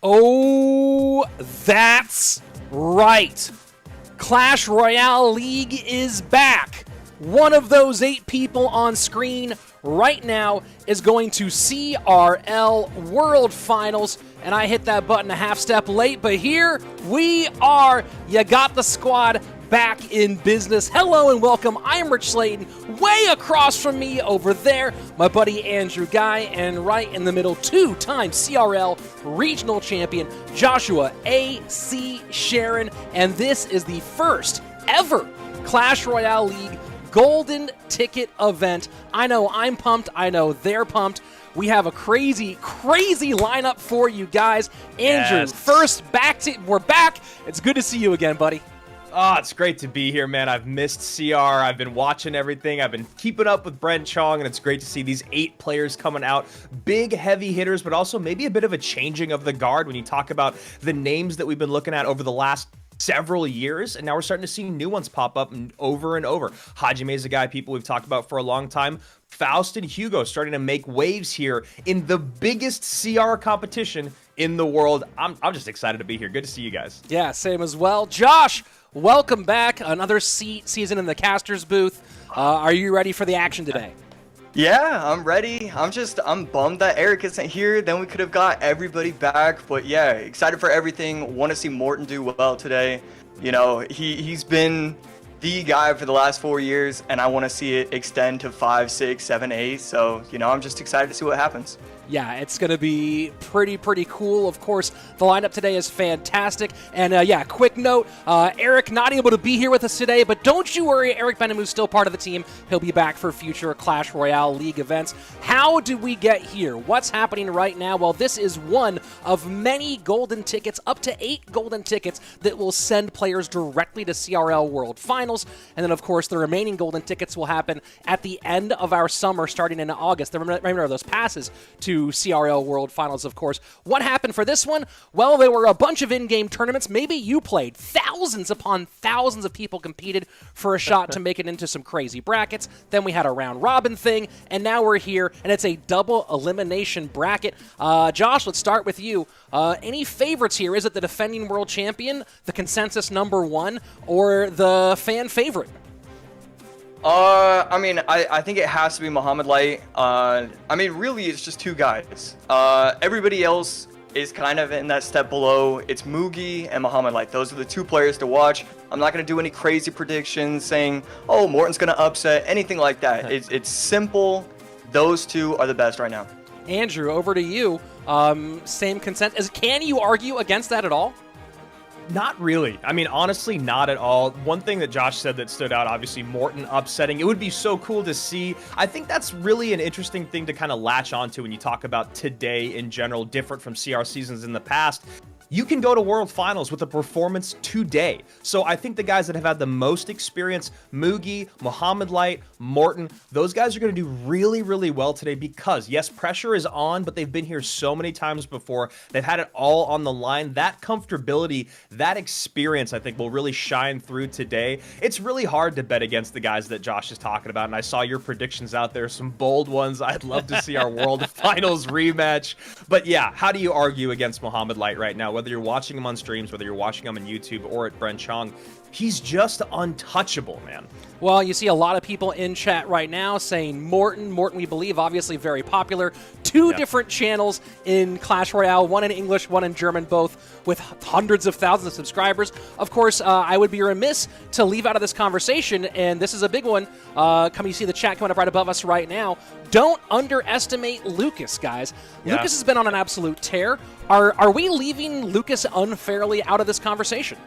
Oh, that's right. Clash Royale League is back. One of those 8 people on screen right now is going to CRL World Finals, and I hit that button a half step late, but here we are. You got the squad back in business. Hello and welcome. I'm Rich Slayton. Way across from me over there, my buddy Andrew Guy, and right in the middle, 2-time CRL regional champion Joshua A.C. Sharon, and this is the first ever Clash Royale League Golden Ticket event. I know I'm pumped. I know they're pumped. We have a crazy lineup for you guys. Andrew, Yes. first, we're back. It's good to see you again, buddy. Oh, it's great to be here, man. I've missed CR. I've been watching everything. I've been keeping up with Brent Chong, and it's great to see these 8 players coming out. Big, heavy hitters, but also maybe a bit of a changing of the guard when you talk about the names that we've been looking at over the last several years, and now we're starting to see new ones pop up over and over. Hajime is a guy people we've talked about for a long time. Faust and Hugo starting to make waves here in the biggest CR competition in the world. I'm just excited to be here. Good to see you guys. Yeah, same as well. Josh, welcome back. Another season in the caster's booth. Are you ready for the action today? Yeah, I'm ready. I'm bummed that Eric isn't here. Then we could have got everybody back. But yeah, excited for everything. Want to see Morton do well today. You know, he's been the guy for the last 4 years, and I want to see it extend to 5, 6, 7, 8. So, you know, I'm just excited to see what happens. Yeah, it's going to be pretty cool. Of course, the lineup today is fantastic. And yeah, quick note, Eric not able to be here with us today, but don't you worry, Eric Benamu's still part of the team. He'll be back for future Clash Royale League events. How did we get here? What's happening right now? Well, this is one of many golden tickets, up to 8 golden tickets that will send players directly to CRL World Finals. And then, of course, the remaining golden tickets will happen at the end of our summer, starting in August. The remainder of those passes to CRL World Finals, of course. What happened for this one? Well, there were a bunch of in-game tournaments. Maybe you played. Thousands upon thousands of people competed for a shot to make it into some crazy brackets. Then we had a round-robin thing, and now we're here, and it's a double elimination bracket. Josh, let's start with you. Any favorites here? Is it the defending world champion, the consensus #1, or the fan favorite? I mean, I think it has to be Mohamed Light. I mean, really, it's just 2 guys. Everybody else is kind of in that step below. It's Mugi and Mohamed Light. Those are the 2 players to watch. I'm not going to do any crazy predictions saying, oh, Morton's going to upset, anything like that. It's simple. Those 2 are the best right now. Andrew, over to you. Same consent. Can you argue against that at all? Not really. I mean, honestly, not at all. One thing that Josh said that stood out, obviously, Morton upsetting. It would be so cool to see. I think that's really an interesting thing to kind of latch onto when you talk about today in general, different from CR seasons in the past. You can go to World Finals with a performance today. So I think the guys that have had the most experience, Mugi, Mohamed Light, Morton, those guys are going to do really well today because, yes, pressure is on, but they've been here so many times before. They've had it all on the line. That comfortability, that experience, I think, will really shine through today. It's really hard to bet against the guys that Josh is talking about, and I saw your predictions out there, some bold ones. I'd love to see our World Finals rematch. But yeah, how do you argue against Mohamed Light right now? Whether you're watching him on streams, whether you're watching him on YouTube or at Brent Chong, he's just untouchable, man. Well, you see a lot of people in chat right now saying Morton. Morton, we believe, obviously very popular. 2 different channels in Clash Royale, one in English, one in German, both with hundreds of thousands of subscribers. Of course, I would be remiss to leave out of this conversation, and this is a big one. You see the chat coming up right above us right now. Don't underestimate Lucas, guys. Yeah. Lucas has been on an absolute tear. Are we leaving Lucas unfairly out of this conversation?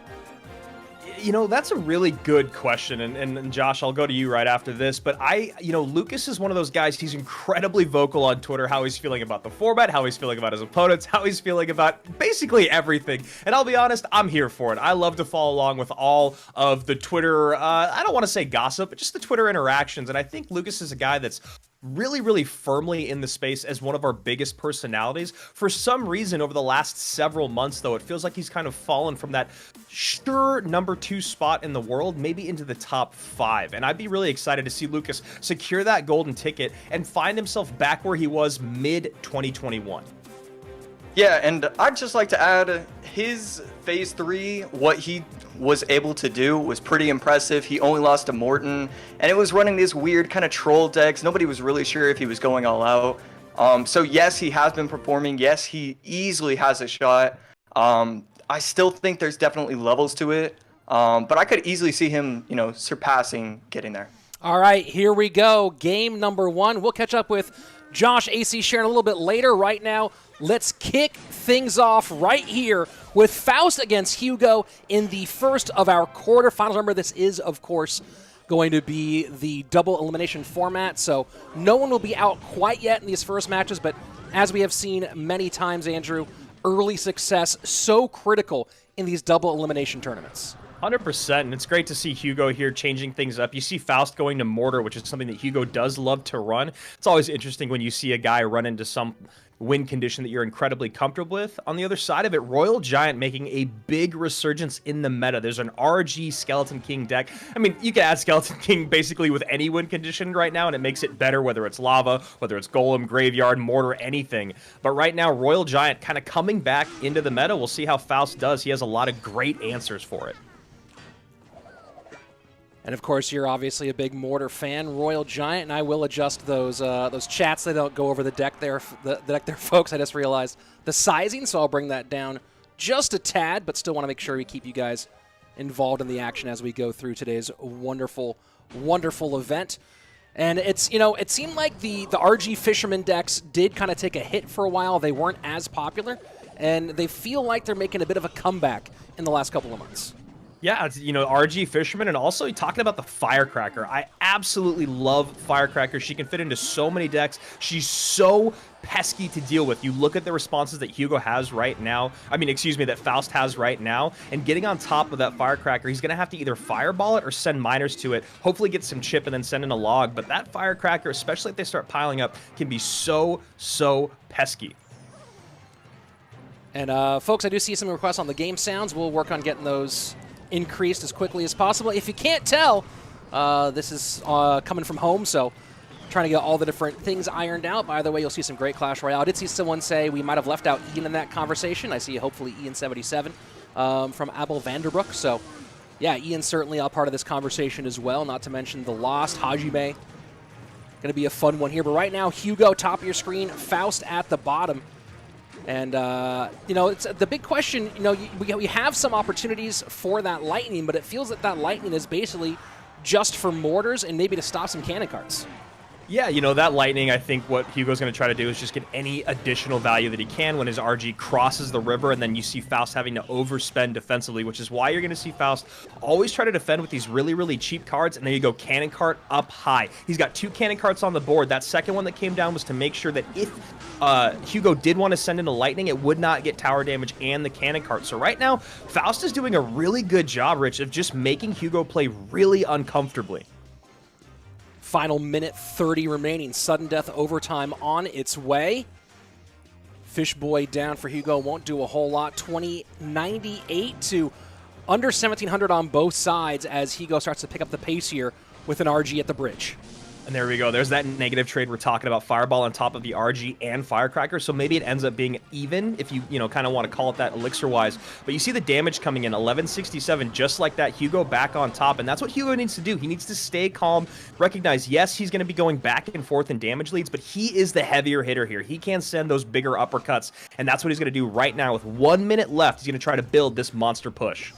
You know, that's a really good question, and Josh, I'll go to you right after this, but Lucas is one of those guys, he's incredibly vocal on Twitter, how he's feeling about the format, how he's feeling about his opponents, how he's feeling about basically everything, and I'll be honest, I'm here for it. I love to follow along with all of the Twitter, I don't want to say gossip, but just the Twitter interactions, and I think Lucas is a guy that's really firmly in the space as one of our biggest personalities. For some reason, over the last several months, though, it feels like he's kind of fallen from that sure #2 spot in the world, maybe into the top 5. And I'd be really excited to see Lucas secure that golden ticket and find himself back where he was mid-2021. Yeah, and I'd just like to add his phase 3, what he was able to do was pretty impressive. He only lost to Morton, and it was running these weird kind of troll decks. Nobody was really sure if he was going all out. So yes, he has been performing. Yes, he easily has a shot. I still think there's definitely levels to it, but I could easily see him, surpassing getting there. All right, here we go. Game number 1. We'll catch up with Josh, AC, Sharon a little bit later. Right now, let's kick things off right here with Faust against Hugo in the first of our quarterfinals. Remember, this is, of course, going to be the double elimination format, so no one will be out quite yet in these first matches, but as we have seen many times, Andrew, early success so critical in these double elimination tournaments. 100%, and it's great to see Hugo here changing things up. You see Faust going to Mortar, which is something that Hugo does love to run. It's always interesting when you see a guy run into some win condition that you're incredibly comfortable with. On the other side of it, Royal Giant making a big resurgence in the meta. There's an RG Skeleton King deck. I mean, you can add Skeleton King basically with any win condition right now, and it makes it better, whether it's Lava, whether it's Golem, Graveyard, Mortar, anything. But right now, Royal Giant kind of coming back into the meta. We'll see how Faust does. He has a lot of great answers for it. And of course, you're obviously a big Mortar fan, Royal Giant, and I will adjust those chats. They don't go over the deck there, folks. I just realized the sizing, so I'll bring that down just a tad, but still want to make sure we keep you guys involved in the action as we go through today's wonderful, wonderful event. And it's, it seemed like the RG Fisherman decks did kind of take a hit for a while. They weren't as popular, and they feel like they're making a bit of a comeback in the last couple of months. Yeah, it's, RG Fisherman, and also talking about the Firecracker. I absolutely love Firecracker. She can fit into so many decks. She's so pesky to deal with. You look at the responses that Hugo has right now. That Faust has right now, and getting on top of that Firecracker, he's going to have to either fireball it or send miners to it, hopefully get some chip and then send in a log. But that Firecracker, especially if they start piling up, can be so pesky. And folks, I do see some requests on the game sounds. We'll work on getting those increased as quickly as possible. If you can't tell, this is coming from home, so trying to get all the different things ironed out. By the way, you'll see some great Clash Royale. I did see someone say we might have left out Ian in that conversation. I see hopefully Ian77 from Abel Vanderbroek. So yeah, Ian's certainly a part of this conversation as well, not to mention the Lost, Hajime. Going to be a fun one here. But right now, Hugo, top of your screen, Faust at the bottom. And, it's the big question, we have some opportunities for that lightning, but it feels that lightning is basically just for mortars and maybe to stop some cannon carts. Yeah, that lightning, I think what Hugo's going to try to do is just get any additional value that he can when his RG crosses the river, and then you see Faust having to overspend defensively, which is why you're going to see Faust always try to defend with these really cheap cards, and there you go, cannon cart up high. He's got 2 cannon carts on the board. That second one that came down was to make sure that if Hugo did want to send in a lightning, it would not get tower damage and the cannon cart. So right now, Faust is doing a really good job, Rich, of just making Hugo play really uncomfortably. Final minute 30 remaining. Sudden death overtime on its way. Fishboy down for Hugo. Won't do a whole lot. 2098 to under 1,700 on both sides as Hugo starts to pick up the pace here with an RG at the bridge. And there we go. There's that negative trade we're talking about. Fireball on top of the RG and Firecracker. So maybe it ends up being even if you kind of want to call it that elixir-wise. But you see the damage coming in, 1167, just like that. Hugo back on top. And that's what Hugo needs to do. He needs to stay calm, recognize, yes, he's going to be going back and forth in damage leads, but he is the heavier hitter here. He can send those bigger uppercuts. And that's what he's going to do right now. With 1 minute left, he's going to try to build this monster push.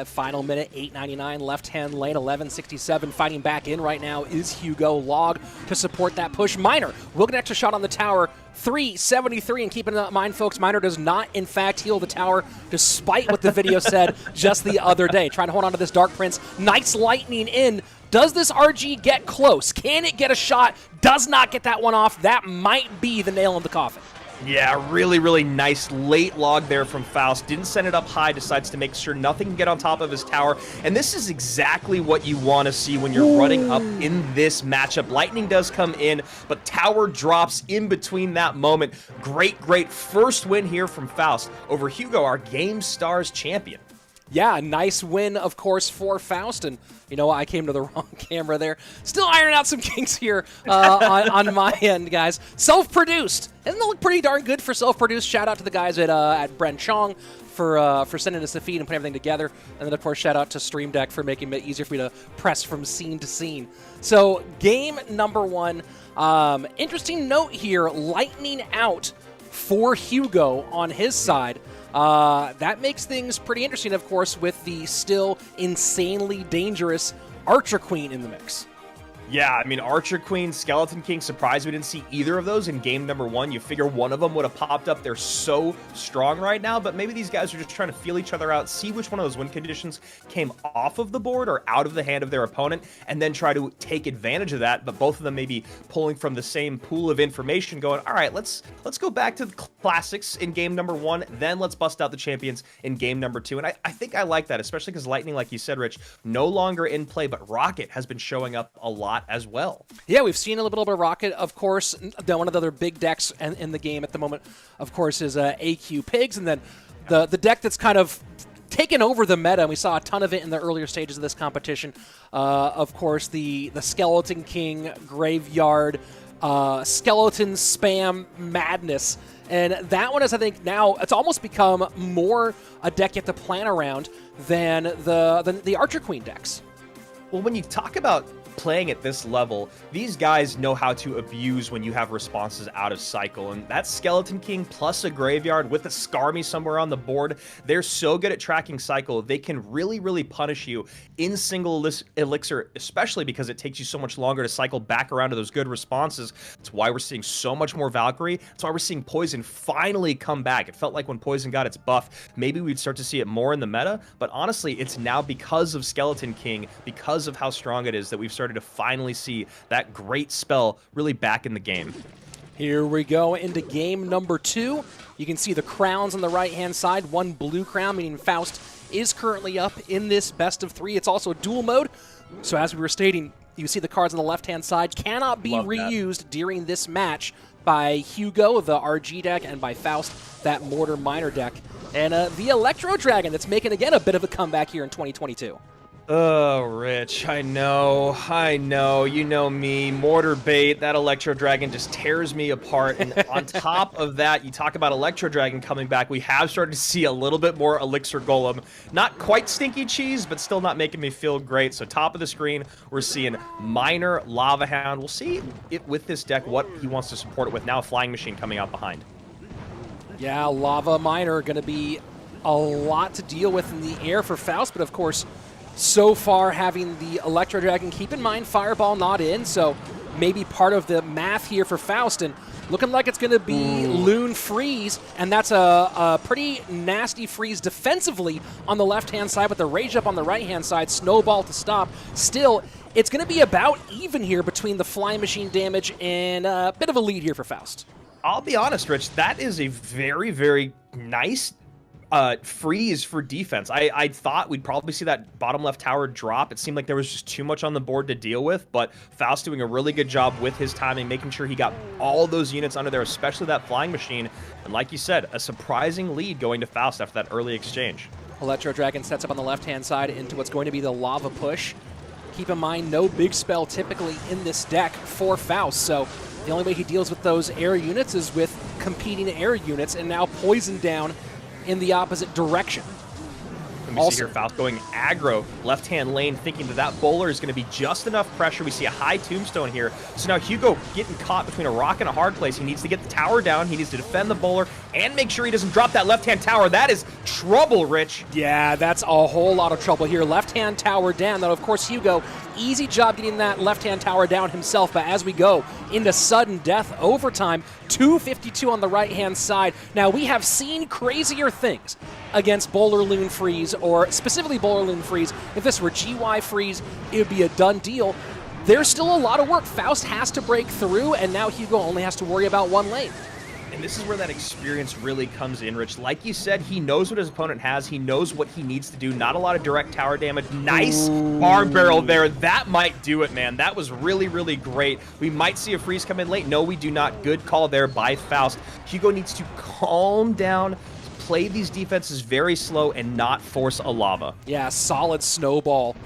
Final minute, 8:99, left-hand lane, 11:67. Fighting back in right now is Hugo. Log to support that push. Miner will get an extra shot on the tower, 373. And keep in mind, folks, Miner does not, in fact, heal the tower, despite what the video said just the other day. Trying to hold on to this Dark Prince. Nice lightning in. Does this RG get close? Can it get a shot? Does not get that one off. That might be the nail in the coffin. Yeah, really nice late log there from Faust. Didn't send it up high, decides to make sure nothing can get on top of his tower. And this is exactly what you want to see when you're running up in this matchup. Lightning does come in, but tower drops in between that moment. Great first win here from Faust over Hugo, our Game Stars champion. Yeah, nice win, of course, for Faust. And you know what? I came to the wrong camera there. Still ironing out some kinks here on my end, guys. Self-produced. Doesn't that look pretty darn good for self-produced? Shout out to the guys at Bren Chong for sending us the feed and putting everything together. And then, of course, shout out to Stream Deck for making it easier for me to press from scene to scene. So, game number 1. Interesting note here, lightning out for Hugo on his side. That makes things pretty interesting, of course, with the still insanely dangerous Archer Queen in the mix. Yeah, I mean, Archer Queen, Skeleton King, surprised we didn't see either of those in game number 1. You figure one of them would have popped up. They're so strong right now, but maybe these guys are just trying to feel each other out, see which one of those win conditions came off of the board or out of the hand of their opponent, and then try to take advantage of that. But both of them may be pulling from the same pool of information, going, all right, let's go back to the classics in game number 1, then let's bust out the champions in game number 2. And I think I like that, especially because Lightning, like you said, Rich, no longer in play, but Rocket has been showing up a lot as well. Yeah, we've seen a little bit of Rocket, of course. One of the other big decks in the game at the moment, of course, is AQ Pigs, and then the deck that's kind of taken over the meta, and we saw a ton of it in the earlier stages of this competition. Of course, the Skeleton King Graveyard skeleton spam madness. And that one is, I think, now it's almost become more a deck you have to plan around than the Archer Queen decks. Well, when you talk about playing at this level, these guys know how to abuse when you have responses out of cycle, and that Skeleton King plus a Graveyard with a Skarmy somewhere on the board, they're so good at tracking cycle, they can really, really punish you in single elixir, especially because it takes you so much longer to cycle back around to those good responses. That's why we're seeing so much more Valkyrie. That's why we're seeing Poison finally come back. It felt like when Poison got its buff, maybe we'd start to see it more in the meta, but honestly, it's now because of Skeleton King, because of how strong it is, that we've started to finally see that great spell really back in the game. Here we go into game number 2. You can see the crowns on the right-hand side. One blue crown, meaning Faust is currently up in this best of 3. It's also dual mode. So as we were stating, you see the cards on the left-hand side cannot be reused during this match by Hugo, the RG deck, and by Faust, that Mortar Miner deck. And the Electro Dragon that's making, again, a bit of a comeback here in 2022. Oh, Rich, I know, you know me, Mortar Bait, that Electro Dragon just tears me apart, and on top of that, you talk about Electro Dragon coming back, we have started to see a little bit more Elixir Golem, not quite stinky cheese, but still not making me feel great. So top of the screen, we're seeing Miner, Lava Hound. We'll see it with this deck, what he wants to support it with. Now a Flying Machine coming out behind. Yeah, Lava Miner going to be a lot to deal with in the air for Faust, but of course, so far having the Electro Dragon, keep in mind Fireball not in, so maybe part of the math here for Faust, and looking like it's going to be Loon Freeze, and that's a pretty nasty freeze defensively on the left-hand side with the Rage Up on the right-hand side, Snowball to stop. Still, it's going to be about even here between the Flying Machine damage and a bit of a lead here for Faust. I'll be honest, Rich, that is a very, very nice freeze for defense. I thought we'd probably see that bottom left tower drop. It seemed like there was just too much on the board to deal with, but Faust doing a really good job with his timing, making sure he got all those units under there, especially that Flying Machine. And like you said, a surprising lead going to Faust after that early exchange. Electro Dragon sets up on the left-hand side into what's going to be the Lava Push. Keep in mind, no big spell typically in this deck for Faust, so the only way he deals with those air units is with competing air units, and now Poison down in the opposite direction. And we see here Faust going aggro, left-hand lane, thinking that bowler is going to be just enough pressure. We see a high tombstone here. So now Hugo getting caught between a rock and a hard place. He needs to get the tower down. He needs to defend the bowler and make sure he doesn't drop that left-hand tower. That is trouble, Rich. Yeah, that's a whole lot of trouble here. Left-hand tower down. Now, of course, Hugo, easy job getting that left-hand tower down himself. But as we go into sudden death overtime, 252 on the right-hand side. Now, we have seen crazier things against Bowler Loon Freeze, or specifically Bowler Loon Freeze. If this were GY Freeze, it would be a done deal. There's still a lot of work. Faust has to break through, and now Hugo only has to worry about one lane. And this is where that experience really comes in, Rich. Like you said, he knows what his opponent has. He knows what he needs to do. Not a lot of direct tower damage. Nice bar barrel there. That might do it, man. That was really, really great. We might see a freeze come in late. No, we do not. Good call there by Faust. Hugo needs to calm down, play these defenses very slow and not force a lava. Yeah, solid snowball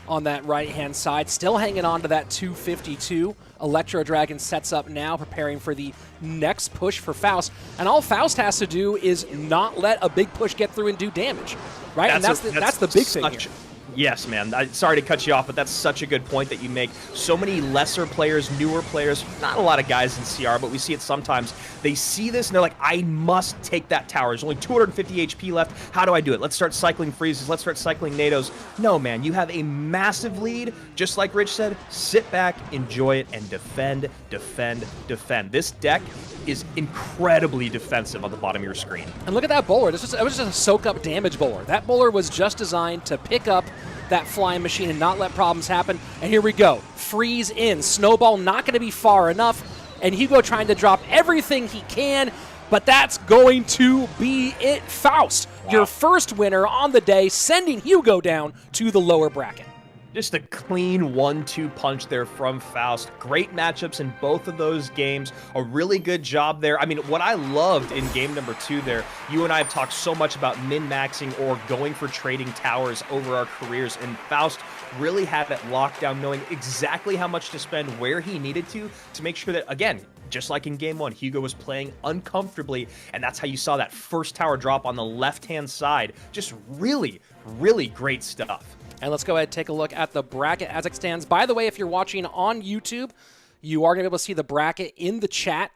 on that right-hand side. Still hanging on to that 252. Electro Dragon sets up now, preparing for the next push for Faust. And all Faust has to do is not let a big push get through and do damage, right? And that's the big thing here. Yes, man. Sorry to cut you off, but that's such a good point that you make. So many lesser players, newer players, not a lot of guys in CR, but we see it sometimes. They see this and they're like, I must take that tower. There's only 250 HP left. How do I do it? Let's start cycling freezes. Let's start cycling NATOs. No, man. You have a massive lead. Just like Rich said, sit back, enjoy it, and defend, defend, defend. This deck is incredibly defensive on the bottom of your screen. And look at that bowler. It was just a soak-up damage bowler. That bowler was just designed to pick up that flying machine and not let problems happen. And here we go. Freeze in. Snowball not going to be far enough. And Hugo trying to drop everything he can, but that's going to be it. Faust, your first winner on the day, sending Hugo down to the lower bracket. Just a clean 1-2 punch there from Faust. Great matchups in both of those games. A really good job there. I mean, what I loved in game number 2 there, you and I have talked so much about min-maxing or going for trading towers over our careers, and Faust really had that lockdown, knowing exactly how much to spend where he needed to make sure that, again, just like in game 1, Hugo was playing uncomfortably, and that's how you saw that first tower drop on the left-hand side. Just really, really great stuff. And let's go ahead and take a look at the bracket as it stands. By the way, if you're watching on YouTube, you are going to be able to see the bracket in the chat,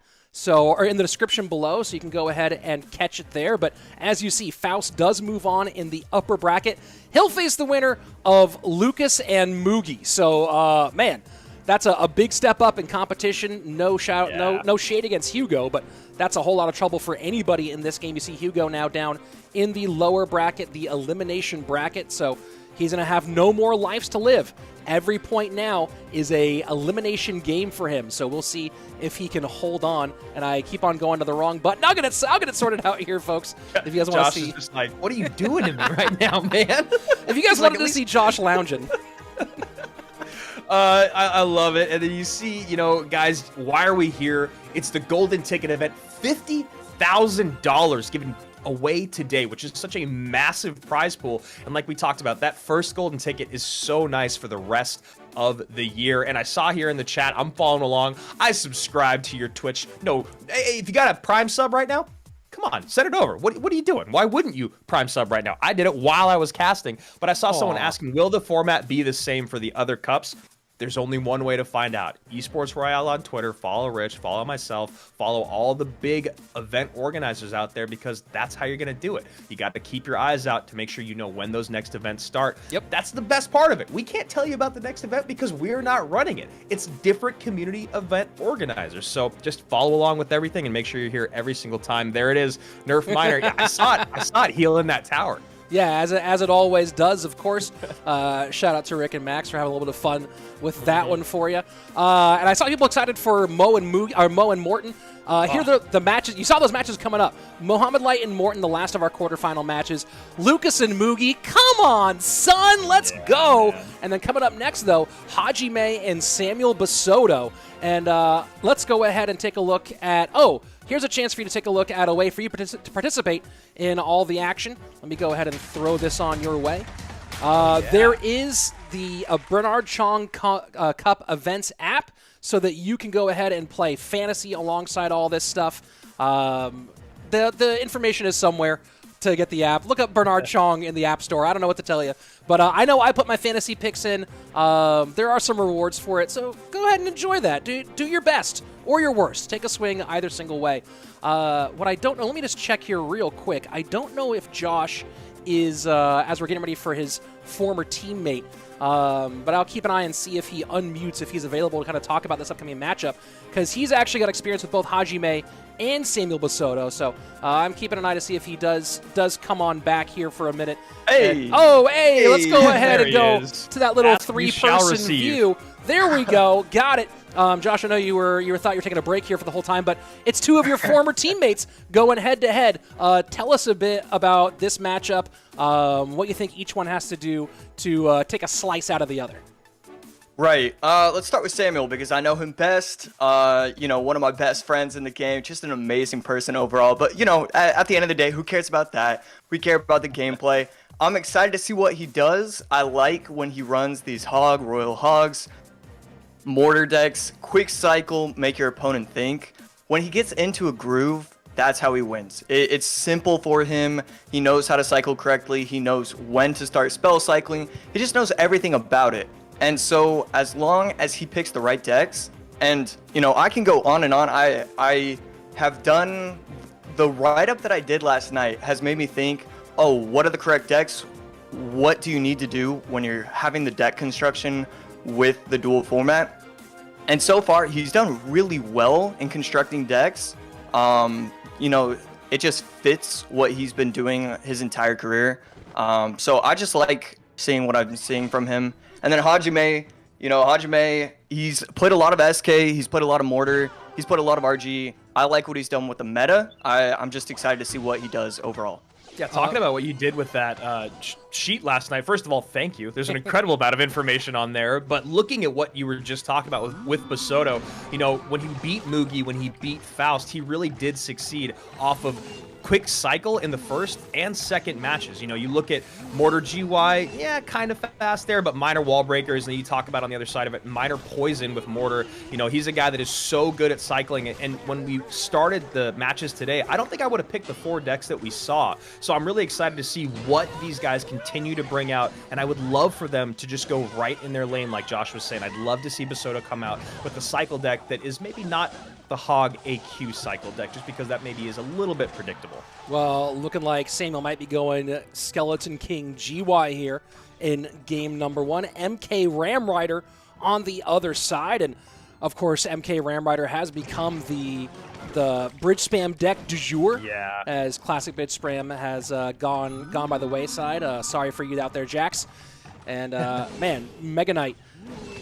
or in the description below, so you can go ahead and catch it there. But as you see, Faust does move on in the upper bracket. He'll face the winner of Lucas and Mugi. So, man, that's a big step up in competition. No shade against Hugo, but that's a whole lot of trouble for anybody in this game. You see Hugo now down in the lower bracket, the elimination bracket. So he's going to have no more lives to live. Every point now is a elimination game for him. So we'll see if he can hold on. And I keep on going to the wrong button. I'll get it sorted out here, folks. If you guys want to see, Josh is just like, what are you doing to me right now, man? If you guys wanted to see Josh lounging. I love it. And then you see, guys, why are we here? It's the golden ticket event. $50,000 given away today, which is such a massive prize pool. And like we talked about, that first golden ticket is so nice for the rest of the year. And I saw here in the chat, I'm following along. I subscribe to your Twitch. No, hey, if you got a Prime sub right now, come on, send it over. What are you doing? Why wouldn't you Prime sub right now? I did it while I was casting, but I saw someone asking, will the format be the same for the other cups? There's only one way to find out. Esports Royale on Twitter. Follow Rich, follow myself, follow all the big event organizers out there, because that's how you're going to do it. You got to keep your eyes out to make sure you know when those next events start. Yep. That's the best part of it. We can't tell you about the next event because we're not running it. It's different community event organizers. So just follow along with everything and make sure you're here every single time. There it is. Nerf Miner. Yeah, I saw it healing that tower. Yeah, as it always does, of course. Shout out to Rick and Max for having a little bit of fun with that one for you. And I saw people excited for Mo and Morton. Here are the matches. You saw those matches coming up. Mohamed Light and Morton, the last of our quarterfinal matches. Lucas and Mugi, come on, son, let's go. Man. And then coming up next, though, Hajime and Samuel Bassotto. And let's go ahead and take a look at, here's a chance for you to take a look at a way for you to participate in all the action. Let me go ahead and throw this on your way. There is the Bernard Chong Cup Events app, so that you can go ahead and play fantasy alongside all this stuff. The information is somewhere to get the app. Look up Bernard Chong in the App Store. I don't know what to tell you. But I know I put my fantasy picks in. There are some rewards for it, so go ahead and enjoy that. Do your best or your worst. Take a swing either single way. What I don't know, let me just check here real quick. I don't know if Josh is, as we're getting ready for his former teammate, but I'll keep an eye and see if he unmutes, if he's available to kind of talk about this upcoming matchup, because he's actually got experience with both Hajime and Samuel Bassotto, so I'm keeping an eye to see if he does come on back here for a minute. Hey! Hey, let's go ahead and go to that little three-person view. There we go. Got it. Josh, I know you thought you were taking a break here for the whole time, but it's two of your former teammates going head-to-head. Tell us a bit about this matchup, what you think each one has to do to take a slice out of the other. Right. Let's start with Samuel because I know him best. You know, one of my best friends in the game, just an amazing person overall. But, you know, at the end of the day, who cares about that? We care about the gameplay. I'm excited to see what he does. I like when he runs these Royal Hogs, Mortar decks, quick cycle, make your opponent think. When he gets into a groove, that's how he wins. It's simple for him. He knows how to cycle correctly. He knows when to start spell cycling. He just knows everything about it. And so as long as he picks the right decks, and, you know, I can go on and on. I have done the write-up that I did last night has made me think, oh, what are the correct decks? What do you need to do when you're having the deck construction with the dual format? And so far, he's done really well in constructing decks. You know, it just fits what he's been doing his entire career. So I just like seeing what I've been seeing from him. And then Hajime, you know, Hajime, he's played a lot of SK, he's played a lot of Mortar, he's played a lot of RG. I like what he's done with the meta. I'm just excited to see what he does overall. Yeah, talking about what you did with that sheet last night, first of all, thank you. There's an incredible amount of information on there. But looking at what you were just talking about with Bassotto, you know, when he beat Mugi, when he beat Faust, he really did succeed off of quick cycle in the first and second matches. You know, you look at Mortar GY, yeah, kind of fast there, but minor wall breakers, and you talk about on the other side of it, minor poison with Mortar. You know, he's a guy that is so good at cycling, and when we started the matches today, I don't think I would have picked the 4 decks that we saw. So I'm really excited to see what these guys continue to bring out, and I would love for them to just go right in their lane, like Josh was saying. I'd love to see Bassotto come out with a cycle deck that is maybe not the Hog AQ cycle deck, just because that maybe is a little bit predictable. Well, looking like Samuel might be going Skeleton King GY here in game number 1. MK Ram Rider on the other side, and of course MK Ram Rider has become the bridge spam deck du jour, as classic bridge spam has gone by the wayside. Sorry for you out there, Jax. And man, Mega Knight,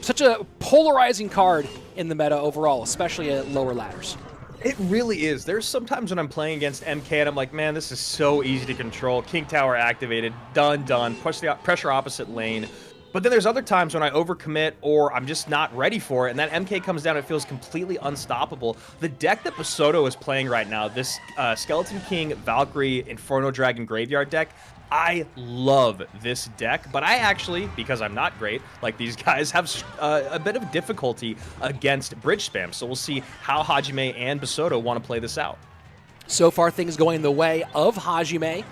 such a polarizing card in the meta overall, especially at lower ladders. It really is. There's sometimes when I'm playing against MK and I'm like, man, this is so easy to control. King Tower activated, done. Push the pressure opposite lane. But then there's other times when I overcommit or I'm just not ready for it, and that MK comes down, it feels completely unstoppable. The deck that Bassotto is playing right now, this Skeleton King, Valkyrie, Inferno Dragon Graveyard deck, I love this deck, but I actually, because I'm not great, like these guys, have a bit of difficulty against bridge spam. So we'll see how Hajime and Bassotto want to play this out. So far, things going the way of Hajime,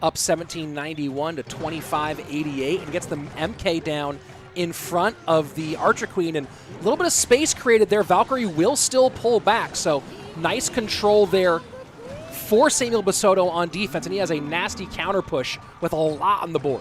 up 1791 to 2588, and gets the MK down in front of the Archer Queen, and a little bit of space created there. Valkyrie will still pull back, so nice control there for Samuel Bassotto on defense, and he has a nasty counter push with a lot on the board.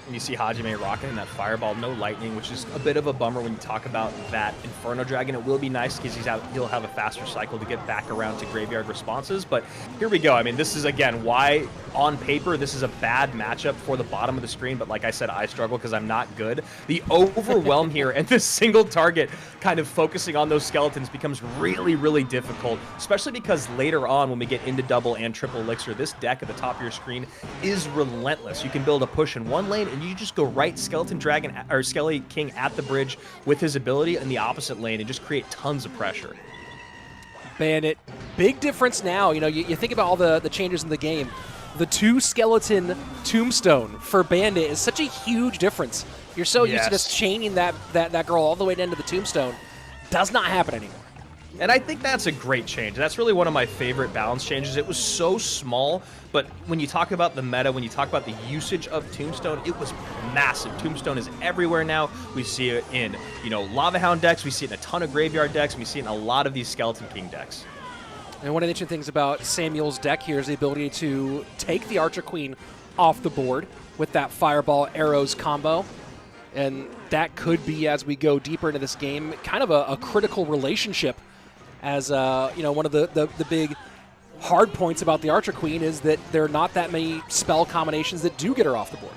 And you see Hajime rocking in that Fireball, no Lightning, which is a bit of a bummer when you talk about that Inferno Dragon. It will be nice because he'll have a faster cycle to get back around to graveyard responses. But here we go. I mean, this is, again, why on paper this is a bad matchup for the bottom of the screen. But like I said, I struggle because I'm not good. The overwhelm here and this single target kind of focusing on those skeletons becomes really, really difficult, especially because later on when we get into double and triple elixir, this deck at the top of your screen is relentless. You can build a push in one lane and you just go right Skeleton Dragon or Skelly King at the bridge with his ability in the opposite lane and just create tons of pressure. Bandit, big difference now. You know, you think about all the changes in the game. The 2 skeleton tombstone for Bandit is such a huge difference. You're so used to just chaining that girl all the way down to the tombstone. Does not happen anymore. And I think that's a great change. That's really one of my favorite balance changes. It was so small, but when you talk about the meta, when you talk about the usage of Tombstone, it was massive. Tombstone is everywhere now. We see it in, you know, Lava Hound decks. We see it in a ton of Graveyard decks. We see it in a lot of these Skeleton King decks. And one of the interesting things about Samuel's deck here is the ability to take the Archer Queen off the board with that Fireball Arrows combo. And that could be, as we go deeper into this game, kind of a critical relationship. As you know, one of the big hard points about the Archer Queen is that there are not that many spell combinations that do get her off the board.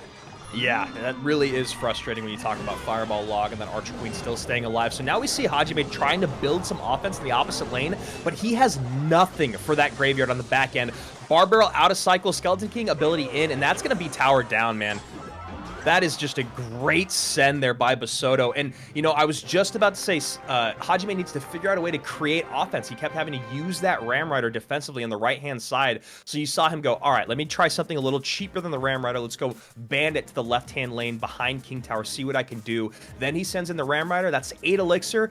Yeah, that really is frustrating when you talk about Fireball Log and then Archer Queen still staying alive. So now we see Hajime trying to build some offense in the opposite lane, but he has nothing for that graveyard on the back end. Bar Barrel out of cycle, Skeleton King ability in, and that's going to be towered down, man. That is just a great send there by Bassotto. And, you know, I was just about to say Hajime needs to figure out a way to create offense. He kept having to use that Ram Rider defensively on the right-hand side. So you saw him go, all right, let me try something a little cheaper than the Ram Rider. Let's go Bandit to the left-hand lane behind King Tower, see what I can do. Then he sends in the Ram Rider. That's 8 elixir.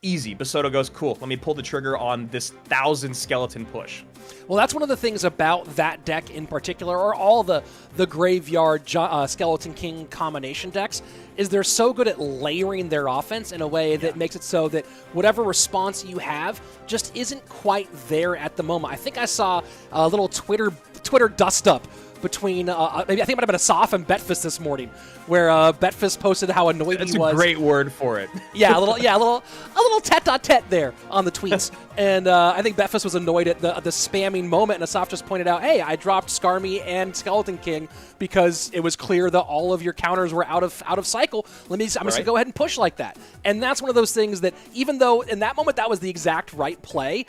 Easy. Bassotto goes, cool, let me pull the trigger on this 1,000 skeleton push. Well, that's one of the things about that deck in particular, or all the Graveyard Skeleton King combination decks, is they're so good at layering their offense in a way that makes it so that whatever response you have just isn't quite there at the moment. I think I saw a little Twitter dust-up between, I think it might have been Asaf and Betfist this morning, where Betfist posted how annoyed he was. That's a great word for it. Yeah, a little tete-a-tete there on the tweets. And I think Betfist was annoyed at the spamming moment, and Asaf just pointed out, hey, I dropped Skarmy and Skeleton King because it was clear that all of your counters were out of cycle. I'm just going to go ahead and push like that. And that's one of those things that, even though in that moment that was the exact right play,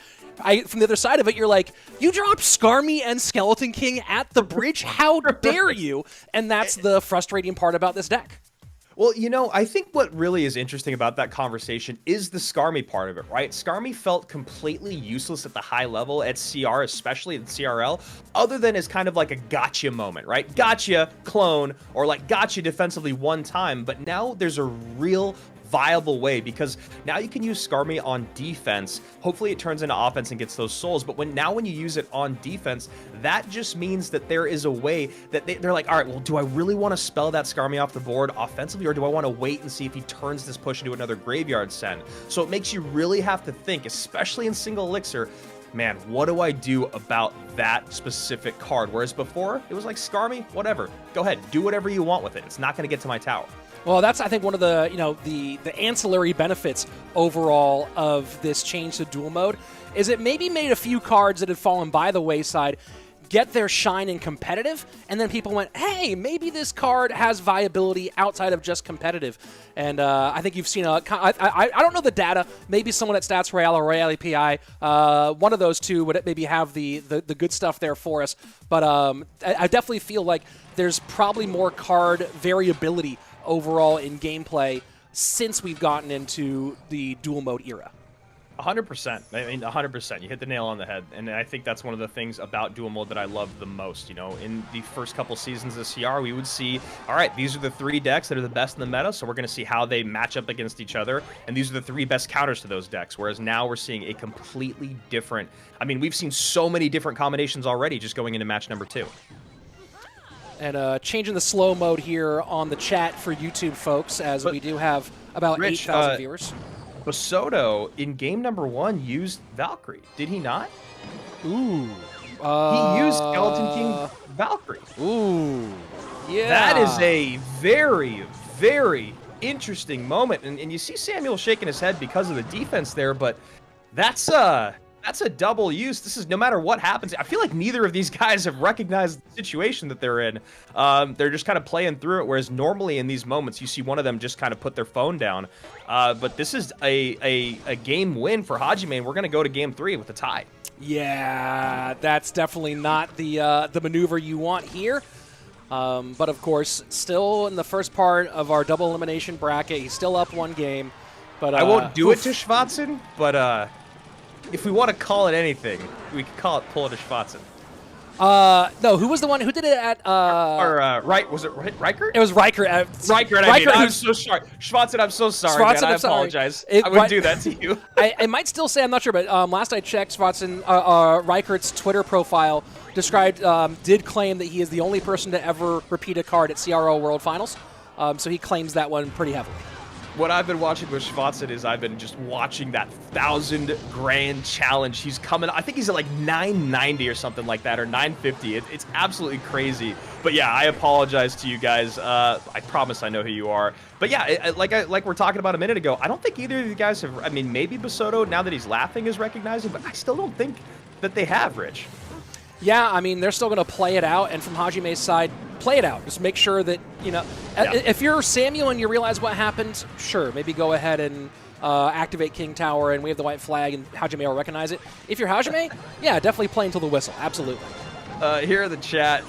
from the other side of it, you're like, you dropped Skarmy and Skeleton King at the bridge? How dare you? And that's the frustrating part about this deck. Well, you know, I think what really is interesting about that conversation is the Skarmy part of it, right? Skarmy felt completely useless at the high level at CR, especially at CRL, other than as kind of like a gotcha moment, right? Gotcha, clone, or like gotcha defensively one time, but now there's a real viable way, because now you can use Skarmy on defense. Hopefully it turns into offense and gets those souls, but when you use it on defense, that just means that there is a way that they're like, all right, well, do I really want to spell that Skarmy off the board offensively, or do I want to wait and see if he turns this push into another graveyard send? So it makes you really have to think, especially in single elixir, man, what do I do about that specific card? Whereas before, it was like, Skarmy, whatever, go ahead, do whatever you want with it. It's not going to get to my tower. Well, that's, I think, one of the, the ancillary benefits overall of this change to dual mode is it maybe made a few cards that had fallen by the wayside get their shine in competitive, and then people went, hey, maybe this card has viability outside of just competitive. And I think you've seen I don't know the data, maybe someone at Stats Royale or Royale API, one of those two would maybe have the good stuff there for us. But I definitely feel like there's probably more card variability overall in gameplay since we've gotten into the dual mode era. 100%. I mean, 100%. You hit the nail on the head. And I think that's one of the things about dual mode that I love the most. You know, in the first couple seasons of CR, we would see, all right, these are the 3 decks that are the best in the meta, so we're going to see how they match up against each other. And these are the 3 best counters to those decks. Whereas now we're seeing a completely different, I mean, we've seen so many different combinations already just going into match number 2. And changing the slow mode here on the chat for YouTube folks, as we do have about 8,000 viewers. Bassotto, in game number 1, used Valkyrie. Did he not? Ooh. He used Skeleton King Valkyrie. Ooh. Yeah. That is a very, very interesting moment. And you see Samuel shaking his head because of the defense there, but that's a double use. This is, no matter what happens, I feel like neither of these guys have recognized the situation that they're in. They're just kind of playing through it, whereas normally in these moments, you see one of them just kind of put their phone down. But this is a game win for Hajime, and we're going to go to game 3 with a tie. Yeah, that's definitely not the maneuver you want here. But of course, still in the first part of our double elimination bracket, he's still up 1 game. But I won't do it to Schwarzen, but if we want to call it anything, we could call it pull it to Schwarzen. No, who was the one who did it at? Was it Riker? It was Riker. Riker, I'm so sorry. Schwarzen, I'm so sorry, man. I apologize. I wouldn't do that to you. I might still say, I'm not sure, but last I checked, Schwarzen, Reichert's Twitter profile did claim that he is the only person to ever repeat a card at CRL World Finals. So he claims that one pretty heavily. What I've been watching with Schwarzen is I've been just watching that 1,000 grand challenge. He's coming, I think he's at like 990 or something like that, or 950. It's absolutely crazy. But yeah, I apologize to you guys. I promise I know who you are. But yeah, like we're talking about a minute ago, I don't think either of you guys have, I mean, maybe Bassotto, now that he's laughing, is recognizing, but I still don't think that they have, Rich. Yeah, I mean, they're still going to play it out, and from Hajime's side, play it out. Just make sure that, if you're Samuel and you realize what happened, sure, maybe go ahead and activate King Tower and wave the white flag, and Hajime will recognize it. If you're Hajime, yeah, definitely play until the whistle, absolutely. Here in the chat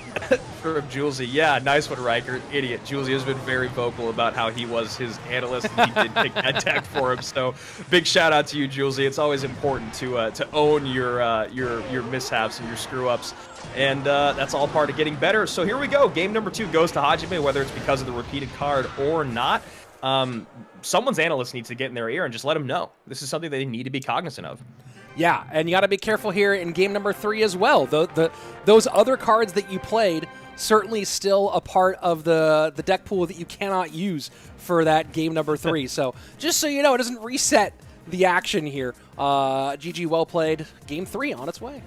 from Julesy. Yeah, nice one, Riker. Idiot. Julesy has been very vocal about how he was his analyst and he did pick that deck for him. So big shout out to you, Julesy. It's always important to own your mishaps and your screw ups. And that's all part of getting better. So here we go. Game number 2 goes to Hajime, whether it's because of the repeated card or not. Someone's analyst needs to get in their ear and just let them know. This is something they need to be cognizant of. Yeah, and you got to be careful here in game number 3 as well. Those other cards that you played certainly still a part of the deck pool that you cannot use for that game number 3. So just so you know, it doesn't reset the action here. GG, well played. Game 3 on its way.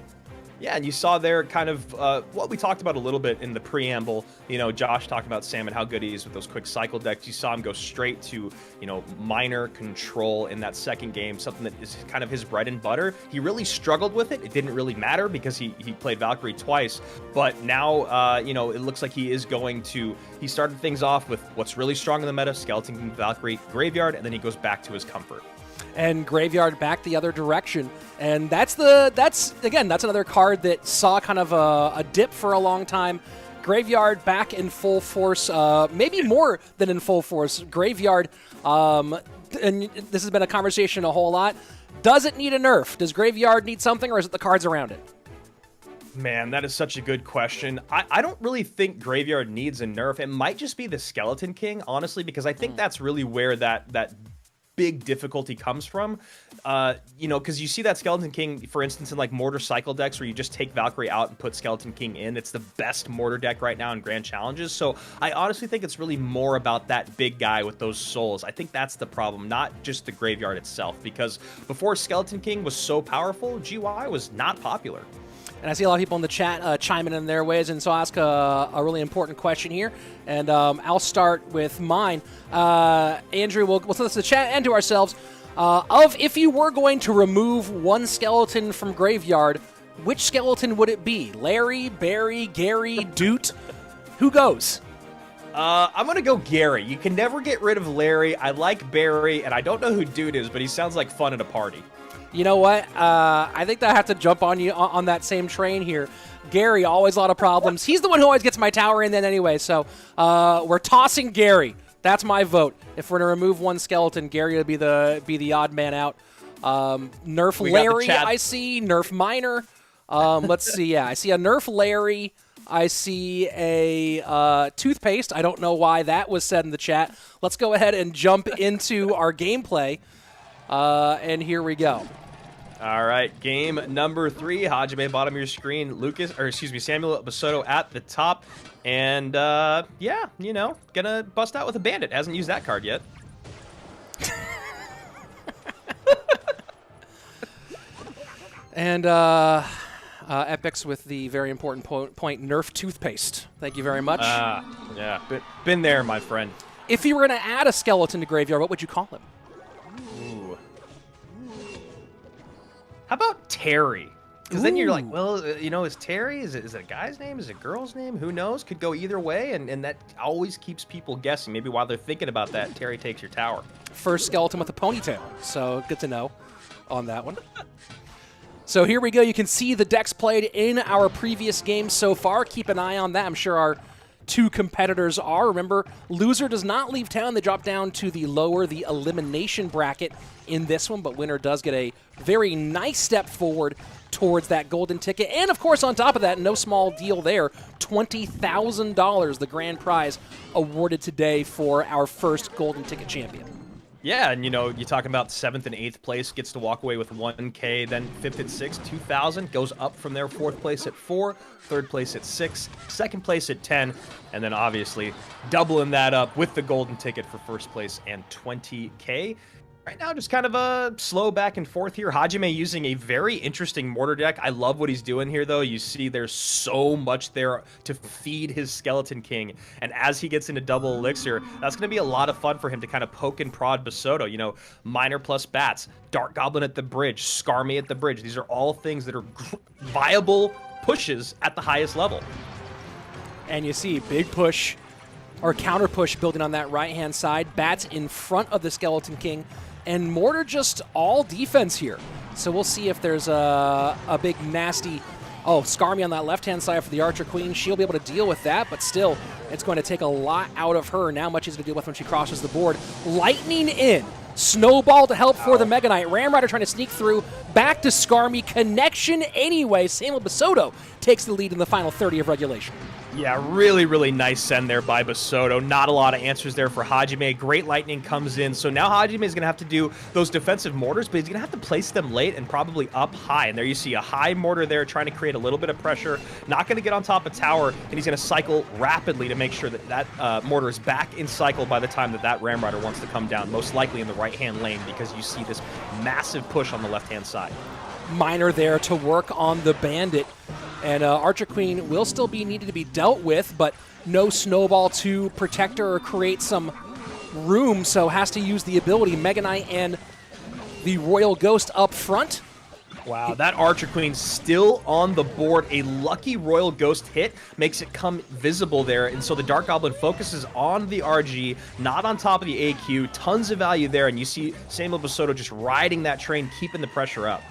Yeah, and you saw there kind of what we talked about a little bit in the preamble. You know, Josh talked about Sam and how good he is with those quick cycle decks. You saw him go straight to, you know, minor control in that second game, something that is kind of his bread and butter. He really struggled with it. It didn't really matter because he played Valkyrie twice. But now, you know, it looks like he is going to... He started things off with what's really strong in the meta, Skeleton King, Valkyrie, Graveyard, and then he goes back to his comfort. And Graveyard back the other direction. And that's another card that saw kind of a dip for a long time. Graveyard back in full force, maybe more than in full force. Graveyard, and this has been a conversation a whole lot. Does it need a nerf? Does Graveyard need something, or is it the cards around it? Man, that is such a good question. I don't really think Graveyard needs a nerf. It might just be the Skeleton King, honestly, because I think that's really where that big difficulty comes from. You know, because you see that Skeleton King, for instance, in like Mortar cycle decks where you just take Valkyrie out and put Skeleton King in. It's the best Mortar deck right now in Grand Challenges. So I honestly think it's really more about that big guy with those souls. I think that's the problem, not just the Graveyard itself, because before Skeleton King was so powerful, GY was not popular. And I see a lot of people in the chat chiming in their ways, and so I'll ask a really important question here, and I'll start with mine. Andrew, we'll send this to the chat and to ourselves. If you were going to remove one skeleton from Graveyard, which skeleton would it be? Larry, Barry, Gary, Doot? Who goes? I'm going to go Gary. You can never get rid of Larry. I like Barry, and I don't know who Doot is, but he sounds like fun at a party. You know what? I think that I have to jump on you on that same train here. Gary, always a lot of problems. He's the one who always gets my tower in then anyway, so we're tossing Gary. That's my vote. If we're going to remove one skeleton, Gary would be the odd man out. Nerf Larry, I see. Nerf Minor. Let's see. Yeah, I see a Nerf Larry. I see a toothpaste. I don't know why that was said in the chat. Let's go ahead and jump into our gameplay. And here we go. All right, game number 3. Hajime, bottom of your screen. Samuel Bassotto at the top. And, yeah, you know, gonna bust out with a bandit. Hasn't used that card yet. And, Epics with the very important point, Nerf toothpaste. Thank you very much. Yeah, been there, my friend. If you were going to add a skeleton to Graveyard, what would you call him? Ooh. How about Terry? Because then you're like, well, you know, is Terry, is it a guy's name? Is it a girl's name? Who knows? Could go either way, and that always keeps people guessing. Maybe while they're thinking about that, Terry takes your tower. First skeleton with a ponytail, so good to know on that one. So here we go. You can see the decks played in our previous games so far. Keep an eye on that. I'm sure our 2 competitors are. Remember, loser does not leave town. They drop down to the elimination bracket in this one, but winner does get a very nice step forward towards that golden ticket. And, of course, on top of that, no small deal there, $20,000, the grand prize awarded today for our first golden ticket champion. Yeah, and you know, you talk about 7th and 8th place gets to walk away with 1K, then 5th and 6th, 2,000, goes up from there, 4th place at 4, 3rd place at 6, 2nd place at 10, and then obviously doubling that up with the golden ticket for 1st place and 20K. Right now, just kind of a slow back and forth here. Hajime using a very interesting Mortar deck. I love what he's doing here, though. You see there's so much there to feed his Skeleton King. And as he gets into double elixir, that's going to be a lot of fun for him to kind of poke and prod Bassotto. You know, Minor plus Bats, Dark Goblin at the bridge, Skarmy at the bridge. These are all things that are viable pushes at the highest level. And you see big push or counter push building on that right-hand side. Bats in front of the Skeleton King. And Mortar just all defense here. So we'll see if there's a big nasty Oh, Skarmy on that left-hand side for the Archer Queen. She'll be able to deal with that, but still, it's going to take a lot out of her. Now much easier to deal with when she crosses the board. Lightning in. Snowball to help for the Mega Knight. Ramrider trying to sneak through. Back to Skarmy. Connection anyway. Samuel Bassotto takes the lead in the final 30 of regulation. Yeah, really, really nice send there by Bassotto. Not a lot of answers there for Hajime. Great lightning comes in. So now Hajime is going to have to do those defensive mortars, but he's going to have to place them late and probably up high. And there you see a high mortar there trying to create a little bit of pressure. Not going to get on top of tower, and he's going to cycle rapidly to make sure that that mortar is back in cycle by the time that that Ram Rider wants to come down, most likely in the right-hand lane, because you see this massive push on the left-hand side. Miner there to work on the Bandit. And Archer Queen will still be needed to be dealt with, but no Snowball to protect her or create some room, so has to use the ability. Mega Knight and the Royal Ghost up front. Wow, that Archer Queen still on the board. A lucky Royal Ghost hit makes it come visible there, and so the Dark Goblin focuses on the RG, not on top of the AQ. Tons of value there, and you see Samuel Bassotto just riding that train, keeping the pressure up.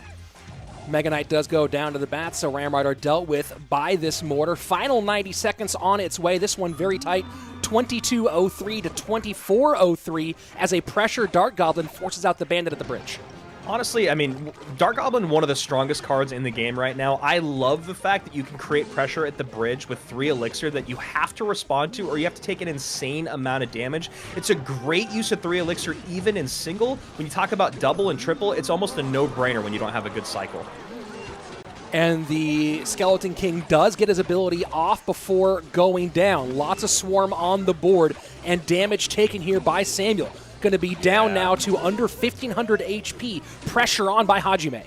Mega Knight does go down to the bat, so Ram Rider dealt with by this mortar. Final 90 seconds on its way. This one very tight, 22:03 to 24:03 as a pressure Dark Goblin forces out the Bandit at the bridge. Honestly, I mean, Dark Goblin, one of the strongest cards in the game right now. I love the fact that you can create pressure at the bridge with 3 Elixir that you have to respond to, or you have to take an insane amount of damage. It's a great use of 3 Elixir even in single. When you talk about double and triple, it's almost a no-brainer when you don't have a good cycle. And the Skeleton King does get his ability off before going down. Lots of swarm on the board, and damage taken here by Samuel. Going to be down now to under 1,500 HP. Pressure on by Hajime.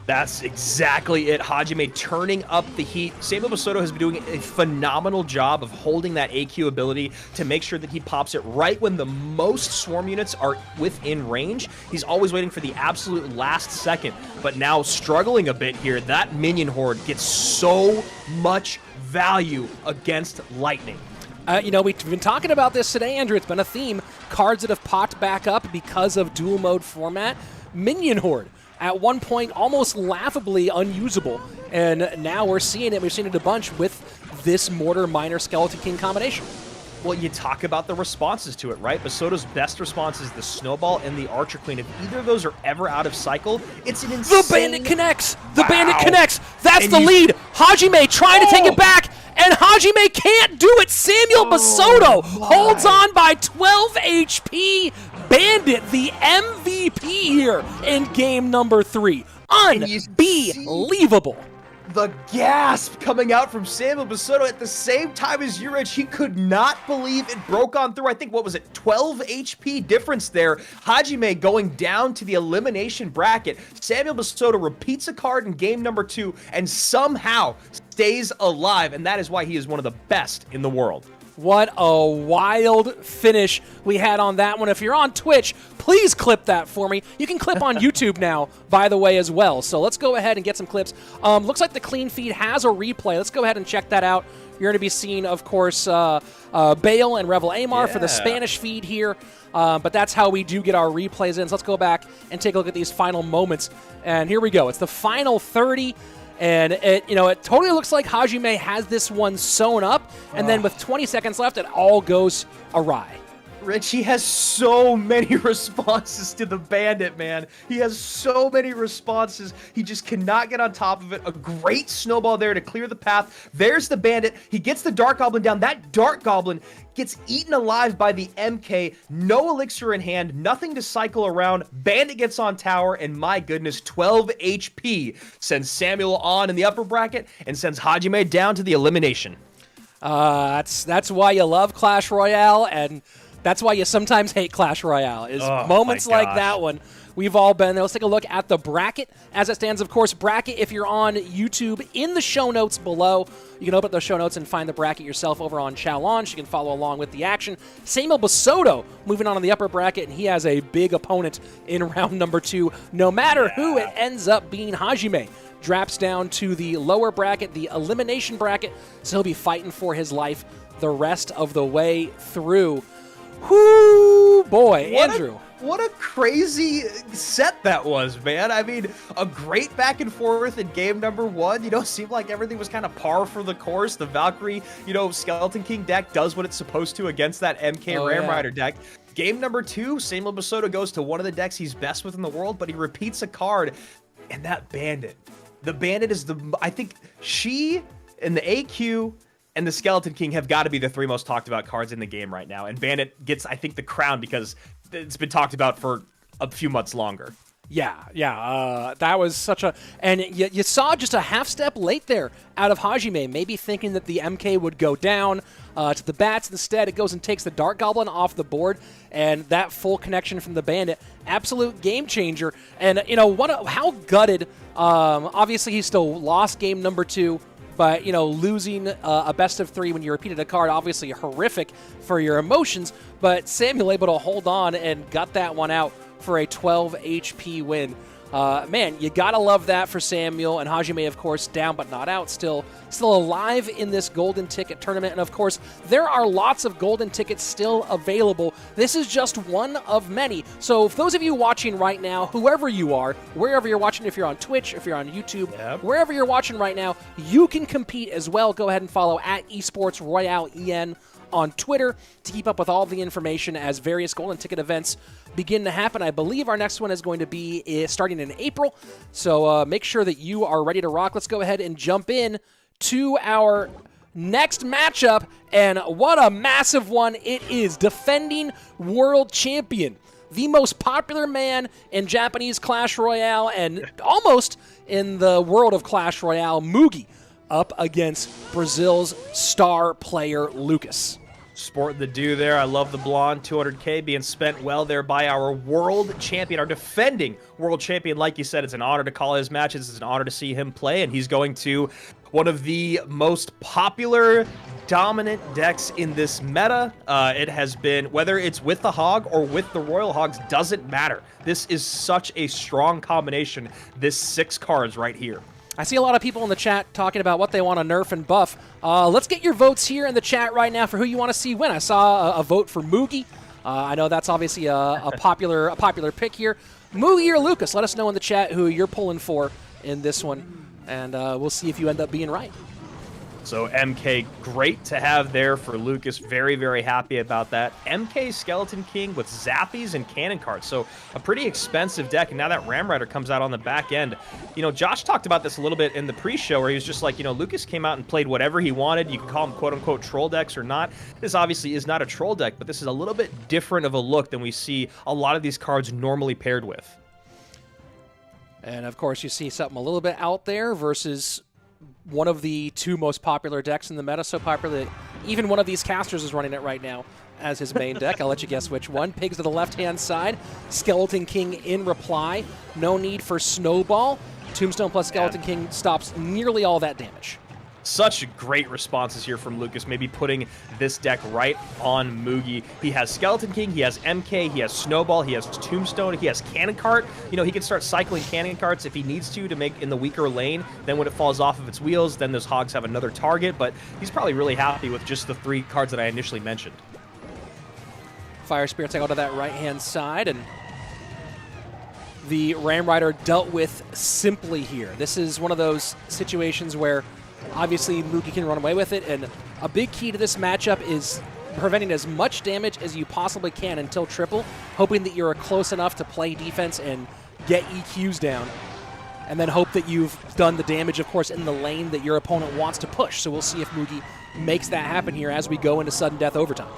That's exactly it. Hajime turning up the heat. Samuel Bassotto has been doing a phenomenal job of holding that AQ ability to make sure that he pops it right when the most swarm units are within range. He's always waiting for the absolute last second, but now struggling a bit here. That minion horde gets so much value against lightning. You know, we've been talking about this today, Andrew. It's been a theme. Cards that have popped back up because of dual mode format. Minion Horde, at one point almost laughably unusable. And now we're seeing it. We've seen it a bunch with this Mortar Miner Skeleton King combination. Well, you talk about the responses to it, right? Bassotto's best response is the Snowball and the Archer Queen. If either of those are ever out of cycle, it's an insane... The Bandit connects! The Bandit connects! That's the lead! Hajime trying to take it back! And Hajime can't do it! Samuel Bassotto holds on by 12 HP! Bandit, the MVP here in game number 3. Unbelievable! The gasp coming out from Samuel Bassotto at the same time as Urich. He could not believe it broke on through. I think, what was it, 12 HP difference there. Hajime going down to the elimination bracket. Samuel Bassotto repeats a card in game number 2 and somehow stays alive, and that is why he is one of the best in the world. What a wild finish we had on that one. If you're on Twitch, please clip that for me. You can clip on YouTube now, by the way, as well. So let's go ahead and get some clips. Looks like the clean feed has a replay. Let's go ahead and check that out. You're going to be seeing, of course, Bale and Revel Amar for the Spanish feed here. But that's how we do get our replays in. So let's go back and take a look at these final moments. And here we go. It's the final 30. And it totally looks like Hajime has this one sewn up, and then with 20 seconds left, it all goes awry. Rich, he has so many responses to the Bandit, man. He has so many responses. He just cannot get on top of it. A great snowball there to clear the path. There's the Bandit. He gets the Dark Goblin down. That Dark Goblin gets eaten alive by the MK. No elixir in hand. Nothing to cycle around. Bandit gets on tower, and my goodness, 12 HP sends Samuel on in the upper bracket and sends Hajime down to the elimination. That's why you love Clash Royale, and that's why you sometimes hate Clash Royale, is moments like that one. We've all been there. Let's take a look at the bracket as it stands. Of course, bracket, if you're on YouTube, in the show notes below. You can open up those show notes and find the bracket yourself over on Challenge. You can follow along with the action. Samuel Bassotto moving on in the upper bracket, and he has a big opponent in round number 2. No matter who it ends up being, Hajime drops down to the lower bracket, the elimination bracket, so he'll be fighting for his life the rest of the way through. Whoo, boy, Andrew. what a crazy set that was, man. I mean, a great back and forth in game number 1. Seemed like everything was kind of par for the course. The Valkyrie, Skeleton King deck does what it's supposed to against that MK Ram Rider deck. Game number 2, Samuel Bassotto goes to one of the decks he's best with in the world, but he repeats a card, and that Bandit. The Bandit is I think she and the AQ and the Skeleton King have got to be the 3 most talked about cards in the game right now. And Bandit gets, I think, the crown because it's been talked about for a few months longer. Yeah. That was such a... And you saw just a half step late there out of Hajime, maybe thinking that the MK would go down to the bats. Instead, it goes and takes the Dark Goblin off the board, and that full connection from the Bandit, absolute game changer. And, how gutted... obviously, he still lost game number 2, but, losing a best of 3 when you repeated a card, obviously horrific for your emotions, but Samuel able to hold on and got that one out for a 12 HP win. Man, you gotta love that for Samuel, and Hajime, of course, down but not out, still alive in this golden ticket tournament. And of course, there are lots of golden tickets still available. This is just one of many. So for those of you watching right now, whoever you are, wherever you're watching, if you're on Twitch, if you're on YouTube, wherever you're watching right now, you can compete as well. Go ahead and follow at Esports Royale EN on Twitter to keep up with all the information as various golden ticket events begin to happen. I believe our next one is going to be starting in April, so make sure that you are ready to rock. Let's go ahead and jump in to our next matchup, and what a massive one it is. Defending world champion, the most popular man in Japanese Clash Royale and almost in the world of Clash Royale, Mugi, up against Brazil's star player, Lucas. Sport the do there. I love the blonde. 200K being spent well there by our world champion, our defending world champion. Like you said, it's an honor to call his matches. It's an honor to see him play, and he's going to one of the most popular, dominant decks in this meta. It has been, whether it's with the Hog or with the Royal Hogs, doesn't matter. This is such a strong combination, this 6 cards right here. I see a lot of people in the chat talking about what they want to nerf and buff. Let's get your votes here in the chat right now for who you want to see win. I saw a vote for Mugi. I know that's obviously a popular pick here. Mugi or Lucas, let us know in the chat who you're pulling for in this one, and we'll see if you end up being right. So MK, great to have there for Lucas. Very, very happy about that. MK Skeleton King with Zappies and Cannon Cards. So a pretty expensive deck, and now that Ram Rider comes out on the back end. Josh talked about this a little bit in the pre-show where he was just like, Lucas came out and played whatever he wanted. You can call them quote-unquote troll decks or not. This obviously is not a troll deck, but this is a little bit different of a look than we see a lot of these cards normally paired with. And of course, you see something a little bit out there versus one of the 2 most popular decks in the meta, so popular that even one of these casters is running it right now as his main deck. I'll let you guess which one. Pigs to the left-hand side. Skeleton King in reply. No need for Snowball. Tombstone plus Skeleton King stops nearly all that damage. Such great responses here from Lucas, maybe putting this deck right on Mugi. He has Skeleton King, he has MK, he has Snowball, he has Tombstone, he has Cannon Cart. He can start cycling Cannon Carts if he needs to make in the weaker lane. Then when it falls off of its wheels, then those Hogs have another target, but he's probably really happy with just the 3 cards that I initially mentioned. Fire Spirits go to that right-hand side, and the Ram Rider dealt with simply here. This is one of those situations where obviously Mugi can run away with it, and a big key to this matchup is preventing as much damage as you possibly can until triple, hoping that you're close enough to play defense and get EQs down, and then hope that you've done the damage, of course, in the lane that your opponent wants to push. So we'll see if Mugi makes that happen here as we go into sudden death overtime.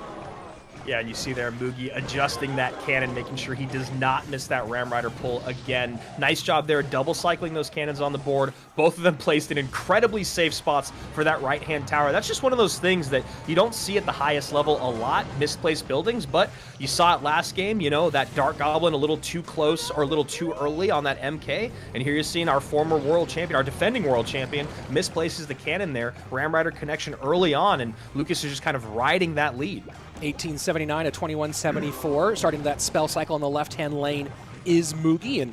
Yeah, and you see there Mugi adjusting that cannon, making sure he does not miss that Ram Rider pull again. Nice job there, double cycling those cannons on the board. Both of them placed in incredibly safe spots for that right-hand tower. That's just one of those things that you don't see at the highest level a lot, misplaced buildings, but you saw it last game, that Dark Goblin a little too close or a little too early on that MK, and here you're seeing our former world champion, our defending world champion, misplaces the cannon there. Ram Rider connection early on, and Lucas is just kind of riding that lead. 1879 to 2174. Starting that spell cycle in the left-hand lane is Mugi, and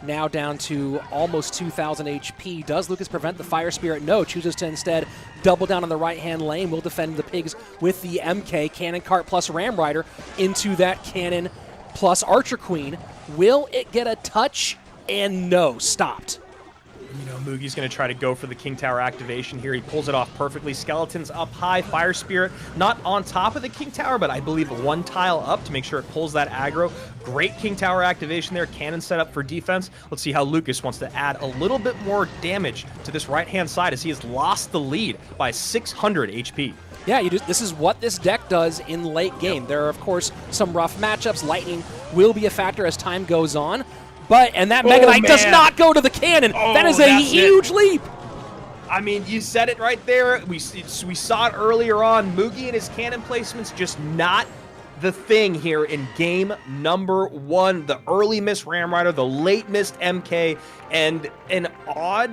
now down to almost 2,000 HP. Does Lucas prevent the Fire Spirit? No, chooses to instead double down on the right-hand lane. Will defend the pigs with the MK, Cannon Cart plus Ram Rider into that Cannon plus Archer Queen. Will it get a touch? And no, stopped. You know, Mugi's going to try to go for the King Tower activation here. He pulls it off perfectly. Skeletons up high. Fire Spirit not on top of the King Tower, but I believe one tile up to make sure it pulls that aggro. Great King Tower activation there. Cannon set up for defense. Let's see how Lucas wants to add a little bit more damage to this right-hand side as he has lost the lead by 600 HP. Yeah, this is what this deck does in late game. There are, of course, some rough matchups. Lightning will be a factor as time goes on. And that Mega Knight does not go to the cannon. That is a huge leap. I mean, you said it right there. We saw it earlier on. Mugi and his cannon placements just not the thing here in game number 1. The early missed Ram Rider, the late missed MK, and an odd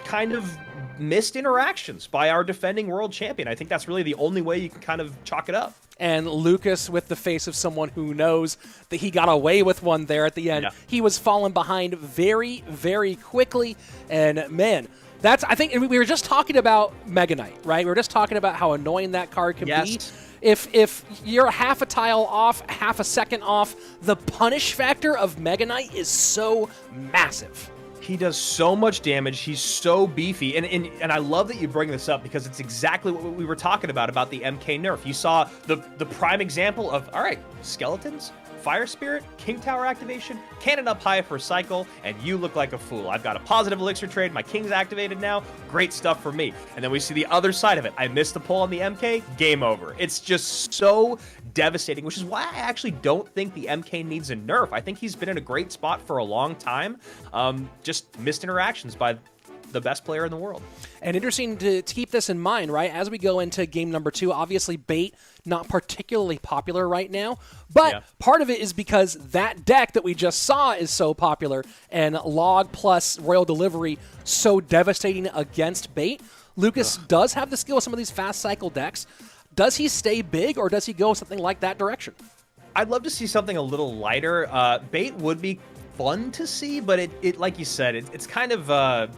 kind of missed interactions by our defending world champion. I think that's really the only way you can kind of chalk it up. And Lucas, with the face of someone who knows that he got away with one there at the end, he was falling behind very, very quickly. And man, I think we were just talking about Mega Knight, right? We were just talking about how annoying that card can be. If you're half a tile off, half a second off, the punish factor of Mega Knight is so massive. He does so much damage. He's so beefy. And I love that you bring this up because it's exactly what we were talking about the MK nerf. You saw the prime example of, all right, skeletons, Fire Spirit, King Tower activation, cannon up high for a cycle, and you look like a fool. I've got a positive elixir trade. My King's activated now. Great stuff for me. And then we see the other side of it. I missed the pull on the MK. Game over. It's just so devastating, which is why I actually don't think the MK needs a nerf. I think he's been in a great spot for a long time. Just missed interactions by the best player in the world. And interesting to keep this in mind, right? As we go into game number 2, obviously bait not particularly popular right now, but part of it is because that deck that we just saw is so popular and log plus royal delivery so devastating against bait. Lucas does have the skill with some of these fast cycle decks. Does he stay big or does he go something like that direction? I'd love to see something a little lighter. Bait would be fun to see, but it like you said, it's kind of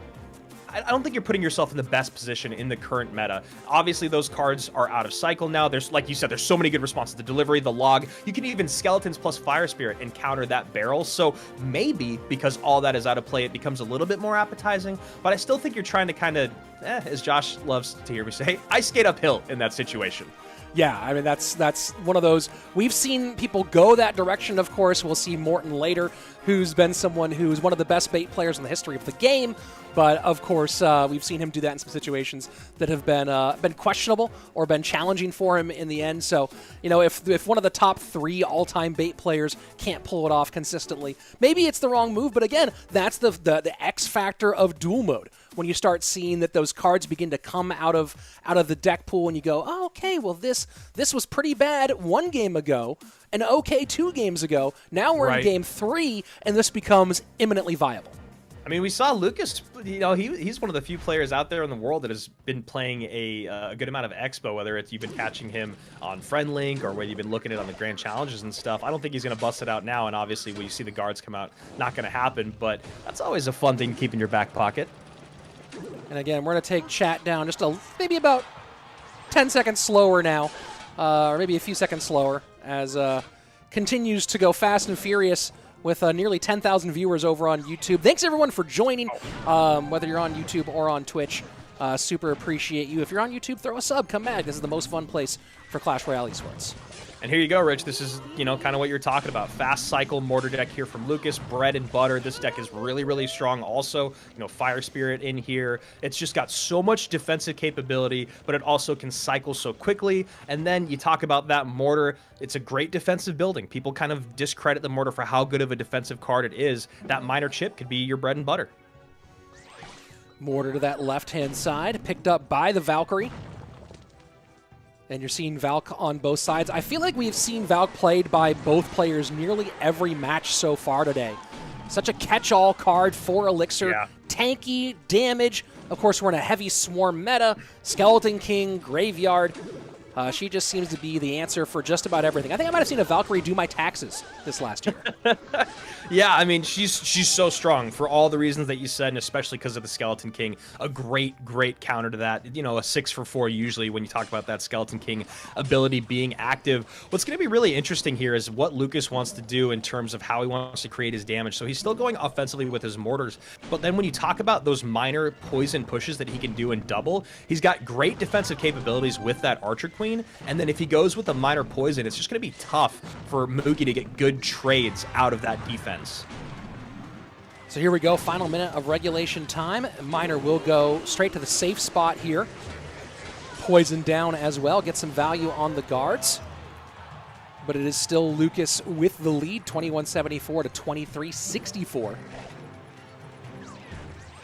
I don't think you're putting yourself in the best position in the current meta. Obviously, those cards are out of cycle now. There's, like you said, there's so many good responses. The delivery, the log. You can even skeletons plus Fire Spirit and counter that barrel. So maybe because all that is out of play, it becomes a little bit more appetizing. But I still think you're trying to kind of, as Josh loves to hear me say, I skate uphill in that situation. Yeah, I mean, that's one of those. We've seen people go that direction, of course. We'll see Morton later, who's been someone who's one of the best bait players in the history of the game. But, of course, we've seen him do that in some situations that have been questionable or been challenging for him in the end. So, you know, if one of the top 3 all-time bait players can't pull it off consistently, maybe it's the wrong move. But, again, that's the X factor of duel mode. When you start seeing that those cards begin to come out of the deck pool and you go, oh, okay, well, this was pretty bad 1 game ago and okay 2 games ago. Now we're in game 3, and this becomes imminently viable. I mean, we saw Lucas, you know, he's one of the few players out there in the world that has been playing a good amount of Expo, whether it's you've been catching him on FriendLink or whether you've been looking at it on the Grand Challenges and stuff. I don't think he's going to bust it out now, and obviously when you see the guards come out, not going to happen, but that's always a fun thing to keep in your back pocket. And again, we're going to take chat down just maybe about 10 seconds slower now, or maybe a few seconds slower, as continues to go fast and furious with nearly 10,000 viewers over on YouTube. Thanks, everyone, for joining, whether you're on YouTube or on Twitch. Super appreciate you. If you're on YouTube, throw a sub. Come back. This is the most fun place for Clash Royale esports. And here you go, Rich. This is, you know, kind of what you're talking about. Fast cycle mortar deck here from Lucas. Bread and butter. This deck is really, really strong. Also, you know, Fire Spirit in here. It's just got so much defensive capability, but it also can cycle so quickly. And then you talk about that mortar. It's a great defensive building. People kind of discredit the mortar for how good of a defensive card it is. That minor chip could be your bread and butter. Mortar to that left-hand side, picked up by the Valkyrie. And you're seeing Valk on both sides. I feel like we've seen Valk played by both players nearly every match so far today. Such a catch-all card, 4 elixir, tanky, damage. Of course, we're in a heavy swarm meta. Skeleton King, Graveyard. She just seems to be the answer for just about everything. I think I might have seen a Valkyrie do my taxes this last year. Yeah, I mean, she's so strong for all the reasons that you said, and especially because of the Skeleton King. A great counter to that. You know, a 6 for 4 usually when you talk about that Skeleton King ability being active. What's going to be really interesting here is what Lucas wants to do in terms of how he wants to create his damage. So he's still going offensively with his mortars, but then when you talk about those minor poison pushes that he can do in double, he's got great defensive capabilities with that Archer Queen, and then if he goes with a minor poison, it's just going to be tough for Mugi to get good trades out of that defense. So here we go, final minute of regulation time. Miner will go straight to the safe spot here. Poison down as well, get some value on the guards. But it is still Lucas with the lead, 21-74 to 23-64.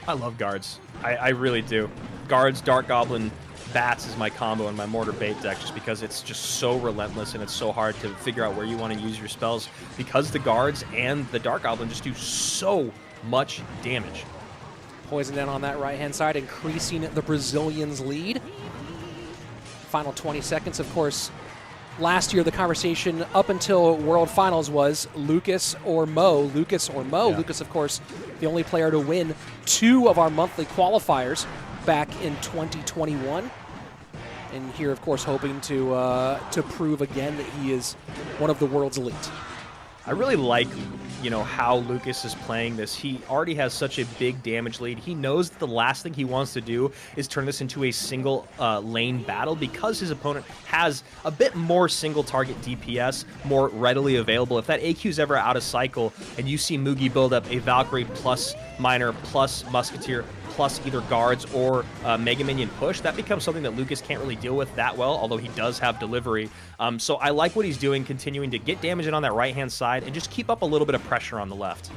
I love guards. I really do. Guards, Dark Goblin, Bats is my combo in my Mortar Bait deck just because it's just so relentless and it's so hard to figure out where you want to use your spells because the guards and the Dark Goblin just do so much damage. Poison down on that right-hand side, increasing the Brazilians' lead. Final 20 seconds, of course. Last year, the conversation up until World Finals was Lucas or Mo. Lucas or Mo. Yeah. Lucas, of course, the only player to win 2 of our monthly qualifiers back in 2021. And here, of course, hoping to prove again that he is one of the world's elite. I really like, you know, how Lucas is playing this. He already has such a big damage lead. He knows that the last thing he wants to do is turn this into a single lane battle because his opponent has a bit more single target DPS more readily available. If that AQ is ever out of cycle and you see Mugi build up a Valkyrie plus Miner plus Musketeer plus either guards or Mega Minion push, that becomes something that Lucas can't really deal with that well, although he does have delivery. So I like what he's doing, continuing to get damage in on that right-hand side and just keep up a little bit of pressure on the left.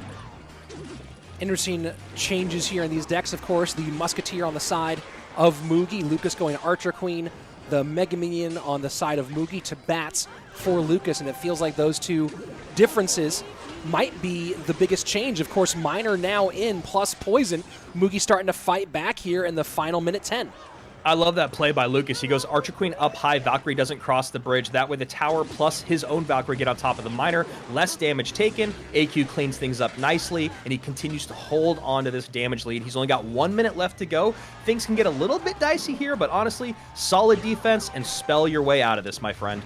Interesting changes here in these decks, of course. The Musketeer on the side of Mugi, Lucas going Archer Queen, the Mega Minion on the side of Mugi to Bats for Lucas, and it feels like those two differences might be the biggest change. Of course, Miner now in plus Poison. Mugi starting to fight back here in the final minute 10. I love that play by Lucas. He goes Archer Queen up high, Valkyrie doesn't cross the bridge. That way the tower plus his own Valkyrie get on top of the Miner. Less damage taken. AQ cleans things up nicely, and he continues to hold on to this damage lead. He's only got 1 minute left to go. Things can get a little bit dicey here, but honestly, solid defense and spell your way out of this, my friend.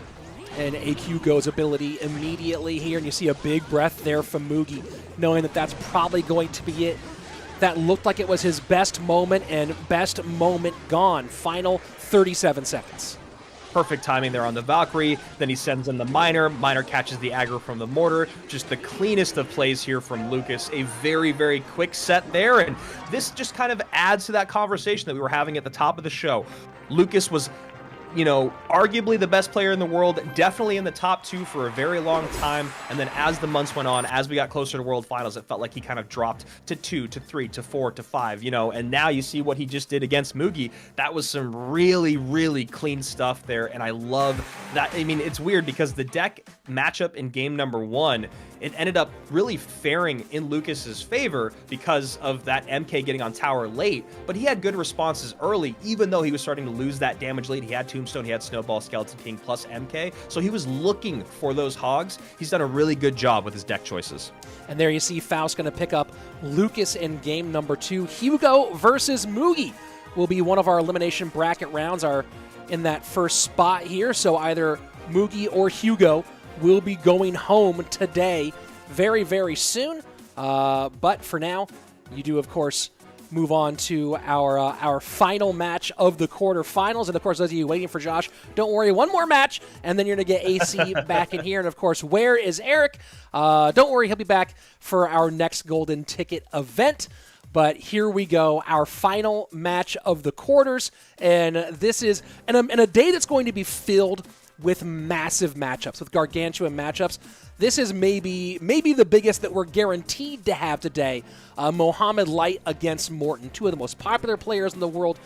And AQ goes ability immediately here, and you see a big breath there from Mugi, knowing that that's probably going to be it. That looked like it was his best moment, and best moment gone. Final 37 seconds. Perfect timing there on the Valkyrie. Then he sends in the Miner. Miner catches the aggro from the Mortar. Just the cleanest of plays here from Lucas. A very quick set there, and this just kind of adds to that conversation that we were having at the top of the show. Lucas was, you know, arguably the best player in the world, definitely in the top 2 for a very long time. And then as the months went on, as we got closer to World Finals, it felt like he kind of dropped to 2, to 3, to 4, to 5, you know, and now you see what he just did against Mugi. That was some really clean stuff there. And I love that. I mean, it's weird because the deck matchup in game number 1, it ended up really faring in Lucas's favor because of that MK getting on tower late, but he had good responses early, even though he was starting to lose that damage lead. He had Tombstone, he had Snowball, Skeleton King, plus MK, so he was looking for those hogs. He's done a really good job with his deck choices. And there you see Faust going to pick up Lucas in game number 2. Hugo versus Mugi will be one of our elimination bracket rounds, are in that first spot here, so either Mugi or Hugo will be going home today very soon. But for now, you do, of course, move on to our final match of the quarterfinals. And, of course, those of you waiting for Josh, don't worry, one more match, and then you're going to get AC back in here. And, of course, where is Eric? Don't worry, he'll be back for our next Golden Ticket event. But here we go, our final match of the quarters. And this is in a day that's going to be filled with massive matchups, with gargantuan matchups. This is maybe the biggest that we're guaranteed to have today. Mohamed Light against Morton, 2 of the most popular players in the world.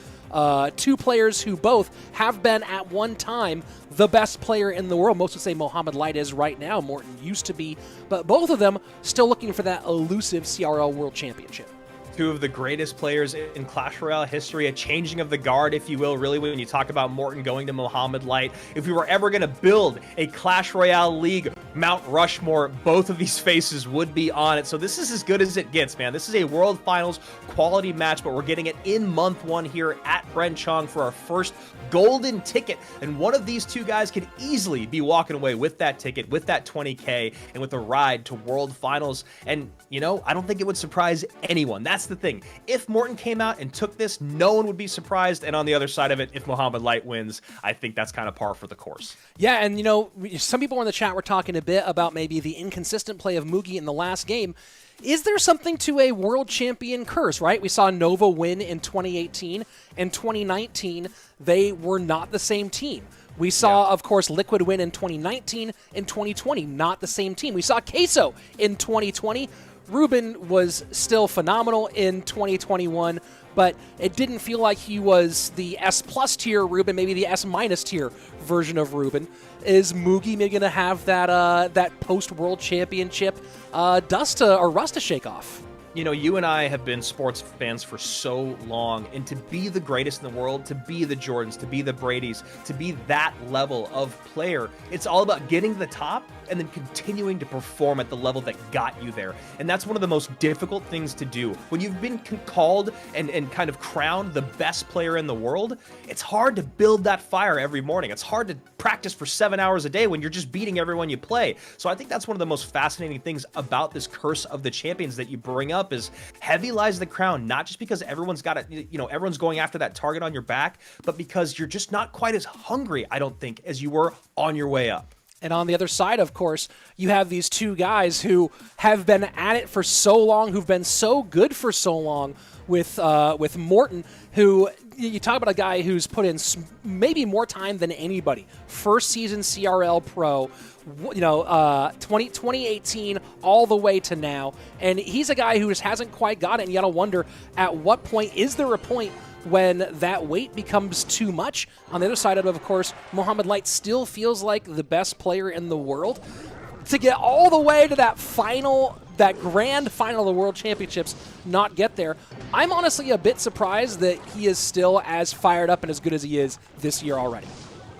2 players who both have been at one time the best player in the world. Most would say Mohamed Light is right now. Morton used to be, but both of them still looking for that elusive CRL World Championship. Two of the greatest players in Clash Royale history, a changing of the guard, if you will, really, when you talk about Morton going to Mohamed Light. If we were ever going to build a Clash Royale League Mount Rushmore, both of these faces would be on it. So this is as good as it gets, man. This is a World Finals quality match, but we're getting it in month 1 here at Brenchong for our first golden ticket. And one of these two guys could easily be walking away with that ticket, with that 20K, and with a ride to World Finals. And, you know, I don't think it would surprise anyone. That's the thing. If Morton came out and took this, no one would be surprised. And on the other side of it, if Mohamed Light wins, I think that's kind of par for the course. Yeah, and you know, some people in the chat were talking a bit about maybe the inconsistent play of Mugi in the last game. Is there something to a world champion curse, right? We saw Nova win in 2018. In 2019, they were not the same team. We saw, of course, Liquid win in 2019. In 2020, not the same team. We saw Queso in 2020. Ruben was still phenomenal in 2021, but it didn't feel like he was the S+ tier Ruben, maybe the S- tier version of Ruben. Is Mugi maybe going to have that post-World Championship rust to shake off? You know, you and I have been sports fans for so long, and to be the greatest in the world, to be the Jordans, to be the Bradys, to be that level of player, it's all about getting to the top and then continuing to perform at the level that got you there. And that's one of the most difficult things to do. When you've been called and kind of crowned the best player in the world, it's hard to build that fire every morning. It's hard to practice for 7 hours a day when you're just beating everyone you play. So I think that's one of the most fascinating things about this curse of the champions that you bring up is heavy lies the crown, not just because everyone's got it, you know, everyone's going after that target on your back, but because you're just not quite as hungry, I don't think, as you were on your way up. And on the other side, of course, you have these two guys who have been at it for so long, who've been so good for so long with Morton, who you talk about a guy who's put in maybe more time than anybody. First season CRL Pro, you know, 2018 all the way to now. And he's a guy who just hasn't quite got it. And you got to wonder, at what point, is there a point when that weight becomes too much? On the other side of course, Mohamed Light still feels like the best player in the world. To get all the way to that final, that grand final of the World Championships, not get there, I'm honestly a bit surprised that he is still as fired up and as good as he is this year already.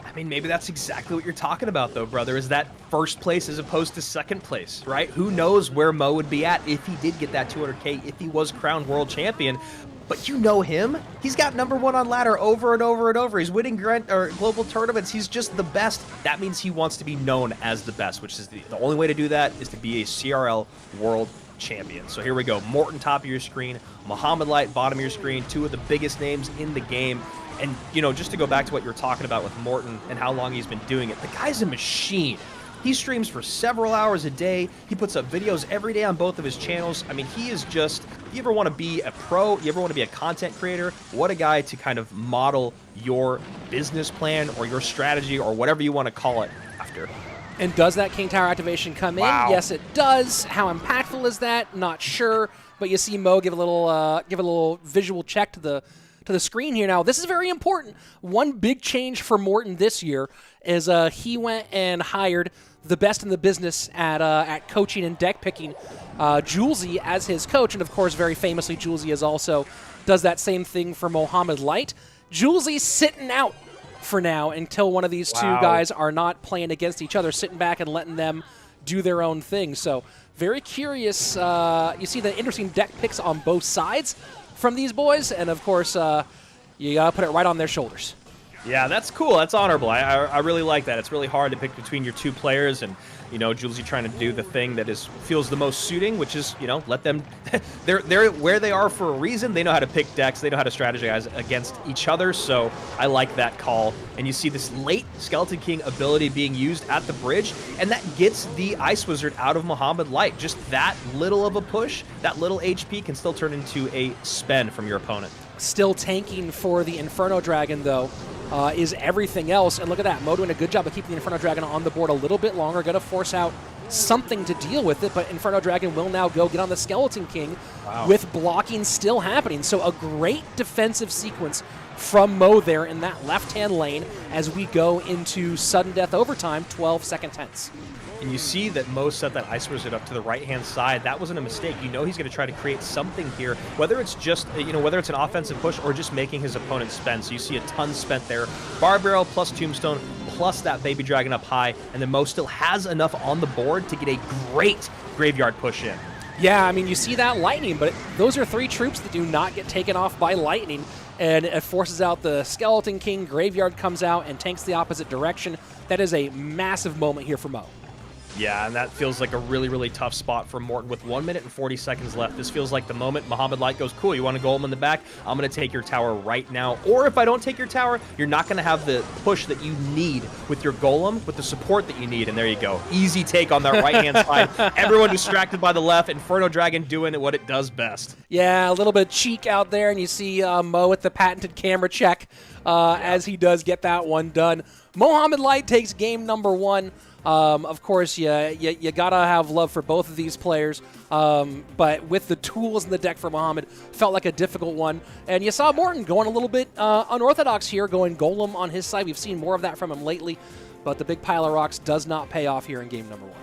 I mean, maybe that's exactly what you're talking about, though, brother, is that first place as opposed to second place, right? Who knows where Mo would be at if he did get that 200K, if he was crowned world champion. But you know him. He's got #1 on ladder over and over and over. He's winning global tournaments. He's just the best. That means he wants to be known as the best, which is the only way to do that is to be a CRL World Champion. So here we go. Morton, top of your screen. Mohamed Light, bottom of your screen. Two of the biggest names in the game. And, you know, just to go back to what you were talking about with Morton and how long he's been doing it, the guy's a machine. He streams for several hours a day. He puts up videos every day on both of his channels. I mean, he is just, if you ever want to be a pro, you ever want to be a content creator, what a guy to kind of model your business plan or your strategy or whatever you want to call it after. And does that King Tower activation come in? Yes, it does. How impactful is that? Not sure. But you see Mo give a little visual check to the screen here. Now, this is very important. One big change for Morton this year is he went and hired the best in the business at coaching and deck picking, Julesy as his coach. And, of course, very famously, Julesy is also does that same thing for Mohamed Light. Julesy's sitting out for now until one of these two guys are not playing against each other, sitting back and letting them do their own thing. So very curious. You see the interesting deck picks on both sides from these boys, and of course, you gotta put it right on their shoulders. Yeah, that's cool. That's honorable. I really like that. It's really hard to pick between your two players, and you know, Julesy trying to do the thing that feels the most suiting, which is, you know, let them. they're where they are for a reason. They know how to pick decks. They know how to strategize against each other. So I like that call. And you see this late Skeleton King ability being used at the bridge, and that gets the Ice Wizard out of Mohamed Light. Just that little of a push, that little HP can still turn into a spend from your opponent. Still tanking for the Inferno Dragon, though, is everything else. And look at that. Mo doing a good job of keeping the Inferno Dragon on the board a little bit longer. Going to force out something to deal with it, but Inferno Dragon will now go get on the Skeleton King with blocking still happening. So a great defensive sequence from Mo there in that left-hand lane as we go into sudden death overtime, 12-second tenths. And you see that Mo set that ice wizard up to the right-hand side. That wasn't a mistake. You know he's going to try to create something here, whether it's just, whether it's an offensive push or just making his opponent spend. So you see a ton spent there. Bar Barrel plus Tombstone plus that Baby Dragon up high, and then Mo still has enough on the board to get a great graveyard push in. Yeah, I mean, you see that lightning, but those are 3 troops that do not get taken off by lightning, and it forces out the Skeleton King. Graveyard comes out and tanks the opposite direction. That is a massive moment here for Mo. Yeah, and that feels like a really, really tough spot for Morton with 1 minute and 40 seconds left. This feels like the moment Mohamed Light goes, cool, you want to golem in the back? I'm going to take your tower right now. Or if I don't take your tower, you're not going to have the push that you need with your golem, with the support that you need. And there you go. Easy take on that right-hand side. Everyone distracted by the left. Inferno Dragon doing what it does best. Yeah, a little bit of cheek out there, and you see Mo with the patented camera check as he does get that one done. Mohamed Light takes game number 1. Of course, you gotta have love for both of these players, but with the tools in the deck for Mohamed, felt like a difficult one. And you saw Morton going a little bit unorthodox here, going Golem on his side. We've seen more of that from him lately, but the big pile of rocks does not pay off here in game number 1.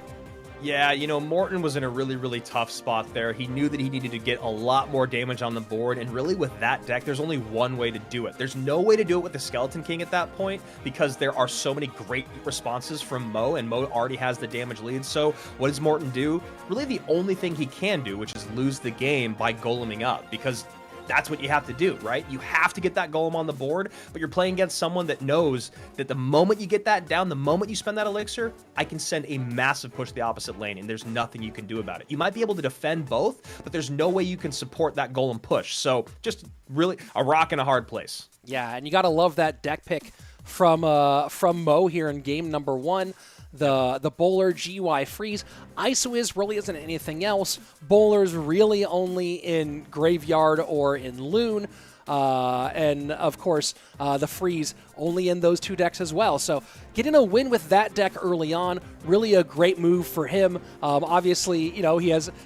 Yeah, Morton was in a really, really tough spot there. He knew that he needed to get a lot more damage on the board, and really with that deck, there's only one way to do it. There's no way to do it with the Skeleton King at that point because there are so many great responses from Mo, and Mo already has the damage lead. So what does Morton do? Really the only thing he can do, which is lose the game by goleming up, because that's what you have to do, right? You have to get that golem on the board, but you're playing against someone that knows that the moment you get that down, the moment you spend that elixir, I can send a massive push to the opposite lane, and there's nothing you can do about it. You might be able to defend both, but there's no way you can support that golem push. So just really a rock in a hard place. Yeah, and you got to love that deck pick from Mo here in game number 1. The Bowler GY freeze. Isoiz really isn't anything else. Bowler's really only in Graveyard or in Loon. And of course, the freeze only in those 2 decks as well. So getting a win with that deck early on, really a great move for him. Obviously,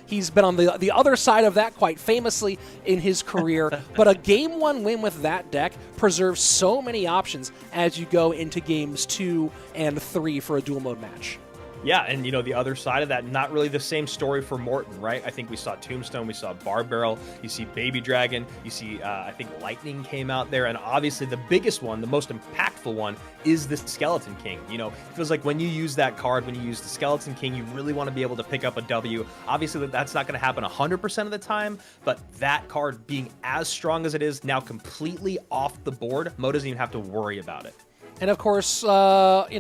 he's been on the other side of that quite famously in his career. But a game 1 win with that deck preserves so many options as you go into games 2 and 3 for a dual mode match. Yeah, and the other side of that, not really the same story for Morton, right? I think we saw Tombstone, we saw Bar Barrel, you see Baby Dragon, you see, I think Lightning came out there, and obviously the biggest one, the most impactful one, is the Skeleton King. It feels like when you use that card, when you use the Skeleton King, you really want to be able to pick up a W. Obviously, that's not going to happen 100% of the time, but that card being as strong as it is now completely off the board, Mo doesn't even have to worry about it. And of course, not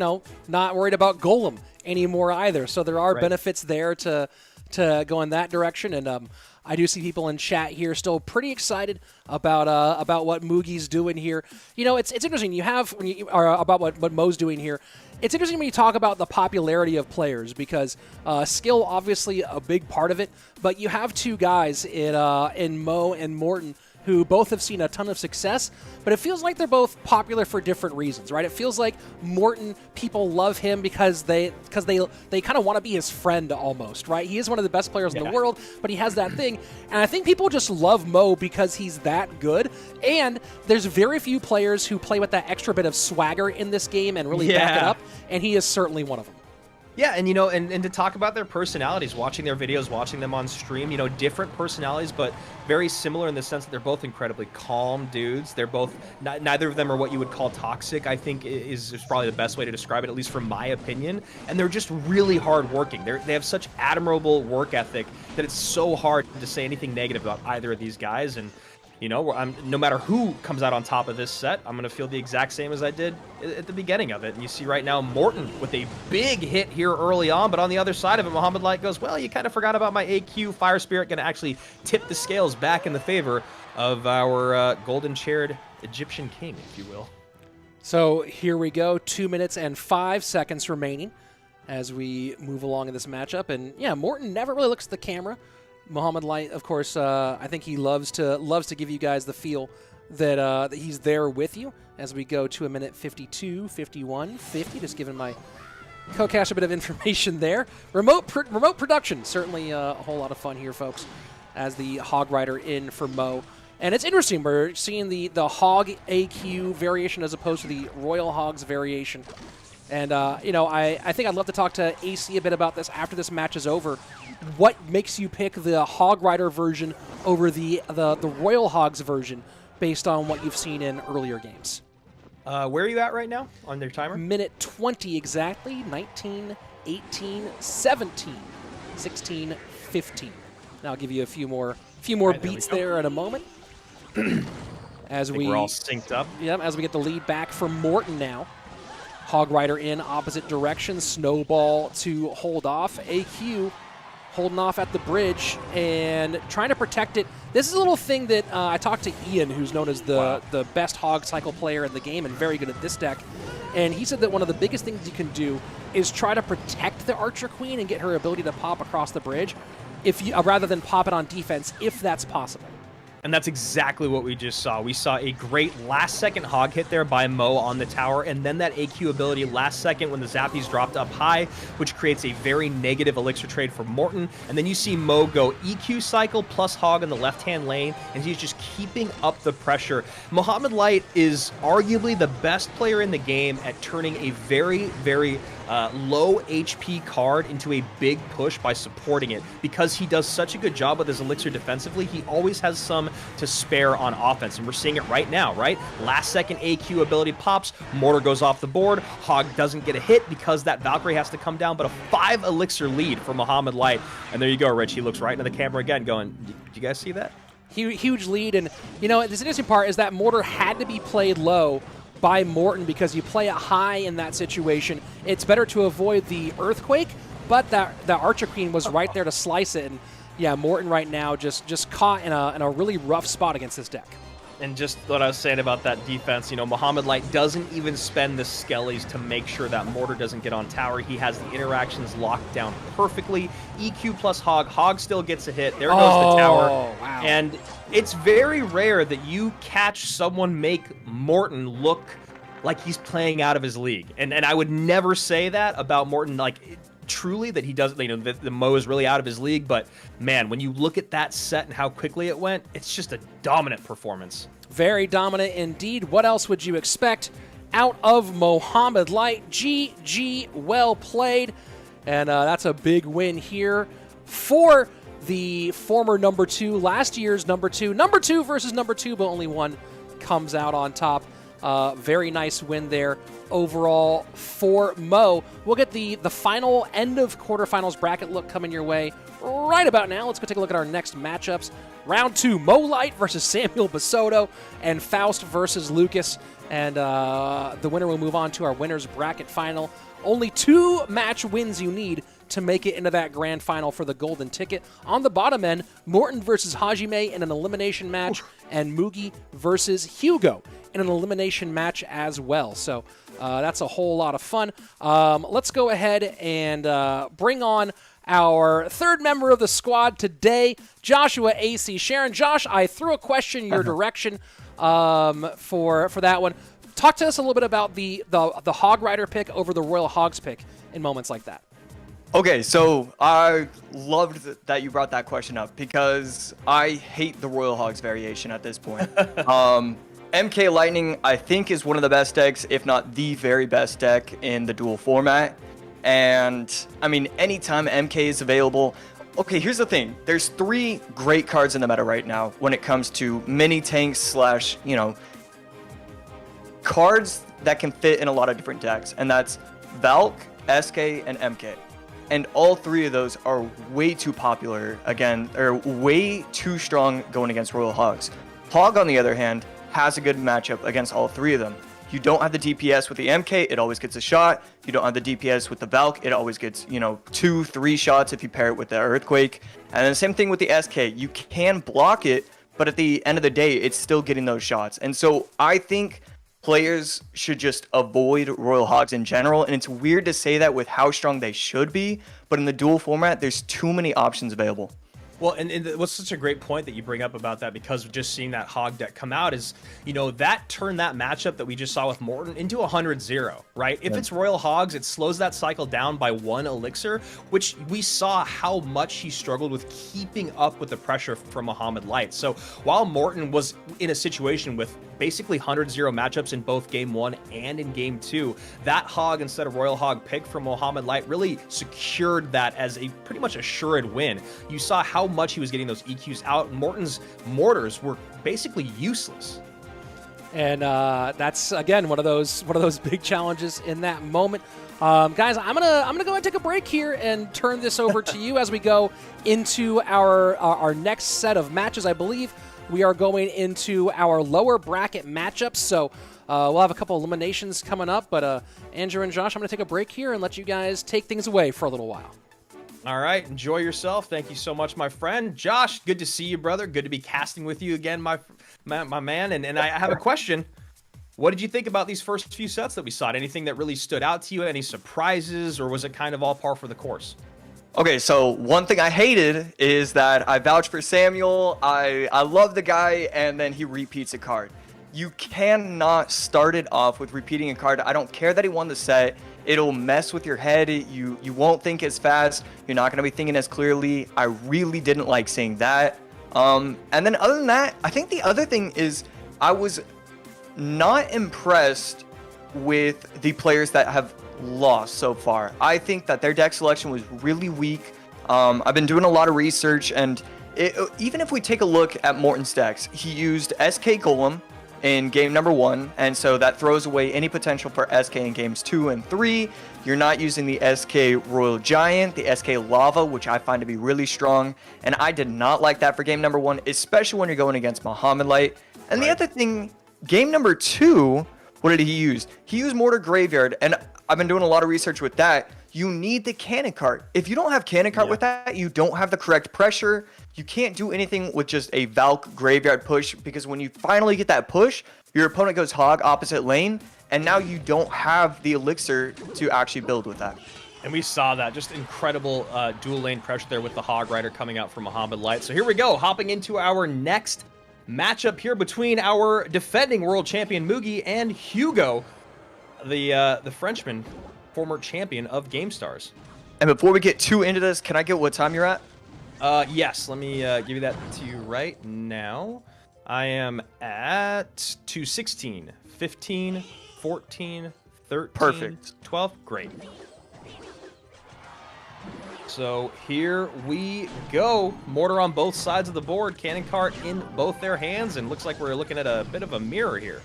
worried about Golem anymore either. So there are benefits there to go in that direction. And I do see people in chat here still pretty excited about what Mugi's doing here. It's interesting. About what Mo's doing here. It's interesting when you talk about the popularity of players because skill obviously a big part of it. But you have 2 guys in Mo and Morton who both have seen a ton of success, but it feels like they're both popular for different reasons, right? It feels like Morton, people love him because they kind of want to be his friend almost, right? He is one of the best players in the world, but he has that thing. And I think people just love Mo because he's that good. And there's very few players who play with that extra bit of swagger in this game and really back it up, and he is certainly one of them. Yeah, and and to talk about their personalities, watching their videos, watching them on stream, different personalities, but very similar in the sense that they're both incredibly calm dudes. They're both, neither of them are what you would call toxic, I think is probably the best way to describe it, at least from my opinion. And they're just really hardworking. They have such admirable work ethic that it's so hard to say anything negative about either of these guys. And no matter who comes out on top of this set, I'm going to feel the exact same as I did at the beginning of it. And you see right now Morton with a big hit here early on, but on the other side of it, Mohamed Light goes, well, you kind of forgot about my AQ. Fire Spirit going to actually tip the scales back in the favor of our golden-chaired Egyptian king, if you will. So here we go, 2 minutes and 5 seconds remaining as we move along in this matchup. And yeah, Morton never really looks at the camera. Mohamed Light, of course, I think he loves to give you guys the feel that he's there with you as we go to 1 minute 52, 51, 50. Just giving my co-cache a bit of information there. Remote production, certainly a whole lot of fun here, folks, as the Hog Rider in for Mo. And it's interesting. We're seeing the Hog AQ variation as opposed to the Royal Hogs variation. And, you know, I think I'd love to talk to AC a bit about this after this match is over. What makes you pick the Hog Rider version over the Royal Hogs version based on what you've seen in earlier games? Where are you at right now on their timer? Minute 20 exactly. 19, 18, 17, 16, 15. Now I'll give you a few more Right, beats there in a moment. As we're all synced up. Yeah, as we get the lead back from Morton now. Hog Rider in opposite direction. Snowball to hold off. AQ holding off at the bridge and trying to protect it. This is a little thing that I talked to Ian, who's known as the best Hog Cycle player in the game and very good at this deck. And he said that one of the biggest things you can do is try to protect the Archer Queen and get her ability to pop across the bridge rather than pop it on defense, if that's possible. And that's exactly what we just saw. We saw a great last-second hog hit there by Mo on the tower, and then that AQ ability last second when the Zappies dropped up high, which creates a very negative elixir trade for Morton. And then you see Mo go EQ cycle plus hog in the left-hand lane, and he's just keeping up the pressure. Mohamed Light is arguably the best player in the game at turning a very, very low HP card into a big push by supporting it. Because he does such a good job with his elixir defensively, he always has some to spare on offense, and we're seeing it right now, right? Last second AQ ability pops, Mortar goes off the board, Hog doesn't get a hit because that Valkyrie has to come down, but a 5 elixir lead for Mohamed Light. And there you go, Rich, he looks right into the camera again going, did you guys see that? Huge lead, and you know, this interesting part is that Mortar had to be played low by Morton because you play it high in that situation. It's better to avoid the Earthquake, but the Archer Queen was right there to slice it, and yeah, Morton right now just caught in a really rough spot against this deck. And just what I was saying about that defense, you know, Mohamed Light doesn't even spend the skellies to make sure that Mortar doesn't get on tower. He has the interactions locked down perfectly. EQ plus Hog. Hog still gets a hit. There goes the tower. Wow. And it's very rare that you catch someone make Morton look like he's playing out of his league. And I would never say that about Morton, like, truly, that he doesn't, you know, the Mo is really out of his league, but man, when you look at that set and how quickly it went, it's just a dominant performance. Very dominant indeed. What else would you expect out of Mohamed Light? GG, well played. And that's a big win here for the former number 2, last year's number 2. Number 2 versus number 2, but only one comes out on top. Very nice win there overall for Mo. We'll get the final end of quarterfinals bracket look coming your way right about now. Let's go take a look at our next matchups. Round 2, Mo Light versus Samuel Bassotto, and Faust versus Lucas. And the winner will move on to our winner's bracket final. Only 2 match wins you need to make it into that grand final for the golden ticket. On the bottom end, Morton versus Hajime in an elimination match, and Mugi versus Hugo in an elimination match as well. So that's a whole lot of fun. Let's go ahead and bring on our third member of the squad today, Joshua AC Sharon. Josh, I threw a question in your direction for that one. Talk to us a little bit about the Hog Rider pick over the Royal Hogs pick in moments like that. Okay, so I loved that you brought that question up because I hate the Royal Hogs variation at this point. MK Lightning, I think, is one of the best decks, if not the very best deck in the dual format. And, I mean, anytime MK is available... Okay, here's the thing. There's 3 great cards in the meta right now when it comes to mini tanks slash, you know, cards that can fit in a lot of different decks. And that's Valk, SK, and MK. And all 3 of those are way too popular, again, or way too strong going against Royal Hogs. Hog, on the other hand, has a good matchup against all 3 of them. You don't have the DPS with the MK, it always gets a shot. You don't have the DPS with the Valk, it always gets, you know, 2-3 shots if you pair it with the Earthquake. And then the same thing with the SK. You can block it, but at the end of the day, it's still getting those shots. And so I think players should just avoid Royal Hogs in general, and it's weird to say that with how strong they should be, but in the dual format, there's too many options available. Well, and what's such a great point that you bring up about that, because of just seeing that hog deck come out is, that turned that matchup that we just saw with Morton into 100-0, right? If it's Royal Hogs, it slows that cycle down by 1 elixir, which we saw how much he struggled with keeping up with the pressure from Mohamed Light. So while Morton was in a situation with basically 100-0 matchups in both game 1 and in game 2, that hog instead of Royal Hog pick from Mohamed Light really secured that as a pretty much assured win. You saw how much he was getting those EQs out. Morton's mortars were basically useless. And that's again one of those big challenges in that moment. Guys, I'm gonna go ahead and take a break here and turn this over to you as we go into our next set of matches. I believe we are going into our lower bracket matchups, so we'll have a couple eliminations coming up. But Andrew and Josh, I'm going to take a break here and let you guys take things away for a little while. All right, enjoy yourself. Thank you so much, my friend. Josh, good to see you, brother. Good to be casting with you again, my man. And I have a question. What did you think about these first few sets that we saw? Anything that really stood out to you? Any surprises, or was it kind of all par for the course? Okay, so one thing I hated is that I vouch for Samuel. I love the guy, and then he repeats a card. You cannot start it off with repeating a card. I don't care that he won the set. It'll mess with your head. You won't think as fast. You're not going to be thinking as clearly. I really didn't like seeing that. And then other than that, I think the other thing is I was not impressed with the players that have lost so far. I think that their deck selection was really weak. I've been doing a lot of research, and even if we take a look at Morton's decks, he used SK Golem in game number 1, and so that throws away any potential for SK in games 2 and 3. You're not using the SK Royal Giant, the SK Lava, which I find to be really strong, and I did not like that for game number 1, especially when you're going against Mohamed Light. And the other thing, game number 2, what did he use? He used Mortar Graveyard, and I've been doing a lot of research with that. You need the cannon cart. If you don't have cannon cart with that, you don't have the correct pressure. You can't do anything with just a Valk Graveyard push, because when you finally get that push, your opponent goes hog opposite lane, and now you don't have the elixir to actually build with that. And we saw that, just incredible dual lane pressure there with the Hog Rider coming out from Mohamed Light. So here we go, hopping into our next matchup here between our defending world champion Mugi and Hugo, the Frenchman, former champion of GameStars. And before we get too into this, can I get what time you're at? Yes, let me give you that to you right now. I am at 2:16, 15, 14, 13, Perfect. 12. Great. So here we go. Mortar on both sides of the board, cannon cart in both their hands, and looks like we're looking at a bit of a mirror here.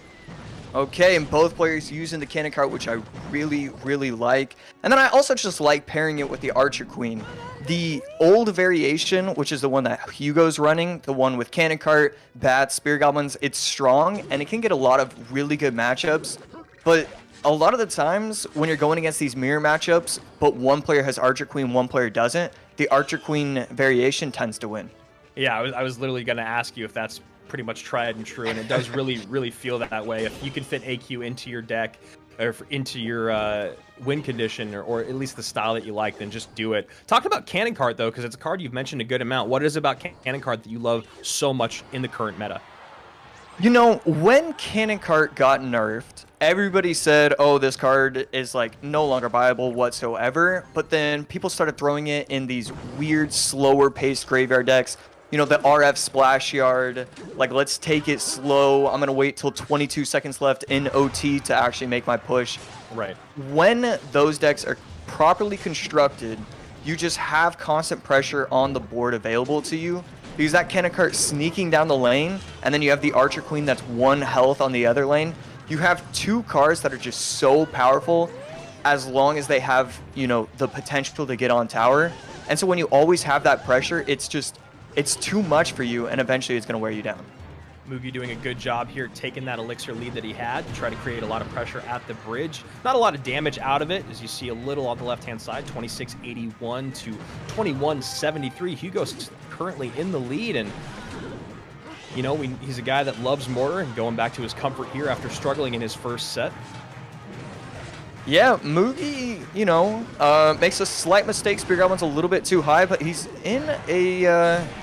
Okay, and both players using the cannon cart, which I really, really like. And then I also just like pairing it with the Archer Queen. The old variation, which is the one that Hugo's running, the one with cannon cart, bats, spear goblins, it's strong, and it can get a lot of really good matchups. But a lot of the times when you're going against these mirror matchups, but one player has Archer Queen, one player doesn't, the Archer Queen variation tends to win. Yeah, I was literally going to ask you if that's pretty much tried and true, and it does really feel that way. If you can fit AQ into your deck, or into your win condition, or at least the style that you like, then just do it. Talk about Cannon Cart, though, because it's a card you've mentioned a good amount. What is it about Cannon Cart that you love so much in the current meta? You know, when Cannon Cart got nerfed, everybody said, oh, this card is like no longer viable whatsoever. But then people started throwing it in these weird, slower paced graveyard decks. You know, the RF Splash Yard, like, let's take it slow. I'm going to wait till 22 seconds left in OT to actually make my push. Right. When those decks are properly constructed, you just have constant pressure on the board available to you. Because that Cannon Cart sneaking down the lane, and then you have the Archer Queen that's 1 health on the other lane. You have 2 cards that are just so powerful as long as they have, you know, the potential to get on tower. And so when you always have that pressure, it's too much for you, and eventually it's going to wear you down. Mugi doing a good job here, taking that elixir lead that he had to try to create a lot of pressure at the bridge. Not a lot of damage out of it, as you see a little on the left-hand side, 2681 to 2173. Hugo's currently in the lead, and you know, he's a guy that loves Mortar, and going back to his comfort here after struggling in his first set. Yeah, Mugi, you know, makes a slight mistake. Spear Goblin's a little bit too high, but he's in a,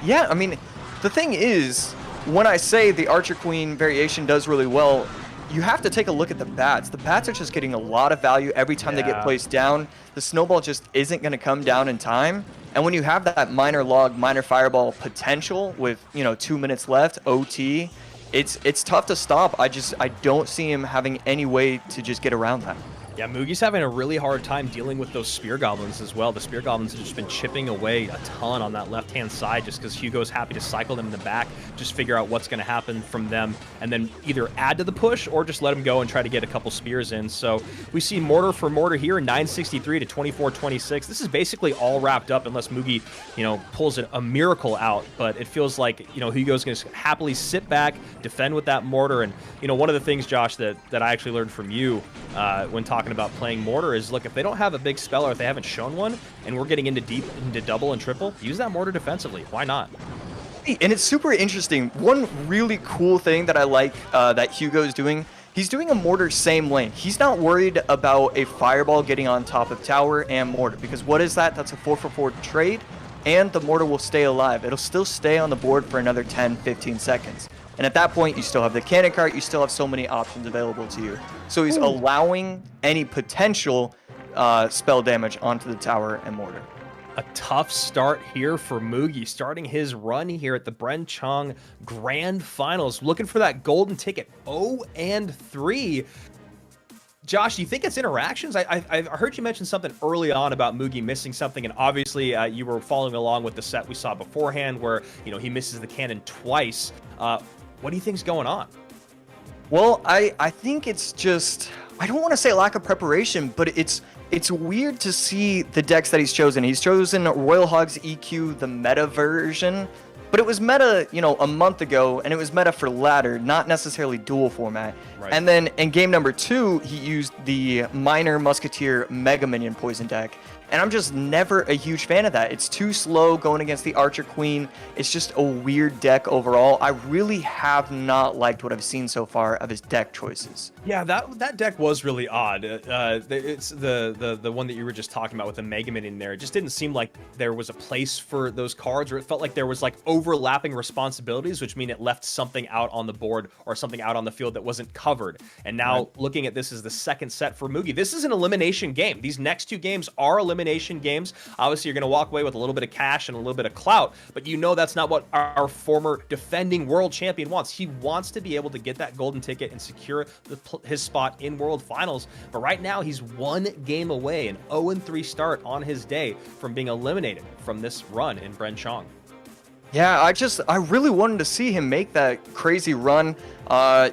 yeah, I mean, the thing is, when I say the Archer Queen variation does really well, you have to take a look at the bats. The bats are just getting a lot of value every time they get placed down. The snowball just isn't going to come down in time. And when you have that minor log, minor fireball potential with, you know, 2 minutes left, OT, it's tough to stop. I don't see him having any way to just get around that. Yeah, Mugi's having a really hard time dealing with those Spear Goblins as well. The Spear Goblins have just been chipping away a ton on that left-hand side just because Hugo's happy to cycle them in the back, just figure out what's going to happen from them, and then either add to the push or just let them go and try to get a couple spears in. So we see Mortar for Mortar here, 963 to 2426. This is basically all wrapped up unless Mugi, you know, pulls a miracle out, but it feels like, you know, Hugo's going to happily sit back, defend with that Mortar. And, you know, one of the things, Josh, that I actually learned from you when talking about playing Mortar is, look, if they don't have a big spell or if they haven't shown one and we're getting into deep into double and triple, use that Mortar defensively. Why not? And it's super interesting. One really cool thing that I like that Hugo's doing, he's doing a Mortar same lane. He's not worried about a fireball getting on top of tower and Mortar, because what is that? That's a 4-for-4 trade, and the Mortar will stay alive. It'll still stay on the board for another 10, 15 seconds. And at that point, you still have the cannon cart, you still have so many options available to you. So he's allowing any potential spell damage onto the tower and Mortar. A tough start here for Mugi, starting his run here at the Brenchong Grand Finals, looking for that golden ticket, 0-3. Josh, do you think it's interactions? I heard you mention something early on about Mugi missing something, and obviously you were following along with the set we saw beforehand where, you know, he misses the cannon twice. What do you think's going on? Well, I think it's just, I don't want to say lack of preparation, but it's weird to see the decks that he's chosen. He's chosen Royal Hogs EQ, the meta version, but it was meta, you know, a month ago, and it was meta for ladder, not necessarily dual format. Right. And then in game number 2, he used the Minor Musketeer Mega Minion Poison deck. And I'm just never a huge fan of that. It's too slow going against the Archer Queen. It's just a weird deck overall. I really have not liked what I've seen so far of his deck choices. Yeah, that deck was really odd. It's the one that you were just talking about with the Mega Minion there. It just didn't seem like there was a place for those cards, or it felt like there was like overlapping responsibilities, which mean it left something out on the board or something out on the field that wasn't covered. And now looking at this as the second set for Mugi, this is an elimination game. These next 2 games are elimination games. Obviously, you're going to walk away with a little bit of cash and a little bit of clout, but you know that's not what our former defending world champion wants. He wants to be able to get that golden ticket and secure his spot in World Finals. But right now, he's 1 game away, an 0-3 start on his day from being eliminated from this run in Brenchong. Yeah, I really wanted to see him make that crazy run.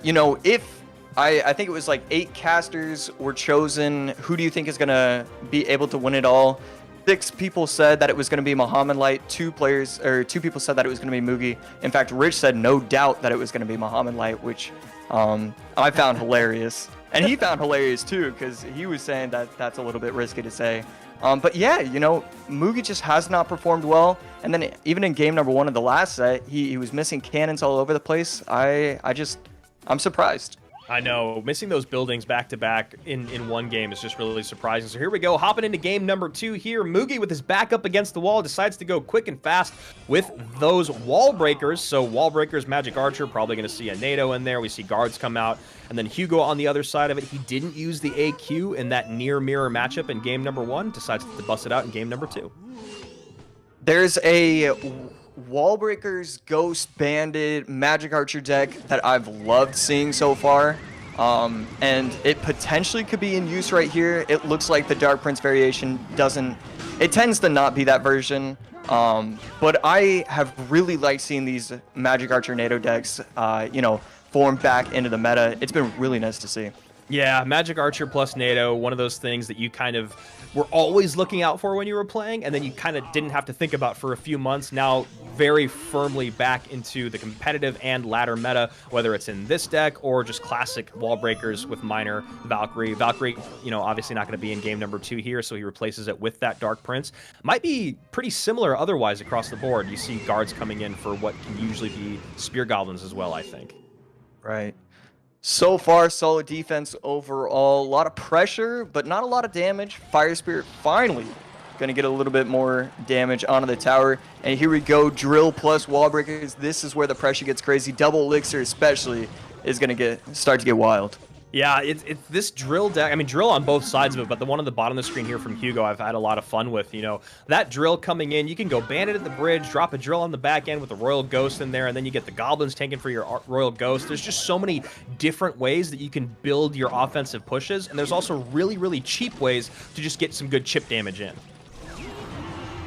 You know, if I think it was like 8 casters were chosen. Who do you think is going to be able to win it all? 6 people said that it was going to be Mohamed Light. 2 people said that it was going to be Mugi. In fact, Rich said no doubt that it was going to be Mohamed Light, which I found hilarious. And he found hilarious too, because he was saying that that's a little bit risky to say. But yeah, you know, Mugi just has not performed well. And then even in game number 1 of the last set, he was missing cannons all over the place. I'm surprised. I know, missing those buildings back-to-back in one game is just really surprising. So here we go, hopping into game number 2 here. Mugi, with his back up against the wall, decides to go quick and fast with those wall breakers. So wall breakers, Magic Archer, probably going to see a NATO in there. We see guards come out. And then Hugo on the other side of it. He didn't use the AQ in that near mirror matchup in game number 1. Decides to bust it out in game number 2. There's a Wallbreakers, Ghost Bandit, Magic Archer deck that I've loved seeing so far. And it potentially could be in use right here. It looks like the Dark Prince variation it tends to not be that version. But I have really liked seeing these Magic Archer NATO decks, you know, form back into the meta. It's been really nice to see. Yeah, Magic Archer plus NATO, one of those things that you kind of were always looking out for when you were playing, and then you kind of didn't have to think about for a few months. Now, very firmly back into the competitive and ladder meta, whether it's in this deck or just classic wall breakers with minor Valkyrie. Valkyrie, you know, obviously not going to be in game number 2 here, so he replaces it with that Dark Prince. Might be pretty similar otherwise across the board. You see guards coming in for what can usually be Spear Goblins as well, I think. Right. So far, solid defense overall. A lot of pressure, but not a lot of damage. Fire Spirit finally going to get a little bit more damage onto the tower. And here we go, drill plus wall breakers. This is where the pressure gets crazy. Double elixir especially is going to start to get wild. Yeah, it's this drill deck. I mean, drill on both sides of it, but the one on the bottom of the screen here from Hugo, I've had a lot of fun with. You know, that drill coming in, you can go bandit at the bridge, drop a drill on the back end with a royal ghost in there, and then you get the goblins tanking for your royal ghost. There's just so many different ways that you can build your offensive pushes, and there's also really, really cheap ways to just get some good chip damage in.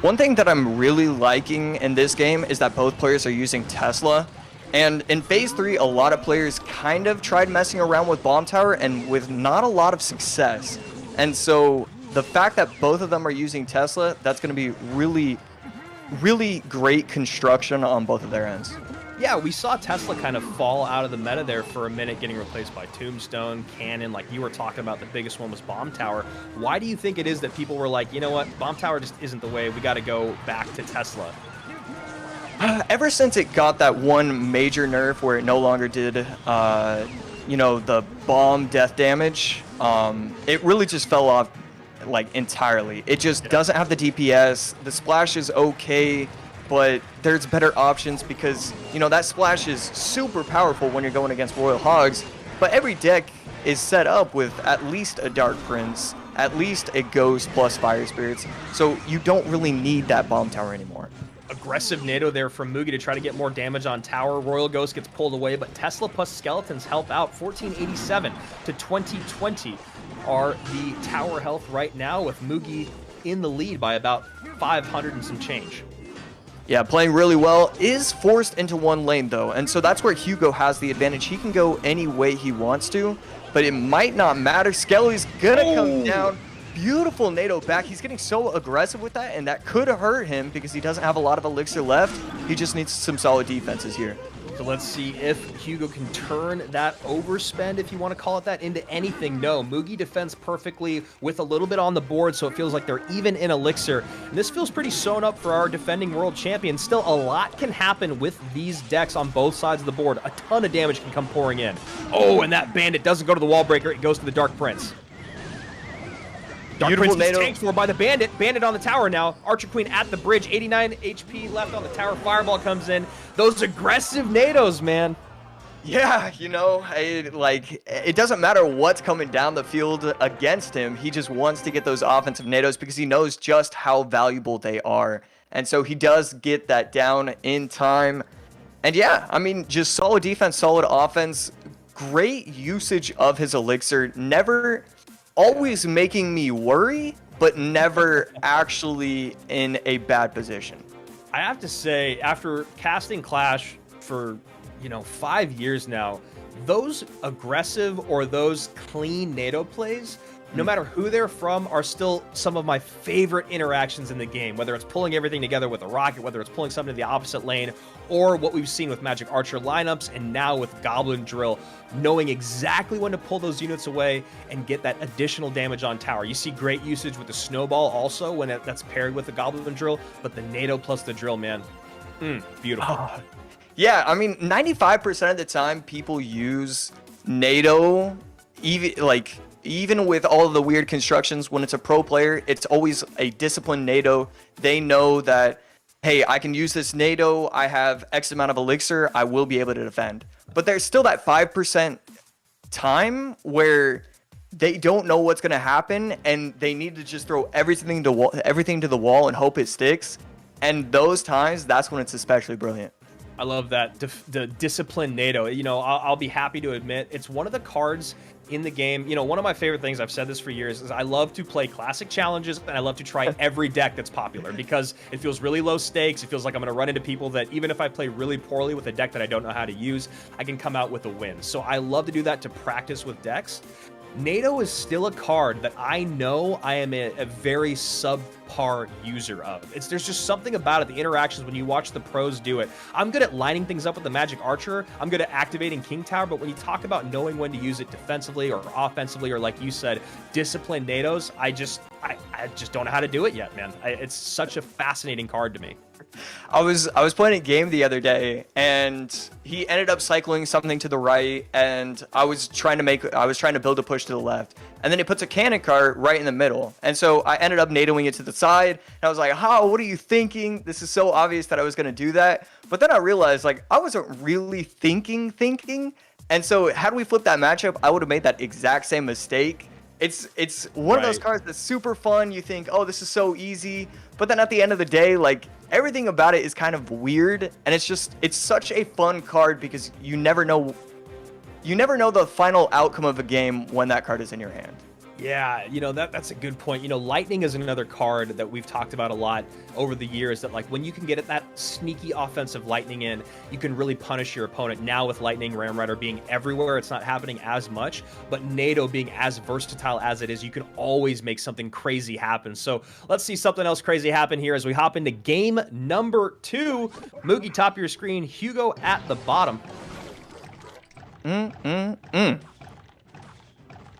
One thing that I'm really liking in this game is that both players are using Tesla. And in Phase 3, a lot of players kind of tried messing around with Bomb Tower and with not a lot of success. And so the fact that both of them are using Tesla, that's going to be really, really great construction on both of their ends. Yeah, we saw Tesla kind of fall out of the meta there for a minute, getting replaced by Tombstone, Cannon, like you were talking about. The biggest one was Bomb Tower. Why do you think it is that people were like, you know what, Bomb Tower just isn't the way, we got to go back to Tesla? Ever since it got that one major nerf where it no longer did, you know, the bomb death damage, it really just fell off, like, entirely. It just doesn't have the DPS. The splash is okay, but there's better options because, you know, that splash is super powerful when you're going against Royal Hogs, but every deck is set up with at least a Dark Prince, at least a Ghost plus Fire Spirits, so you don't really need that Bomb Tower anymore. Aggressive NATO there from Mugi to try to get more damage on tower. Royal Ghost gets pulled away, but Tesla plus Skeletons help out. 1487 to 2020 are the tower health right now, with Mugi in the lead by about 500 and some change. Yeah, playing really well. Is forced into one lane, though, and so that's where Hugo has the advantage. He can go any way he wants to, but it might not matter. Skelly's gonna come down. Beautiful NATO back. He's getting so aggressive with that, and that could hurt him because he doesn't have a lot of elixir left. He just needs some solid defenses here. So let's see if Hugo can turn that overspend, if you want to call it that, into anything. No, Mugi defends perfectly with a little bit on the board, so it feels like they're even in elixir. And this feels pretty sewn up for our defending world champion. Still, a lot can happen with these decks on both sides of the board. A ton of damage can come pouring in. Oh, and that bandit doesn't go to the wall breaker. It goes to the Dark Prince. Dark Prince gets tanked for by the Bandit. Bandit on the tower now. Archer Queen at the bridge. 89 HP left on the tower. Fireball comes in. Those aggressive NATOs, man. Yeah, you know, it doesn't matter what's coming down the field against him. He just wants to get those offensive NATOs because he knows just how valuable they are. And so he does get that down in time. And yeah, I mean, just solid defense, solid offense. Great usage of his elixir. Never... always making me worry, but never actually in a bad position. I have to say, after casting Clash for, 5 years now, those aggressive or those clean NATO plays, no matter who they're from, are still some of my favorite interactions in the game, whether it's pulling everything together with a rocket, whether it's pulling something to the opposite lane, or what we've seen with Magic Archer lineups, and now with Goblin Drill, knowing exactly when to pull those units away and get that additional damage on tower. You see great usage with the Snowball also when that's paired with the Goblin Drill, but the NATO plus the Drill, man, beautiful. Yeah, I mean, 95% of the time people use NATO, even with all of the weird constructions, when it's a pro player, it's always a disciplined NATO. They know that, hey, I can use this NATO, I have X amount of elixir, I will be able to defend. But there's still that 5% time where they don't know what's going to happen, and they need to just throw everything to the wall and hope it sticks. And those times, that's when it's especially brilliant. I love that, the disciplined NATO. I'll be happy to admit, it's one of the cards in the game. One of my favorite things, I've said this for years, is I love to play classic challenges, and I love to try every deck that's popular because it feels really low stakes. It feels like I'm going to run into people that even if I play really poorly with a deck that I don't know how to use, I can come out with a win. So I love to do that to practice with decks. NATO is still a card that I know I am a very subpar user of. There's just something about it, the interactions when you watch the pros do it. I'm good at lining things up with the Magic Archer. I'm good at activating King Tower, but when you talk about knowing when to use it defensively or offensively, or like you said, disciplined NATOs, I just don't know how to do it yet, man. It's such a fascinating card to me. I was playing a game the other day, and he ended up cycling something to the right, and I was trying to build a push to the left, and then he puts a cannon cart right in the middle, and so I ended up NATOing it to the side, and I was like, what are you thinking? This is so obvious that I was going to do that. But then I realized, like, I wasn't really thinking, and so had we flipped that matchup, I would have made that exact same mistake. It's one of those cards that's super fun. You think, oh, this is so easy. But then at the end of the day, like, everything about it is kind of weird. And it's such a fun card because you never know the final outcome of a game when that card is in your hand. Yeah, you know, that's a good point. You know, Lightning is another card that we've talked about a lot over the years, that like when you can get that sneaky offensive Lightning in, you can really punish your opponent. Now with Lightning Ram Rider being everywhere, it's not happening as much, but NATO being as versatile as it is, you can always make something crazy happen. So let's see something else crazy happen here as we hop into game number 2. Mugi, top of your screen, Hugo at the bottom.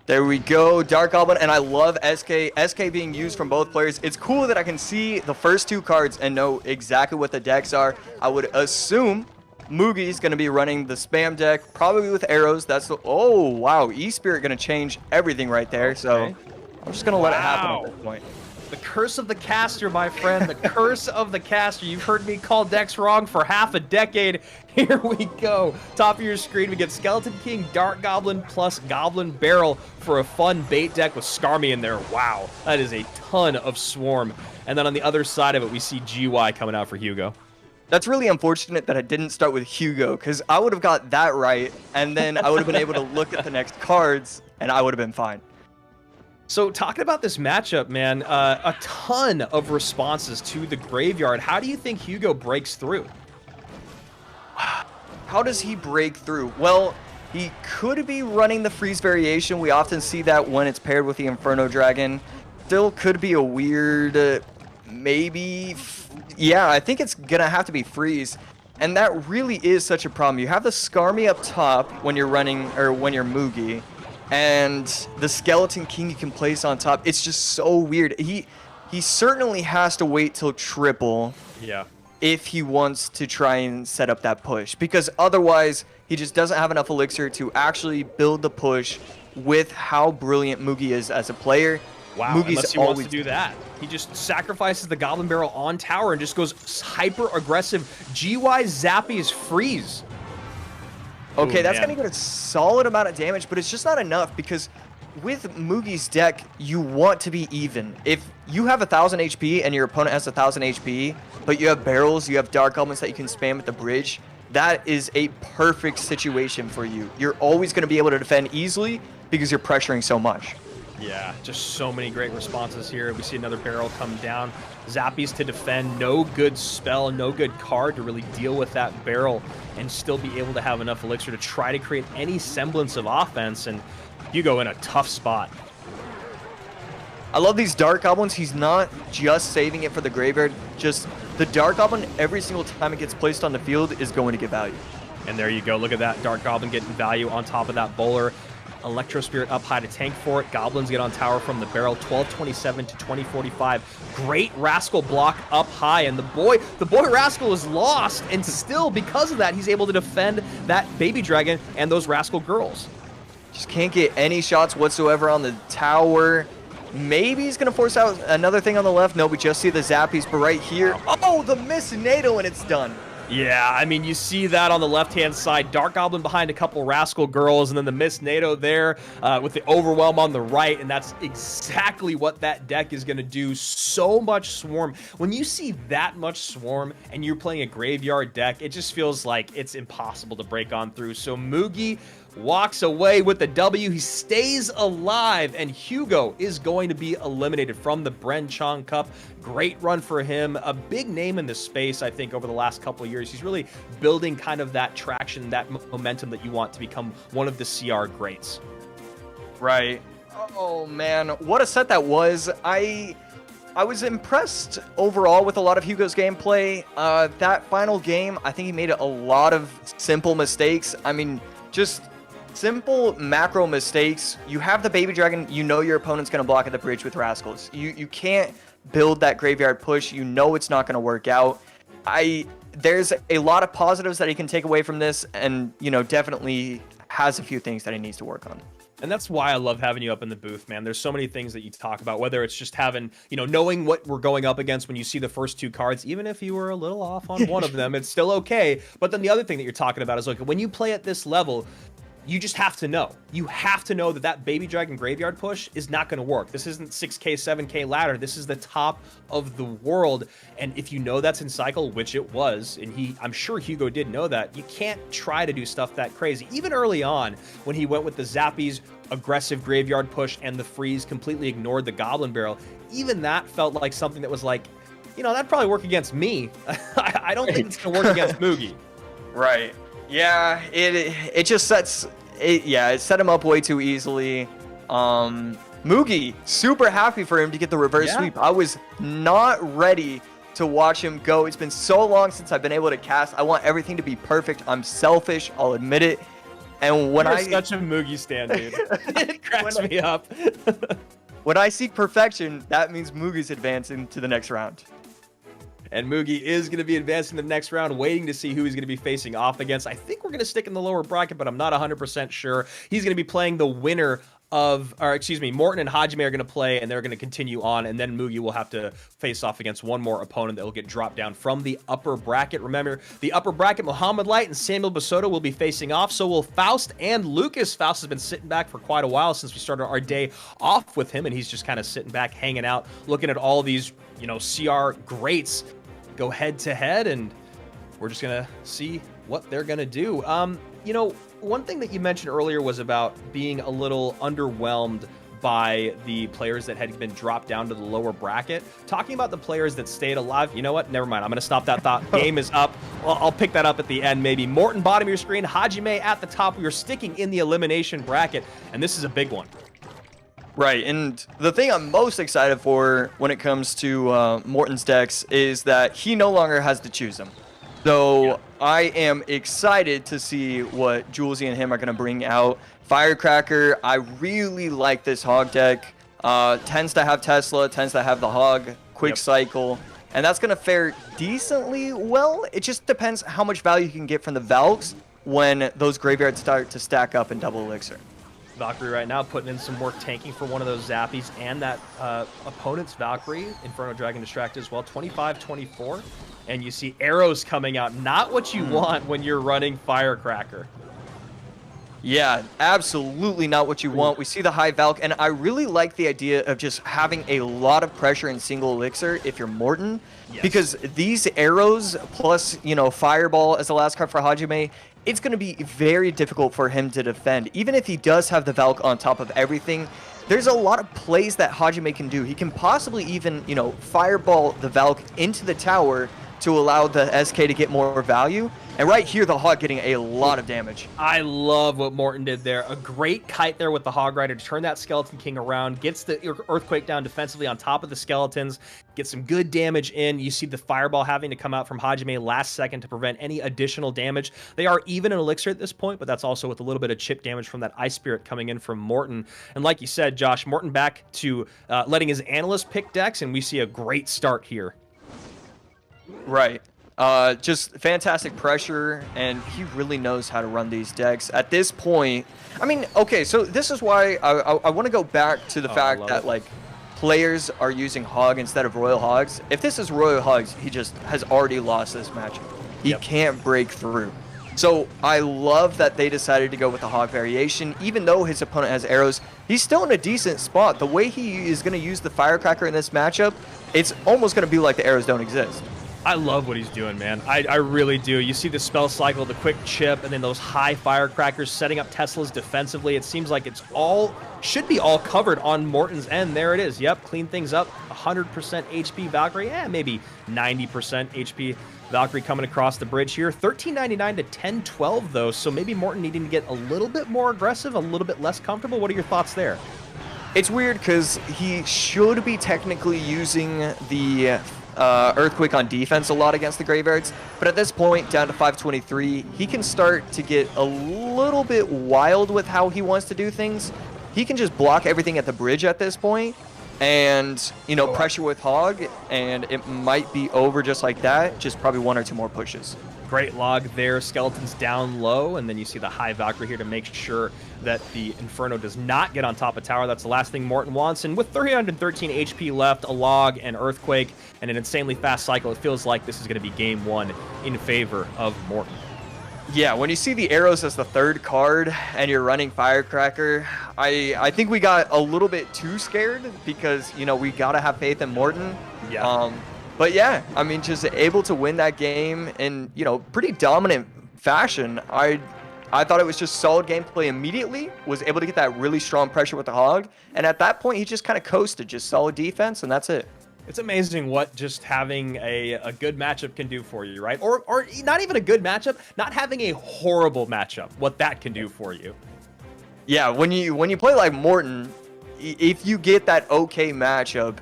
There we go, Dark Goblin, and I love SK being used from both players. It's cool that I can see the first 2 cards and know exactly what the decks are. I would assume Mugi's going to be running the spam deck, probably with arrows. Oh, wow, E-Spirit going to change everything right there, so I'm just going to let it happen at this point. The curse of the caster, my friend. The curse of the caster. You've heard me call decks wrong for half a decade. Here we go. Top of your screen, we get Skeleton King, Dark Goblin, plus Goblin Barrel for a fun bait deck with Skarmy in there. Wow, that is a ton of Swarm. And then on the other side of it, we see GY coming out for Hugo. That's really unfortunate that I didn't start with Hugo, because I would have got that right, and then I would have been able to look at the next cards, and I would have been fine. So talking about this matchup, man, a ton of responses to the graveyard. How do you think Hugo breaks through? How does he break through? Well, he could be running the freeze variation. We often see that when it's paired with the Inferno Dragon. Still could be a weird, maybe, yeah, I think it's gonna have to be freeze. And that really is such a problem. You have the Skarmy up top when you're running, or when you're Mugi, and the Skeleton King you can place on top. It's just so weird. He certainly has to wait till triple. Yeah. If he wants to try and set up that push, because otherwise he just doesn't have enough elixir to actually build the push with how brilliant Mugi is as a player. Wow, Mugi's unless he wants to do that. He just sacrifices the Goblin Barrel on tower and just goes hyper aggressive. GY Zappy's freeze. Okay, Ooh, that's man. going to get a solid amount of damage, but it's just not enough, because with Mugi's deck, you want to be even. If you have 1,000 HP and your opponent has 1,000 HP, but you have barrels, you have Dark Goblins that you can spam at the bridge, that is a perfect situation for you. You're always going to be able to defend easily because you're pressuring so much. Yeah, just so many great responses here. We see another barrel come down. Zappies to defend. No good spell, no good card to really deal with that barrel and still be able to have enough elixir to try to create any semblance of offense. And Hugo in a tough spot. I love these Dark Goblins. He's not just saving it for the graveyard. Just the Dark Goblin, every single time it gets placed on the field, is going to get value. And there you go. Look at that Dark Goblin getting value on top of that bowler. Electro Spirit up high to tank for it. Goblins get on tower from the barrel. 1227 to 2045. Great Rascal block up high, and the boy Rascal is lost, and still because of that he's able to defend that baby dragon and those Rascal girls. Just can't get any shots whatsoever on the tower. Maybe he's going to force out another thing on the left. No, we just see the Zappies, but right here, oh, the miss NATO, and it's done. Yeah, I mean, you see that on the left-hand side. Dark Goblin behind a couple Rascal girls, and then the Miss NATO there with the Overwhelm on the right, and that's exactly what that deck is going to do. So much Swarm. When you see that much Swarm and you're playing a graveyard deck, it just feels like it's impossible to break on through. So Mugi walks away with the W. He stays alive, and Hugo is going to be eliminated from the Bren Chong Cup. Great run for him. A big name in the space, I think, over the last couple of years. He's really building kind of that traction, that momentum that you want to become one of the CR greats. Right. Oh, man. What a set that was. I was impressed overall with a lot of Hugo's gameplay. That final game, I think he made a lot of simple mistakes. I mean, just simple macro mistakes. You have the Baby Dragon, you know your opponent's going to block at the bridge with Rascals. You can't build that graveyard push. You know it's not going to work out. There's a lot of positives that he can take away from this, and, you know, definitely has a few things that he needs to work on. And that's why I love having you up in the booth, man. There's so many things that you talk about, whether it's just having, you know, knowing what we're going up against when you see the first two cards, even if you were a little off on one of them, it's still okay. But then the other thing that you're talking about is, like, when you play at this level, you just have to know. You have to know that that Baby Dragon graveyard push is not going to work. This isn't 6K, 7K ladder. This is the top of the world. And if you know that's in cycle, which it was, and I'm sure Hugo did know that, you can't try to do stuff that crazy. Even early on, when he went with the Zappies, aggressive graveyard push, and the freeze, completely ignored the Goblin Barrel, even that felt like something that was like, you know, that'd probably work against me. I don't think it's going to work against Mugi. Right. Yeah, it just sets it. Yeah, it set him up way too easily. Mugi, super happy for him to get the reverse sweep. I was not ready to watch him go. It's been so long since I've been able to cast. I want everything to be perfect. I'm selfish, I'll admit it. And when You're such a Mugi stan, dude. It cracks me up. When I seek perfection, that means Mugi's advancing to the next round. And Mugi is going to be advancing to the next round, waiting to see who he's going to be facing off against. I think we're going to stick in the lower bracket, but I'm not 100% sure. He's going to be playing the winner of, or excuse me, Morton and Hajime are going to play, and they're going to continue on, and then Mugi will have to face off against one more opponent that will get dropped down from the upper bracket. Remember, the upper bracket, Mohamed Light and Samuel Bassotto will be facing off. So will Faust and Lucas. Faust has been sitting back for quite a while since we started our day off with him, and he's just kind of sitting back, hanging out, looking at all these, you know, CR greats go head to head, and we're just gonna see what they're gonna do. You know, one thing that you mentioned earlier was about being a little underwhelmed by the players that had been dropped down to the lower bracket. Talking about the players that stayed alive, you know what? Never mind. I'm gonna stop that thought. Game is up. Well, I'll pick that up at the end, maybe. Morton, bottom of your screen. Hajime at the top. We are sticking in the elimination bracket, and this is a big one. Right, and the thing I'm most excited for when it comes to Morton's decks is that he no longer has to choose them. So I am excited to see what Julesy and him are going to bring out. Firecracker, I really like this Hog deck. Tends to have Tesla, tends to have the Hog, quick cycle, and that's going to fare decently well. It just depends how much value you can get from the Valks when those graveyards start to stack up in double elixir. Valkyrie right now putting in some more tanking for one of those Zappies and that opponent's Valkyrie, Inferno Dragon Distract as well, 25-24. And you see arrows coming out, not what you want when you're running Firecracker. Yeah, absolutely not what you want. We see the high Valk, and I really like the idea of just having a lot of pressure in single elixir if you're Morton, because these arrows plus, you know, Fireball as the last card for Hajime, it's going to be very difficult for him to defend. Even if he does have the Valk on top of everything, there's a lot of plays that Hajime can do. He can possibly even, you know, Fireball the Valk into the tower to allow the SK to get more value. And right here, the Hog getting a lot of damage. I love what Morton did there. A great kite there with the Hog Rider to turn that Skeleton King around, gets the Earthquake down defensively on top of the Skeletons, gets some good damage in. You see the Fireball having to come out from Hajime last second to prevent any additional damage. They are even in Elixir at this point, but that's also with a little bit of chip damage from that Ice Spirit coming in from Morton. And like you said, Josh, Morton back to letting his analyst pick decks, and we see a great start here. Right. Just fantastic pressure, and he really knows how to run these decks. At this point, I mean, okay, so this is why I want to go back to the fact that, like, players are using Hog instead of Royal Hogs. If this is Royal Hogs, he just has already lost this match. He can't break through. So I love that they decided to go with the Hog variation. Even though his opponent has arrows, he's still in a decent spot. The way he is going to use the Firecracker in this matchup, it's almost going to be like the arrows don't exist. I love what he's doing, man. I really do. You see the spell cycle, the quick chip, and then those high Firecrackers setting up Teslas defensively. It seems like it's all, should be all covered on Morton's end. There it is. Yep, clean things up. 100% HP Valkyrie. Maybe 90% HP Valkyrie coming across the bridge here. 13.99 to 10.12 though, so maybe Morton needing to get a little bit more aggressive, a little bit less comfortable. What are your thoughts there? It's weird because he should be technically using the Earthquake on defense a lot against the Graveyards, but at this point, down to 523, he can start to get a little bit wild with how he wants to do things. He can just block everything at the bridge at this point, and, you know, pressure with Hog, and it might be over just like that, just probably 1 or 2 more pushes. Great log there. Skeletons down low, and then you see the high Valkyrie here to make sure that the Inferno does not get on top of tower. That's the last thing Morton wants. And with 313 HP left, a log, an Earthquake, and an insanely fast cycle, it feels like this is going to be game 1 in favor of Morton. Yeah, when you see the arrows as the 3rd card and you're running Firecracker, I think we got a little bit too scared because, you know, we got to have faith in Morton. Yeah. But yeah, I mean, just able to win that game in, you know, pretty dominant fashion. I thought it was just solid gameplay immediately, was able to get that really strong pressure with the Hog, and at that point, he just kind of coasted, just solid defense, and that's it. It's amazing what just having a good matchup can do for you, right? Or not even a good matchup, not having a horrible matchup, what that can do for you. Yeah, when you play like Morton, if you get that okay matchup,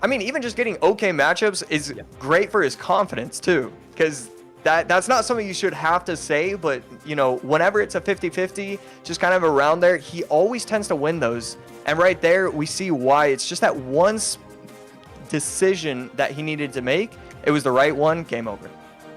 I mean, even just getting okay matchups is great for his confidence too, because that's not something you should have to say, but, you know, whenever it's a 50-50, just kind of around there, he always tends to win those. And right there, we see why. It's just that one decision that he needed to make. It was the right one. Game over.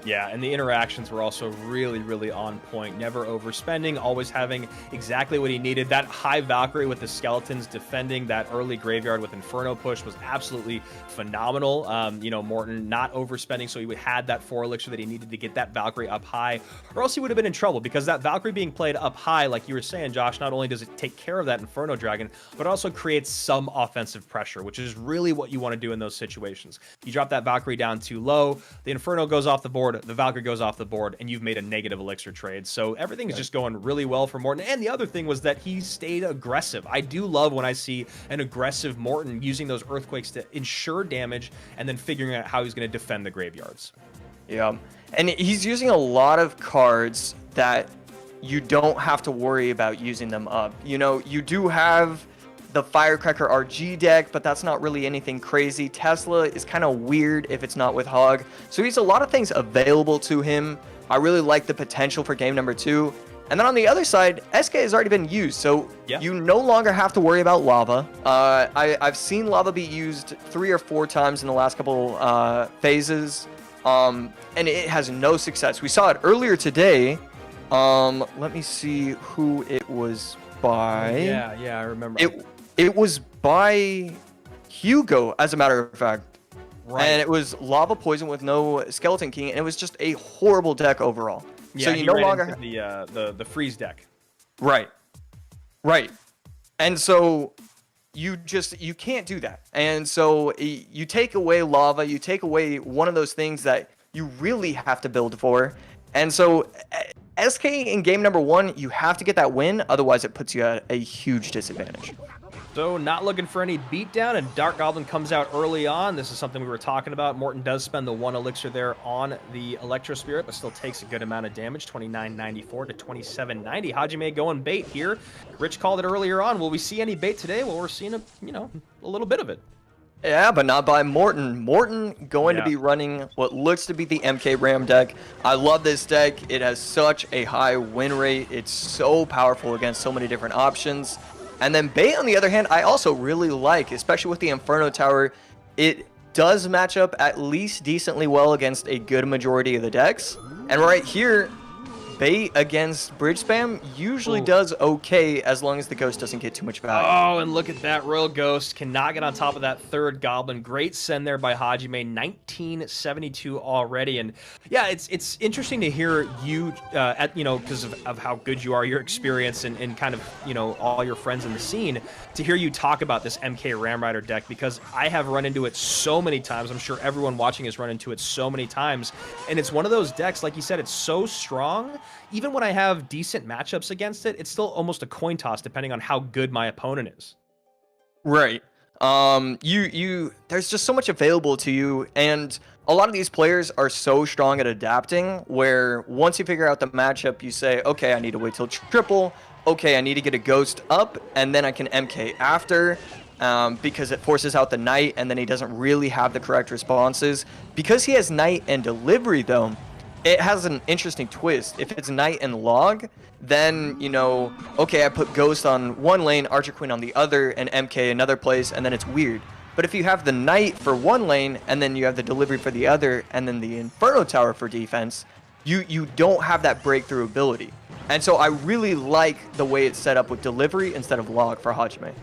Yeah, and the interactions were also really, really on point. Never overspending, always having exactly what he needed. That high Valkyrie with the Skeletons defending that early Graveyard with Inferno push was absolutely phenomenal. You know, Morton not overspending, so he had that 4 elixir that he needed to get that Valkyrie up high, or else he would have been in trouble, because that Valkyrie being played up high, like you were saying, Josh, not only does it take care of that Inferno Dragon, but also creates some offensive pressure, which is really what you want to do in those situations. You drop that Valkyrie down too low, the Inferno goes off the board, the Valkyrie goes off the board, and you've made a negative elixir trade. So everything is just going really well for Morton. And the other thing was that he stayed aggressive. I do love when I see an aggressive Morton using those Earthquakes to ensure damage and then figuring out how he's going to defend the graveyards. Yeah, and he's using a lot of cards that you don't have to worry about using them up. You know, you do have the Firecracker RG deck, but that's not really anything crazy. Tesla is kind of weird if it's not with Hog. So he's a lot of things available to him. I really like the potential for game number 2. And then on the other side, SK has already been used, so you no longer have to worry about Lava. I've seen Lava be used 3 or 4 times in the last couple phases, and it has no success. We saw it earlier today. Let me see who it was by. Yeah, I remember. It was by Hugo, as a matter of fact. Right. And it was Lava Poison with no Skeleton King, and it was just a horrible deck overall. Yeah, so you no longer the freeze deck. Right. And so you can't do that. And so you take away Lava, you take away one of those things that you really have to build for. And so SK in game number 1, you have to get that win, otherwise it puts you at a huge disadvantage. So not looking for any beatdown, and Dark Goblin comes out early on. This is something we were talking about. Morton does spend the 1 elixir there on the Electro Spirit, but still takes a good amount of damage, 2994 to 2790. Hajime going bait here. Rich called it earlier on. Will we see any bait today? Well, we're seeing a little bit of it. Yeah, but not by Morton. Morton going to be running what looks to be the MK Ram deck. I love this deck. It has such a high win rate. It's so powerful against so many different options. And then Bait, on the other hand, I also really like, especially with the Inferno Tower. It does match up at least decently well against a good majority of the decks. And right here, Bait against Bridge Spam usually does okay as long as the Ghost doesn't get too much value. Oh, and look at that. Royal Ghost cannot get on top of that 3rd Goblin. Great send there by Hajime. 1972 already. And yeah, it's interesting to hear you, because of how good you are, your experience, and kind of, all your friends in the scene, to hear you talk about this MK Ram Rider deck, because I have run into it so many times. I'm sure everyone watching has run into it so many times. And it's one of those decks, like you said, it's so strong. Even when I have decent matchups against it, it's still almost a coin toss depending on how good my opponent is. Right. There's just so much available to you, and a lot of these players are so strong at adapting, where once you figure out the matchup, you say, okay, I need to wait till triple, okay, I need to get a ghost up, and then I can MK after, because it forces out the Knight, and then he doesn't really have the correct responses. Because he has Knight and delivery, though, it has an interesting twist. If it's Knight and log, then, you know, okay, I put ghost on one lane, Archer Queen on the other, and MK another place, and then it's weird. But if you have the Knight for one lane, and then you have the delivery for the other, and then the Inferno Tower for defense, you don't have that breakthrough ability. And so I really like the way it's set up with delivery instead of log for Hajime.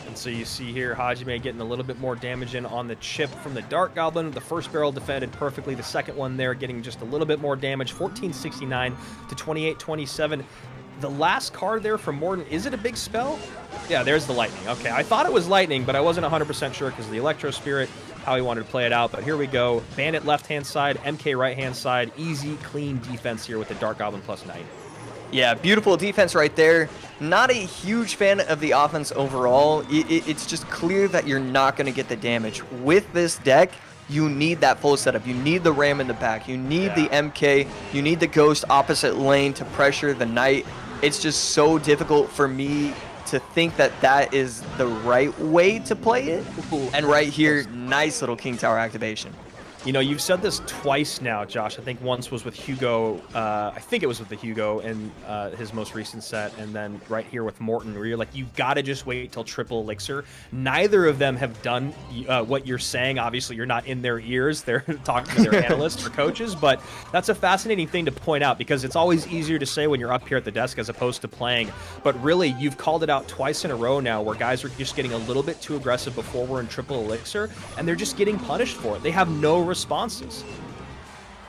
And so you see here Hajime getting a little bit more damage in on the chip from the Dark Goblin. The first barrel defended perfectly. The second one there getting just a little bit more damage, 1469 to 2827. The last card there from Morton, is it a big spell? Yeah, there's the lightning. Okay, I thought it was lightning, but I wasn't 100% sure because of the Electro Spirit, how he wanted to play it out. But here we go. Bandit left-hand side, MK right-hand side. Easy, clean defense here with the Dark Goblin plus Knight. Yeah, beautiful defense right there. Not a huge fan of the offense overall. It's just clear that you're not going to get the damage. With this deck, you need that full setup. You need the Ram in the back. You need the MK. You need the Ghost opposite lane to pressure the Knight. It's just so difficult for me to think that that is the right way to play it. And right here, nice little King Tower activation. You know, you've said this twice now, Josh. I think once was with Hugo. I think it was with the Hugo in his most recent set, and then right here with Morton, where you're like, you've got to just wait till triple elixir. Neither of them have done what you're saying. Obviously, you're not in their ears. They're talking to their analysts or coaches, but that's a fascinating thing to point out because it's always easier to say when you're up here at the desk as opposed to playing. But really, you've called it out twice in a row now where guys are just getting a little bit too aggressive before we're in triple elixir, and they're just getting punished for it. They have no responses.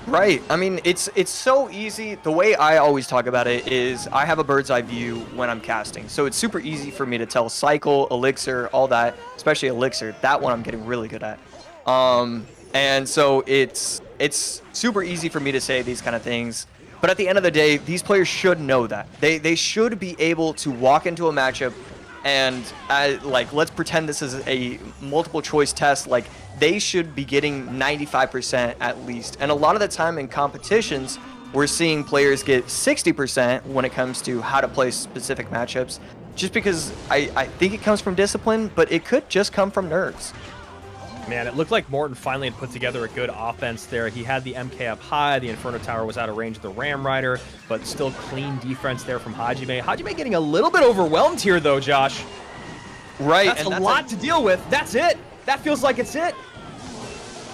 Right. I mean, it's so easy. The way I always talk about it is I have a bird's eye view when I'm casting. So it's super easy for me to tell cycle, elixir, all that, especially elixir. That one I'm getting really good at. And so it's super easy for me to say these kind of things. But at the end of the day, these players should know that. They should be able to walk into a matchup and like, let's pretend this is a multiple choice test. Like, they should be getting 95% at least. And a lot of the time in competitions, we're seeing players get 60% when it comes to how to play specific matchups, just because I think it comes from discipline, but it could just come from nerves. Man, it looked like Morton finally had put together a good offense there. He had the MK up high. The Inferno Tower was out of range of the Ram Rider, but still clean defense there from Hajime. Hajime getting a little bit overwhelmed here, though, Josh. Right. That's a lot to deal with. That's it. That feels like it's it.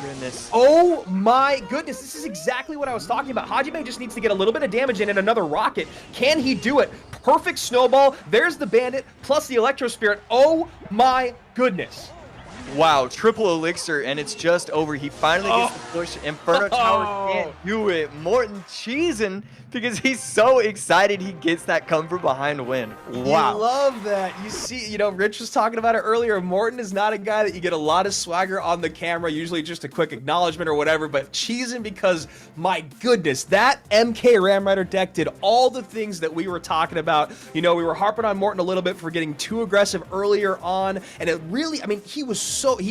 Goodness. Oh my goodness, this is exactly what I was talking about. Hajime just needs to get a little bit of damage in and another rocket. Can he do it? Perfect snowball. There's the Bandit plus the Electro Spirit. Oh my goodness. Wow, triple elixir, and it's just over. He finally gets the push. Inferno Tower can't do it. Morton cheesing because he's so excited he gets that come from behind win. Wow. You love that. You see, you know, Rich was talking about it earlier. Morton is not a guy that you get a lot of swagger on the camera, usually just a quick acknowledgement or whatever, but cheesing because, my goodness, that MK Ram Rider deck did all the things that we were talking about. You know, we were harping on Morton a little bit for getting too aggressive earlier on, and it really, I mean, he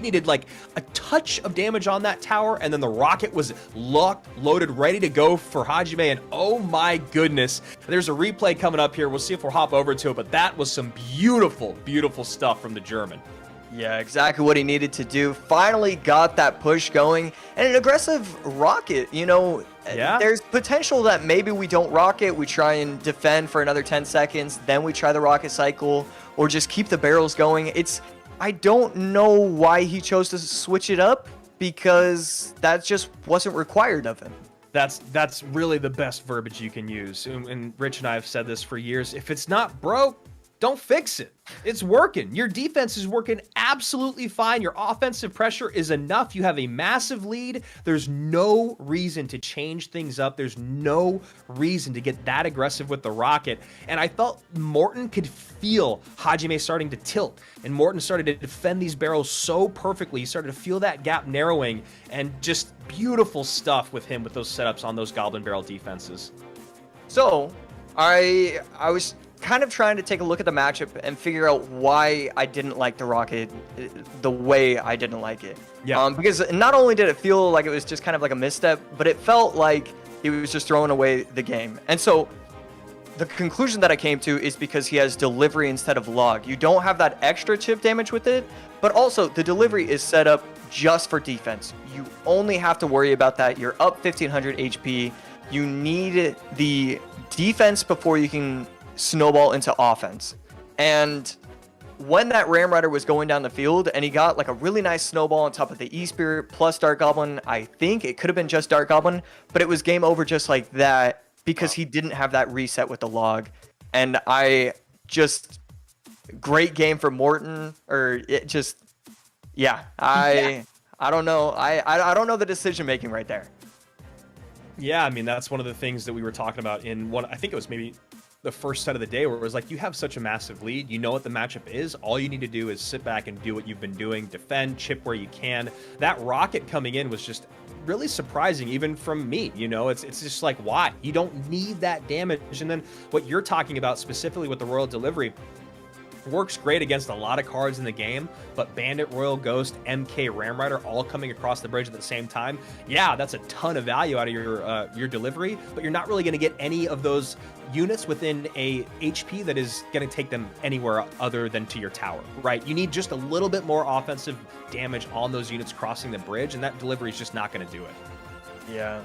needed like a touch of damage on that tower, and then the rocket was locked, loaded, ready to go for Hajime, and oh my goodness. There's a replay coming up here. We'll see if we'll hop over to it, but that was some beautiful, beautiful stuff from the German. Yeah, exactly what he needed to do. Finally got that push going, and an aggressive rocket, you know. Yeah. There's potential that maybe we don't rocket, we try and defend for another 10 seconds, then we try the rocket cycle, or just keep the barrels going. I don't know why he chose to switch it up, because that just wasn't required of him. That's really the best verbiage you can use. And Rich and I have said this for years. If it's not broke, don't fix it. It's working. Your defense is working absolutely fine. Your offensive pressure is enough. You have a massive lead. There's no reason to change things up. There's no reason to get that aggressive with the rocket. And I felt Morton could feel Hajime starting to tilt. And Morton started to defend these barrels so perfectly. He started to feel that gap narrowing. And just beautiful stuff with him with those setups on those Goblin Barrel defenses. So, I was kind of trying to take a look at the matchup and figure out why I didn't like the rocket the way I didn't like it. Yeah. Because not only did it feel like it was just kind of like a misstep, but it felt like he was just throwing away the game. And so the conclusion that I came to is because he has delivery instead of log. You don't have that extra chip damage with it, but also the delivery is set up just for defense. You only have to worry about that. You're up 1500 HP. You need the defense before you can snowball into offense. And when that Ram Rider was going down the field and he got like a really nice snowball on top of the E-Spirit plus Dark Goblin, I think it could have been just Dark Goblin, but it was game over just like that because he didn't have that reset with the log. And great game for Morton, or it just, I don't know. I don't know the decision making right there. Yeah, I mean, that's one of the things that we were talking about in one, I think it was maybe the first set of the day, where it was like, you have such a massive lead, you know what the matchup is, all you need to do is sit back and do what you've been doing, defend, chip where you can. That rocket coming in was just really surprising, even from me. You know, it's just like, why? You don't need that damage. And then what you're talking about specifically with the Royal Delivery works great against a lot of cards in the game, but Bandit, Royal Ghost, MK, Ram Rider all coming across the bridge at the same time, yeah, that's a ton of value out of your delivery, but you're not really going to get any of those units within a HP that is going to take them anywhere other than to your tower, right? You need just a little bit more offensive damage on those units crossing the bridge, and that delivery is just not going to do it. Yeah.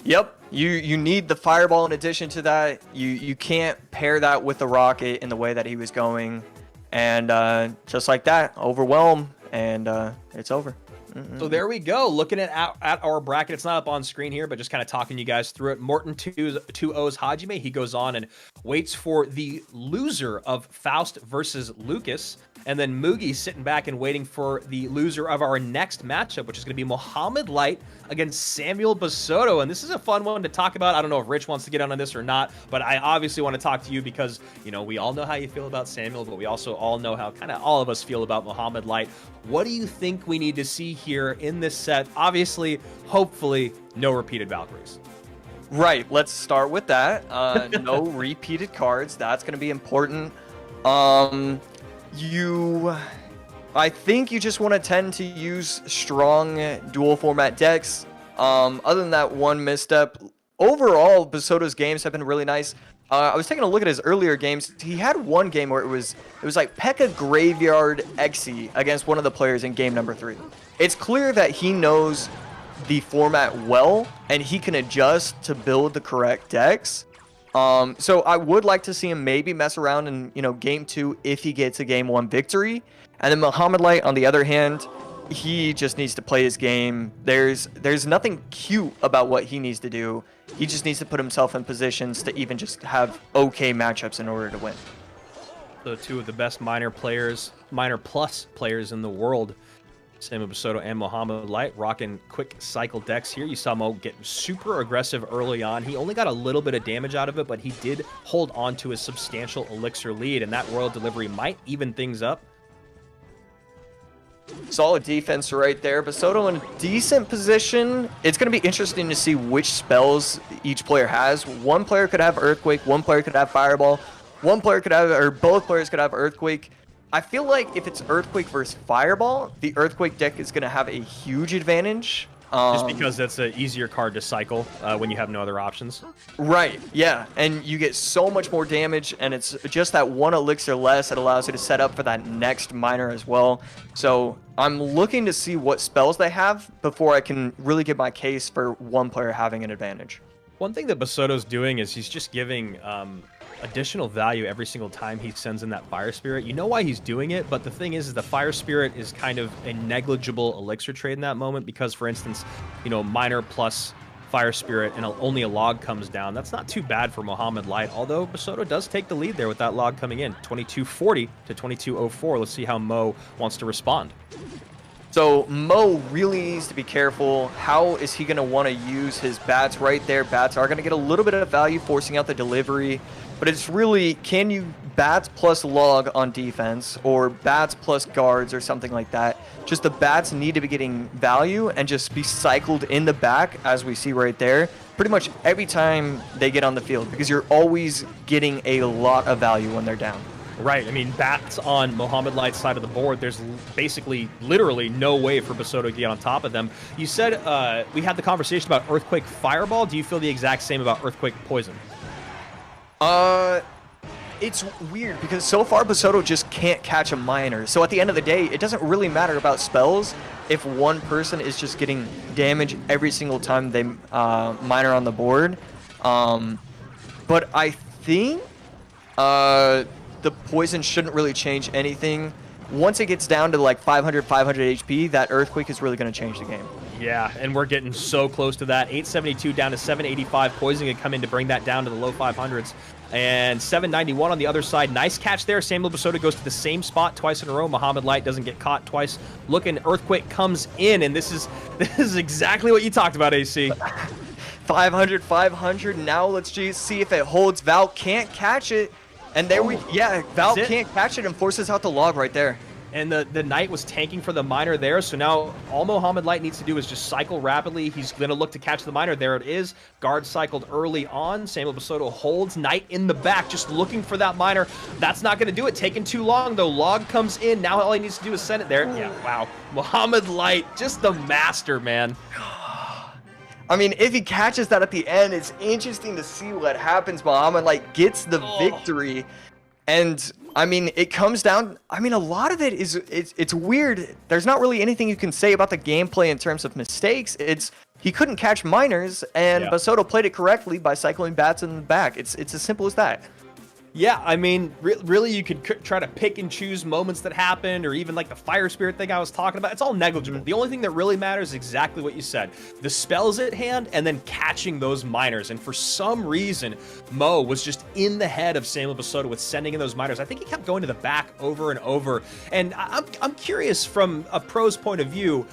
Yep, you need the fireball in addition to that. You can't pair that with the rocket in the way that he was going. And just like that, overwhelm, and it's over. So there we go. Looking at our bracket, it's not up on screen here, but just kind of talking you guys through it. Morton 2-0's Hajime. He goes on and waits for the loser of Faust versus Lucas. And then Mugi sitting back and waiting for the loser of our next matchup, which is going to be Mohamed Light against Samuel Bassotto. And this is a fun one to talk about. I don't know if Rich wants to get on this or not, but I obviously want to talk to you because, you know, we all know how you feel about Samuel, but we also all know how kind of all of us feel about Mohamed Light. What do you think we need to see here in this set? Obviously, hopefully, no repeated Valkyries. Right, let's start with that. No repeated cards. That's going to be important. I think you just want to tend to use strong dual format decks. Other than that one misstep, overall, Bassotto's games have been really nice. I was taking a look at his earlier games. He had one game where it was like P.E.K.K.A. Graveyard Exy against one of the players in game number 3. It's clear that he knows the format well, and he can adjust to build the correct decks. So I would like to see him maybe mess around in, game 2 if he gets a game 1 victory. And then Mohamed Light, on the other hand, he just needs to play his game. There's nothing cute about what he needs to do. He just needs to put himself in positions to even just have okay matchups in order to win. The two of the best minor plus players in the world, Samuel Bassotto and Mohamed Light, rocking quick cycle decks here. You saw Mo get super aggressive early on. He only got a little bit of damage out of it, but he did hold on to his substantial elixir lead, and that Royal Delivery might even things up. Solid defense right there. Bassotto in a decent position. It's going to be interesting to see which spells each player has. One player could have Earthquake, one player could have Fireball, one player could have, or both players could have Earthquake. I feel like if it's Earthquake versus Fireball, the Earthquake deck is going to have a huge advantage. Just because that's an easier card to cycle when you have no other options. Right, yeah. And you get so much more damage, and it's just that one elixir less that allows you to set up for that next minor as well. So I'm looking to see what spells they have before I can really get my case for one player having an advantage. One thing that Bassotto's doing is he's just giving additional value every single time he sends in that Fire Spirit. You know why he's doing it, but the thing is the Fire Spirit is kind of a negligible elixir trade in that moment because, for instance, minor plus Fire Spirit and only a log comes down. That's not too bad for Mohamed Light, although Bassotto does take the lead there with that log coming in. 2240 to 2204. Let's see how Mo wants to respond. So Mo really needs to be careful. How is he going to want to use his bats right there? Bats are going to get a little bit of value forcing out the delivery, but it's really, can you bats plus log on defense or bats plus guards or something like that? Just the bats need to be getting value and just be cycled in the back, as we see right there, pretty much every time they get on the field, because you're always getting a lot of value when they're down. Right. I mean, bats on Mohamed Light's side of the board, there's basically literally no way for Bassotto to get on top of them. You said we had the conversation about Earthquake Fireball. Do you feel the exact same about Earthquake Poison? It's weird because so far Bassotto just can't catch a miner. So at the end of the day, it doesn't really matter about spells if one person is just getting damage every single time they miner on the board. But I think the poison shouldn't really change anything. Once it gets down to like 500 HP, that earthquake is really going to change the game. Yeah, and we're getting so close to that. 872 down to 785. Poison can come in to bring that down to the low 500s. And 791 on the other side. Nice catch there. Samuel Bassotto goes to the same spot twice in a row. Mohamed Light doesn't get caught twice. Looking, Earthquake comes in, and this is exactly what you talked about, AC. 500. Now let's just see if it holds. Val can't catch it. And there Val can't catch it and forces out the log right there. And the Knight was tanking for the miner there, so now all Mohamed Light needs to do is just cycle rapidly. He's going to look to catch the miner. There it is. Guard cycled early on. Samuel Bassotto holds. Knight in the back, just looking for that miner. That's not going to do it. Taking too long, though. Log comes in. Now all he needs to do is send it there. Yeah, wow. Mohamed Light, just the master, man. I mean, if he catches that at the end, it's interesting to see what happens. Mohamed Light gets the victory. And I mean, it comes down, I mean, a lot of it is, it's weird. There's not really anything you can say about the gameplay in terms of mistakes. He couldn't catch miners, and Bassotto played it correctly by cycling bats in the back. It's as simple as that. Yeah, I mean, really, you could try to pick and choose moments that happened, or even like the fire spirit thing I was talking about. It's all negligible. The only thing that really matters is exactly what you said. The spells at hand, and then catching those miners. And for some reason, Mo was just in the head of Samuel Bassotto with sending in those miners. I think he kept going to the back over and over. And I'm curious from a pro's point of view,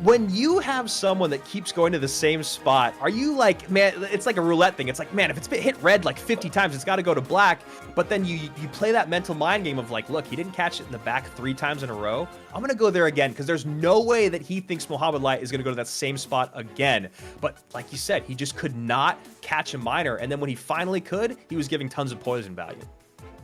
when you have someone that keeps going to the same spot, are you like, man, it's like a roulette thing. It's like, man, if it's been hit red like 50 times, it's got to go to black. But then you play that mental mind game of like, look, he didn't catch it in the back 3 times in a row. I'm going to go there again because there's no way that he thinks Mohamed Light is going to go to that same spot again. But like you said, he just could not catch a miner. And then when he finally could, he was giving tons of poison value.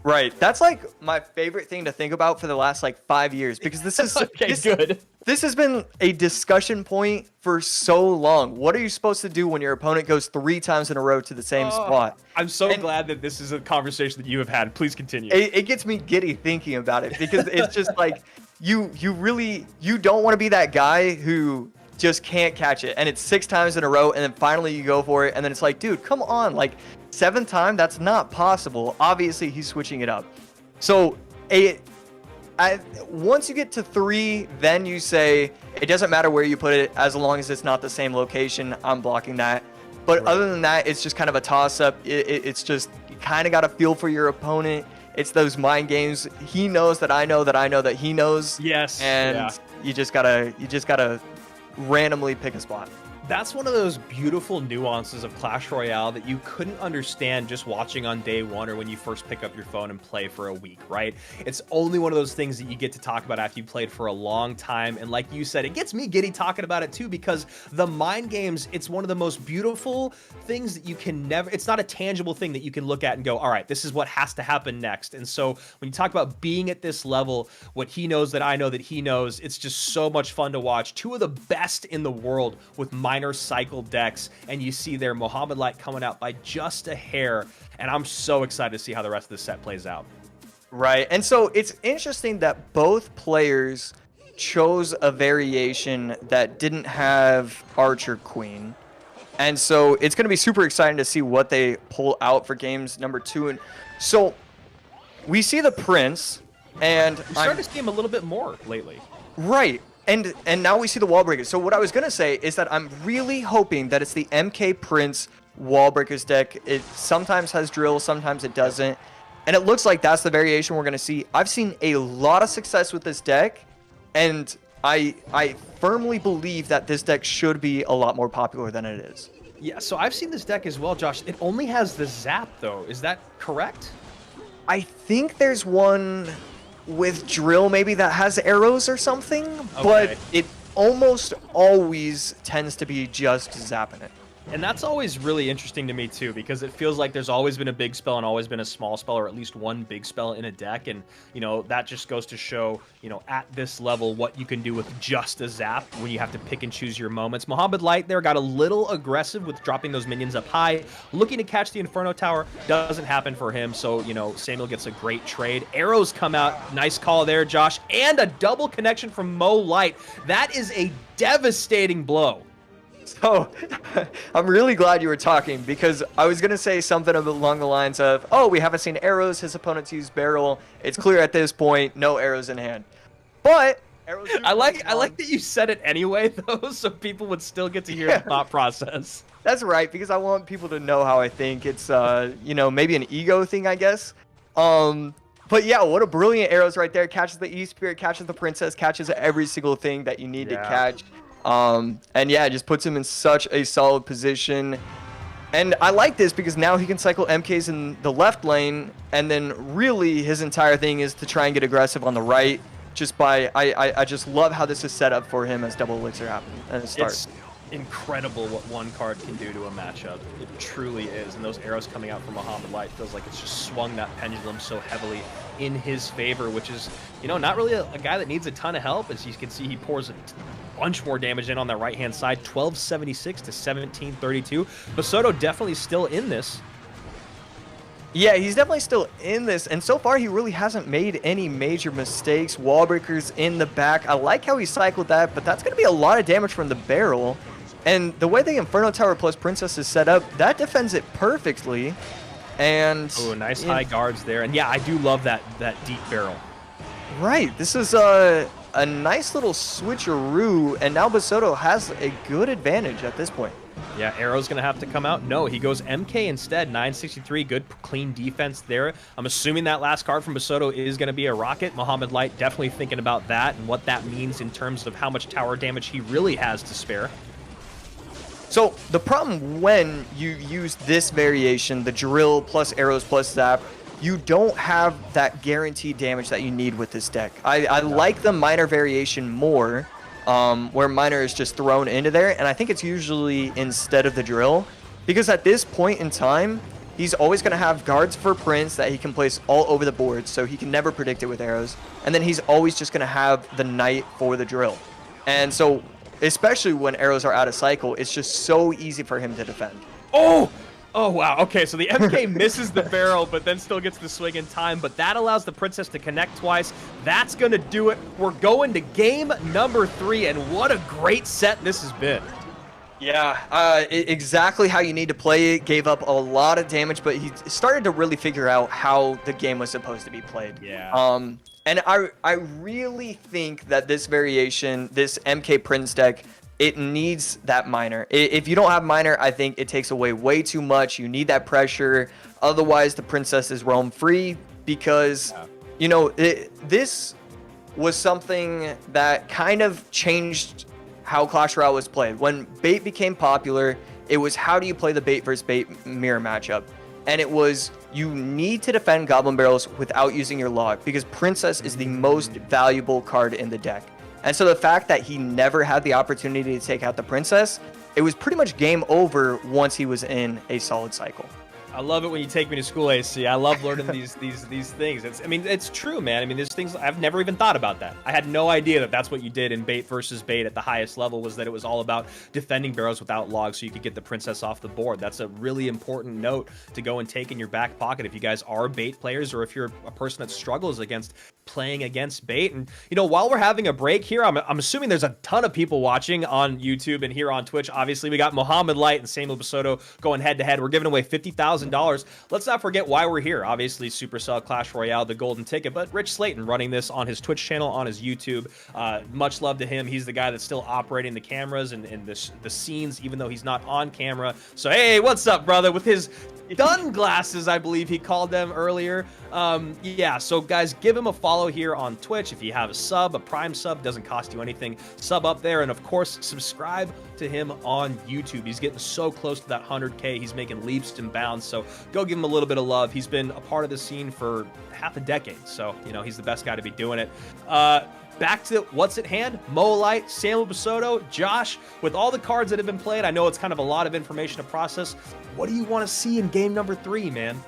Right. That's like my favorite thing to think about for the last like 5 years, because this is good. This has been a discussion point for so long. What are you supposed to do when your opponent goes 3 times in a row to the same spot? I'm so glad that this is a conversation that you have had. Please continue. It gets me giddy thinking about it, because it's just like you don't want to be that guy who just can't catch it, and it's 6 times in a row, and then finally you go for it, and then it's like, dude, come on, like 7th time, that's not possible. Obviously, he's switching it up. So once you get to 3, then you say, it doesn't matter where you put it, as long as it's not the same location, I'm blocking that. But other than that, it's just kind of a toss-up. It's just, you kind of got to feel for your opponent. It's those mind games. He knows that I know that I know that he knows. Yes. And you just gotta randomly pick a spot. That's one of those beautiful nuances of Clash Royale that you couldn't understand just watching on day 1 or when you first pick up your phone and play for a week, right? It's only one of those things that you get to talk about after you played for a long time. And like you said, it gets me giddy talking about it too, because the mind games, it's one of the most beautiful things that you can never, it's not a tangible thing that you can look at and go, all right, this is what has to happen next. And so when you talk about being at this level, what he knows that I know that he knows, it's just so much fun to watch. 2 of the best in the world with minor cycle decks, and you see there Mohamed Light coming out by just a hair, and I'm so excited to see how the rest of the set plays out. Right, and so it's interesting that both players chose a variation that didn't have Archer Queen, and so it's going to be super exciting to see what they pull out for games number 2. And so we see the Prince, and we're starting to see him a little bit more lately. Right. And now we see the wall breakers. So what I was going to say is that I'm really hoping that it's the MK Prince wall breakers deck. It sometimes has drill, sometimes it doesn't. And it looks like that's the variation we're going to see. I've seen a lot of success with this deck, and I firmly believe that this deck should be a lot more popular than it is. Yeah, so I've seen this deck as well, Josh. It only has the zap, though. Is that correct? I think there's one with drill maybe that has arrows or something, but it almost always tends to be just zapping it. And that's always really interesting to me too, because it feels like there's always been a big spell and always been a small spell, or at least one big spell in a deck. And, you know, that just goes to show, you know, at this level, what you can do with just a zap when you have to pick and choose your moments. Mohamed Light there got a little aggressive with dropping those minions up high, looking to catch the Inferno Tower. Doesn't happen for him. So, you know, Samuel gets a great trade. Arrows come out. Nice call there, Josh. And a double connection from Mo Light. That is a devastating blow. So, I'm really glad you were talking, because I was going to say something along the lines of, oh, we haven't seen arrows, his opponents use barrel. It's clear at this point, no arrows in hand. But arrows I like that you said it anyway, though, so people would still get to hear the thought process. That's right, because I want people to know how I think. It's, you know, maybe an ego thing, I guess. But yeah, what a brilliant arrows right there. Catches the E-Spirit, catches the Princess, catches every single thing that you need to catch. And yeah, it just puts him in such a solid position. And I like this because now he can cycle MKs in the left lane, and then really his entire thing is to try and get aggressive on the right. Just by, I just love how this is set up for him as double elixir happen at the start. It's incredible what one card can do to a matchup. It truly is. And those arrows coming out from Mohamed Light feels like it's just swung that pendulum so heavily in his favor, which is, you know, not really a guy that needs a ton of help. As you can see, he pours a bunch more damage in on that right-hand side, 1276 to 1732. Bassotto definitely still in this. Yeah, he's definitely still in this, and so far he really hasn't made any major mistakes. Wall breakers in the back. I like how he cycled that, but that's going to be a lot of damage from the barrel. And the way the Inferno Tower plus Princess is set up, that defends it perfectly. And oh, nice high guards there. And yeah, I do love that deep barrel. Right, this is a nice little switcheroo, and now Bassotto has a good advantage at this point. Yeah, Arrow's going to have to come out. No, he goes MK instead. 963, good clean defense there. I'm assuming that last card from Bassotto is going to be a rocket. Mohamed Light definitely thinking about that and what that means in terms of how much tower damage he really has to spare. So the problem when you use this variation, the drill plus arrows plus zap, you don't have that guaranteed damage that you need with this deck. I like the minor variation more, where minor is just thrown into there, and I think it's usually instead of the drill, because at this point in time, he's always going to have guards for Prince that he can place all over the board, so he can never predict it with arrows, and then he's always just going to have the knight for the drill. And so, especially when arrows are out of cycle, it's just so easy for him to defend. Oh! Oh, wow. Okay, so the MK misses the barrel, but then still gets the swing in time. But that allows the Princess to connect twice. That's going to do it. We're going to game number 3, and what a great set this has been. Yeah, exactly how you need to play it. Gave up a lot of damage, but he started to really figure out how the game was supposed to be played. Yeah. And I really think that this variation, this MK Prince deck, it needs that minor. If you don't have minor, I think it takes away way too much. You need that pressure. Otherwise, the Princess is roam free because, you know, this was something that kind of changed how Clash Royale was played. When bait became popular, it was how do you play the bait versus bait mirror matchup? And it was you need to defend Goblin Barrels without using your log because Princess is the most valuable card in the deck. And so the fact that he never had the opportunity to take out the Princess, it was pretty much game over once he was in a solid cycle. I love it when you take me to school, AC. I love learning these things. It's true, man. I mean, there's things I've never even thought about that. I had no idea that that's what you did in bait versus bait at the highest level, was that it was all about defending barrels without logs so you could get the Princess off the board. That's a really important note to go and take in your back pocket if you guys are bait players or if you're a person that struggles against playing against bait. And, you know, while we're having a break here, I'm assuming there's a ton of people watching on YouTube and here on Twitch. Obviously, we got Mohamed Light and Samuel Bassotto going head-to-head. We're giving away $50,000. Let's not forget why we're here. Obviously, Supercell, Clash Royale, the golden ticket, but Rich Slayton running this on his Twitch channel, on his YouTube. Much love to him. He's the guy that's still operating the cameras and the scenes, even though he's not on camera. So, hey, what's up, brother? With his dun glasses, I believe he called them earlier. Yeah, so guys, give him a follow here on Twitch. If you have a sub, a Prime sub, doesn't cost you anything. Sub up there, and of course, subscribe to him on YouTube. He's getting so close to that 100K. He's making leaps and bounds, so go give him a little bit of love. He's been a part of the scene for half a decade, so, you know, he's the best guy to be doing it. back to what's at hand. Mohamed Light, Samuel Bassotto, Josh, with all the cards that have been played, I know it's kind of a lot of information to process. What do you want to see in game number 3, man?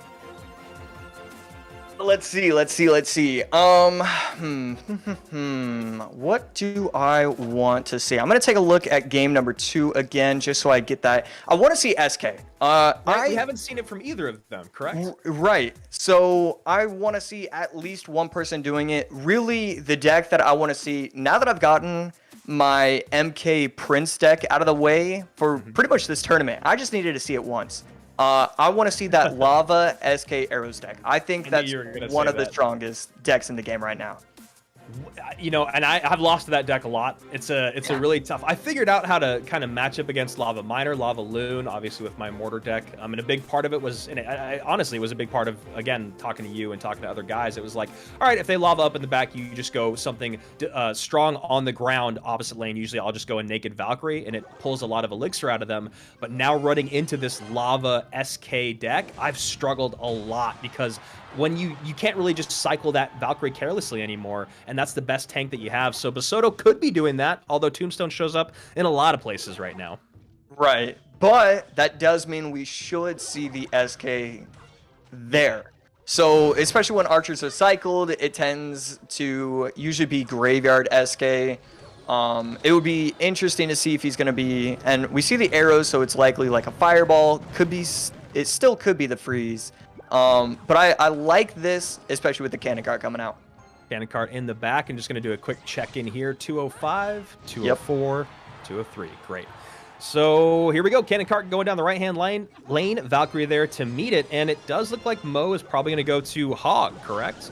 Let's see. What do I want to see? I'm going to take a look at game number 2 again, just so I get that. I want to see SK. We haven't seen it from either of them, correct? Right. So I want to see at least one person doing it. Really, the deck that I want to see, now that I've gotten my MK Prince deck out of the way for pretty much this tournament, I just needed to see it once. I want to see that Lava SK Arrows deck. I think that's one of the strongest decks in the game right now. You know, and I've lost to that deck a lot. It's a really tough. I figured out how to kind of match up against Lava Miner, Lava Loon, obviously with my Mortar deck. And a big part of it was, and I honestly was a big part of, again, talking to you and talking to other guys. It was like, all right, if they lava up in the back, you just go something strong on the ground opposite lane. Usually I'll just go a Naked Valkyrie, and it pulls a lot of elixir out of them. But now running into this Lava SK deck, I've struggled a lot because when you can't really just cycle that Valkyrie carelessly anymore, and that's the best tank that you have. So Bassotto could be doing that, although Tombstone shows up in a lot of places right now. Right, but that does mean we should see the SK there. So especially when archers are cycled, it tends to usually be graveyard SK. It would be interesting to see if he's going to be, and we see the arrows, so it's likely like a fireball. It still could be the freeze. But I like this, especially with the cannon cart coming out. Cannon cart in the back, and just going to do a quick check-in here. 205, 204, 203. Great. So here we go. Cannon cart going down the right-hand lane. Valkyrie there to meet it, and it does look like Mo is probably going to go to Hog, correct?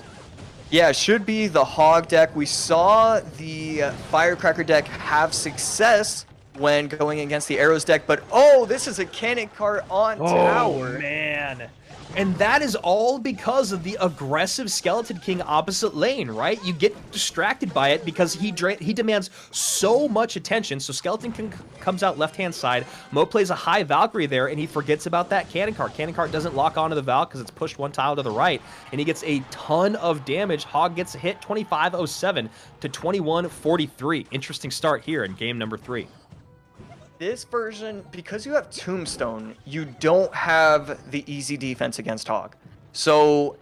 Yeah, it should be the Hog deck. We saw the Firecracker deck have success when going against the Arrows deck, but oh, this is a cannon cart on tower. Oh, man. And that is all because of the aggressive Skeleton King opposite lane, right? You get distracted by it because he demands so much attention. So Skeleton King comes out left-hand side. Mo plays a high Valkyrie there, and he forgets about that cannon cart. Cannon cart doesn't lock onto the Val because it's pushed one tile to the right, and he gets a ton of damage. Hog gets a hit 2507 to 2143. Interesting start here in game number 3. This version, because you have Tombstone, you don't have the easy defense against Hog. So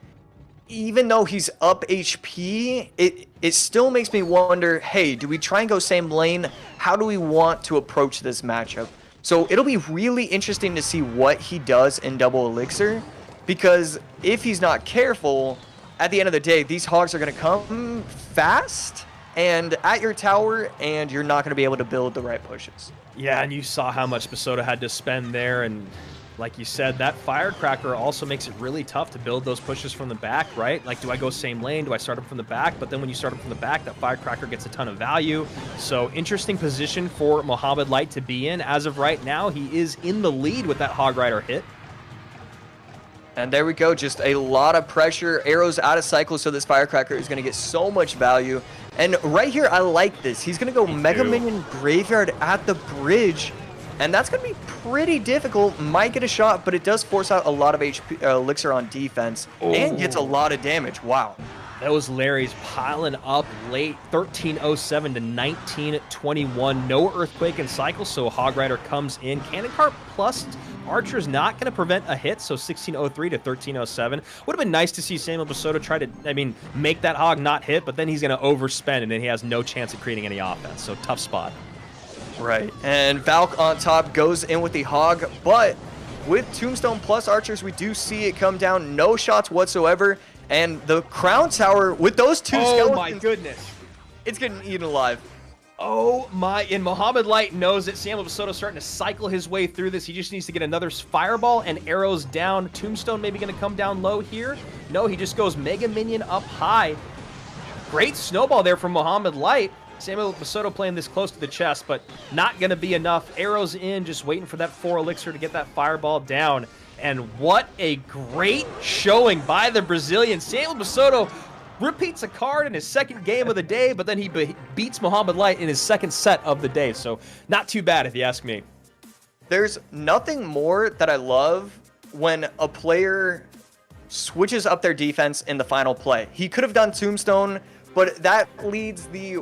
even though he's up HP, it still makes me wonder, hey, do we try and go same lane? How do we want to approach this matchup? So it'll be really interesting to see what he does in double elixir, because if he's not careful, at the end of the day, these Hogs are going to come fast and at your tower, and you're not going to be able to build the right pushes. Yeah, and you saw how much Bassotto had to spend there, and like you said, that Firecracker also makes it really tough to build those pushes from the back, right? Like, do I go same lane? Do I start them from the back? But then when you start them from the back, that Firecracker gets a ton of value. So interesting position for Mohamed Light to be in. As of right now, he is in the lead with that Hog Rider hit. And there we go, just a lot of pressure. Arrows out of cycle, so this Firecracker is going to get so much value. And right here, I like this. He's going to go Mega Minion Graveyard at the bridge, and that's going to be pretty difficult. Might get a shot, but it does force out a lot of HP, elixir on defense, and gets a lot of damage. Wow. Those Larrys piling up late, 1307 to 1921. No Earthquake in cycle, so Hog Rider comes in. Cannon Cart plus Archer's not going to prevent a hit, so 1603 to 1307. Would have been nice to see Samuel Bassotto try to, make that Hog not hit, but then he's going to overspend, and then he has no chance of creating any offense, so tough spot. Right, and Valk on top goes in with the Hog, but with Tombstone plus Archers, we do see it come down. No shots whatsoever. And the Crown Tower, with those two skeletons... Oh my goodness. It's getting eaten alive. Oh my, and Mohamed Light knows that Samuel Bassotto's starting to cycle his way through this. He just needs to get another Fireball and arrows down. Tombstone maybe going to come down low here. No, he just goes Mega Minion up high. Great snowball there from Mohamed Light. Samuel Bassotto playing this close to the chest, but not going to be enough. Arrows in, just waiting for that 4 elixir to get that Fireball down. And what a great showing by the Brazilian. Samuel Bassotto repeats a card in his second game of the day, but then he beats Mohamed Light in his second set of the day. So not too bad if you ask me. There's nothing more that I love when a player switches up their defense in the final play. He could have done Tombstone, but that leads the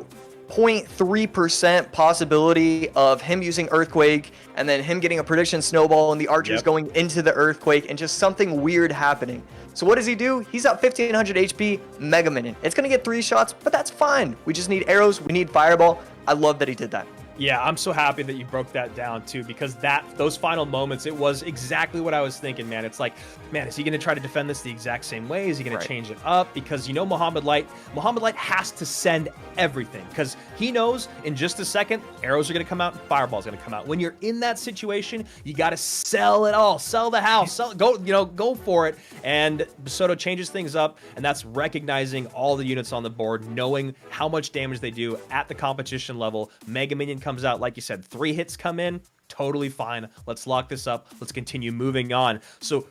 0.3% possibility of him using Earthquake and then him getting a prediction snowball and the archers going into the Earthquake and just something weird happening. So what does he do? He's at 1500 HP, Mega Minion. It's going to get 3 shots, but that's fine. We just need arrows. We need Fireball. I love that he did that. Yeah, I'm so happy that you broke that down too, because those final moments, it was exactly what I was thinking, man. It's like, man, is he going to try to defend this the exact same way? Is he going to change it up? Because you know Mohamed Light has to send everything, because he knows in just a second, arrows are going to come out and Fireball's going to come out. When you're in that situation, you got to sell it all, sell the house, go for it. And Bassotto changes things up, and that's recognizing all the units on the board, knowing how much damage they do at the competition level. Mega Minion comes out, like you said, 3 hits come in, totally fine. Let's lock this up. Let's continue moving on. So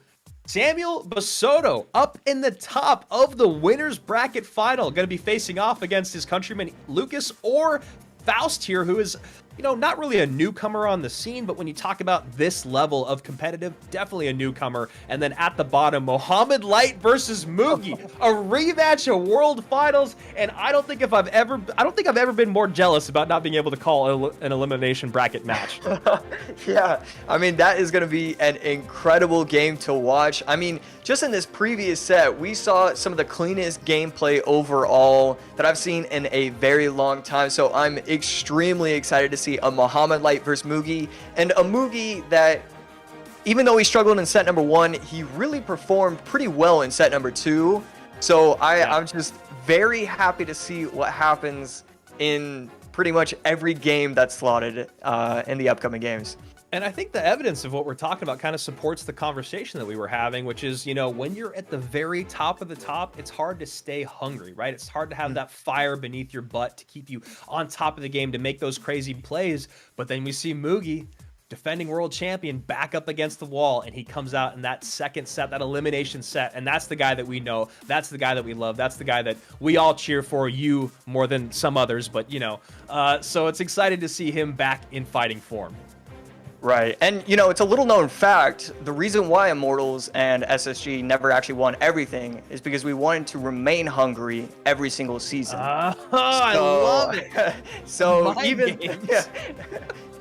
Samuel Bassotto up in the top of the winners bracket final, going to be facing off against his countryman Lucas or Faust here, who is, you know, not really a newcomer on the scene, but when you talk about this level of competitive, definitely a newcomer. And then at the bottom, Mohamed Light versus Mugi, a rematch of World Finals. And I don't think I've ever been more jealous about not being able to call an elimination bracket match. Yeah, I mean, that is going to be an incredible game to watch. I mean, just in this previous set, we saw some of the cleanest gameplay overall that I've seen in a very long time. So I'm extremely excited to see a Mohamed Light versus Mugi, and a Mugi that, even though he struggled in set number 1, he really performed pretty well in set number 2. So I'm just very happy to see what happens in pretty much every game that's slotted in the upcoming games. And I think the evidence of what we're talking about kind of supports the conversation that we were having, which is, you know, when you're at the very top of the top, it's hard to stay hungry, right? It's hard to have that fire beneath your butt to keep you on top of the game, to make those crazy plays. But then we see Mugi, defending world champion, back up against the wall, and he comes out in that second set, that elimination set, and that's the guy that we know, that's the guy that we love, that's the guy that we all cheer for, you more than some others, but you know, so it's exciting to see him back in fighting form. Right, and you know, it's a little known fact, the reason why Immortals and SSG never actually won everything is because we wanted to remain hungry every single season. I love it. So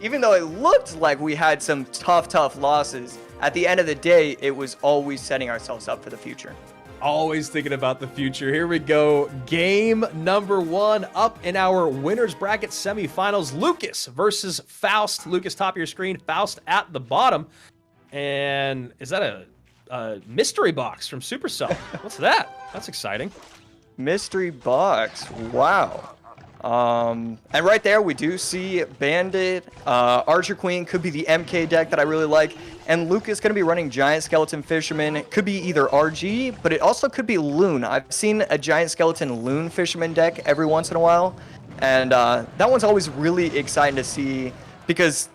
even though it looked like we had some tough losses, at the end of the day, it was always setting ourselves up for the future. Always thinking about the future. Here we go. Game number 1 up in our winners bracket semifinals. Lucas versus Faust. Lucas, top of your screen. Faust at the bottom. And is that a mystery box from Supercell? What's that? That's exciting. Mystery box. Wow. And right there, we do see Bandit. Archer Queen could be the MK deck that I really like. And Lucas going to be running Giant Skeleton Fisherman. It could be either RG, but it also could be Loon. I've seen a Giant Skeleton Loon Fisherman deck every once in a while. And that one's always really exciting to see, because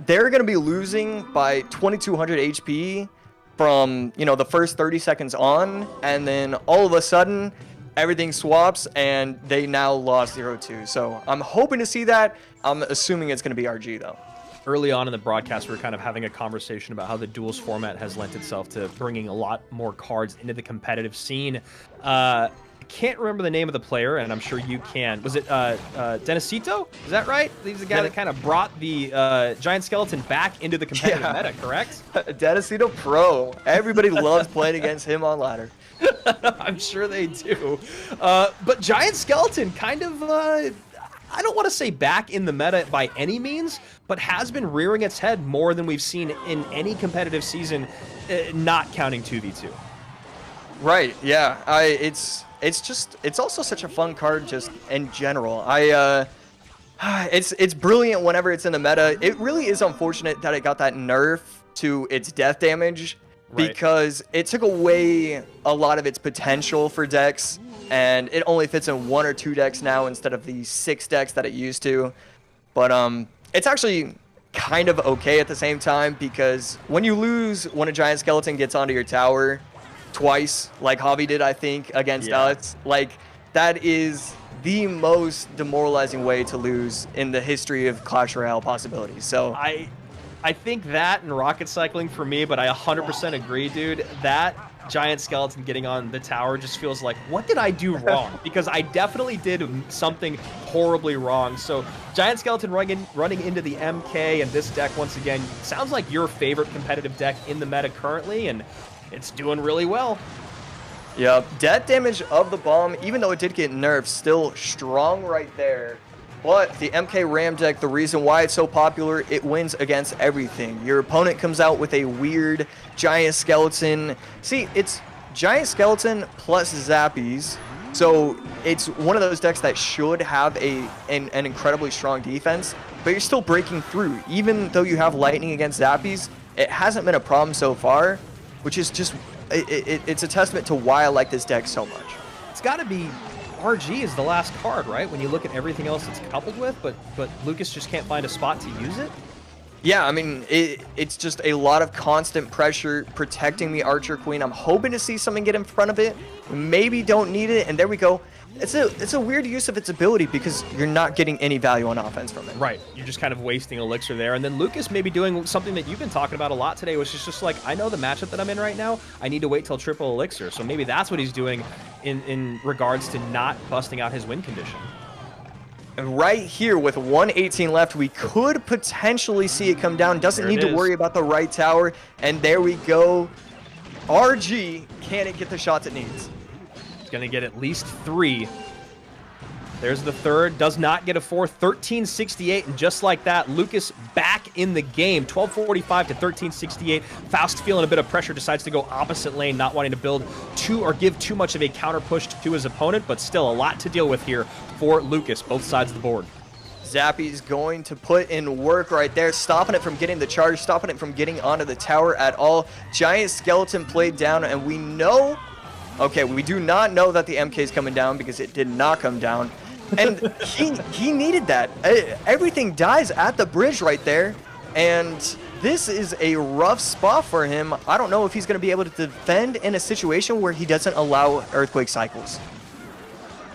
they're going to be losing by 2200 HP from, you know, the first 30 seconds on. And then all of a sudden, everything swaps, and they now lost 0-2. So I'm hoping to see that. I'm assuming it's going to be RG, though. Early on in the broadcast, we were kind of having a conversation about how the duels format has lent itself to bringing a lot more cards into the competitive scene. I can't remember the name of the player, and I'm sure you can. Was it Denisito? Is that right? He's the guy that kind of brought the Giant Skeleton back into the competitive meta, correct? Denisito Pro. Everybody loves playing against him on ladder. I'm sure they do. But Giant Skeleton kind of, I don't want to say back in the meta by any means, but has been rearing its head more than we've seen in any competitive season, not counting 2v2. Right, yeah. It's also such a fun card just in general. It's brilliant whenever it's in the meta. It really is unfortunate that it got that nerf to its death damage, because it took away a lot of its potential for decks, and it only fits in 1 or 2 decks now instead of the 6 decks that it used to. But it's actually kind of okay at the same time, because when you lose when a Giant Skeleton gets onto your tower twice, like Javi did, I think, against us, like, that is the most demoralizing way to lose in the history of Clash Royale possibilities. So I think that and rocket cycling for me, but I 100% agree, dude. That Giant Skeleton getting on the tower just feels like, what did I do wrong? Because I definitely did something horribly wrong. So Giant Skeleton running into the MK and this deck once again sounds like your favorite competitive deck in the meta currently, and it's doing really well. Yeah, death damage of the bomb, even though it did get nerfed, still strong right there. But the MK Ram deck, the reason why it's so popular, it wins against everything. Your opponent comes out with a weird Giant Skeleton. See, it's Giant Skeleton plus Zappies. So it's one of those decks that should have an incredibly strong defense, but you're still breaking through. Even though you have Lightning against Zappies, it hasn't been a problem so far, which is just, it's a testament to why I like this deck so much. It's got to be RG is the last card, right? When you look at everything else it's coupled with, but Lucas just can't find a spot to use it. Yeah, I mean, it's just a lot of constant pressure protecting the Archer Queen. I'm hoping to see something get in front of it. Maybe don't need it, and there we go. It's a weird use of its ability because you're not getting any value on offense from it. Right, you're just kind of wasting elixir there. And then Lucas maybe doing something that you've been talking about a lot today, which is just like, I know the matchup that I'm in right now, I need to wait till triple elixir. So maybe that's what he's doing in regards to not busting out his win condition. And right here with 118 left, we could potentially see it come down. Doesn't need to worry about the right tower. And there we go. RG, can it get the shots it needs? Going to get at least 3. There's the third, does not get a 4th, 1368, and just like that, Lucas back in the game, 1245 to 1368. Faust feeling a bit of pressure, decides to go opposite lane, not wanting to build or give too much of a counter push to his opponent, but still a lot to deal with here for Lucas, both sides of the board. Zappy's going to put in work right there, stopping it from getting the charge, stopping it from getting onto the tower at all. Giant Skeleton played down, and we know... Okay, we do not know that the MK is coming down because it did not come down. And he needed that. Everything dies at the bridge right there. And this is a rough spot for him. I don't know if he's going to be able to defend in a situation where he doesn't allow Earthquake cycles.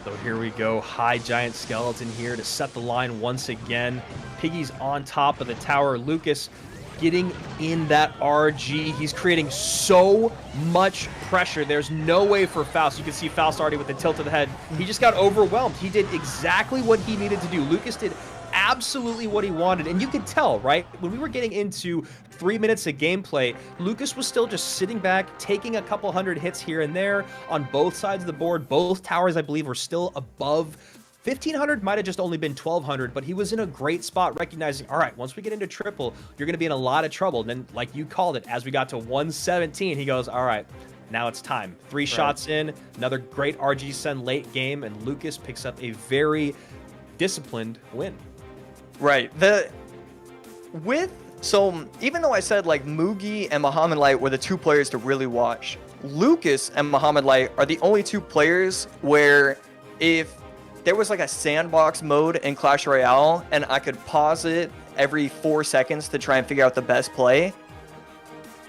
So here we go. High Giant Skeleton here to set the line once again. Piggy's on top of the tower. Lucas getting in that RG. He's creating so much pressure. There's no way for Faust. You can see Faust already with the tilt of the head. He just got overwhelmed. He did exactly what he needed to do. Lucas did absolutely what he wanted. And you could tell, right? When we were getting into 3 minutes of gameplay, Lucas was still just sitting back, taking a couple hundred hits here and there on both sides of the board. Both towers, I believe, were still above 1,500, might have just only been 1,200, but he was in a great spot recognizing, all right, once we get into triple, you're going to be in a lot of trouble. And then, like you called it, as we got to 117, he goes, all right, now it's time. 3 shots in, another great RG Sen late game, and Lucas picks up a very disciplined win. Right. So even though I said like Mugi and Mohamed Light were the 2 players to really watch, Lucas and Mohamed Light are the only 2 players where if there was like a sandbox mode in Clash Royale and I could pause it every 4 seconds to try and figure out the best play,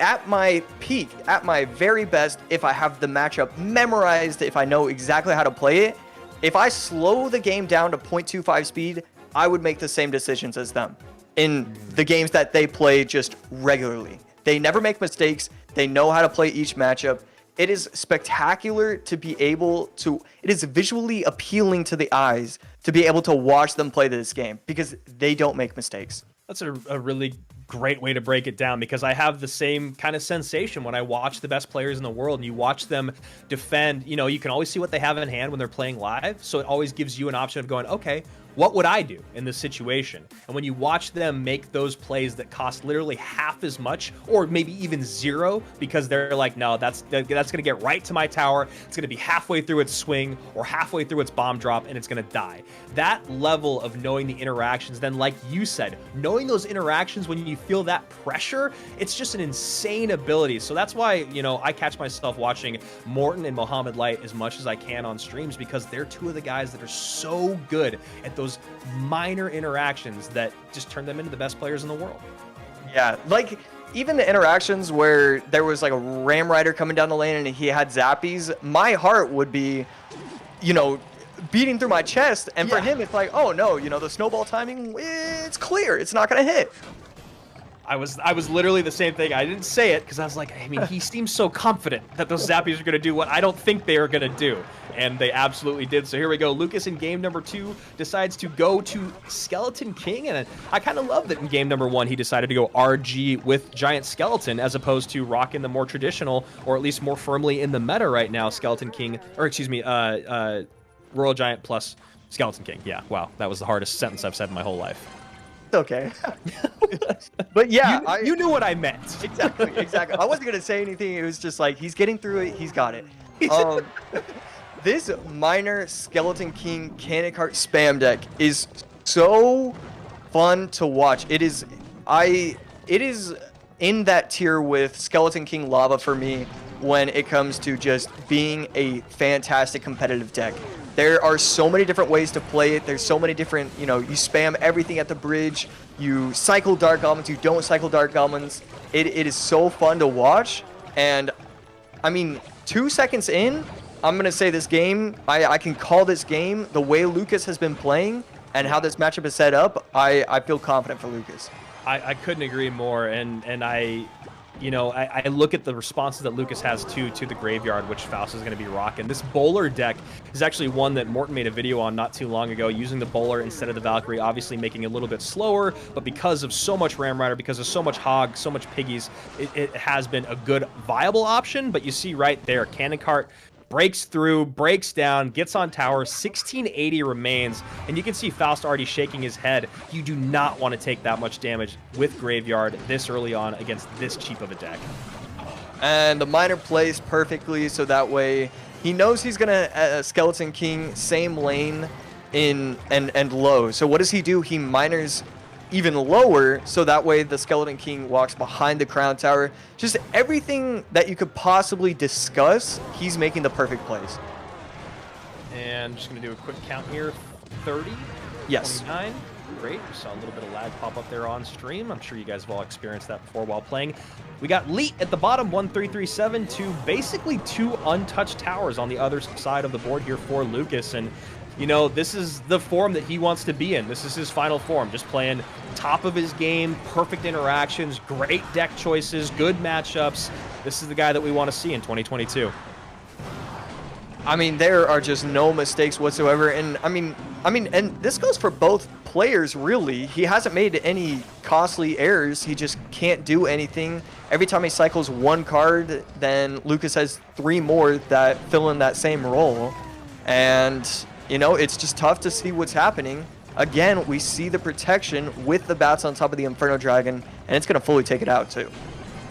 at my peak, at my very best, if I have the matchup memorized, if I know exactly how to play it, if I slow the game down to 0.25 speed, I would make the same decisions as them in the games that they play just regularly. They never make mistakes. They know how to play each matchup. It is spectacular to be able to, it is visually appealing to the eyes to be able to watch them play this game because they don't make mistakes. That's a really great way to break it down, because I have the same kind of sensation when I watch the best players in the world and you watch them defend. You know, you can always see what they have in hand when they're playing live, so it always gives you an option of going, okay, what would I do in this situation? And when you watch them make those plays that cost literally half as much, or maybe even 0, because they're like, no, that's going to get right to my tower. It's going to be halfway through its swing or halfway through its bomb drop, and it's going to die. That level of knowing the interactions, then like you said, knowing those interactions when you feel that pressure, it's just an insane ability. So that's why, you know, I catch myself watching Morton and Mohamed Light as much as I can on streams, because they're 2 of the guys that are so good at those minor interactions that just turn them into the best players in the world. Yeah, like even the interactions where there was like a Ram Rider coming down the lane and he had Zappies, my heart would be, you know, beating through my chest. And for him, it's like, oh no, you know, the snowball timing, it's clear. It's not going to hit. I was literally the same thing. I didn't say it because I was like, I mean, he seems so confident that those Zappies are going to do what I don't think they are going to do. And they absolutely did. So here we go. Lucas in game number 2 decides to go to Skeleton King. And I kind of love that in game number 1, he decided to go RG with Giant Skeleton as opposed to rocking the more traditional, or at least more firmly in the meta right now, Skeleton King, or excuse me, Royal Giant plus Skeleton King. Yeah, wow. That was the hardest sentence I've said in my whole life. It's okay. But yeah, you knew what I meant. Exactly. I wasn't going to say anything. It was just like, he's getting through it. He's got it. This minor Skeleton King Cannon Cart spam deck is so fun to watch. It is in that tier with Skeleton King Lava for me when it comes to just being a fantastic competitive deck. There are so many different ways to play it. There's so many different, you spam everything at the bridge. You cycle Dark Goblins. You don't cycle Dark Goblins. It is so fun to watch. And, I mean, 2 seconds in, I'm going to say this game, I can call this game the way Lucas has been playing and how this matchup is set up. I feel confident for Lucas. I couldn't agree more. And I look at the responses that Lucas has to the Graveyard, which Faust is going to be rocking. This Bowler deck is actually one that Morton made a video on not too long ago, using the Bowler instead of the Valkyrie, obviously making it a little bit slower, but because of so much Ram Rider, because of so much Hog, so much Piggies, it has been a good, viable option. But you see right there, Cannon Cart breaks through, breaks down, gets on tower, 1680 remains, and you can see Faust already shaking his head. You do not want to take that much damage with Graveyard this early on against this cheap of a deck. And the miner plays perfectly, so that way he knows he's gonna Skeleton King same lane in and low. So what does he do? He miners even lower, so that way the Skeleton King walks behind the Crown Tower. Just everything that you could possibly discuss, he's making the perfect plays. And just going to do a quick count here. 30? Yes. 29? Great. We saw a little bit of lag pop up there on stream. I'm sure you guys have all experienced that before while playing. We got Light at the bottom, 1337, to basically 2 untouched towers on the other side of the board here for Lucas. And this is the form that he wants to be in. This is his final form, just playing top of his game, perfect interactions, great deck choices, good matchups. This is the guy that we want to see in 2022. I mean, there are just no mistakes whatsoever. And I mean, and this goes for both players, really. He hasn't made any costly errors. He just can't do anything. Every time he cycles 1 card, then Lucas has 3 more that fill in that same role. And it's just tough to see what's happening. Again, we see the protection with the bats on top of the Inferno Dragon, and it's going to fully take it out, too.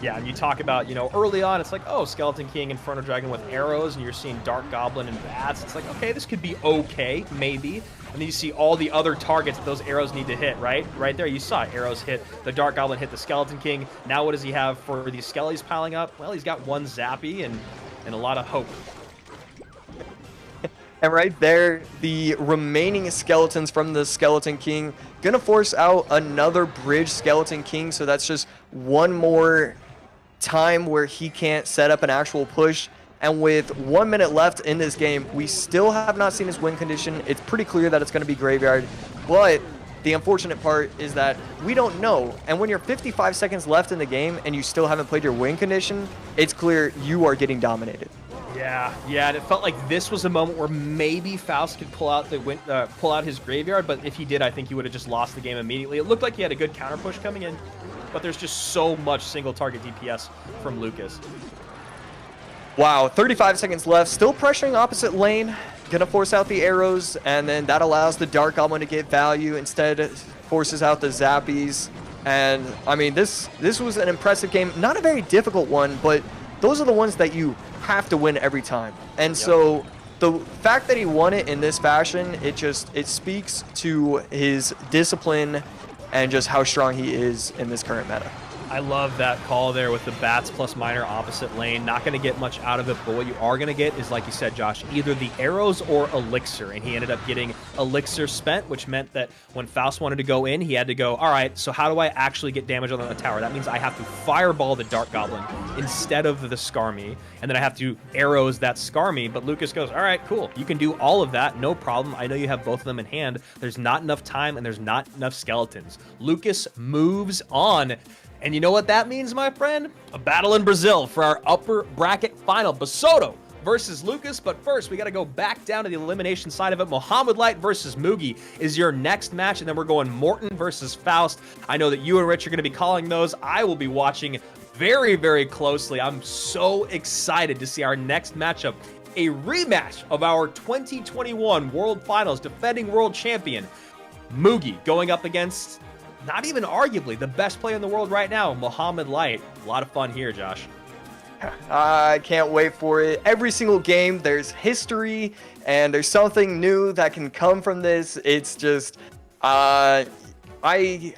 Yeah, and you talk about, early on, it's like, oh, Skeleton King, Inferno Dragon with arrows, and you're seeing Dark Goblin and bats. It's like, okay, this could be okay, maybe. And then you see all the other targets that those arrows need to hit, right? Right there, you saw arrows hit. The Dark Goblin hit the Skeleton King. Now what does he have for these Skellies piling up? Well, he's got 1 Zappy and a lot of hope. And right there, the remaining skeletons from the Skeleton King gonna force out another bridge Skeleton King, so that's just 1 more time where he can't set up an actual push. And with 1 minute left in this game, we still have not seen his win condition. It's pretty clear that it's gonna be Graveyard, but the unfortunate part is that we don't know. And when you're 55 seconds left in the game and you still haven't played your win condition, it's clear you are getting dominated. Yeah, and it felt like this was a moment where maybe Faust could pull out his Graveyard, but if he did, I think he would have just lost the game immediately. It looked like he had a good counter push coming in, but there's just so much single target DPS from Lucas. Wow, 35 seconds left, still pressuring opposite lane, gonna force out the arrows, and then that allows the Dark Goblin to get value, instead forces out the Zappies. And I mean, this was an impressive game, not a very difficult one, but those are the ones that you have to win every time. And so the fact that he won it in this fashion, it speaks to his discipline and just how strong he is in this current meta. I love that call there with the bats plus miner opposite lane. Not going to get much out of it, but what you are going to get is, like you said, Josh, either the arrows or elixir. And he ended up getting elixir spent, which meant that when Faust wanted to go in, he had to go, all right, so how do I actually get damage on the tower? That means I have to fireball the Dark Goblin instead of the Skarmy, and then I have to arrows that Skarmy. But Lucas goes, all right, cool. You can do all of that, no problem. I know you have both of them in hand. There's not enough time, and there's not enough skeletons. Lucas moves on. And you know what that means, my friend? A battle in Brazil for our upper bracket final. Bassotto versus Lucas. But first, we got to go back down to the elimination side of it. Mohamed Light versus Mugi is your next match. And then we're going Morton versus Faust. I know that you and Rich are going to be calling those. I will be watching very, very closely. I'm so excited to see our next matchup. A rematch of our 2021 World Finals defending world champion, Mugi, going up against not even arguably the best player in the world right now, Mohamed Light. A lot of fun here, Josh. I can't wait for it. Every single game, there's history, and there's something new that can come from this. It's just, I'm kind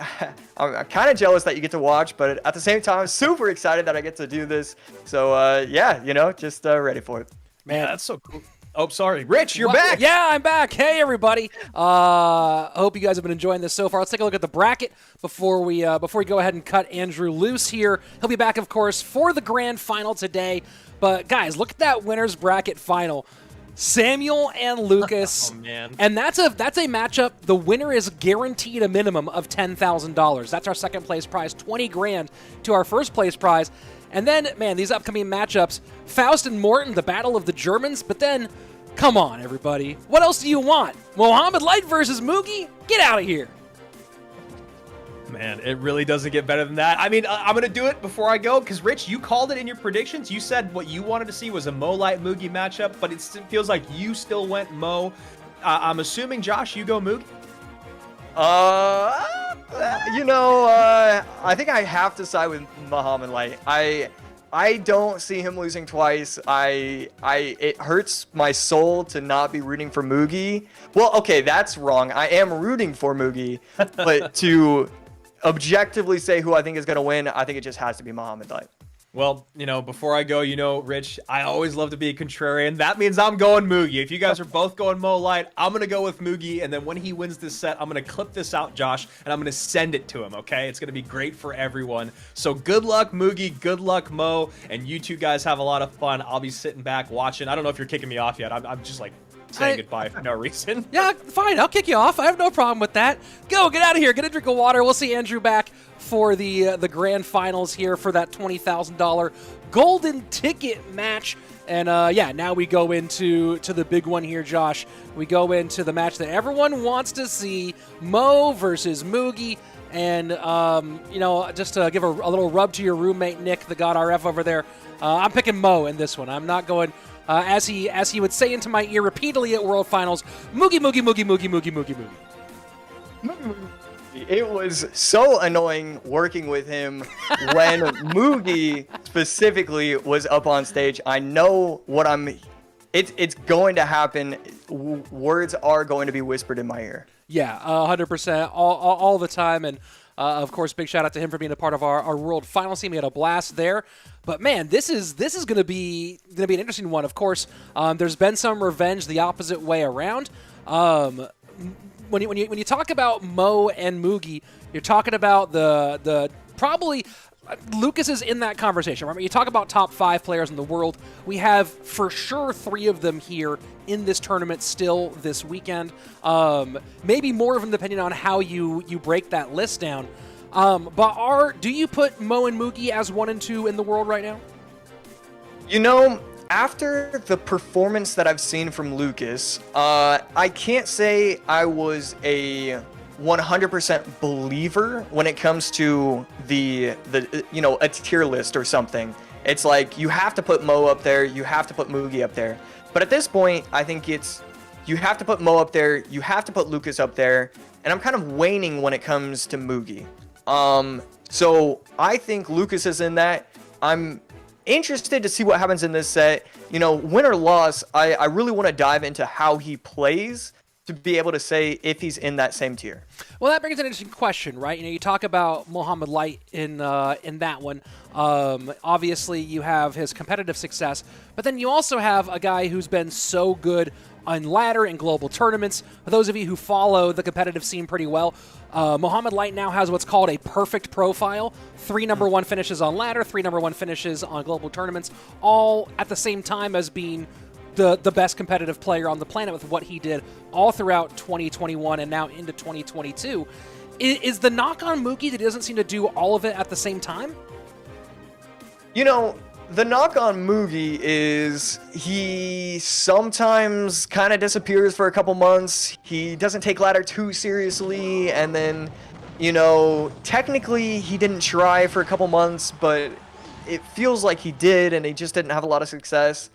of jealous that you get to watch, but at the same time, I'm super excited that I get to do this. So, yeah, you know, just ready for it. Man, that's so cool. Oh, sorry. Rich, you're back. Yeah, I'm back. Hey, everybody. I hope you guys have been enjoying this so far. Let's take a look at the bracket before we go ahead and cut Andrew loose here. He'll be back, of course, for the grand final today. But, guys, look at that winner's bracket final. Samuel and Lucas. Oh, man. And that's a matchup. The winner is guaranteed a minimum of $10,000. That's our second place prize, 20 grand to our first place prize. And then, man, these upcoming matchups, Faust and Morton, the battle of the Germans, but then, come on, everybody. What else do you want? Mohamed Light versus Mugi? Get out of here. Man, it really doesn't get better than that. I mean, I'm going to do it before I go, because, Rich, you called it in your predictions. You said what you wanted to see was a Mo Light Mugi matchup, but it feels like you still went Mo. I'm assuming, Josh, you go Mugi? You know, I think I have to side with Mohamed Light. I don't see him losing twice. It hurts my soul to not be rooting for Mugi. Well, okay, that's wrong. I am rooting for Mugi, but to objectively say who I think is going to win, I think it just has to be Mohamed Light. Well, you know, before I go, you know, Rich, I always love to be a contrarian. That means I'm going Mugi. If you guys are both going Mo Light, I'm going to go with Mugi. And then when he wins this set, I'm going to clip this out, Josh, and I'm going to send it to him, okay? It's going to be great for everyone. So good luck, Mugi. Good luck, Mo. And you two guys have a lot of fun. I'll be sitting back watching. I don't know if you're kicking me off yet. I'm just like saying goodbye for no reason. Yeah, fine. I'll kick you off. I have no problem with that. Go, get out of here. Get a drink of water. We'll see Andrew back for the grand finals here for that $20,000 golden ticket match. And yeah, now we go into the big one here, Josh. We go into the match that everyone wants to see, Mo versus Mugi. And, you know, just to give a little rub to your roommate, Nick, the God RF over there, I'm picking Mo in this one. I'm not going, as he would say into my ear repeatedly at World Finals, Mugi, Mugi, Mugi, Mugi, Mugi, Mugi, Mugi. It was so annoying working with him when Mugi specifically was up on stage. I know what it's going to happen. Words are going to be whispered in my ear. Yeah, 100%, all the time. And of course, big shout out to him for being a part of our World Finals team. We had a blast there. But man, this is going to be an interesting one. Of course, there's been some revenge the opposite way around. When you talk about Mo and Mugi, you're talking about the probably Lucas is in that conversation. Remember, you talk about top 5 players in the world. We have for sure 3 of them here in this tournament still this weekend. Maybe more of them depending on how you break that list down. But do you put Mo and Mugi as 1 and 2 in the world right now? You know, after the performance that I've seen from Lucas, I can't say I was a 100% believer when it comes to the you know, a tier list or something. It's like you have to put Mo up there, you have to put Mugi up there. But at this point, I think you have to put Mo up there, you have to put Lucas up there, and I'm kind of waning when it comes to Mugi. So I think Lucas is in that. I'm interested to see what happens in this set. You know, win or loss, I really want to dive into how he plays to be able to say if he's in that same tier. Well, that brings an interesting question, right? You know, you talk about Mohamed Light in that one. Obviously, you have his competitive success, but then you also have a guy who's been so good on ladder and global tournaments. For those of you who follow the competitive scene pretty well, Mohamed Light now has what's called a perfect profile. 3 #1 finishes on ladder, 3 #1 finishes on global tournaments, all at the same time as being the best competitive player on the planet with what he did all throughout 2021 and now into 2022. Is the knock on Mugi that he doesn't seem to do all of it at the same time? You know, the knock on Mugi is he sometimes kind of disappears for a couple months. He doesn't take ladder too seriously, and then, you know, technically he didn't try for a couple months, but it feels like he did, and he just didn't have a lot of success.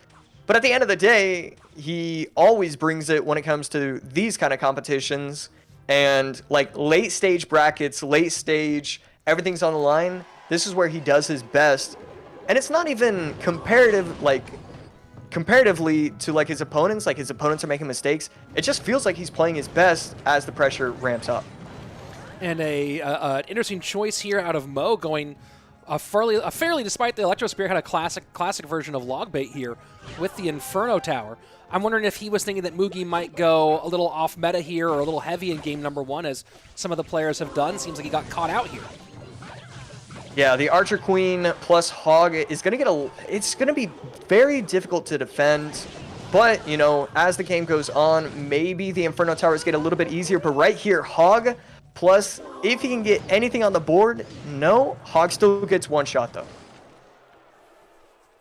But at the end of the day, he always brings it when it comes to these kind of competitions, and like late stage brackets, late stage, everything's on the line. This is where he does his best. And it's not even comparatively to like his opponents are making mistakes. It just feels like he's playing his best as the pressure ramps up. And an interesting choice here out of Mo, going a fairly, despite the Electro Spear had a classic version of log bait here with the Inferno Tower. I'm wondering if he was thinking that Mugi might go a little off meta here or a little heavy in game number 1, as some of the players have done. Seems like he got caught out here. Yeah, the Archer Queen plus Hog is going to it's going to be very difficult to defend. But, you know, as the game goes on, maybe the Inferno Towers get a little bit easier. But right here, Hog plus, if he can get anything on the board, no, Hog still gets one shot, though.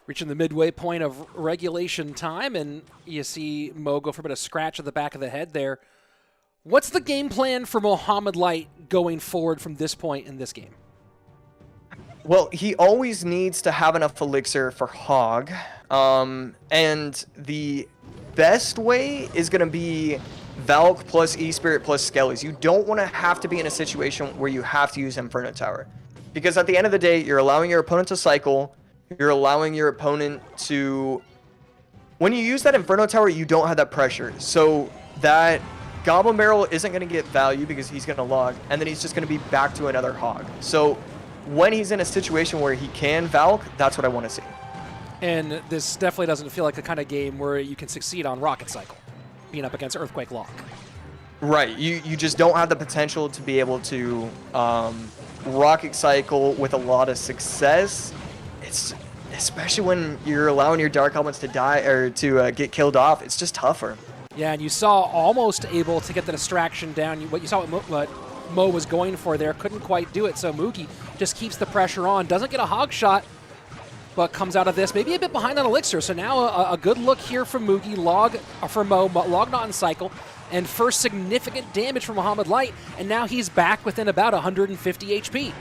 Reaching the midway point of regulation time, and you see Mo go for a bit of scratch at the back of the head there. What's the game plan for Mohamed Light going forward from this point in this game? Well, he always needs to have enough elixir for Hog, and the best way is going to be Valk plus E-Spirit plus Skellies. You don't want to have to be in a situation where you have to use Inferno Tower, because at the end of the day, you're allowing your opponent to cycle, you're allowing your opponent to... When you use that Inferno Tower, you don't have that pressure, so that Goblin Barrel isn't going to get value because he's going to log, and then he's just going to be back to another Hog. So when he's in a situation where he can Valk, that's what I want to see. And this definitely doesn't feel like the kind of game where you can succeed on Rocket Cycle, being up against Earthquake Lock. Right, you just don't have the potential to be able to Rocket Cycle with a lot of success. It's especially when you're allowing your Dark Goblins to die or to get killed off. It's just tougher. Yeah, and you saw almost able to get the distraction down. What you saw what Mo was going for there, couldn't quite do it. So Mugi just keeps the pressure on, doesn't get a hog shot, but comes out of this maybe a bit behind on Elixir. So now a good look here from Mugi, for Mo, log not in cycle, and first significant damage from Mohamed Light, and now he's back within about 150 HP.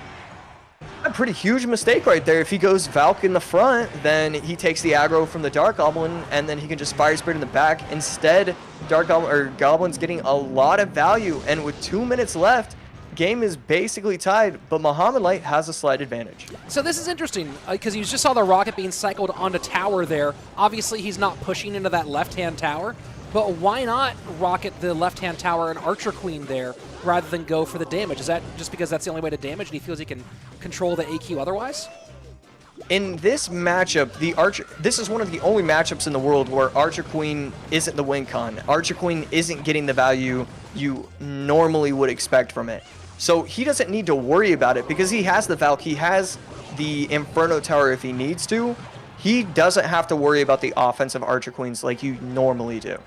A pretty huge mistake right there. If he goes Valk in the front, then he takes the aggro from the Dark Goblin, and then he can just Fire Spirit in the back. Instead, Goblin's getting a lot of value, and with 2 minutes left, game is basically tied, but Mohamed Light has a slight advantage. So this is interesting, because you just saw the rocket being cycled onto tower there. Obviously, he's not pushing into that left-hand tower, but why not rocket the left-hand tower and Archer Queen there rather than go for the damage? Is that just because that's the only way to damage and he feels he can control the AQ otherwise? In this matchup, this is one of the only matchups in the world where Archer Queen isn't the win con. Archer Queen isn't getting the value you normally would expect from it. So he doesn't need to worry about it because he has the Valk, he has the Inferno Tower if he needs to. He doesn't have to worry about the offensive Archer Queens like you normally do.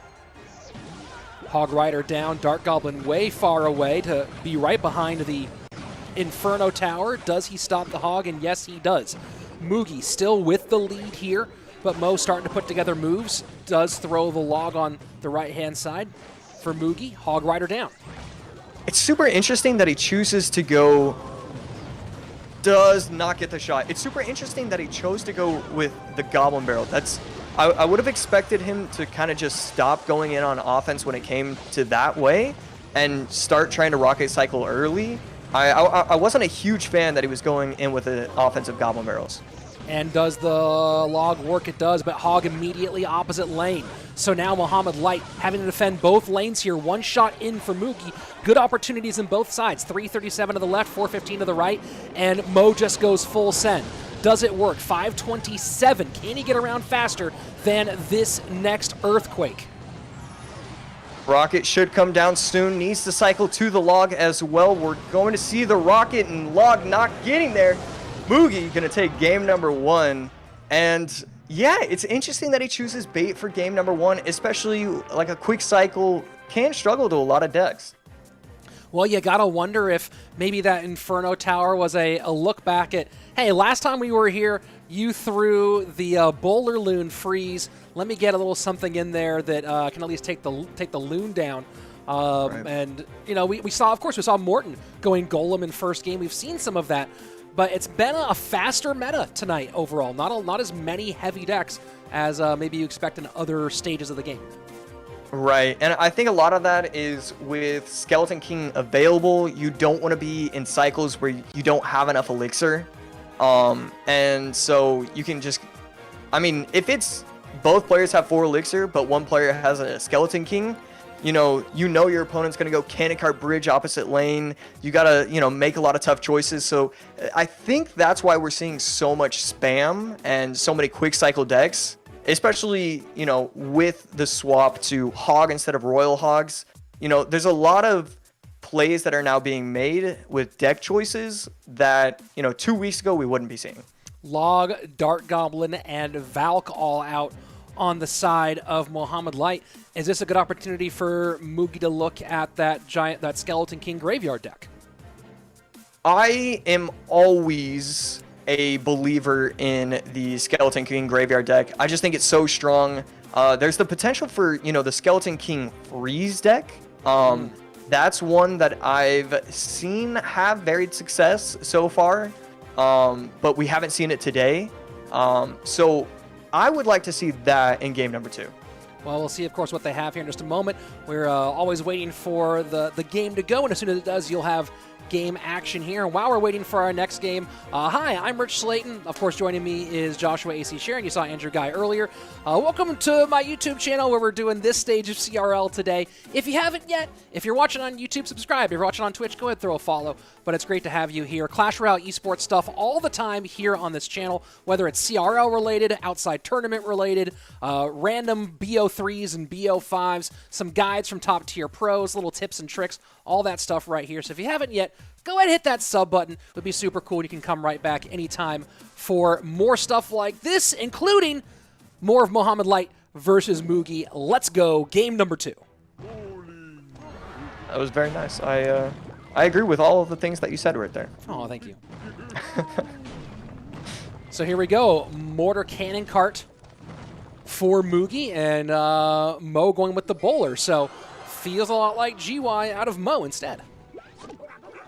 Hog Rider down, Dark Goblin way far away to be right behind the Inferno Tower. Does he stop the Hog? And yes, he does. Mugi still with the lead here, but Mo starting to put together moves. Does throw the log on the right-hand side for Mugi. Hog Rider down. It's super interesting that he chooses to go... Does not get the shot. It's super interesting that he chose to go with the Goblin Barrel. I would have expected him to kind of just stop going in on offense when it came to that way and start trying to rocket cycle early. I wasn't a huge fan that he was going in with the offensive Goblin Barrels. And does the log work? It does, but Hog immediately opposite lane. So now Mohamed Light having to defend both lanes here. One shot in for Mugi. Good opportunities on both sides. 337 to the left, 415 to the right, and Mo just goes full send. Does it work? 527. Can he get around faster than this next Earthquake? Rocket should come down soon. Needs to cycle to the log as well. We're going to see the Rocket and log not getting there. Mugi going to take game number 1. And yeah, it's interesting that he chooses bait for game number 1, especially like a quick cycle can struggle to a lot of decks. Well, you gotta wonder if maybe that Inferno Tower was a look back at, hey, last time we were here, you threw the Bowler Loon freeze. Let me get a little something in there that can at least take the Loon down. Right. And, you know, we saw Morton going Golem in first game. We've seen some of that, but it's been a faster meta tonight overall. Not as many heavy decks as maybe you expect in other stages of the game. Right, and I think a lot of that is with Skeleton King available, you don't want to be in cycles where you don't have enough elixir. And so you can just, I mean, if it's both players have 4 elixir, but one player has a Skeleton King, you know your opponent's going to go Cannon Cart Bridge opposite lane. You got to, make a lot of tough choices. So I think that's why we're seeing so much spam and so many quick cycle decks, especially, with the swap to Hog instead of Royal Hogs. There's a lot of plays that are now being made with deck choices that, 2 weeks ago we wouldn't be seeing. Log, Dart Goblin, and Valk all out on the side of Mohamed Light. Is this a good opportunity for Mugi to look at that Skeleton King graveyard deck? I am always a believer in the Skeleton King graveyard deck. I just think it's so strong. There's the potential for, the Skeleton King freeze deck. That's one that I've seen have varied success so far, but we haven't seen it today. So I would like to see that in game number 2. Well, we'll see, of course, what they have here in just a moment. We're always waiting for the game to go, and as soon as it does, you'll have game action here. And while we're waiting for our next game, hi, I'm Rich Slayton. Of course, joining me is Joshua A.C. Sharon. You saw Andrew Guy earlier. Welcome to my YouTube channel where we're doing this stage of CRL today. If you haven't yet, if you're watching on YouTube, subscribe. If you're watching on Twitch, go ahead and throw a follow. But it's great to have you here. Clash Royale esports stuff all the time here on this channel, whether it's CRL related, outside tournament related, random BO3s and BO5s, some guides from top tier pros, little tips and tricks, all that stuff right here. So if you haven't yet, go ahead and hit that sub button. It would be super cool. You can come right back anytime for more stuff like this, including more of Mohamed Light versus Mugi. Let's go. Game number 2. That was very nice. I agree with all of the things that you said right there. Oh, thank you. So here we go. Mortar Cannon Cart for Mugi, and Mo going with the bowler. So feels a lot like GY out of Mo instead.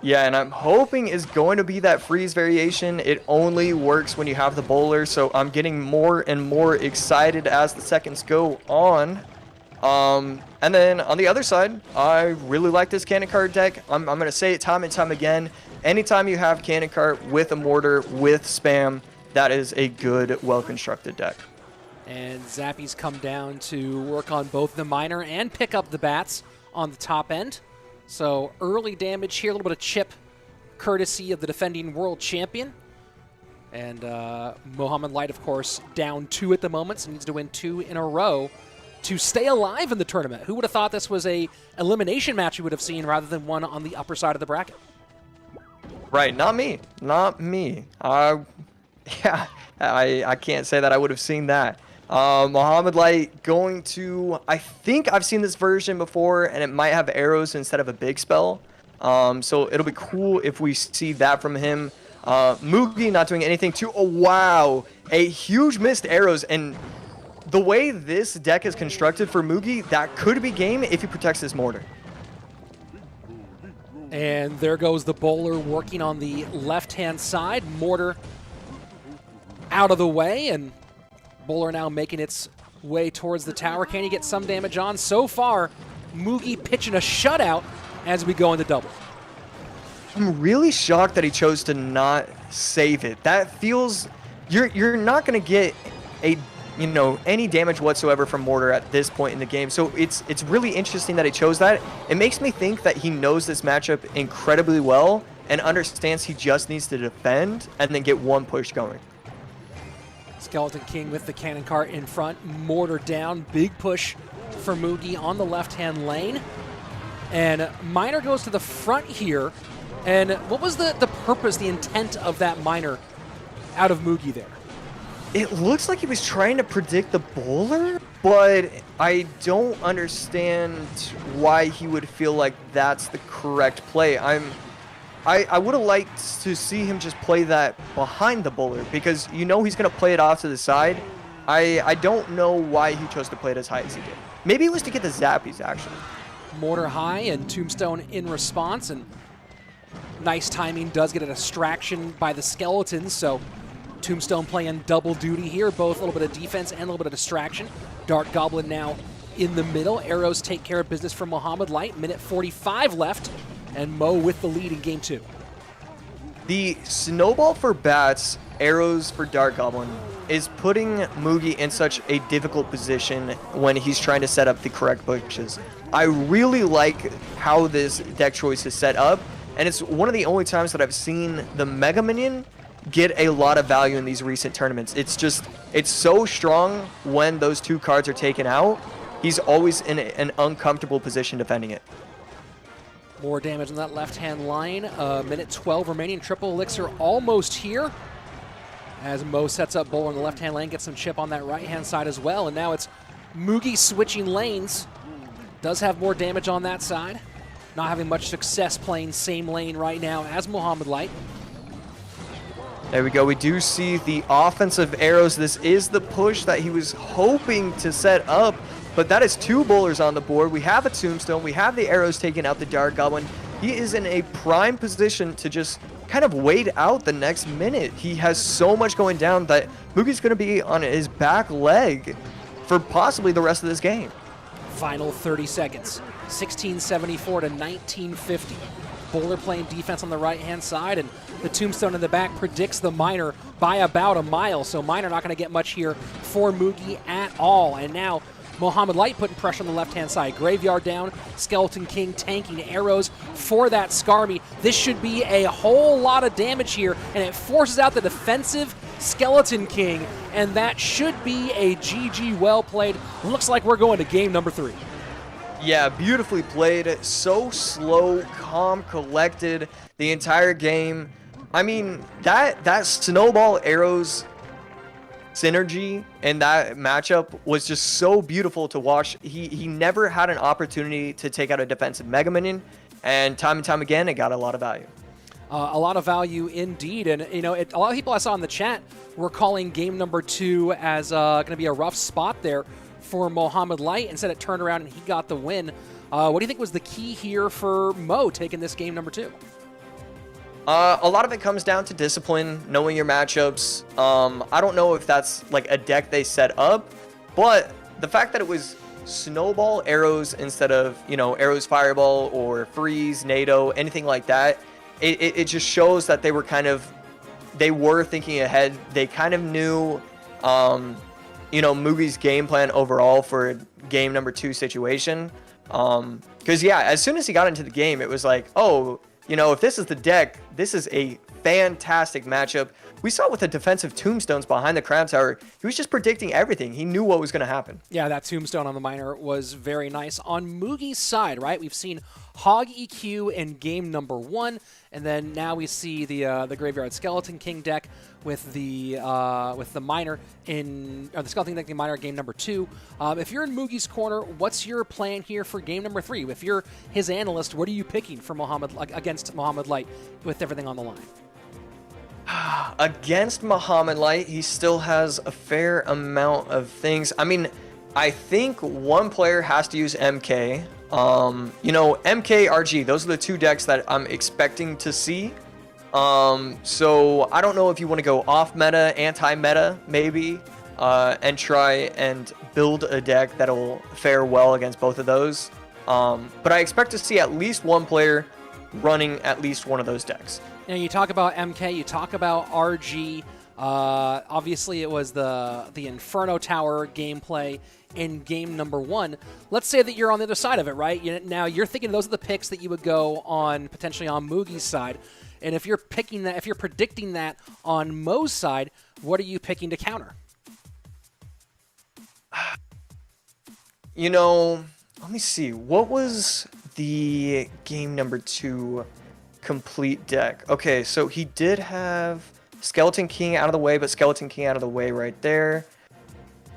Yeah, and I'm hoping is going to be that freeze variation. It only works when you have the bowler, so I'm getting more and more excited as the seconds go on. And then on the other side, I really like this Cannon Cart deck. I'm going to say it time and time again. Anytime you have Cannon Cart with a mortar, with spam, that is a good, well-constructed deck. And Zappy's come down to work on both the miner and pick up the bats on the top end. So early damage here, a little bit of chip courtesy of the defending world champion. And Mohamed Light, of course, down 2 at the moment, so needs to win 2 in a row to stay alive in the tournament. Who would have thought this was a elimination match we would have seen rather than one on the upper side of the bracket? Right, not me. Not me. Yeah, I can't say that I would have seen that. Mohamed Light going to, I think I've seen this version before, and it might have arrows instead of a big spell. So it'll be cool if we see that from him. Mugi not doing anything too. Oh, wow. A huge missed arrows, and the way this deck is constructed for Mugi, that could be game if he protects this mortar. And there goes the bowler working on the left-hand side. Mortar out of the way, and bowler now making its way towards the tower. Can he get some damage on? So far, Mugi pitching a shutout as we go into double. I'm really shocked that he chose to not save it. That feels... You're not going to get any damage whatsoever from mortar at this point in the game. So it's really interesting that he chose that. It makes me think that he knows this matchup incredibly well and understands he just needs to defend and then get one push going. Skeleton King with the cannon cart in front, mortar down, big push for Mugi on the left-hand lane. And Miner goes to the front here. And what was the purpose, the intent of that Miner out of Mugi there? It looks like he was trying to predict the bowler, but I don't understand why he would feel like that's the correct play. I would have liked to see him just play that behind the bowler, because you know he's going to play it off to the side. I don't know why he chose to play it as high as he did. Maybe it was to get the zappies, actually. Mortar high and Tombstone in response, and nice timing, does get a distraction by the skeletons, so Tombstone playing double duty here, both a little bit of defense and a little bit of distraction. Dark Goblin now in the middle. Arrows take care of business for Mohamed Light. Minute 45 left, and Mo with the lead in game 2. The snowball for Bats, arrows for Dark Goblin, is putting Mugi in such a difficult position when he's trying to set up the correct bushes. I really like how this deck choice is set up, and it's one of the only times that I've seen the Mega Minion get a lot of value in these recent tournaments. It's so strong when those two cards are taken out. He's always in an uncomfortable position defending it. More damage on that left-hand line. Minute 12 remaining. Triple Elixir almost here. As Mo sets up Bowler on the left-hand lane, gets some chip on that right-hand side as well. And now it's Mugi switching lanes. Does have more damage on that side. Not having much success playing same lane right now as Mohamed Light. There we go. We do see the offensive arrows. This is the push that he was hoping to set up, but that is 2 bowlers on the board. We have a Tombstone. We have the arrows taking out the Dark Goblin. He is in a prime position to just kind of wait out the next minute. He has so much going down that Mugi's going to be on his back leg for possibly the rest of this game. Final 30 seconds. 1674 to 1950. Bowler playing defense on the right-hand side, and the Tombstone in the back predicts the Miner by about a mile, so Miner not going to get much here for Mugi at all. And now Mohamed Light putting pressure on the left-hand side. Graveyard down, Skeleton King tanking arrows for that Skarmy. This should be a whole lot of damage here, and it forces out the defensive Skeleton King, and that should be a GG well played. Looks like we're going to game number 3. Yeah, beautifully played. So slow, calm, collected the entire game. I mean, that snowball arrows synergy in that matchup was just so beautiful to watch. He never had an opportunity to take out a defensive Mega Minion, and time again, it got a lot of value. A lot of value indeed, and you know, a lot of people I saw in the chat were calling game number 2 as going to be a rough spot there for Mohamed Light. Instead, it turned around and he got the win. What do you think was the key here for Mo taking this game number 2? A lot of it comes down to discipline, knowing your matchups. I don't know if that's like a deck they set up, but the fact that it was snowball arrows instead of, you know, arrows fireball or freeze, NATO, anything like that, it just shows that they were thinking ahead. They kind of knew, you know, Mugi's game plan overall for game number 2 situation. Because, yeah, as soon as he got into the game, it was like, oh, you know, if this is the deck, this is a fantastic matchup. We saw with the defensive Tombstones behind the Crab Tower, he was just predicting everything. He knew what was going to happen. Yeah, that Tombstone on the Miner was very nice. On Mugi's side, right, we've seen Hog EQ in game number 1, and then now we see the Graveyard Skeleton King deck with the Miner in, or the Skeleton deck in Miner in game number 2. If you're in Mugi's corner, what's your plan here for game number 3? If you're his analyst, what are you picking for against Mohamed Light with everything on the line? Against Mohamed Light, he still has a fair amount of things. I mean, I think one player has to use MK. You know, MK, RG, those are the 2 decks that I'm expecting to see. So I don't know if you want to go off meta, anti-meta, maybe, and try and build a deck that'll fare well against both of those. But I expect to see at least one player running at least one of those decks. You know, you talk about MK, you talk about RG. Obviously, it was the Inferno Tower gameplay in game number 1. Let's say that you're on the other side of it, right? Now you're thinking those are the picks that you would go on potentially on Mugi's side. And if you're picking that, if you're predicting that on Mo's side, what are you picking to counter? You know, let me see. What was the game number 2 complete deck? Okay, so he did have Skeleton King out of the way, but Skeleton King out of the way right there.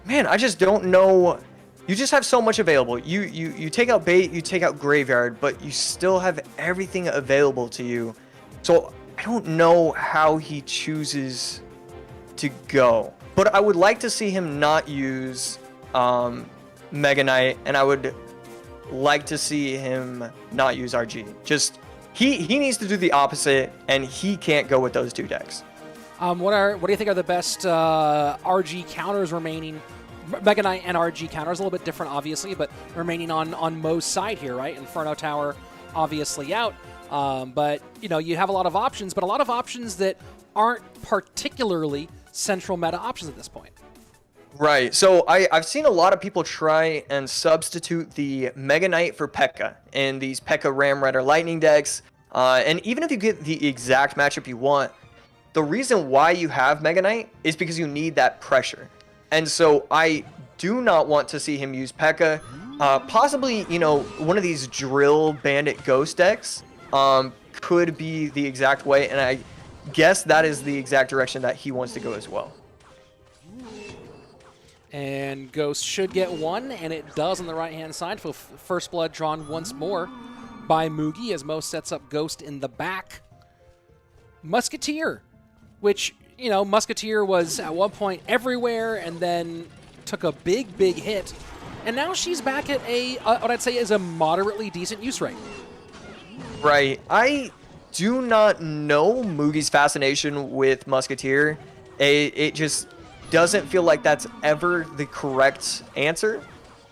Man, I just don't know. You just have so much available. You take out bait, you take out graveyard, but you still have everything available to you. So I don't know how he chooses to go. But I would like to see him not use Mega Knight, and I would like to see him not use RG. Just he needs to do the opposite, and he can't go with those two decks. What do you think are the best RG counters remaining? Mega Knight and RG counters a little bit different, obviously, but remaining on Mo's side here, right? Inferno Tower, obviously out, but you have a lot of options, but a lot of options that aren't particularly central meta options at this point. Right. So I've seen a lot of people try and substitute the Mega Knight for P.E.K.K.A. in these P.E.K.K.A. Ram Rider Lightning decks. And even if you get the exact matchup you want, the reason why you have Mega Knight is because you need that pressure. And so I do not want to see him use P.E.K.K.A. Possibly, one of these Drill Bandit Ghost decks could be the exact way. And I guess that is the exact direction that he wants to go as well. And Ghost should get one, and it does on the right-hand side. First blood drawn once more by Mugi as Mo sets up Ghost in the back. Musketeer, which, Musketeer was at one point everywhere and then took a big hit. And now she's back at what I'd say is a moderately decent use rate. Right. I do not know Mugi's fascination with Musketeer. It just doesn't feel like that's ever the correct answer.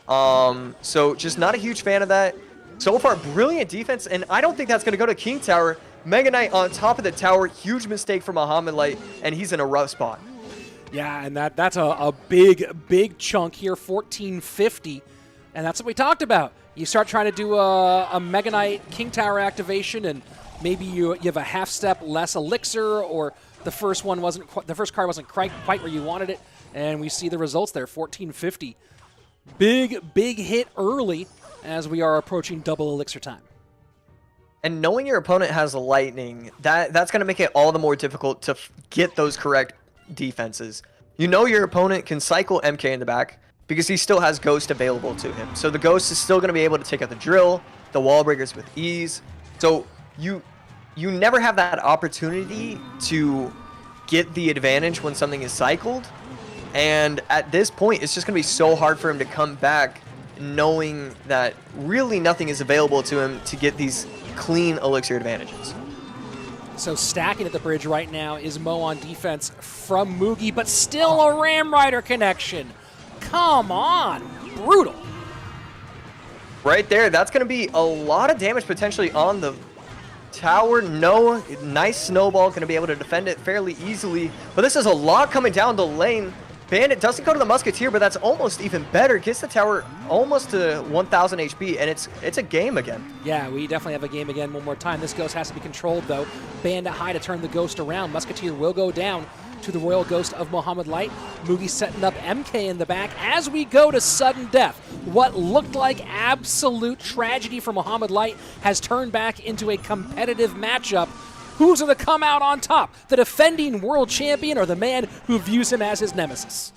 So just not a huge fan of that. So far, brilliant defense, and I don't think that's going to go to King Tower. Mega Knight on top of the tower, huge mistake for Mohamed Light, and he's in a rough spot. Yeah, and that's a big chunk here, 1450, and that's what we talked about. You start trying to do a Mega Knight King Tower activation, and maybe you have a half step less elixir, or the first card wasn't quite where you wanted it, and we see the results there, 1450. Big hit early as we are approaching double elixir time. And knowing your opponent has lightning, that's going to make it all the more difficult to get those correct defenses. Your opponent can cycle MK in the back because he still has Ghost available to him. So the Ghost is still going to be able to take out the drill, the wall breakers with ease. So you never have that opportunity to get the advantage when something is cycled. And at this point, it's just going to be so hard for him to come back knowing that really nothing is available to him to get these clean elixir advantages. So stacking at the bridge right now is Mo on defense from Mugi, but still a Ram Rider connection. Come on, brutal. Right there, that's going to be a lot of damage potentially on the tower. No, nice snowball, going to be able to defend it fairly easily, but this is a lot coming down the lane. Bandit doesn't go to the Musketeer, but that's almost even better. Gets the tower almost to 1,000 HP, and it's a game again. Yeah, we definitely have a game again one more time. This Ghost has to be controlled, though. Bandit high to turn the Ghost around. Musketeer will go down to the Royal Ghost of Mohamed Light. Mugi setting up MK in the back as we go to sudden death. What looked like absolute tragedy for Mohamed Light has turned back into a competitive matchup. Who's going to come out on top? The defending world champion or the man who views him as his nemesis?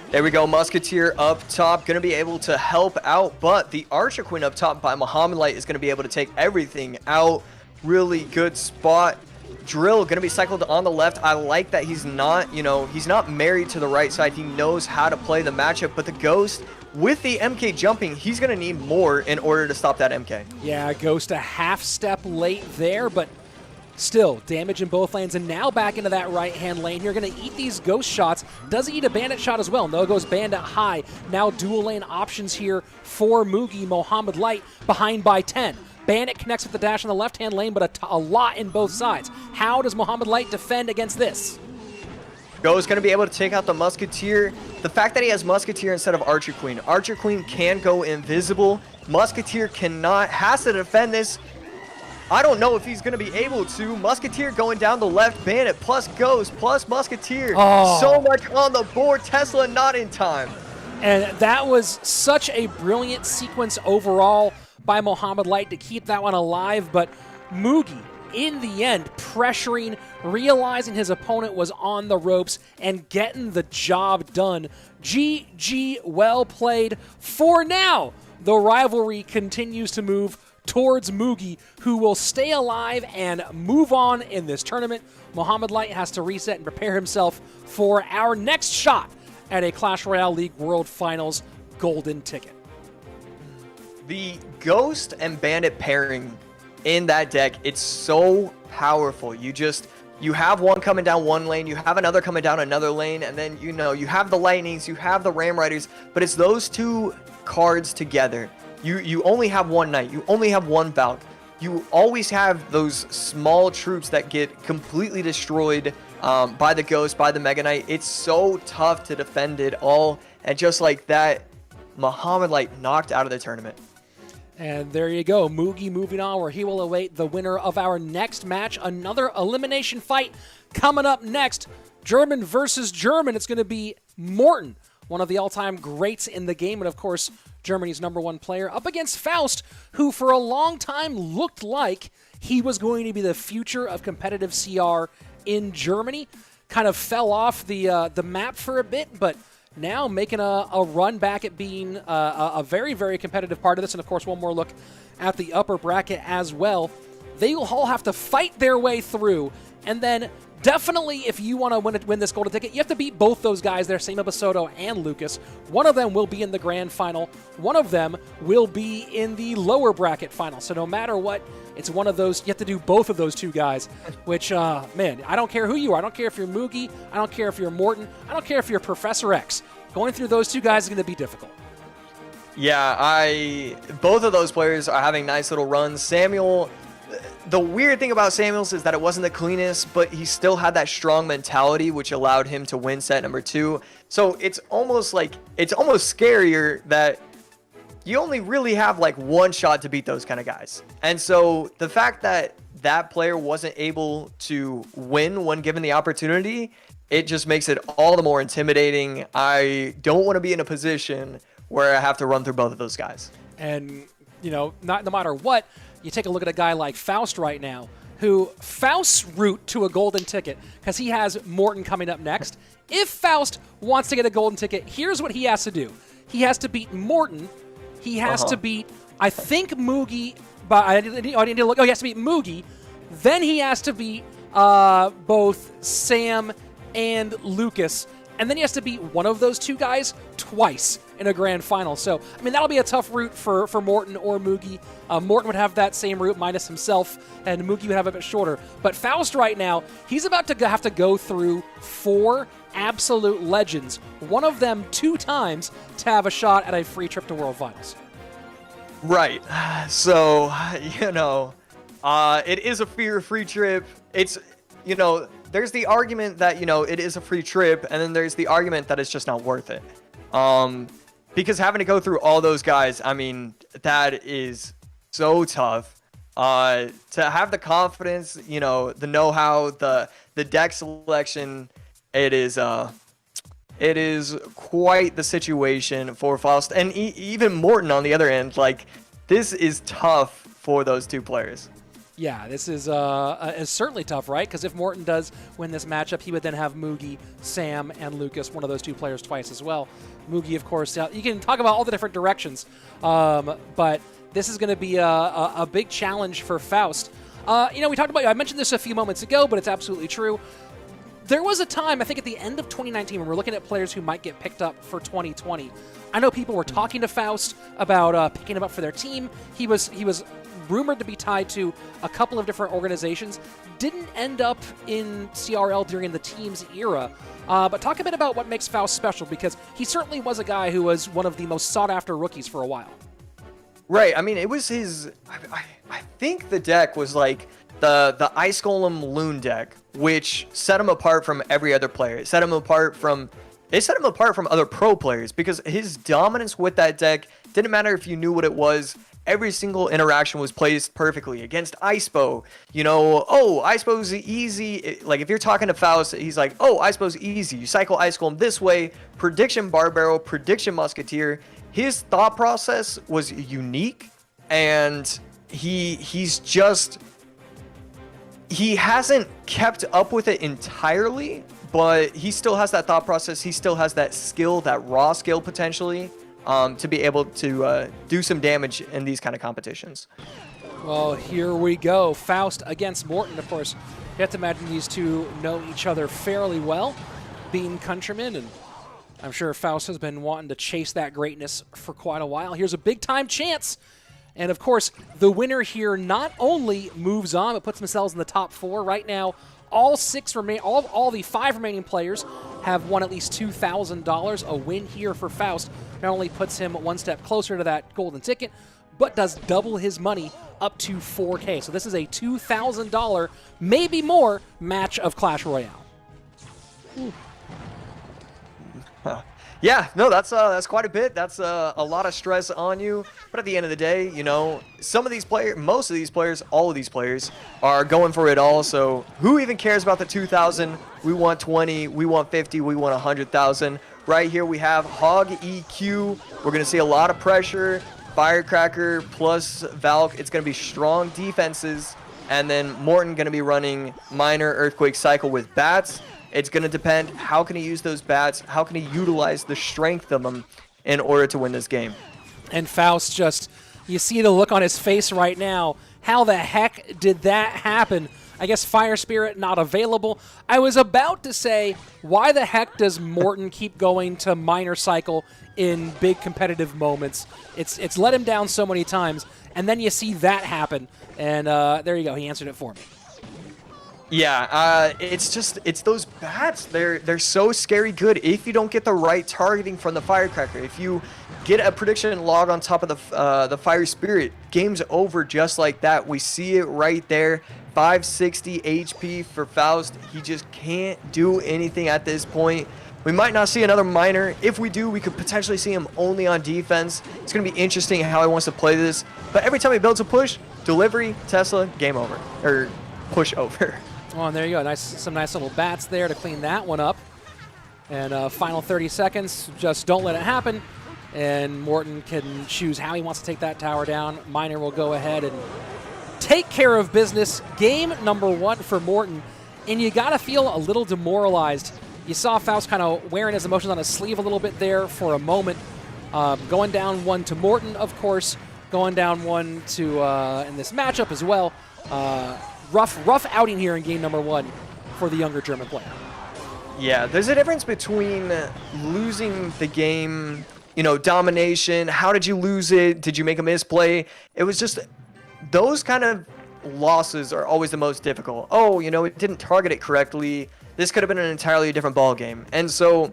There we go, Musketeer up top, going to be able to help out, but the Archer Queen up top by Mohamed Light is going to be able to take everything out. Really good spot. Drill going to be cycled on the left. I like that he's not, he's not married to the right side. He knows how to play the matchup, but the Ghost, with the MK jumping, he's going to need more in order to stop that MK. Yeah, Ghost a half step late there, but still, damage in both lanes, and now back into that right-hand lane. You're going to eat these Ghost shots. Does he eat a Bandit shot as well? No, goes Bandit high. Now dual lane options here for Mugi. Mohamed Light behind by 10. Bandit connects with the dash in the left-hand lane, but a lot in both sides. How does Mohamed Light defend against this? Go's going to be able to take out the Musketeer. The fact that he has Musketeer instead of Archer Queen. Archer Queen can go invisible. Musketeer cannot. Has to defend this. I don't know if he's going to be able to. Musketeer going down the left. Bandit plus Ghost plus Musketeer. Oh. So much on the board. Tesla not in time. And that was such a brilliant sequence overall by Mohamed Light to keep that one alive. But Mugi in the end, pressuring, realizing his opponent was on the ropes, and getting the job done. GG, well played. For now, the rivalry continues to move towards Mugi, who will stay alive and move on in this tournament. Mohamed Light has to reset and prepare himself for our next shot at a Clash Royale League World Finals golden ticket. The Ghost and Bandit pairing in that deck, it's so powerful. You have one coming down one lane, you have another coming down another lane, and then, you have the Lightnings, you have the Ram Riders, but it's those two cards together. You only have one Knight, you only have one Valk. You always have those small troops that get completely destroyed by the Ghost, by the Mega Knight. It's so tough to defend it all, and just like that, Mohamed Light knocked out of the tournament. And there you go, Mugi moving on, where he will await the winner of our next match. Another elimination fight coming up next. German versus German. It's going to be Morton, one of the all-time greats in the game, and of course, Germany's #1 player, up against Faust, who for a long time looked like he was going to be the future of competitive CR in Germany. Kind of fell off the map for a bit, but now making a run back at being a very, very competitive part of this. And of course, one more look at the upper bracket as well. They will all have to fight their way through, and then definitely, if you want to win this golden ticket, you have to beat both those guys there, same Bassotto and Lucas. One of them will be in the grand final. One of them will be in the lower bracket final. So no matter what, it's one of those. You have to do both of those two guys, which, man, I don't care who you are. I don't care if you're Mugi. I don't care if you're Morton. I don't care if you're Professor X. Going through those two guys is going to be difficult. Yeah, both of those players are having nice little runs. Samuel, the weird thing about Samuels is that it wasn't the cleanest, but he still had that strong mentality, which allowed him to win set number 2. So it's almost scarier that you only really have like one shot to beat those kind of guys. And so the fact that that player wasn't able to win when given the opportunity, it just makes it all the more intimidating. I don't want to be in a position where I have to run through both of those guys. And, no matter what, you take a look at a guy like Faust right now, who Faust's route to a golden ticket, because he has Morton coming up next. If Faust wants to get a golden ticket, here's what he has to do. He has to beat Morton. He has to beat, I think, Mugi. But I need to look. Oh, he has to beat Mugi. Then he has to beat both Sam and Lucas. And then he has to beat one of those two guys twice in a grand final. So, I mean, that'll be a tough route for Morton or Mugi. Morton would have that same route minus himself, and Mugi would have a bit shorter. But Faust right now, he's about to have to go through 4 absolute legends, one of them 2 times, to have a shot at a free trip to World Finals. Right. So, it is a free trip. It's, there's the argument that, it is a free trip, and then there's the argument that it's just not worth it. Because having to go through all those guys, I mean, that is so tough. To have the confidence, the know-how, the deck selection, it is quite the situation for Faust. And even Morton on the other end, like, this is tough for those two players. Yeah, this is certainly tough, right? Because if Morton does win this matchup, he would then have Mugi, Sam, and Lucas, one of those two players, twice as well. Mugi, of course, you can talk about all the different directions, but this is going to be a big challenge for Faust. We talked about, I mentioned this a few moments ago, but it's absolutely true. There was a time, I think at the end of 2019, when we're looking at players who might get picked up for 2020. I know people were talking to Faust about picking him up for their team. He was rumored to be tied to a couple of different organizations. Didn't end up in CRL during the team's era. But talk a bit about what makes Faust special, because he certainly was a guy who was one of the most sought-after rookies for a while. Right. I mean, it was his... I think the deck was like the Ice Golem Loon deck, which set him apart from every other player. It set him apart from other pro players, because his dominance with that deck didn't matter if you knew what it was. Every single interaction was placed perfectly against Icebo. Icebo's easy. Like, if you're talking to Faust, he's like, Icebo's easy. You cycle Ice Golem this way, prediction Barbaro, prediction Musketeer. His thought process was unique, and he's just he hasn't kept up with it entirely, but he still has that thought process. He still has that skill, that raw skill potentially, to be able to do some damage in these kind of competitions. Well, here we go. Faust against Morton, of course. You have to imagine these two know each other fairly well, being countrymen, and I'm sure Faust has been wanting to chase that greatness for quite a while. Here's a big-time chance. And, of course, the winner here not only moves on, but puts themselves in the top 4. Right now, all the 5 remaining players have won at least $2,000. A win here for Faust not only puts him one step closer to that golden ticket, but does double his money up to $4K. So this is a $2,000, maybe more, match of Clash Royale. Yeah, no, that's quite a bit. That's a lot of stress on you. But at the end of the day, you know, some of these players, most of these players, all of these players are going for it all. So who even cares about the 2,000? We want 20, we want 50, we want 100,000. Right here we have Hog EQ. We're gonna see a lot of pressure. Firecracker plus Valk. It's gonna be strong defenses, and then Morton gonna be running Miner, Earthquake, Cycle with bats. It's going to depend, how can he use those bats? How can he utilize the strength of them in order to win this game? And Faust just, you see the look on his face right now. How the heck did that happen? I guess Fire Spirit not available. I was about to say, why the heck does Morton keep going to Miner Cycle in big competitive moments? It's let him down so many times, and then you see that happen, and there you go. He answered it for me. Yeah, it's those bats. They're so scary good if you don't get the right targeting from the Firecracker. If you get a prediction log on top of the Fire Spirit, game's over just like that. We see it right there. 560 HP for Faust. He just can't do anything at this point. We might not see another Miner. If we do, we could potentially see him only on defense. It's going to be interesting how he wants to play this. But every time he builds a push, delivery, Tesla, game over. Or push over. Oh, and there you go. Some nice little bats there to clean that one up. And final 30 seconds, just don't let it happen. And Morton can choose how he wants to take that tower down. Miner will go ahead and take care of business. Game number 1 for Morton. And you got to feel a little demoralized. You saw Faust kind of wearing his emotions on his sleeve a little bit there for a moment. Going down 1 to Morton, of course. Going down 1 to in this matchup as well. Rough outing here in game number 1 for the younger German player. Yeah, there's a difference between losing the game, you know, domination. How did you lose it? Did you make a misplay? It was just those kind of losses are always the most difficult. Oh, you know, it didn't target it correctly. This could have been an entirely different ball game. And so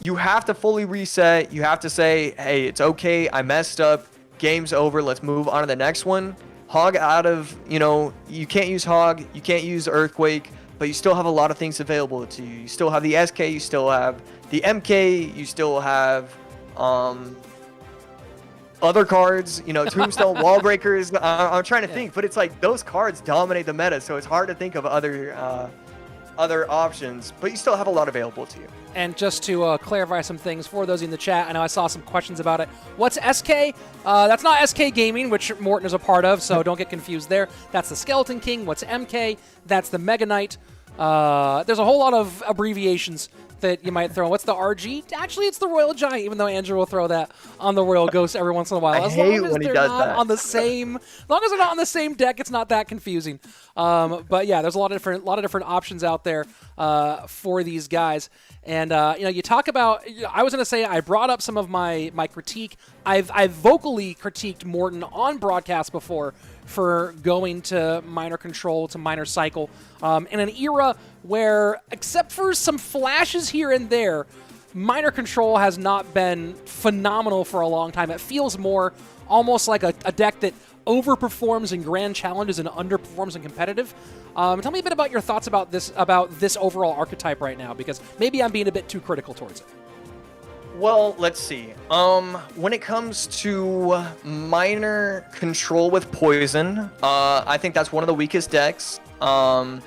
you have to fully reset. You have to say, hey, it's okay. I messed up. Game's over. Let's move on to the next one. Hog out of, you know, you can't use Hog, you can't use Earthquake, but you still have a lot of things available to you. You still have the SK, you still have the MK, you still have other cards, you know, Tombstone, Wall Breakers. I'm trying to think, but it's like those cards dominate the meta, so it's hard to think of other options, but you still have a lot available to you. And just to clarify some things for those in the chat, I know I saw some questions about it. What's SK? That's not SK Gaming, which Morton is a part of, so don't get confused there. That's the Skeleton King. What's MK? That's the Mega Knight. There's a whole lot of abbreviations that you might throw. What's the RG? Actually, it's the Royal Giant, even though Andrew will throw that on the Royal Ghost every once in a while. I hate when he does that. On the same, as long as they're not on the same deck, it's not that confusing. But yeah, there's a lot of different options out there for these guys. And you know, you talk about. I was going to say I brought up some of my critique. I've vocally critiqued Morton on broadcast before for going to Miner Control, to Miner Cycle, in an era where, except for some flashes here and there, Miner Control has not been phenomenal for a long time. It feels more almost like a deck that overperforms in grand challenges and underperforms in competitive. Tell me a bit about your thoughts about this overall archetype right now, because maybe I'm being a bit too critical towards it. Well, let's see. When it comes to Miner Control with Poison, I think that's one of the weakest decks. But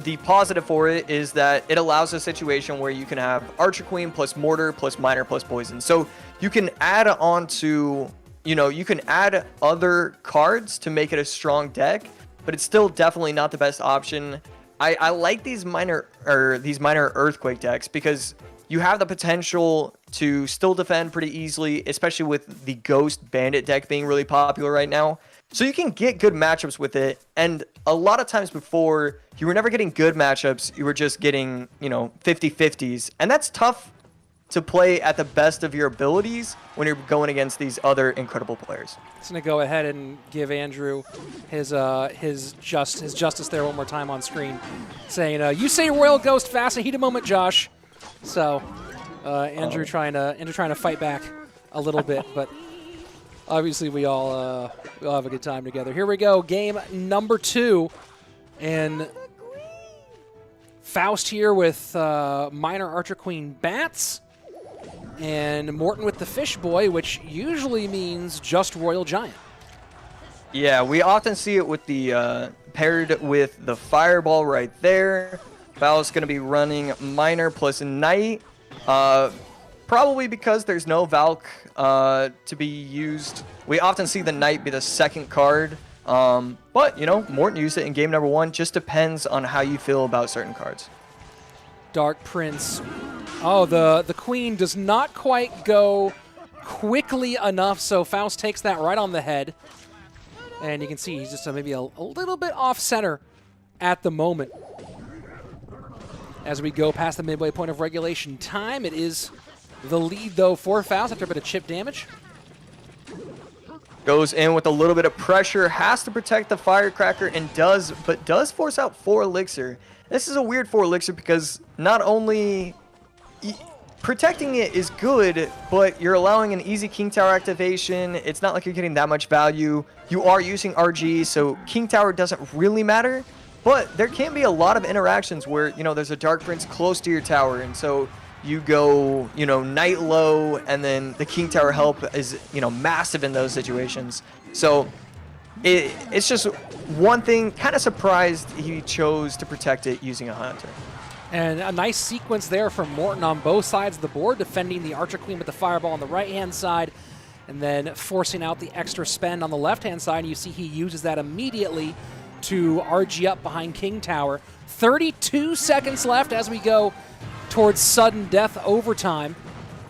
the positive for it is that it allows a situation where you can have Archer Queen plus Mortar plus Miner plus Poison. So you can add on to you know, you can add other cards to make it a strong deck, but it's still definitely not the best option. I like these minor earthquake decks because you have the potential to still defend pretty easily, especially with the Ghost Bandit deck being really popular right now. So you can get good matchups with it, and a lot of times before, you were never getting good matchups, you were just getting, you know, 50-50s, and that's tough to play at the best of your abilities when you're going against these other incredible players. Just gonna go ahead and give Andrew his justice there one more time on screen, saying, "You say Royal Ghost fast, and heat a moment, Josh." So Andrew trying to fight back a little bit, but obviously we all have a good time together. Here we go, game number 2, and Faust here with Minor Archer Queen Bats. And Morton with the Fish Boy, which usually means just Royal Giant. Yeah, we often see it with the paired with the Fireball right there. Faust's going to be running Minor plus Knight, probably because there's no Valk to be used. We often see the Knight be the second card, but, you know, Morton used it in game number 1. Just depends on how you feel about certain cards. Dark Prince. Oh, the Queen does not quite go quickly enough, so Faust takes that right on the head. And you can see he's just maybe a little bit off-center at the moment. As we go past the midway point of regulation time, it is the lead, though, for Faust after a bit of chip damage. Goes in with a little bit of pressure, has to protect the Firecracker, and does force out 4 Elixir. This is a weird 4 Elixir because not only protecting it is good, but you're allowing an easy King Tower activation. It's not like you're getting that much value. You are using RG, so King Tower doesn't really matter, but there can be a lot of interactions where, you know, there's a Dark Prince close to your tower, and so you go, you know, Knight low, and then the King Tower help is, you know, massive in those situations. So it's just one thing, kind of surprised he chose to protect it using a Hunter. And a nice sequence there from Morton on both sides of the board, defending the Archer Queen with the Fireball on the right-hand side, and then forcing out the extra spend on the left-hand side. You see he uses that immediately to RG up behind King Tower. 32 seconds left as we go towards sudden death overtime.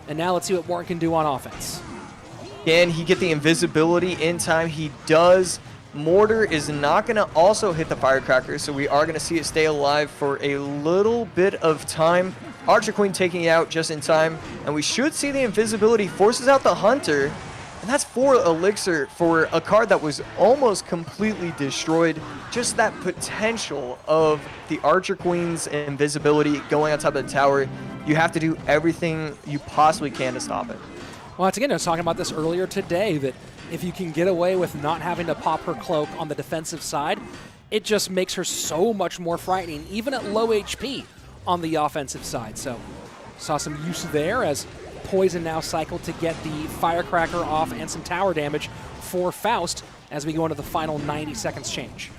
And now let's see what Morton can do on offense. Can he get the invisibility in time? He does. Mortar is not going to also hit the Firecracker, so we are going to see it stay alive for a little bit of time. Archer Queen taking it out just in time, and we should see the invisibility forces out the Hunter, and that's 4 Elixir for a card that was almost completely destroyed. Just that potential of the Archer Queen's invisibility going on top of the tower. You have to do everything you possibly can to stop it. Well, once again, I was talking about this earlier today, that if you can get away with not having to pop her cloak on the defensive side, it just makes her so much more frightening, even at low HP on the offensive side. So saw some use there as Poison now cycled to get the Firecracker off and some tower damage for Faust as we go into the final 90 seconds change.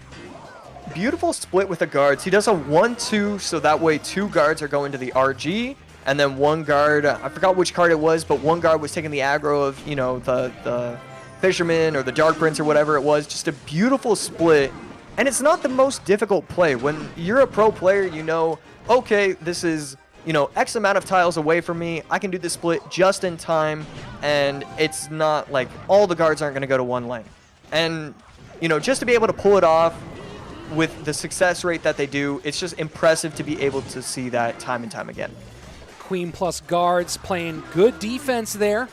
Beautiful split with the guards. He does a 1-2, so that way 2 guards are going to the RG, and then 1 guard, I forgot which card it was, but 1 guard was taking the aggro of, you know, the Fisherman or the Dark Prince or whatever it was. Just a beautiful split, and it's not the most difficult play. When you're a pro player, you know, okay, this is, you know, X amount of tiles away from me. I can do the split just in time, and it's not like all the guards aren't going to go to 1 lane. And, you know, just to be able to pull it off with the success rate that they do, it's just impressive to be able to see that time and time again. Queen plus guards playing good defense there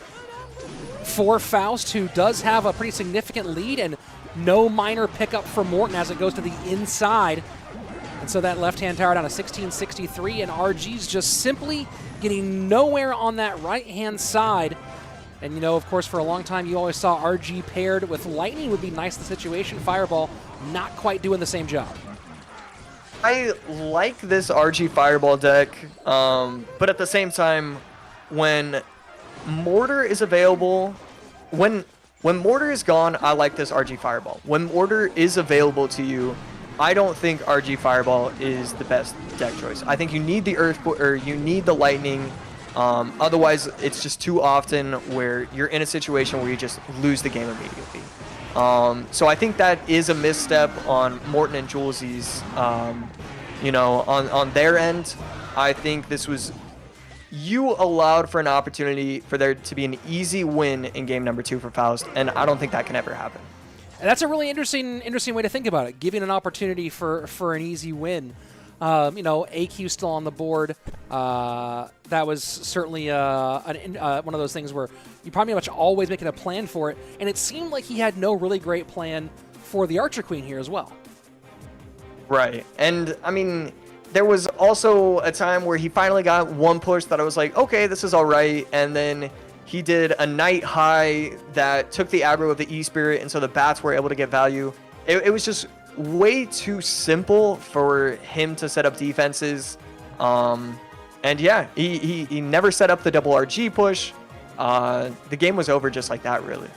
for Faust, who does have a pretty significant lead, and no minor pickup for Morton as it goes to the inside. And so that left-hand tower down to 1663, and RG's just simply getting nowhere on that right-hand side. And, you know, of course, for a long time, you always saw RG paired with Lightning would be nice in the situation. Fireball not quite doing the same job. I like this RG Fireball deck, but at the same time, when Mortar is available, when Mortar is gone, I like this RG Fireball. When Mortar is available to you, I don't think RG Fireball is the best deck choice. I think you need the Earthquake, or you need the Lightning Otherwise, it's just too often where you're in a situation where you just lose the game immediately. So I think that is a misstep on Morton and Jules's, you know, on their end. I think this was, you allowed for an opportunity for there to be an easy win in game number 2 for Faust, and I don't think that can ever happen. And that's a really interesting way to think about it, giving an opportunity for an easy win. You know, AQ still on the board. That was certainly one of those things where you probably much always making a plan for it, and it seemed like he had no really great plan for the Archer Queen here as well. Right, and I mean, there was also a time where he finally got one push that I was like, okay, this is all right, and then he did a Night High that took the aggro of the E-Spirit, and so the bats were able to get value. It was just way too simple for him to set up defenses. And yeah, he never set up the double RG push. The game was over just like that, really.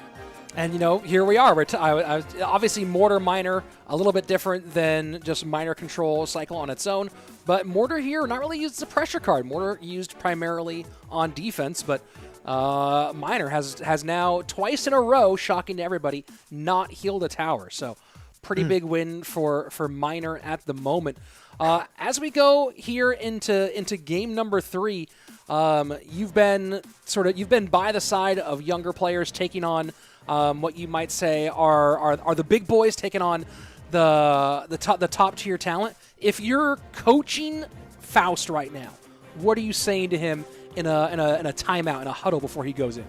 And, you know, here we are. Obviously, Mortar Miner, a little bit different than just Miner Control cycle on its own. But Mortar here not really used as a pressure card. Mortar used primarily on defense, but Miner has now twice in a row, shocking to everybody, not healed a tower. So pretty big win for Miner at the moment. As we go here into game number 3, you've been by the side of younger players taking on what you might say are the big boys taking on the top tier talent. If you're coaching Faust right now, what are you saying to him in a timeout, in a huddle before he goes in?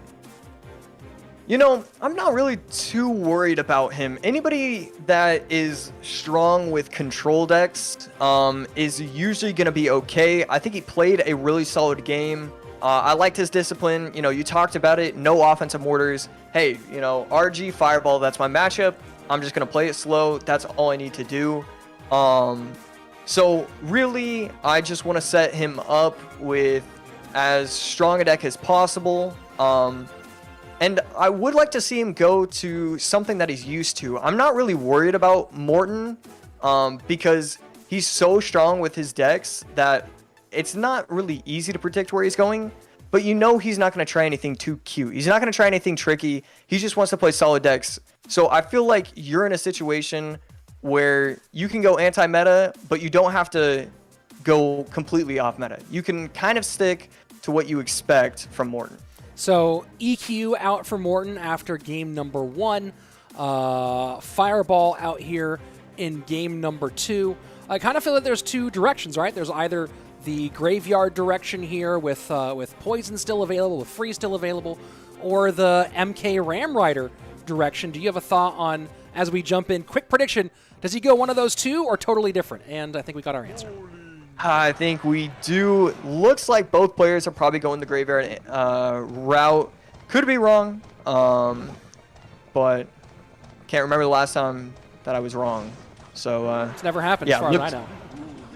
You know, I'm not really too worried about him. Anybody that is strong with control decks is usually going to be okay. I think he played a really solid game. I liked his discipline. You know, you talked about it. No offensive mortars. Hey, you know, RG Fireball, that's my matchup. I'm just going to play it slow. That's all I need to do. So really, I just want to set him up with as strong a deck as possible. And I would like to see him go to something that he's used to. I'm not really worried about Morton because he's so strong with his decks that it's not really easy to predict where he's going. But you know he's not going to try anything too cute. He's not going to try anything tricky. He just wants to play solid decks. So I feel like you're in a situation where you can go anti-meta, but you don't have to go completely off meta. You can kind of stick to what you expect from Morton. So EQ out for Morton after game number 1. Fireball out here in game number 2. I kind of feel that there's two directions, right? There's either the graveyard direction here with Poison still available, with Freeze still available, or the MK Ram Rider direction. Do you have a thought on, as we jump in, quick prediction, does he go one of those two or totally different? And I think we got our answer. I think we do. Looks like both players are probably going the graveyard route. Could be wrong, but can't remember the last time that I was wrong. So it's never happened, yeah, as far as I know.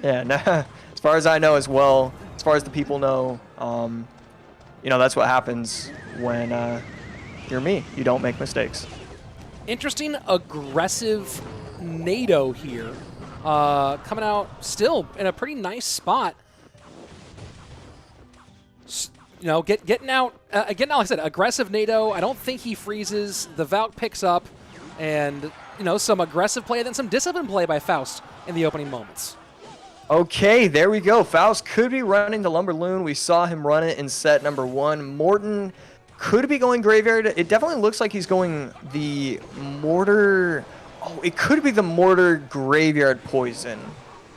Yeah, no, as far as I know as well. As far as the people know, you know, that's what happens when you're me. You don't make mistakes. Interesting, aggressive NATO here. Coming out still in a pretty nice spot. You know, getting out, like I said, aggressive NATO. I don't think he freezes. The Valk picks up, and, you know, some aggressive play, then some disciplined play by Faust in the opening moments. Okay, there we go. Faust could be running the Lumberloon. We saw him run it in set number 1. Morton could be going graveyard. It definitely looks like he's going the Mortar. Oh, it could be the Mortar Graveyard Poison.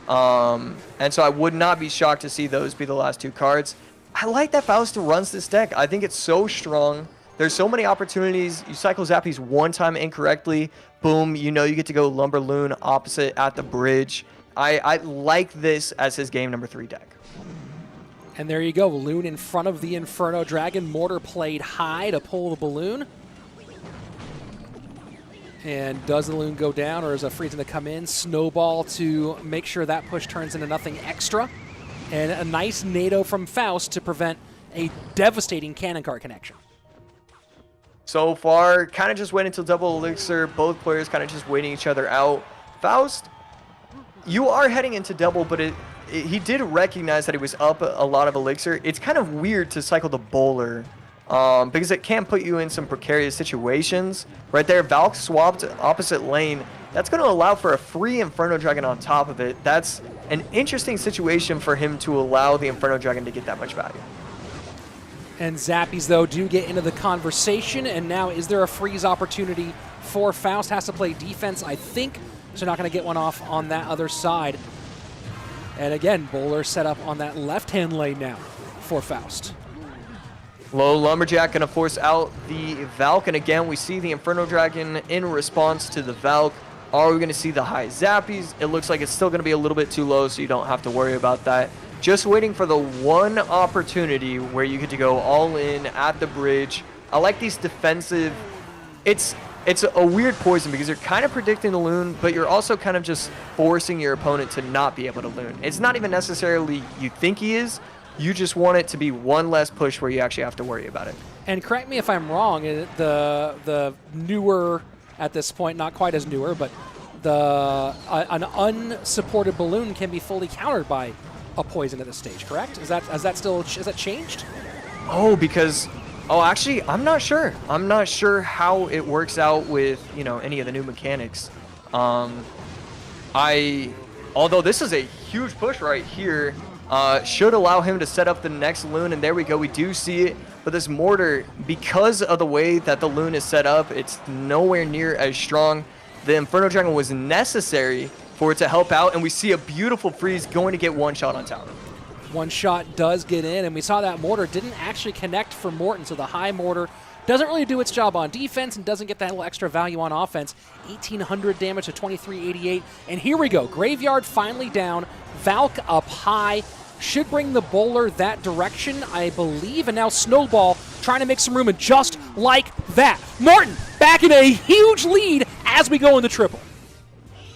And so I would not be shocked to see those be the last two cards. I like that Faust runs this deck. I think it's so strong. There's so many opportunities. You cycle Zappies one time incorrectly. Boom, you know you get to go Lumberloon opposite at the bridge. I like this as his game number 3 deck. And there you go. Loon in front of the Inferno Dragon. Mortar played high to pull the balloon. And does the Loon go down, or is a freezing to come in? Snowball to make sure that push turns into nothing extra. And a nice NATO from Faust to prevent a devastating cannon cart connection. So far, kind of just went into double elixir. Both players kind of just waiting each other out. Faust, you are heading into double, but he did recognize that he was up a lot of elixir. It's kind of weird to cycle the bowler because it can put you in some precarious situations. Right there, Valk swapped opposite lane. That's going to allow for a free Inferno Dragon on top of it. That's an interesting situation for him to allow the Inferno Dragon to get that much value. And Zappies, though, do get into the conversation. And now, is there a freeze opportunity for Faust? Has to play defense, I think. So not going to get one off on that other side. And again, bowler set up on that left-hand lane now for Faust. Low Lumberjack going to force out the Valk. And again, we see the Inferno Dragon in response to the Valk. Are we going to see the high Zappies? It looks like it's still going to be a little bit too low, so you don't have to worry about that. Just waiting for the one opportunity where you get to go all in at the bridge. I like these defensive. It's a weird poison because you're kind of predicting the loon, but you're also kind of just forcing your opponent to not be able to loon. It's not even necessarily you think he is. You just want it to be one less push where you actually have to worry about it. And correct me if I'm wrong, the newer, at this point, not quite as newer, but an unsupported balloon can be fully countered by a poison at this stage, correct? Has that changed? Actually, I'm not sure. I'm not sure how it works out with, any of the new mechanics. Although this is a huge push right here, should allow him to set up the next loon, and there we go, we do see it. But this mortar, because of the way that the loon is set up, it's nowhere near as strong. The Inferno Dragon was necessary for it to help out, and we see a beautiful freeze going to get one shot on tower. One shot does get in, and we saw that mortar didn't actually connect for Morton, so the high mortar doesn't really do its job on defense and doesn't get that little extra value on offense. 1,800 damage to 2388, and here we go. Graveyard finally down, Valk up high. Should bring the bowler that direction, I believe, and now Snowball trying to make some room, and just like that, Morton back in a huge lead as we go in the triple.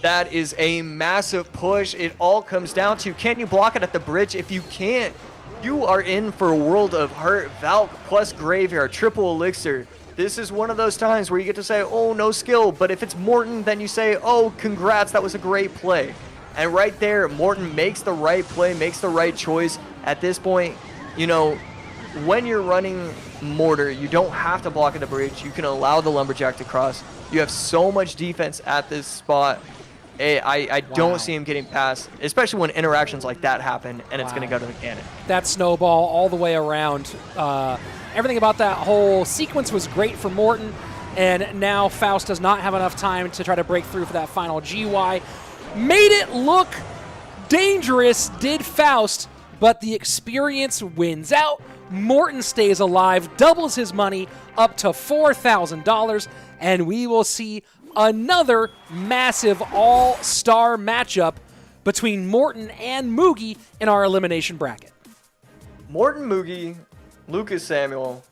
That is a massive push. It all comes down to, can you block it at the bridge? If you can't, you are in for a world of hurt. Valk plus Graveyard, triple elixir. This is one of those times where you get to say, oh, no skill, but if it's Morton, then you say, oh, congrats, that was a great play. And right there, Morton makes the right play, makes the right choice. At this point, when you're running Mortar, you don't have to block at the bridge. You can allow the Lumberjack to cross. You have so much defense at this spot. I don't see him getting past, especially when interactions like that happen, and it's going to go to the cannon. That snowball all the way around. Everything about that whole sequence was great for Morton, and now Faust does not have enough time to try to break through for that final GY. Made it look dangerous, did Faust, but the experience wins out. Morton stays alive, doubles his money up to $4,000, and we will see another massive all-star matchup between Morton and Mugi in our elimination bracket. Morton, Mugi, Lucas Samuel.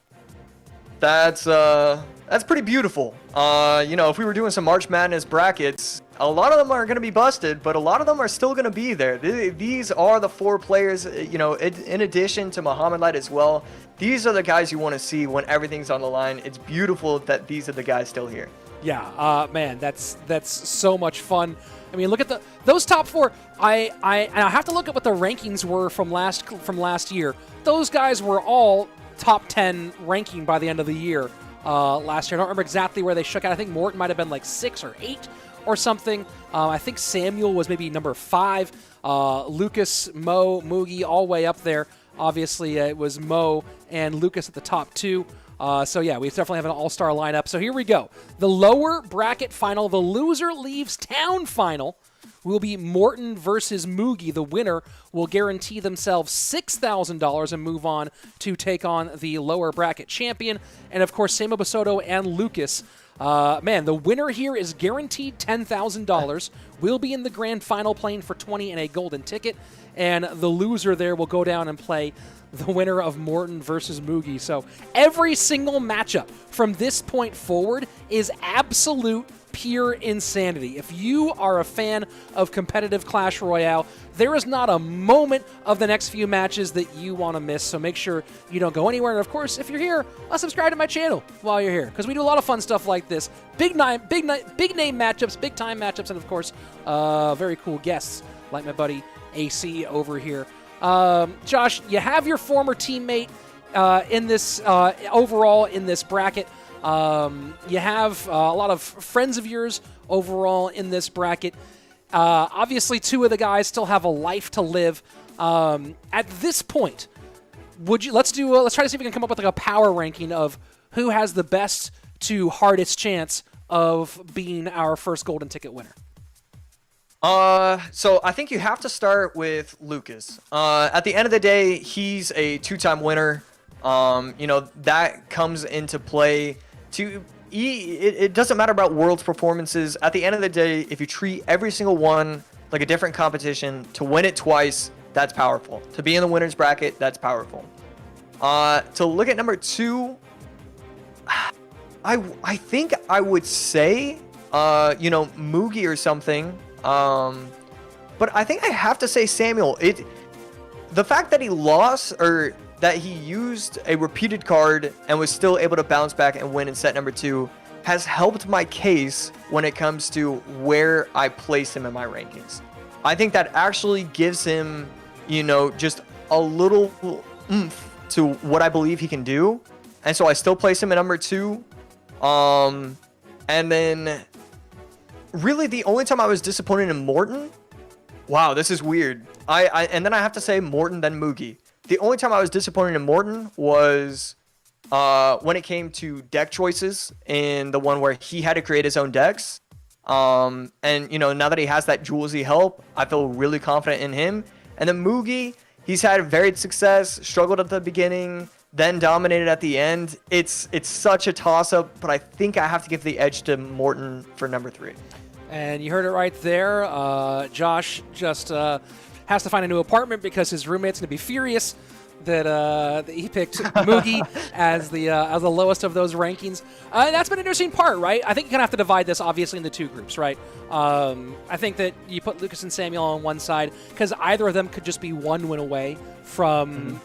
That's pretty beautiful. If we were doing some March Madness brackets, a lot of them are going to be busted, but a lot of them are still going to be there. These are the four players, in addition to Mohamed Light as well. These are the guys you want to see when everything's on the line. It's beautiful that these are the guys still here. Yeah, man, that's so much fun. I mean, look at those top four. I have to look at what the rankings were from last year. Those guys were all top 10 ranking by the end of the year last year. I don't remember exactly where they shook out. I think Morton might have been like 6 or 8 or something. I think Samuel was maybe number 5. Lucas, Mo, Mugi, all the way up there. Obviously, it was Mo and Lucas at the top 2. So yeah, we definitely have an all-star lineup. So here we go. The lower bracket final, the loser leaves town final, will be Morton versus Mugi. The winner will guarantee themselves $6,000 and move on to take on the lower bracket champion. And of course, Samo Bassotto and Lucas. The winner here is guaranteed $10,000. Will be in the grand final playing for 20 and a golden ticket. And the loser there will go down and play the winner of Morton versus Mugi. So every single matchup from this point forward is absolute pure insanity. If you are a fan of competitive Clash Royale, there is not a moment of the next few matches that you want to miss, so make sure you don't go anywhere. And of course, if you're here, subscribe to my channel while you're here, because we do a lot of fun stuff like this. Big name matchups, big time matchups, and of course, very cool guests like my buddy AC over here. Josh, you have your former teammate in this overall in this bracket. You have a lot of friends of yours overall in this bracket. Obviously, two of the guys still have a life to live. At this point, let's try to see if we can come up with like a power ranking of who has the best to hardest chance of being our first golden ticket winner. So I think you have to start with Lucas. At the end of the day, he's a 2-time winner. That comes into play. It doesn't matter about Worlds performances. At the end of the day, if you treat every single one like a different competition, to win it twice, that's powerful. To be in the winner's bracket, that's powerful. To look at number 2, I think I would say, Mugi or something. But I think I have to say Samuel. The fact that he lost, or that he used a repeated card and was still able to bounce back and win in set number 2 has helped my case when it comes to where I place him in my rankings. I think that actually gives him, just a little oomph to what I believe he can do. And so I still place him at number 2. And then really the only time I was disappointed in Morton, wow, this is weird. And then I have to say Morton, then Mugi. The only time I was disappointed in Morton was when it came to deck choices in the one where he had to create his own decks. And, now that he has that Julesy help, I feel really confident in him. And then Mugi, he's had varied success, struggled at the beginning, then dominated at the end. It's such a toss-up, but I think I have to give the edge to Morton for number 3. And you heard it right there. Josh just has to find a new apartment because his roommate's going to be furious that he picked Mugi as the lowest of those rankings. That's been an interesting part, right? I think you're going to have to divide this, obviously, into 2 groups, right? I think that you put Lucas and Samuel on one side because either of them could just be one win away from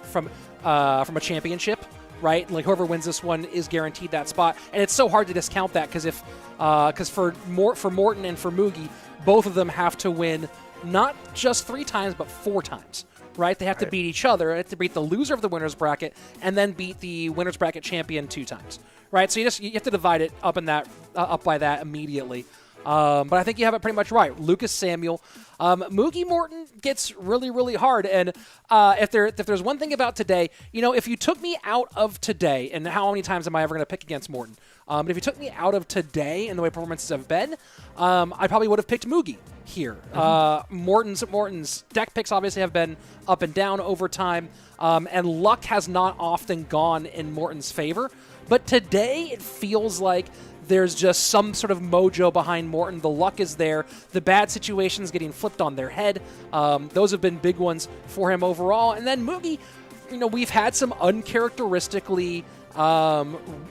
a championship, right? Like whoever wins this one is guaranteed that spot, and it's so hard to discount that because for Morton and for Mugi, both of them have to win not just 3 times but 4 times, right? They have to beat each other. They have to beat the loser of the winner's bracket and then beat the winner's bracket champion 2 times, right? So you have to divide it up by that immediately. But I think you have it pretty much right. Lucas, Samuel, Mugi, Morton gets really, really hard. And if there's one thing about today, if you took me out of today, and how many times am I ever going to pick against Morton? But if you took me out of today and the way performances have been, I probably would have picked Mugi here. Morton's deck picks obviously have been up and down over time, and luck has not often gone in Morton's favor. But today it feels like there's just some sort of mojo behind Morton. The luck is there. The bad situations getting flipped on their head. Those have been big ones for him overall. And then Mugi, we've had some uncharacteristically, I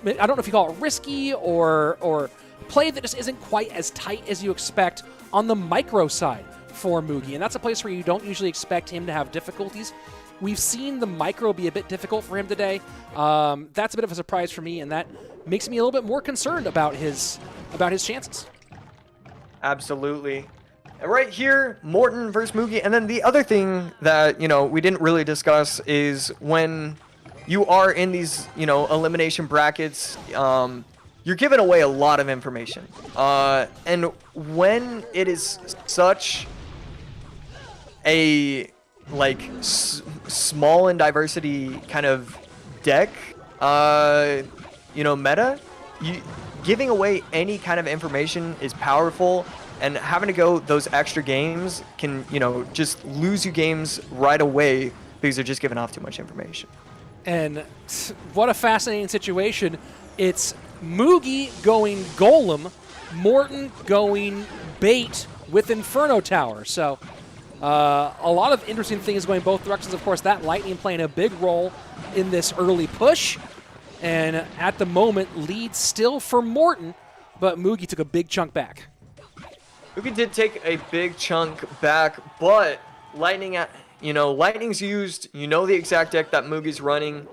don't know if you call it risky or play that just isn't quite as tight as you expect on the micro side for Mugi. And that's a place where you don't usually expect him to have difficulties. We've seen the micro be a bit difficult for him today. That's a bit of a surprise for me, and that makes me a little bit more concerned about his chances. Absolutely. And right here, Morton versus Mugi. And then the other thing that, we didn't really discuss is when you are in these, elimination brackets, you're giving away a lot of information. And when it is such a small in diversity kind of deck, meta, giving away any kind of information is powerful, and having to go those extra games can, just lose you games right away because they're just giving off too much information. And what a fascinating situation. It's Mugi going Golem, Morton going Bait with Inferno Tower. So a lot of interesting things going both directions. Of course, that Lightning playing a big role in this early push. And at the moment, lead still for Morton, but Mugi took a big chunk back. Mugi did take a big chunk back, but Lightning's used. The exact deck that Mugi's running.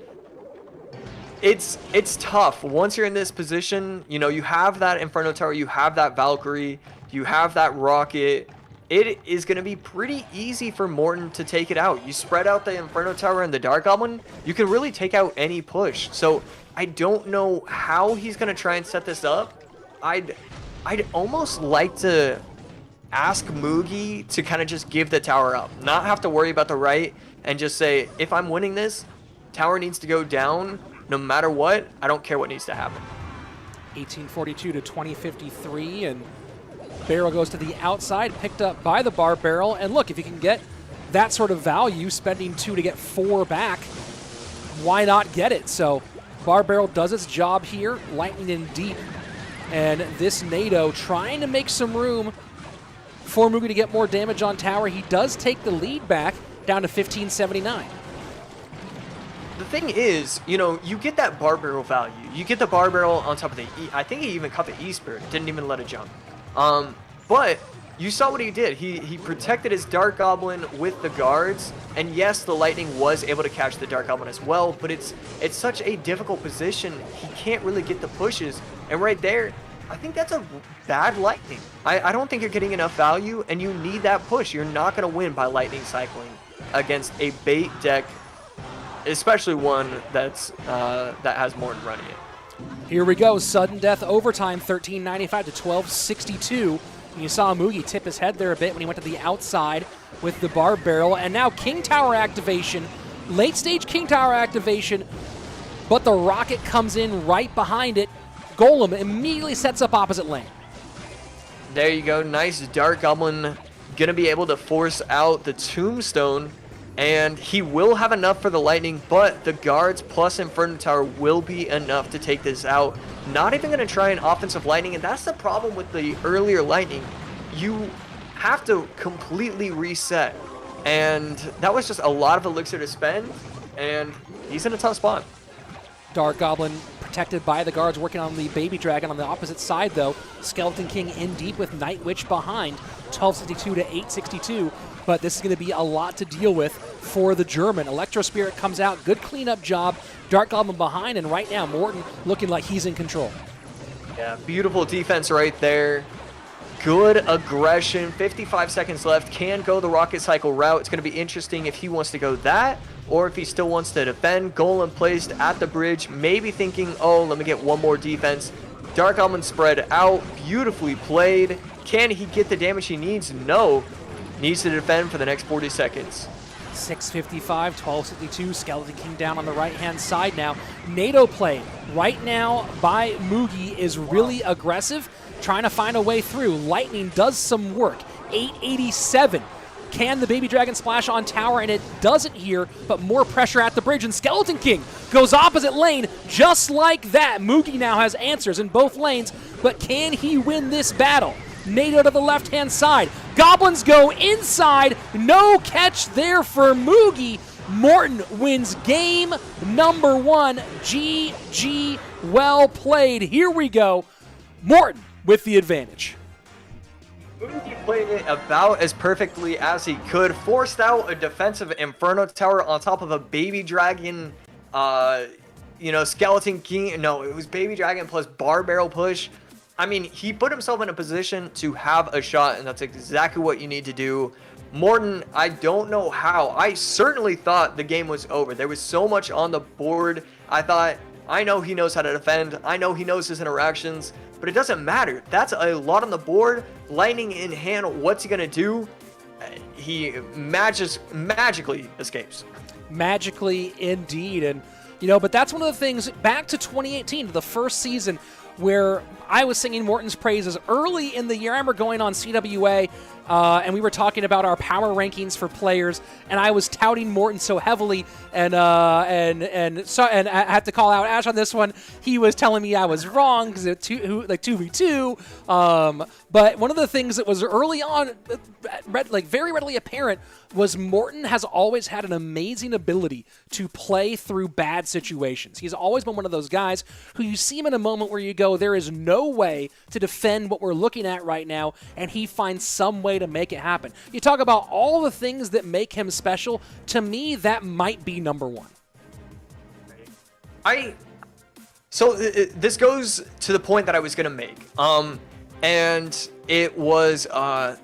It's tough. Once you're in this position, you have that Inferno Tower, you have that Valkyrie, you have that Rocket. it is going to be pretty easy for Morton to take it out. You spread out the Inferno Tower and the Dark Goblin, you can really take out any push. So I don't know how he's going to try and set this up. I'd almost like to ask Mugi to kind of just give the tower up, not have to worry about the right, and just say, if I'm winning this, tower needs to go down no matter what. I don't care what needs to happen. 1842 to 2053, and barrel goes to the outside, picked up by the bar barrel. And look, if you can get that sort of value, spending 2 to get 4 back, why not get it? So bar barrel does its job here, lightning in deep. And this NATO trying to make some room for Mugi to get more damage on tower. He does take the lead back down to 1579. The thing is, you know, you get that bar barrel value. You get the bar barrel on top of the E. I think he even cut the E Spirit. Didn't even let it jump. But you saw what he did. He protected his Dark Goblin with the guards. And yes, the Lightning was able to catch the Dark Goblin as well. But it's such a difficult position. He can't really get the pushes. And right there, I think that's a bad Lightning. I don't think you're getting enough value. And you need that push. You're not going to win by Lightning cycling against a bait deck, especially one that's that has Morton running it. Here we go, sudden death overtime, 1395 to 1262. And you saw Mugi tip his head there a bit when he went to the outside with the bar barrel. And now King Tower activation, late stage King Tower activation, but the rocket comes in right behind it. Golem immediately sets up opposite lane. There you go, nice Dark Goblin, gonna be able to force out the Tombstone. And he will have enough for the Lightning, but the guards plus Inferno Tower will be enough to take this out. Not even going to try an offensive Lightning, and that's the problem with the earlier Lightning. You have to completely reset, and that was just a lot of elixir to spend, and he's in a tough spot. Dark Goblin protected by the guards working on the Baby Dragon. On the opposite side, though, Skeleton King in deep with Night Witch behind, 1262 to 862. But this is going to be a lot to deal with for the German. Electro Spirit comes out, good cleanup job. Dark Goblin behind, and right now Morton looking like he's in control. Yeah, beautiful defense right there. Good aggression. 55 seconds left. Can go the rocket cycle route. It's going to be interesting if he wants to go that or if he still wants to defend. Golem placed at the bridge, maybe thinking, oh, let me get one more defense. Dark Goblin spread out. Beautifully played. Can he get the damage he needs? No. Needs to defend for the next 40 seconds. 655, 1262, Skeleton King down on the right-hand side now. NATO play right now by Mugi is really aggressive, trying to find a way through. Lightning does some work. 887. Can the Baby Dragon splash on tower? And it doesn't here, but more pressure at the bridge. And Skeleton King goes opposite lane just like that. Mugi now has answers in both lanes, but can he win this battle? NATO to the left-hand side. Goblins go inside. No catch there for Mugi. Morton wins game number 1. GG, well played. Here we go. Morton with the advantage. Mugi played it about as perfectly as he could. Forced out a defensive Inferno Tower on top of a Baby Dragon, Skeleton King. No, it was Baby Dragon plus Bar Barrel push. I mean, he put himself in a position to have a shot, and that's exactly what you need to do. Morton, I don't know how. I certainly thought the game was over. There was so much on the board. I thought, I know he knows how to defend. I know he knows his interactions, but it doesn't matter. That's a lot on the board. Lightning in hand, what's he going to do? He magically escapes. Magically, indeed. And, but that's one of the things, back to 2018, the first season, where I was singing Morton's praises early in the year. I remember going on CWA, and we were talking about our power rankings for players, and I was touting Morton so heavily, and I had to call out Ash on this one. He was telling me I was wrong because it 2v2. But one of the things that was early on, very readily apparent, was Morton has always had an amazing ability to play through bad situations. He's always been one of those guys who you see him in a moment where you go, there is no way to defend what we're looking at right now, and he finds some way to make it happen. You talk about all the things that make him special. To me, that might be number 1. So this goes to the point that I was going to make. And it was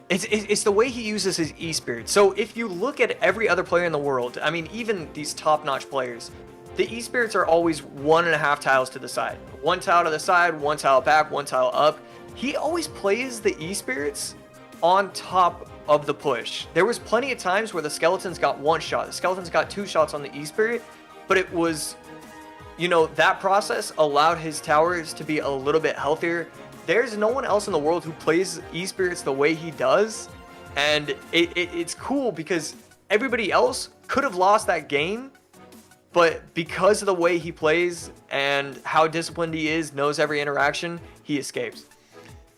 it's the way he uses his E-Spirit. So if you look at every other player in the world, I mean, even these top-notch players, the E-Spirits are always 1.5 tiles to the side. 1 tile to the side, 1 tile back, 1 tile up. He always plays the E-Spirits on top of the push. There was plenty of times where the Skeletons got 1 shot. The Skeletons got 2 shots on the E-Spirit, but it was, you know, that process allowed his towers to be a little bit healthier. There's no one else in the world who plays E-Spirits the way he does, and it's cool because everybody else could have lost that game, but because of the way he plays and how disciplined he is, knows every interaction, he escapes.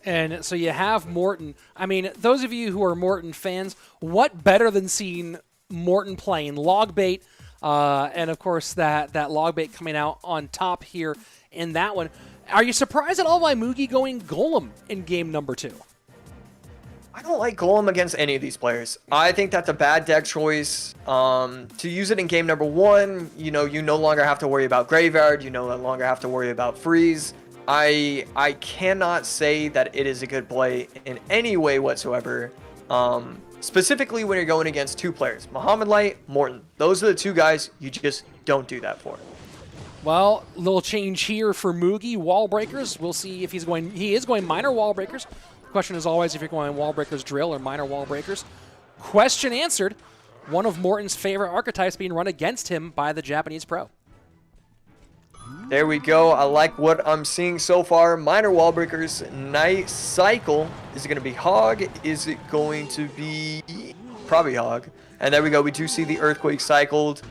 And so you have Morton. I mean, those of you who are Morton fans, what better than seeing Morton playing log bait, and of course that log bait coming out on top here in that one. Are you surprised at all by Mugi going Golem in game number 2? I don't like Golem against any of these players. I think that's a bad deck choice. To use it in game number 1, you know, you no longer have to worry about Graveyard. You no longer have to worry about Freeze. I cannot say that it is a good play in any way whatsoever. Specifically when you're going against 2 players, Mohamed Light, Morton. Those are the 2 guys you just don't do that for. Well, little change here for Mugi. Wall breakers. We'll see if he's going. He is going minor wall breakers. Question is always if you're going wall breakers drill or minor wall breakers. Question answered. One of Morton's favorite archetypes being run against him by the Japanese pro. There we go. I like what I'm seeing so far. Minor wall breakers, night cycle. Is it going to be Hog? Is it going to be probably Hog? And there we go. We do see the earthquake cycled.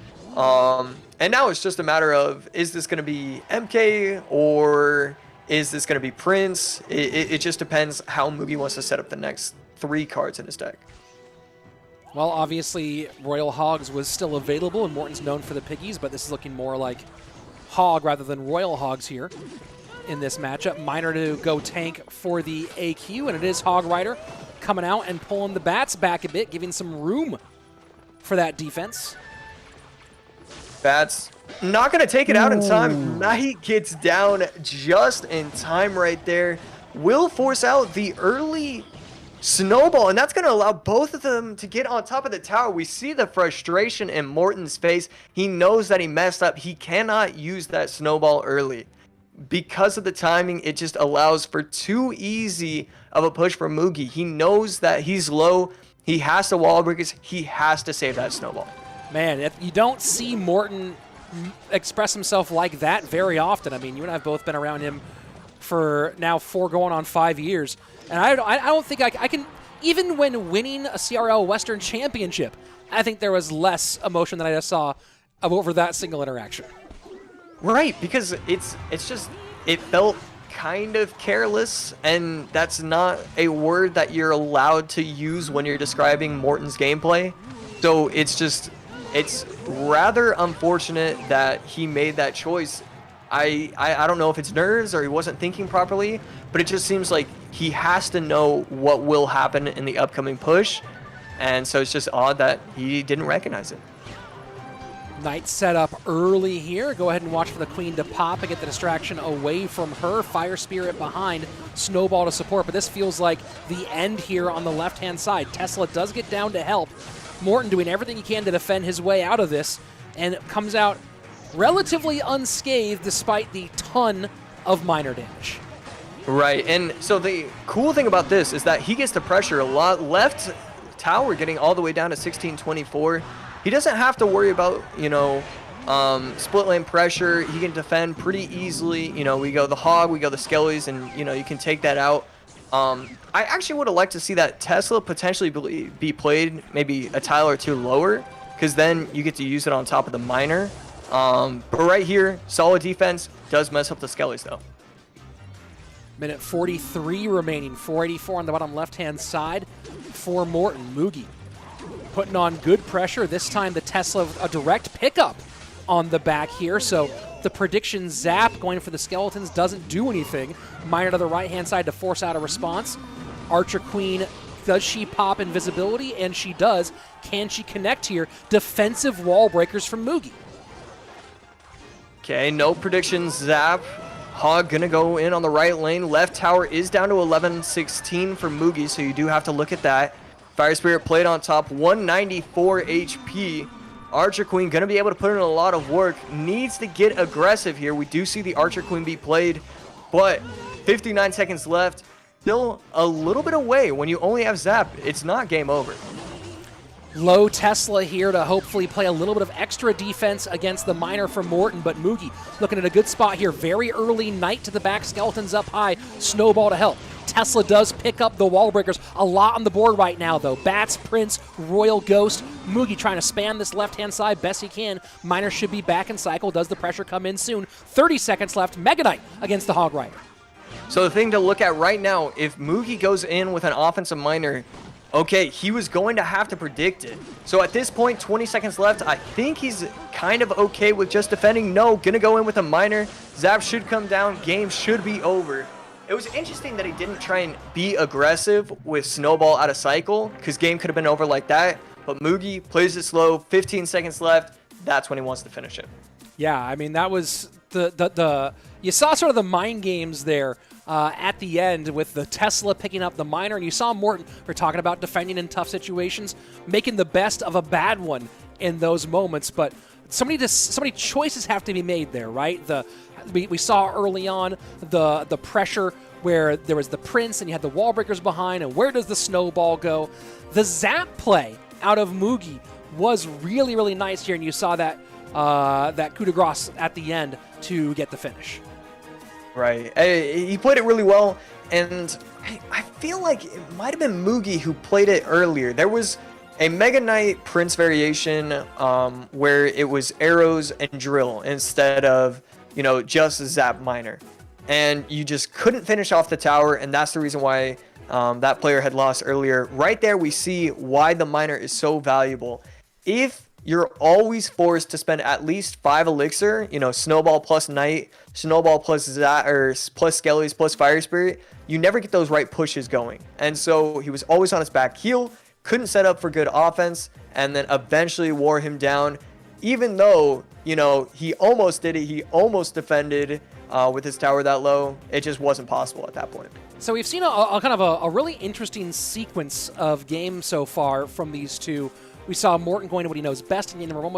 And now it's just a matter of, is this going to be MK or is this going to be Prince? It just depends how Mugi wants to set up the next 3 cards in his deck. Well, obviously, Royal Hogs was still available, and Morton's known for the piggies, but this is looking more like Hog rather than Royal Hogs here in this matchup. Minor to go tank for the AQ, and it is Hog Rider coming out and pulling the bats back a bit, giving some room for that defense. Bats not going to take it out in time. Knight gets down just in time right there. Will force out the early snowball, and that's going to allow both of them to get on top of the tower. We see the frustration in Morton's face. He knows that he messed up. He cannot use that snowball early. Because of the timing, it just allows for too easy of a push for Mugi. He knows that he's low. He has to wall breakers. He has to save that snowball. Man, you don't see Morton express himself like that very often. I mean, you and I have both been around him for now 4 going on 5 years. And I don't think I can, even when winning a CRL Western Championship, I think there was less emotion than I just saw over that single interaction. Right, because it's just, it felt kind of careless, and that's not a word that you're allowed to use when you're describing Morton's gameplay. So it's rather unfortunate that he made that choice. I don't know if it's nerves or he wasn't thinking properly, but it just seems like he has to know what will happen in the upcoming push, and so it's just odd that he didn't recognize it. Knight set up early here. Go ahead and watch for the Queen to pop and get the distraction away from her. Fire Spirit behind, Snowball to support, but this feels like the end here on the left-hand side. Tesla does get down to help. Morton doing everything he can to defend his way out of this, and comes out relatively unscathed despite the ton of minor damage. Right, and so the cool thing about this is that he gets the pressure a lot. Left tower getting all the way down to 1624. He doesn't have to worry about, you know, split lane pressure. He can defend pretty easily. You know, we go the Hog, we go the Skellies, and, you know, you can take that out. I actually would have liked to see that Tesla potentially be played maybe a tile or 2 lower, because then you get to use it on top of the minor. But right here, solid defense, does mess up the Skellies though. Minute 43 remaining, 484 on the bottom left-hand side for Morton. Mugi putting on good pressure. This time the Tesla, a direct pickup on the back here, so the prediction zap going for the Skeletons doesn't do anything. Minor to the right-hand side to force out a response. Archer Queen, does she pop invisibility? And she does. Can she connect here? Defensive wall breakers from Mugi. Okay, no prediction zap. Hog gonna go in on the right lane. Left tower is down to 11-16 for Mugi, so you do have to look at that. Fire Spirit played on top, 194 HP. Archer Queen gonna be able to put in a lot of work. Needs to get aggressive here. We do see the Archer Queen be played, but 59 seconds left. Still a little bit away. When you only have Zap, it's not game over. Low Tesla here to hopefully play a little bit of extra defense against the miner from Morton, but Mugi looking at a good spot here. Very early Knight to the back, Skeletons up high, Snowball to help. Tesla does pick up the wall breakers. A lot on the board right now, though. Bats, Prince, Royal Ghost. Mugi trying to span this left-hand side best he can. Miner should be back in cycle. Does the pressure come in soon? 30 seconds left. Mega Knight against the Hog Rider. So the thing to look at right now, if Mugi goes in with an offensive miner, okay, he was going to have to predict it. So at this point, 20 seconds left, I think he's kind of okay with just defending. No, gonna go in with a miner. Zap should come down. Game should be over. It was interesting that he didn't try and be aggressive with Snowball out of cycle, because game could have been over like that. But Mugi plays it slow, 15 seconds left. That's when he wants to finish it. Yeah, I mean, that was the you saw sort of the mind games there at the end with the Tesla picking up the miner, and you saw Morton, we're talking about defending in tough situations, making the best of a bad one in those moments. But so many choices have to be made there, right? We saw early on the pressure where there was the Prince and you had the wall breakers behind, and where does the Snowball go? The Zap play out of Mugi was really, really nice here, and you saw that coup de grace at the end to get the finish. Right. He played it really well, and I feel like it might have been Mugi who played it earlier. There was a Mega Knight Prince variation where it was arrows and drill instead of, just a Zap miner. And you just couldn't finish off the tower, and that's the reason why that player had lost earlier. Right there, we see why the miner is so valuable. If you're always forced to spend at least 5 elixir, Snowball plus Knight, Snowball plus Zap, or plus Skellies plus Fire Spirit, you never get those right pushes going. And so he was always on his back heel, couldn't set up for good offense, and then eventually wore him down. Even though, he almost did it, he almost defended with his tower that low, it just wasn't possible at that point. So we've seen a kind of a really interesting sequence of games so far from these two. We saw Morton going to what he knows best in game number 1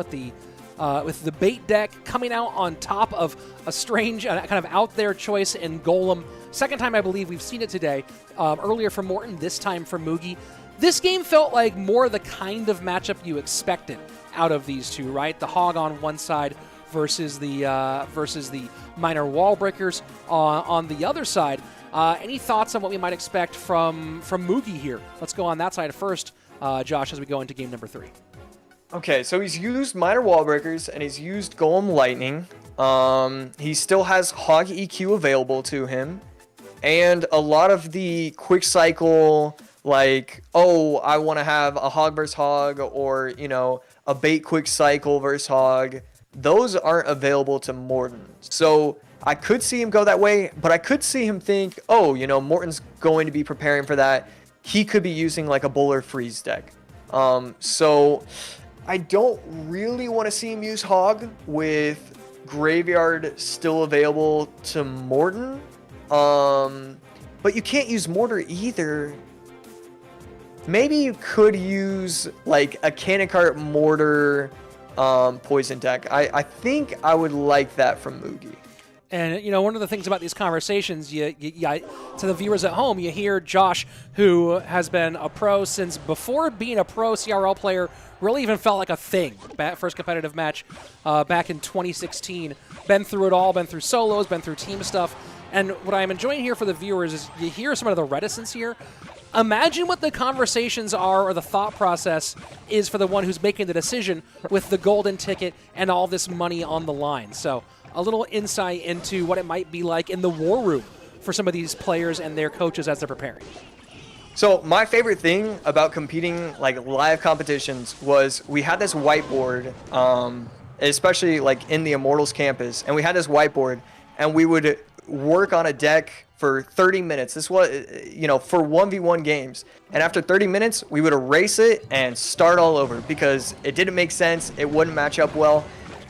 with the bait deck, coming out on top of a strange kind of out there choice in Golem. Second time I believe we've seen it today. Earlier from Morton, this time from Mugi. This game felt like more the kind of matchup you expected out of these two, right? The Hog on one side versus the minor wall breakers on the other side. Any thoughts on what we might expect from Mugi here? Let's go on that side first. Josh, as we go into game number 3. Okay, so he's used minor wall breakers and he's used Golem Lightning. He still has Hog EQ available to him, and a lot of the quick cycle, like, I want to have a Hog versus Hog, or a bait quick cycle versus Hog. Those aren't available to Morton. So I could see him go that way, but I could see him think, Morton's going to be preparing for that. He could be using like a Bowler Freeze deck. So I don't really want to see him use Hog with Graveyard still available to Morton. But you can't use Mortar either. Maybe you could use like a Cannon Cart Mortar poison deck. I think I would like that from Mugi. And, one of the things about these conversations, to the viewers at home, you hear Josh, who has been a pro since before being a pro CRL player really even felt like a thing. First competitive match back in 2016. Been through it all, been through solos, been through team stuff. And what I'm enjoying here for the viewers is you hear some of the reticence here. Imagine what the conversations are, or the thought process is for the one who's making the decision with the golden ticket and all this money on the line. So a little insight into what it might be like in the war room for some of these players and their coaches as they're preparing. So my favorite thing about competing like live competitions was we had this whiteboard, especially like in the Immortals campus, and we had this whiteboard and we would work on a deck for 30 minutes. This was, for 1v1 games. And after 30 minutes, we would erase it and start all over because it didn't make sense. It wouldn't match up well.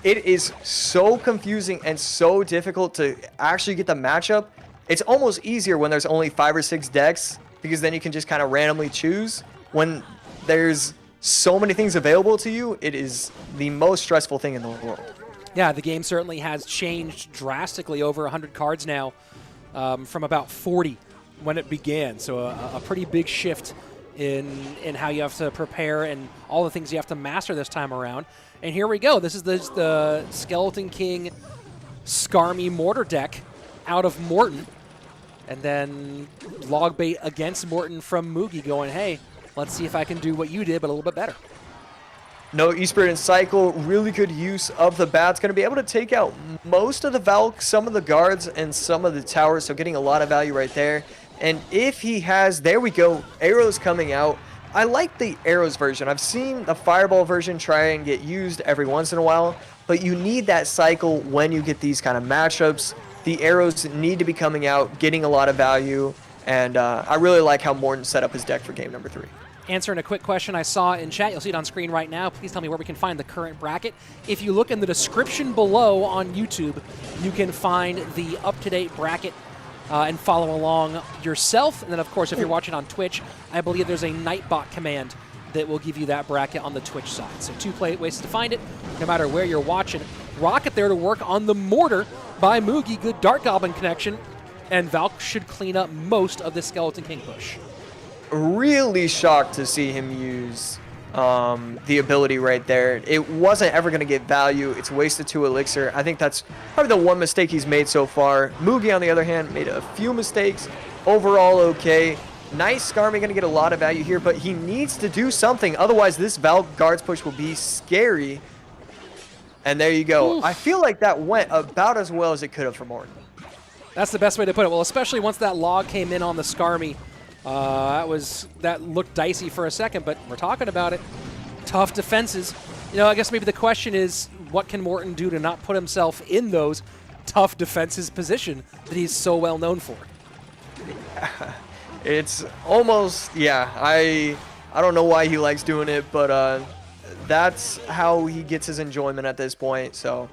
it is so confusing and so difficult to actually get the matchup. It's almost easier when there's only 5 or 6 decks, because then you can just kind of randomly choose. When there's so many things available to you, it is the most stressful thing in the world. Yeah, the game certainly has changed drastically, over 100 cards now, from about 40 when it began. So a pretty big shift in how you have to prepare and all the things you have to master this time around. And here we go. This is the Skeleton King Skarmy Mortar deck out of Morton. And then log bait against Morton from Mugi, going, hey, let's see if I can do what you did, but a little bit better. No, E-Spirit and Cycle, really good use of the bats. Going to be able to take out most of the Valk, some of the guards, and some of the towers, so getting a lot of value right there. And if he has, there we go, arrows coming out. I like the arrows version. I've seen the Fireball version try and get used every once in a while, but you need that cycle when you get these kind of matchups. The arrows need to be coming out, getting a lot of value, and I really like how Morton set up his deck for game number 3. Answering a quick question I saw in chat. You'll see it on screen right now. Please tell me where we can find the current bracket. If you look in the description below on YouTube, you can find the up-to-date bracket and follow along yourself. And then, of course, if you're watching on Twitch, I believe there's a Nightbot command that will give you that bracket on the Twitch side. So 2 ways to find it, no matter where you're watching. Rocket there to work on the Mortar by Mugi. Good Dark Goblin connection. And Valk should clean up most of the Skeleton King push. Really shocked to see him use the ability right there. It wasn't ever going to get value. It's wasted 2 elixir. I think that's probably the one mistake he's made so far. Mugi, on the other hand, made a few mistakes. Overall, okay. Nice Skarmy, going to get a lot of value here, but he needs to do something. Otherwise, this Valk guards push will be scary. And there you go. Oof. I feel like that went about as well as it could have for Morton. That's the best way to put it. Well, especially once that log came in on the Skarmy. That looked dicey for a second, but we're talking about it. Tough defenses. You know, I guess maybe the question is, what can Morton do to not put himself in those tough defenses position that he's so well known for? It's almost, yeah, I don't know why he likes doing it, but that's how he gets his enjoyment at this point. So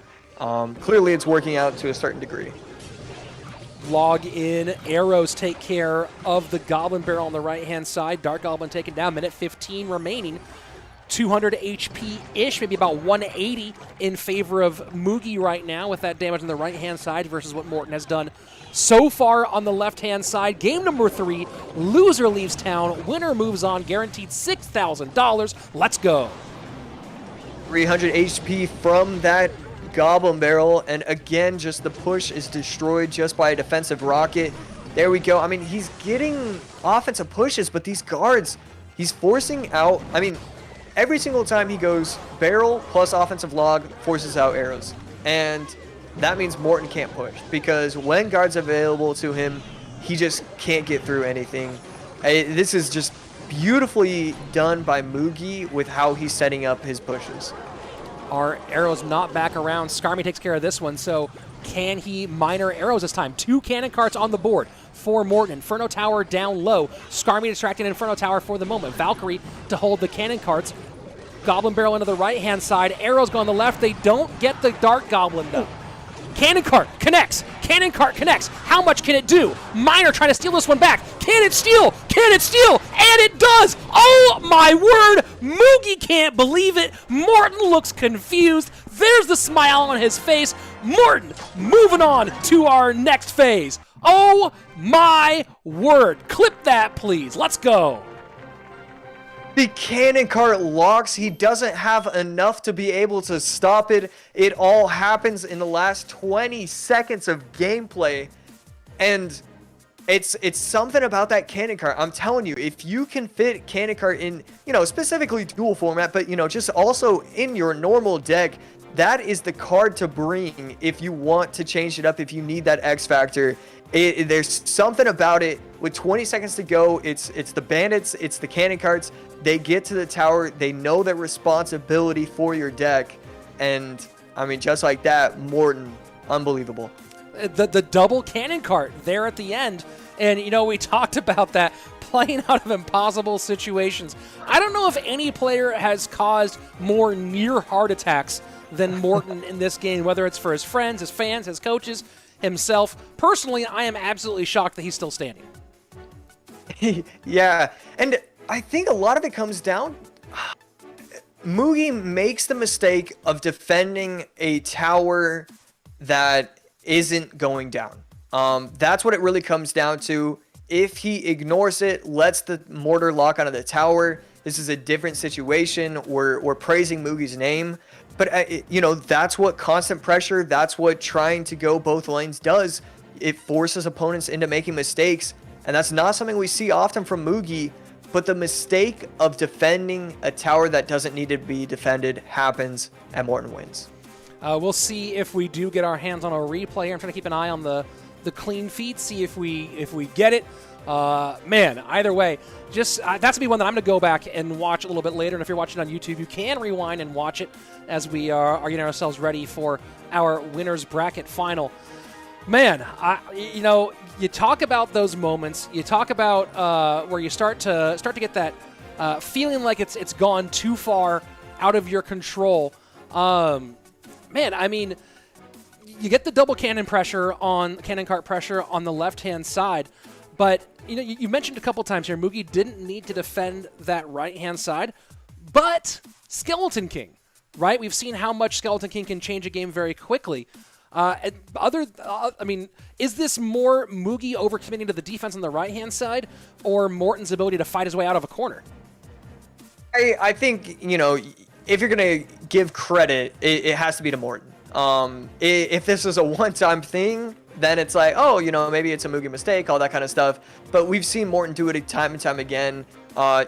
clearly it's working out to a certain degree. Log in. Arrows take care of the Goblin Barrel on the right-hand side. Dark Goblin taken down. Minute 15 remaining. 200 HP-ish, maybe about 180 in favor of Mugi right now with that damage on the right-hand side versus what Morton has done so far on the left-hand side. Game number 3, loser leaves town, winner moves on, guaranteed $6,000. Let's go. 300 HP from that Goblin Barrel, and again, just the push is destroyed just by a defensive rocket. There we go. I mean, he's getting offensive pushes, but these guards, he's forcing out. I mean, every single time he goes barrel plus offensive log, forces out arrows. And that means Morton can't push, because when guards are available to him, he just can't get through anything. This is just beautifully done by Mugi with how he's setting up his pushes. Our arrows not back around. Skarmy takes care of this one, so can he minor arrows this time? 2 cannon carts on the board for Morton. Inferno Tower down low. Skarmy distracting Inferno Tower for the moment. Valkyrie to hold the cannon carts. Goblin Barrel into the right-hand side. Arrows go on the left. They don't get the Dark Goblin, though. Cannon cart connects. Cannon cart connects. How much can it do? Miner trying to steal this one back. Can it steal? Can it steal? And it does. Oh, my word. Mugi can't believe it. Morton looks confused. There's the smile on his face. Morton moving on to our next phase. Oh, my word. Clip that, please. Let's go. The cannon cart locks. He doesn't have enough to be able to stop it. It all happens in the last 20 seconds of gameplay. And it's something about that cannon cart. I'm telling you, if you can fit cannon cart in, specifically dual format, but, just also in your normal deck, that is the card to bring if you want to change it up, if you need that X factor. There's something about it. With 20 seconds to go, it's the bandits, it's the cannon carts. They get to the tower. They know their responsibility for your deck. And, I mean, just like that, Morton, unbelievable. The double cannon cart there at the end. And, we talked about that, playing out of impossible situations. I don't know if any player has caused more near heart attacks than Morton in this game, whether it's for his friends, his fans, his coaches, himself. Personally, I am absolutely shocked that he's still standing. Yeah, and I think a lot of it comes down... Mugi makes the mistake of defending a tower that isn't going down. That's what it really comes down to. If he ignores it, lets the mortar lock onto the tower, this is a different situation. We're praising Mugi's name. But, you know, that's what constant pressure, that's what trying to go both lanes does. It forces opponents into making mistakes. And that's not something we see often from Mugi. But the mistake of defending a tower that doesn't need to be defended happens, and Morton wins. We'll see if we do get our hands on a replay here. I'm trying to keep an eye on the clean feed, see if we get it. Man, either way, just that's gonna be one that I'm gonna go back and watch a little bit later. And if you're watching on YouTube, you can rewind and watch it as we are getting ourselves ready for our winners bracket final. Man, you know, you talk about those moments. You talk about where you start to get that feeling like it's gone too far out of your control. Man, I mean, you get the double cannon cart pressure on the left-hand side, but you know, you mentioned a couple times here, Mugi didn't need to defend that right-hand side, but Skeleton King, right? We've seen how much Skeleton King can change a game very quickly. I mean, is this more Mugi overcommitting to the defense on the right-hand side, or Morton's ability to fight his way out of a corner? I think, you know, if you're going to give credit, it has to be to Morton. If this is a one-time thing, then it's like, oh, you know, maybe it's a Mugi mistake, all that kind of stuff. But we've seen Morton do it time and time again.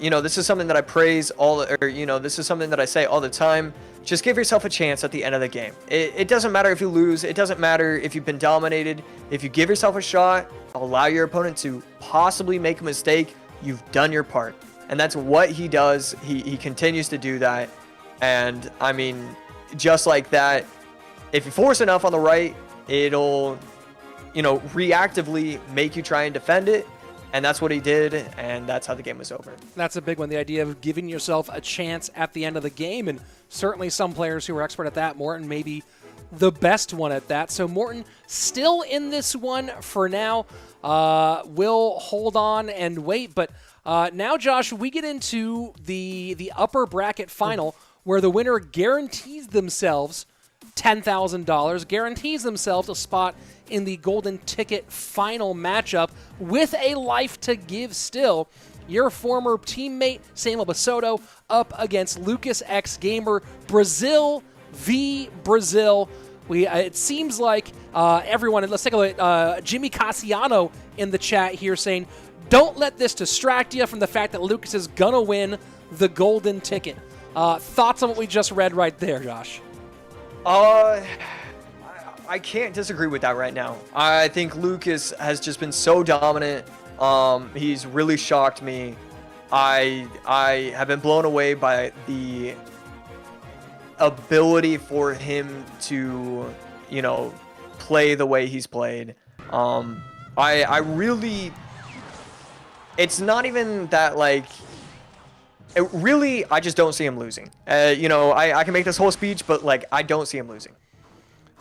You know, this is something that I praise this is something that I say all the time. Just give yourself a chance at the end of the game. It doesn't matter if you lose. It doesn't matter if you've been dominated. If you give yourself a shot, allow your opponent to possibly make a mistake, you've done your part. And that's what he does. He continues to do that. And, I mean, just like that, if you force enough on the right, it'll, you know, reactively make you try and defend it. And that's what he did, and that's how the game was over. That's a big one, the idea of giving yourself a chance at the end of the game, and certainly some players who are expert at that, Morton may be the best one at that. So Morton still in this one for now. We'll hold on and wait, but now, Josh, we get into the upper bracket final where the winner guarantees themselves $10,000, guarantees themselves a spot in the golden ticket final matchup with a life to give still. Your former teammate, Samuel Bassotto, up against LucasxGamer. Brazil v. Brazil. It seems like everyone, and let's take a look at Jimmy Cassiano in the chat here saying, don't let this distract you from the fact that Lucas is going to win the golden ticket. Thoughts on what we just read right there, Josh? I can't disagree with that right now. I think Lucas has just been so dominant. He's really shocked me. I have been blown away by the ability for him to, you know, play the way he's played. I really, it's not even that, like, I just don't see him losing. You know, I can make this whole speech, but, like, I don't see him losing.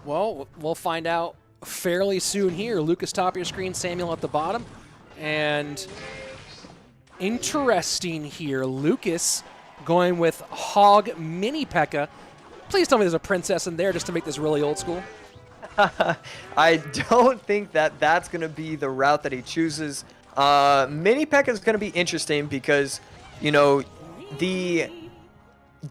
Well, we'll find out fairly soon here. Lucas top of your screen, Samuel at the bottom. And interesting here, Lucas going with Hog Mini P.E.K.K.A. Please tell me there's a princess in there just to make this really old school. I don't think that that's going to be the route that he chooses. Mini P.E.K.K.A. is going to be interesting because, you know, the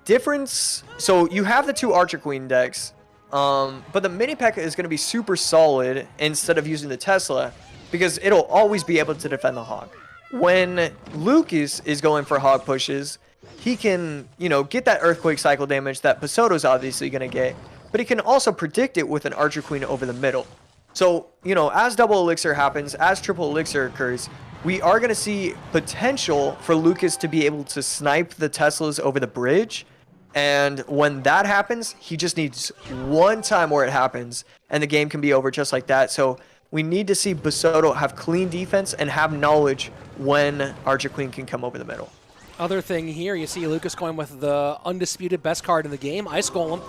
difference... So you have the two Archer Queen decks. But the Mini P.E.K.K.A. is going to be super solid instead of using the Tesla because it'll always be able to defend the Hog. When Lucas is going for Hog pushes, he can, you know, get that Earthquake cycle damage that Bassotto's obviously going to get, but he can also predict it with an Archer Queen over the middle. So, you know, as double elixir happens, as triple elixir occurs, we are going to see potential for Lucas to be able to snipe the Teslas over the bridge. And when that happens, he just needs one time where it happens, and the game can be over just like that. So we need to see Bassotto have clean defense and have knowledge when Archer Queen can come over the middle. Other thing here, you see Lucas going with the undisputed best card in the game, Ice Golem.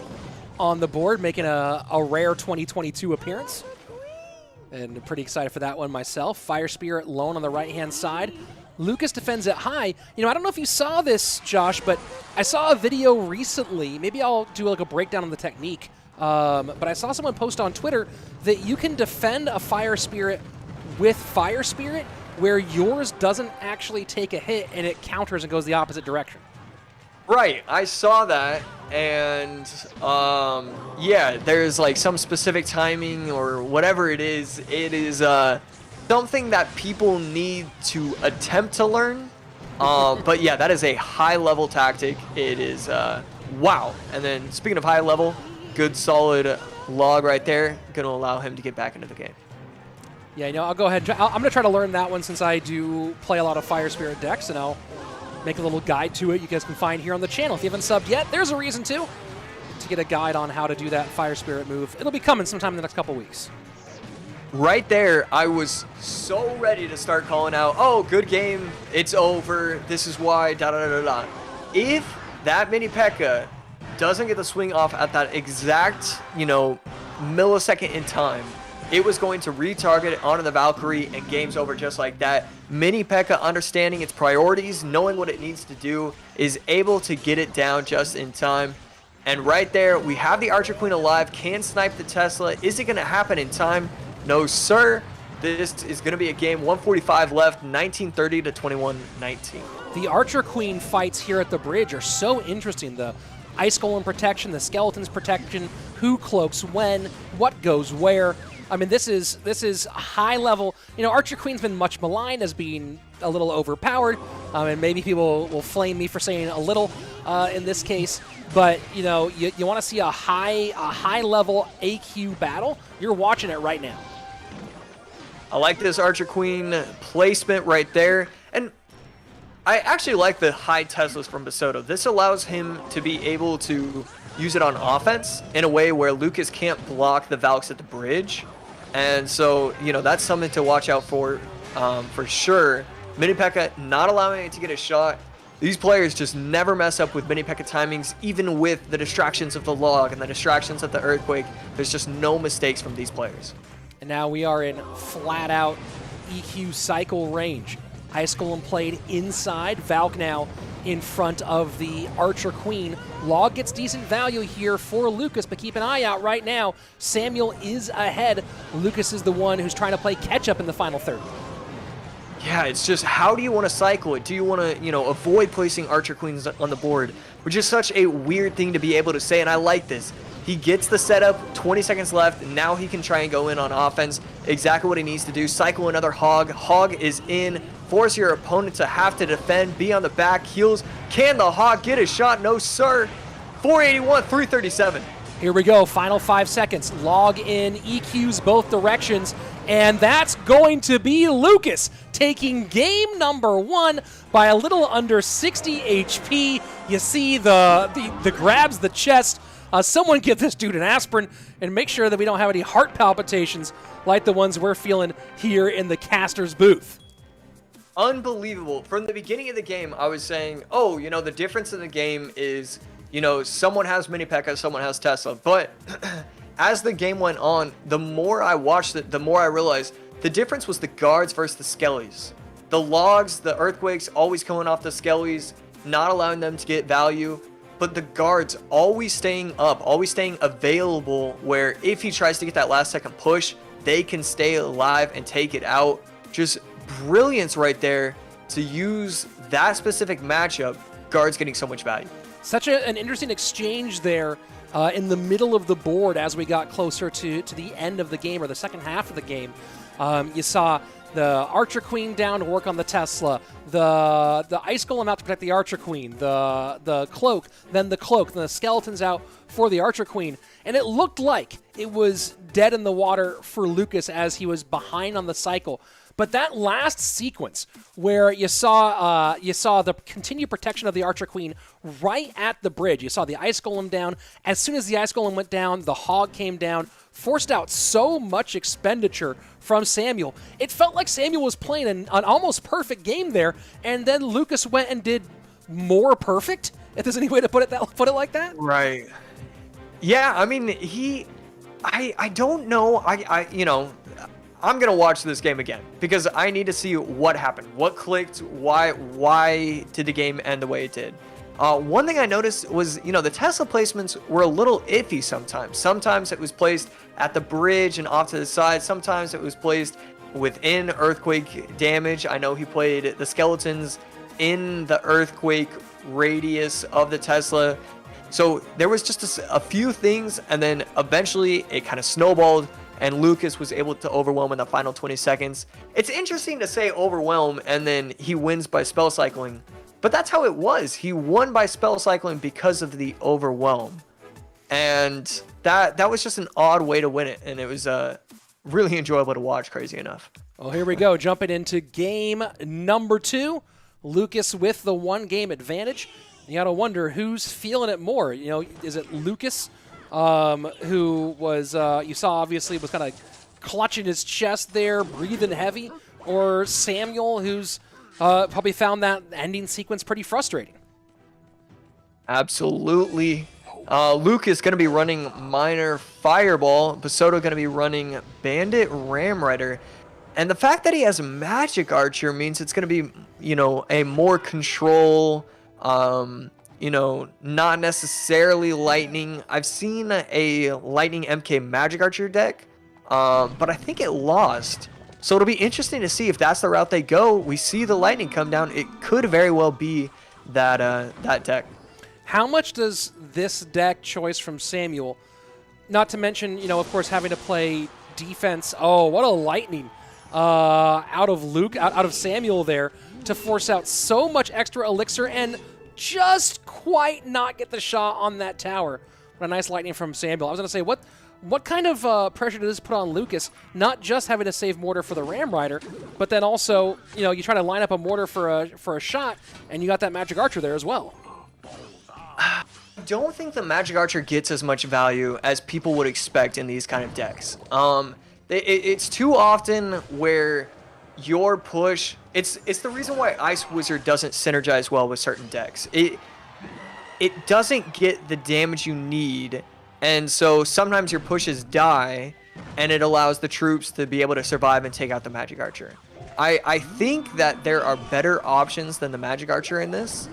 on the board, making a rare 2022 appearance. And pretty excited for that one myself. Fire Spirit lone on the right-hand side. Lucas defends it high. You know, I don't know if you saw this, Josh, but I saw a video recently. Maybe I'll do like a breakdown on the technique. But I saw someone post on Twitter that you can defend a Fire Spirit with Fire Spirit where yours doesn't actually take a hit and it counters and goes the opposite direction. Right, I saw that, and yeah, there's like some specific timing or whatever it is. It is something that people need to attempt to learn. But yeah, that is a high-level tactic. It is wow. And then speaking of high level, good solid log right there, going to allow him to get back into the game. Yeah, you know, I'll go ahead. I'm going to try to learn that one since I do play a lot of Fire Spirit decks, and I'll make a little guide to it you guys can find here on the channel. If you haven't subbed yet, there's a reason to get a guide on how to do that Fire Spirit move. It'll be coming sometime in the next couple weeks. Right there, I was so ready to start calling out, oh, good game, it's over, this is why, da-da-da-da-da. If that mini P.E.K.K.A. doesn't get the swing off at that exact, you know, millisecond in time, it was going to retarget onto the Valkyrie and game's over just like that. Mini P.E.K.K.A. understanding its priorities, knowing what it needs to do, is able to get it down just in time. And right there, we have the Archer Queen alive, can snipe the Tesla. Is it going to happen in time? No, sir. This is going to be a game, 145 left, 1930 to 21-19. The Archer Queen fights here at the bridge are so interesting. The Ice Golem protection, the Skeleton's protection, who cloaks when, what goes where. I mean, this is high level. You know, Archer Queen's been much maligned as being a little overpowered, and maybe people will flame me for saying a little in this case. But you know, you want to see a high level AQ battle. You're watching it right now. I like this Archer Queen placement right there, and I actually like the high Teslas from Bassotto. This allows him to be able to use it on offense in a way where Lucas can't block the Valks at the bridge. And so, you know, that's something to watch out for sure. Mini P.E.K.K.A. not allowing it to get a shot. These players just never mess up with Mini P.E.K.K.A. timings, even with the distractions of the log and the distractions of the Earthquake. There's just no mistakes from these players. And now we are in flat-out EQ cycle range. Ice Golem played inside. Valk now in front of the Archer Queen. Log gets decent value here for Lucas, but keep an eye out right now. Samuel is ahead. Lucas is the one who's trying to play catch-up in the final third. Yeah, it's just how do you want to cycle it? Do you want to, you know, avoid placing Archer Queens on the board? Which is such a weird thing to be able to say, and I like this. He gets the setup, 20 seconds left, and now he can try and go in on offense. Exactly what he needs to do. Cycle another Hog. Hog is in. Force your opponent to have to defend. Be on the back heels. Can the Hog get a shot? No, sir. 481, 337. Here we go. Final 5 seconds. Log in. EQs both directions. And that's going to be Lucas taking game number 1 by a little under 60 HP. You see the grabs the chest. Someone get this dude an aspirin and make sure that we don't have any heart palpitations like the ones we're feeling here in the caster's booth. Unbelievable. From the beginning of the game, I was saying, oh, you know, the difference in the game is, you know, someone has Mini P.E.K.K.A., someone has Tesla. But as the game went on, the more I watched it, the more I realized the difference was the guards versus the skellies. The logs, the earthquakes, always coming off the skellies, not allowing them to get value. But the guards always staying up, always staying available, where if he tries to get that last second push, they can stay alive and take it out. Just brilliance right there to use that specific matchup. Guards getting so much value. Such an interesting exchange there in the middle of the board as we got closer to the end of the game, or the second half of the game. You saw the Archer Queen down to work on the Tesla, the Ice Golem out to protect the Archer Queen, the Cloak, then the Skeleton's out for the Archer Queen, and it looked like it was dead in the water for Lucas as he was behind on the cycle. But that last sequence where you saw the continued protection of the Archer Queen right at the bridge. You saw the Ice Golem down. As soon as the Ice Golem went down, the Hog came down, forced out so much expenditure from Samuel. It felt like Samuel was playing an almost perfect game there, and then Lucas went and did more perfect, if there's any way to put it like that. Right. Yeah, I mean, I don't know. I'm going to watch this game again because I need to see what happened, what clicked, why did the game end the way it did. One thing I noticed was, the Tesla placements were a little iffy sometimes. Sometimes it was placed at the bridge and off to the side. Sometimes it was placed within earthquake damage. I know he played the skeletons in the earthquake radius of the Tesla. So there was just a few things, and then eventually it kind of snowballed, and Lucas was able to overwhelm in the final 20 seconds. It's interesting to say overwhelm, and then he wins by spell cycling. But that's how it was. He won by spell cycling because of the overwhelm. And that was just an odd way to win it. And it was really enjoyable to watch, crazy enough. Well, here we go. Jumping into game number 2. Lucas with the 1-game advantage. You got to wonder who's feeling it more. Is it Lucas, who was, you saw obviously was kind of clutching his chest there, breathing heavy, or Samuel, who's probably found that ending sequence pretty frustrating? Absolutely. Lucas going to be running Miner Fireball. Bassotto going to be running Bandit Ram Rider. And the fact that he has Magic Archer means it's going to be, a more control, not necessarily Lightning. I've seen a Lightning MK Magic Archer deck, but I think it lost. So it'll be interesting to see if that's the route they go. We see the Lightning come down. It could very well be that deck. How much does this deck choice from Samuel, not to mention, of course, having to play defense. Oh, what a Lightning out of Samuel there to force out so much extra elixir and just quite not get the shot on that tower. What a nice Lightning from Samuel. I was going to say, what kind of pressure does this put on Lucas? Not just having to save mortar for the Ram Rider, but then also, you try to line up a mortar for a shot, and you got that Magic Archer there as well. I don't think the Magic Archer gets as much value as people would expect in these kind of decks. It's too often where your push... It's the reason why Ice Wizard doesn't synergize well with certain decks. It doesn't get the damage you need, and so sometimes your pushes die, and it allows the troops to be able to survive and take out the Magic Archer. I think that there are better options than the Magic Archer in this.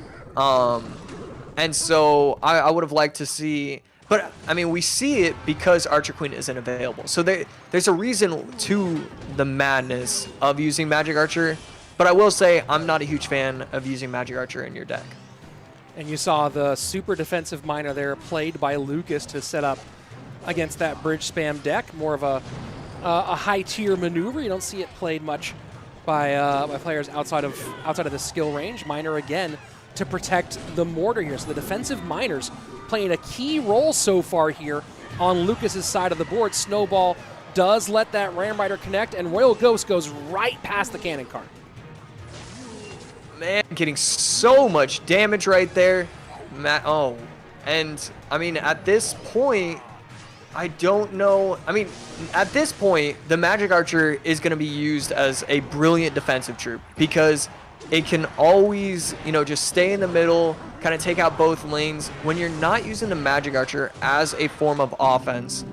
And so I would have liked to see... But, I mean, we see it because Archer Queen isn't available. So there's a reason to the madness of using Magic Archer. But I will say I'm not a huge fan of using Magic Archer in your deck. And you saw the super defensive miner there played by Lucas to set up against that bridge spam deck. More of a high-tier maneuver. You don't see it played much by players outside of the skill range. Miner again to protect the mortar here. So the defensive miners playing a key role so far here on Lucas's side of the board. Snowball does let that Ram Rider connect, and Royal Ghost goes right past the cannon cart. Man, getting so much damage right there. And I mean, at this point, I don't know. I mean, at this point, the Magic Archer is going to be used as a brilliant defensive troop because it can always, just stay in the middle, kind of take out both lanes. When you're not using the Magic Archer as a form of offense,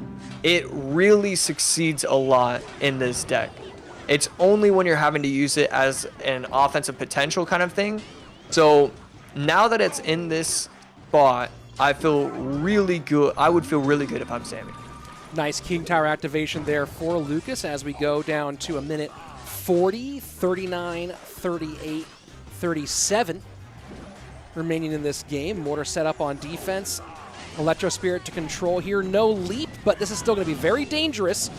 it really succeeds a lot in this deck. It's only when you're having to use it as an offensive potential kind of thing. So now that it's in this spot, I feel really good. I would feel really good if I'm Sammy. Nice King Tower activation there for Lucas as we go down to a minute 40, 39, 38, 37 remaining in this game. Mortar set up on defense. Electro Spirit to control here. No leap, but this is still going to be very dangerous.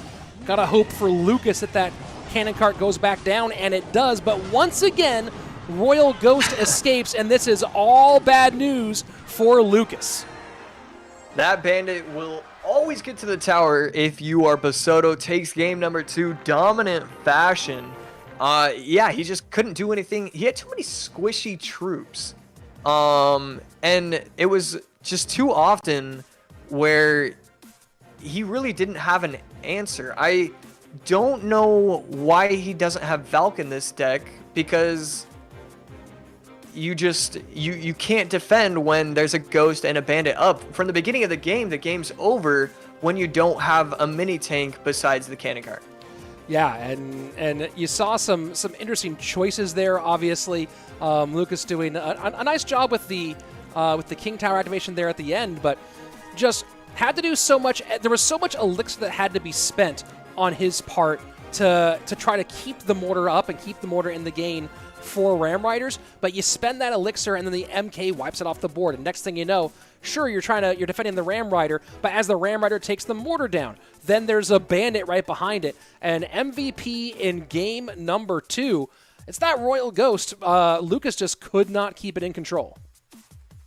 Gotta hope for Lucas that cannon cart goes back down, and it does. But once again, Royal Ghost escapes, and this is all bad news for Lucas. That bandit will always get to the tower if you are Bassotto. Takes game number 2, dominant fashion. Yeah, he just couldn't do anything. He had too many squishy troops. And it was just too often where he really didn't have an answer. I don't know why he doesn't have Valk in this deck because you just you can't defend when there's a Ghost and a Bandit up. From the beginning of the game's over when you don't have a mini tank besides the cannon cart. Yeah, and you saw some interesting choices there. Obviously, Lucas doing a nice job with the King Tower activation there at the end, but just had to do so much. There was so much elixir that had to be spent on his part to try to keep the mortar up and keep the mortar in the game for Ram Riders, but you spend that elixir and then the MK wipes it off the board, and next thing you know, sure, you're defending the Ram Rider, but as the Ram Rider takes the mortar down, then there's a Bandit right behind it, and MVP in game number 2, it's that Royal Ghost. Lucas just could not keep it in control.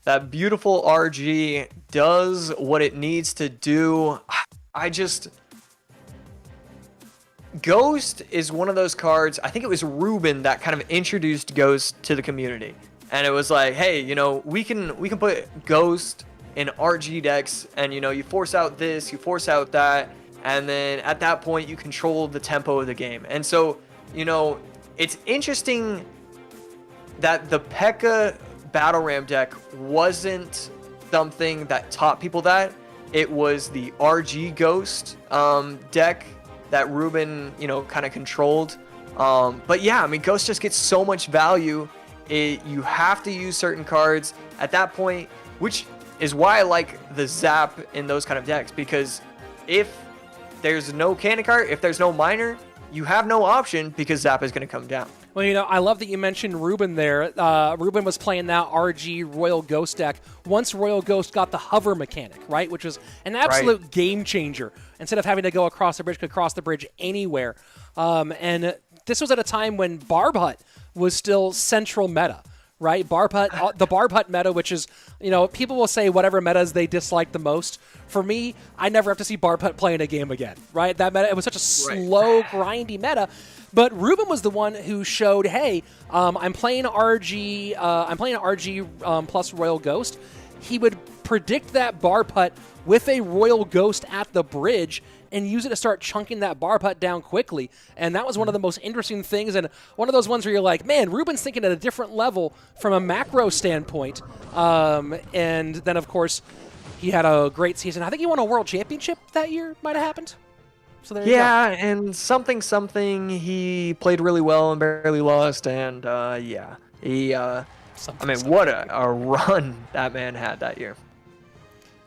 That beautiful RG does what it needs to do. Ghost is one of those cards, I think it was Ruben that kind of introduced Ghost to the community. And it was like, hey, you know, we can put Ghost in RG decks, and, you know, you force out this, you force out that, and then at that point you control the tempo of the game. And so, you know, it's interesting that the P.E.K.K.A. Battle Ram deck wasn't something that taught people that. It was the RG Ghost deck that Ruben, you know, kind of controlled. But yeah, I mean, Ghost just gets so much value. You have to use certain cards at that point, which is why I like the Zap in those kind of decks, because if there's no cannon cart, if there's no miner, you have no option because Zap is going to come down. Well, you know, I love that you mentioned Ruben there. Ruben was playing that RG Royal Ghost deck once Royal Ghost got the hover mechanic, right? Which was an absolute game changer. Instead of having to go across the bridge, could cross the bridge anywhere. And this was at a time when Barb Hut was still central meta, right? Barb Hut, the Barb Hut meta, which is, you know, people will say whatever metas they dislike the most. For me, I never have to see Barb Hut play in a game again, right? That meta, it was such a slow, grindy meta. But Ruben was the one who showed, hey, I'm playing RG, plus Royal Ghost. He would predict that Barb Hut with a Royal Ghost at the bridge and use it to start chunking that Barb Hut down quickly. And that was one of the most interesting things, and one of those ones where you're like, man, Ruben's thinking at a different level from a macro standpoint. And then, of course, he had a great season. I think he won a world championship that year, might have happened. So there you go. And something he played really well and barely lost, and yeah, he what a run that man had that year.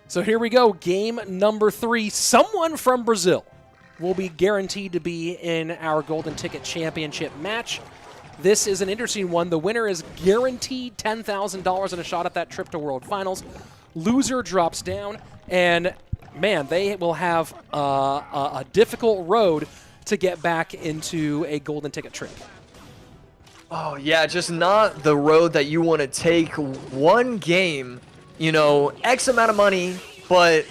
So here we go, game number 3. Someone from Brazil will be guaranteed to be in our Golden Ticket Championship match. This is an interesting one. The winner is guaranteed $10,000 and a shot at that trip to World Finals. Loser drops down, and man, they will have a difficult road to get back into a Golden Ticket trip. Oh, yeah, just not the road that you want to take. One game, you know, X amount of money, but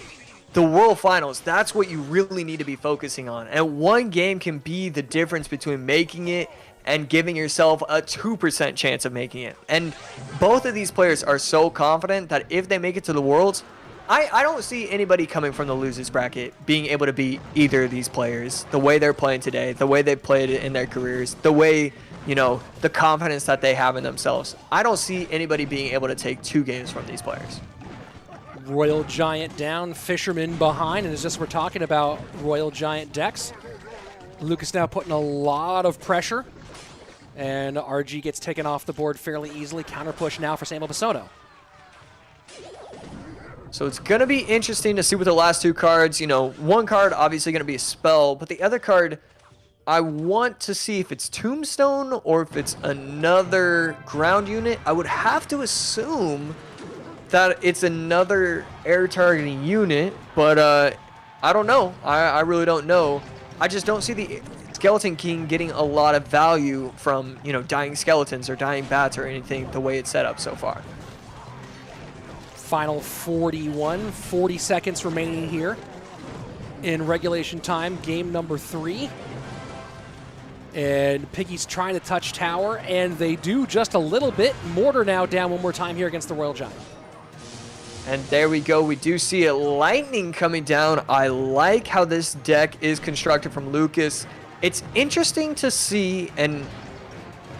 the World Finals, that's what you really need to be focusing on. And one game can be the difference between making it and giving yourself a 2% chance of making it. And both of these players are so confident that if they make it to the Worlds, I don't see anybody coming from the losers bracket being able to beat either of these players. The way they're playing today, the way they played it in their careers, the way, you know, the confidence that they have in themselves. I don't see anybody being able to take 2 games from these players. Royal Giant down, Fisherman behind, and as just we're talking about Royal Giant decks, Lucas now putting a lot of pressure, and RG gets taken off the board fairly easily. Counter push now for Samuel Bassotto. So it's going to be interesting to see with the last 2 cards. You know, one card obviously going to be a spell, but the other card, I want to see if it's Tombstone or if it's another ground unit. I would have to assume that it's another air targeting unit, but I don't know. I really don't know. I just don't see the Skeleton King getting a lot of value from, you know, dying skeletons or dying bats or anything the way it's set up so far. Final 40 seconds remaining here in regulation time, game number 3. And Piggy's trying to touch tower, and they do just a little bit. Mortar now down one more time here against the Royal Giant. And there we go. We do see a lightning coming down. I like how this deck is constructed from Lucas. It's interesting to see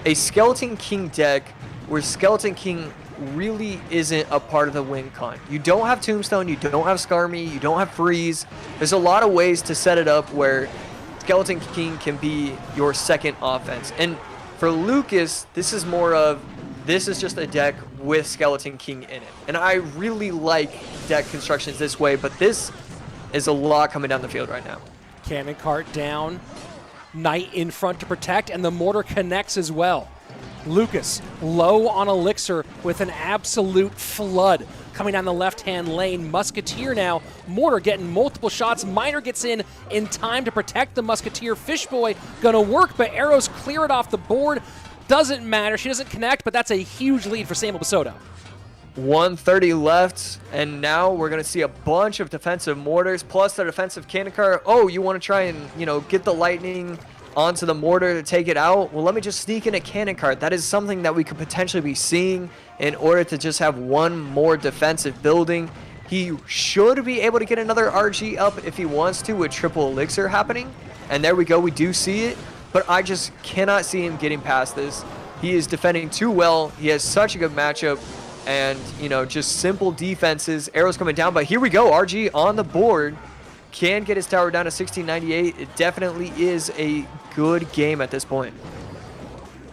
a Skeleton King deck where Skeleton King really isn't a part of the win con. You don't have Tombstone, you don't have Skarmy, you don't have Freeze. There's a lot of ways to set it up where Skeleton King can be your second offense. And for Lucas, this is more of, this is just a deck with Skeleton King in it. And I really like deck constructions this way, but this is a lot coming down the field right now. Cannon cart down, Knight in front to protect, and the mortar connects as well. Lucas low on Elixir with an absolute flood coming down the left-hand lane. Musketeer now, Mortar getting multiple shots. Miner gets in time to protect the Musketeer. Fishboy gonna work, but arrows clear it off the board. Doesn't matter, she doesn't connect, but that's a huge lead for Samuel Bassotto. 1:30 left, and now we're going to see a bunch of defensive mortars, plus the defensive cannon cart. Oh, you want to try and, get the lightning onto the mortar to take it out? Well, let me just sneak in a cannon cart. That is something that we could potentially be seeing in order to just have one more defensive building. He should be able to get another RG up if he wants to with triple elixir happening. And there we go, we do see it. But I just cannot see him getting past this. He is defending too well. He has such a good matchup. And, just simple defenses. Arrows coming down. But here we go, RG on the board. Can get his tower down to 1698. It definitely is a good game at this point.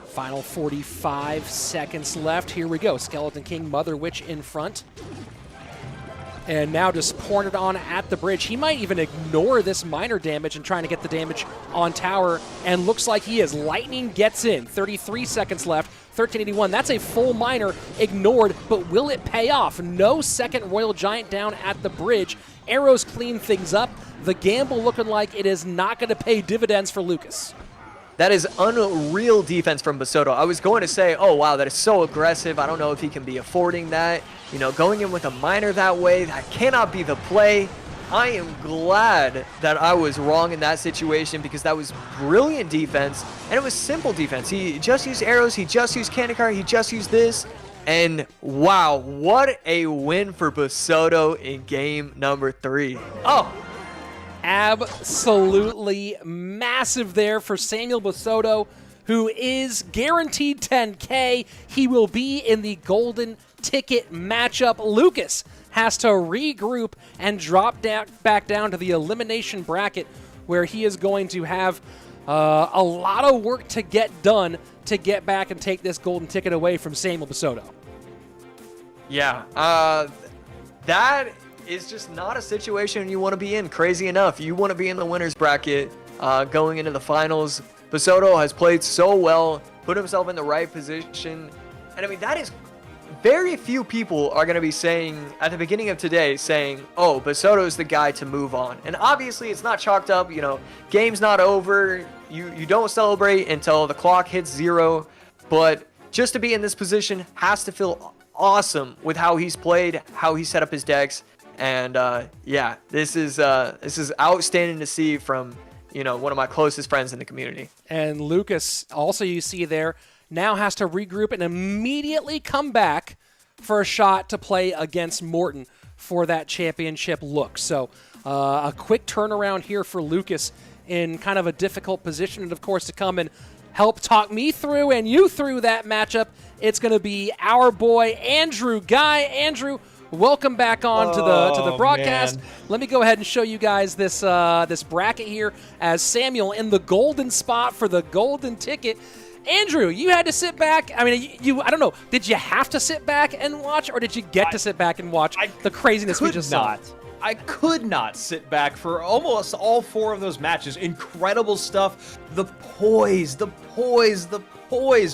Final 45 seconds left. Here we go. Skeleton King, Mother Witch in front. And now just pouring it on at the bridge. He might even ignore this minor damage and trying to get the damage on tower. And looks like he is. Lightning gets in. 33 seconds left. 1381. That's a full minor ignored, but will it pay off? No second Royal Giant down at the bridge. Arrows clean things up. The gamble looking like it is not going to pay dividends for Lucas. That is unreal defense from Bassotto. I was going to say, oh, wow, that is so aggressive. I don't know if he can be affording that. Going in with a minor that way, that cannot be the play. I am glad that I was wrong in that situation because that was brilliant defense, and it was simple defense. He just used arrows, he just used cannon cart, he just used this, and wow, what a win for Bassotto in game number 3. Oh, absolutely massive there for Samuel Bassotto, who is guaranteed 10K. He will be in the golden ticket matchup. Lucas has to regroup and drop back down to the elimination bracket, where he is going to have a lot of work to get done to get back and take this golden ticket away from Samuel Bassotto. Yeah, that is just not a situation you want to be in. Crazy enough, you want to be in the winner's bracket going into the finals. Bassotto has played so well, put himself in the right position, and I mean, that is very few people are going to be saying at the beginning of today, saying, oh, Bassotto is the guy to move on. And obviously it's not chalked up, game's not over. You don't celebrate until the clock hits 0. But just to be in this position has to feel awesome with how he's played, how he set up his decks. And yeah, this is outstanding to see from, one of my closest friends in the community. And Lucas, also you see there, now has to regroup and immediately come back for a shot to play against Morton for that championship look. So a quick turnaround here for Lucas in kind of a difficult position. And, of course, to come and help talk me through and you through that matchup, it's going to be our boy Andrew Guy. Andrew, welcome back on to the broadcast. Man. Let me go ahead and show you guys this this bracket here as Samuel in the golden spot for the golden ticket. Andrew, you had to sit back. I mean, I don't know. Did you have to sit back and watch, or did you get to sit back and watch the craziness we just saw? I could not sit back for almost all 4 of those matches. Incredible stuff. The poise.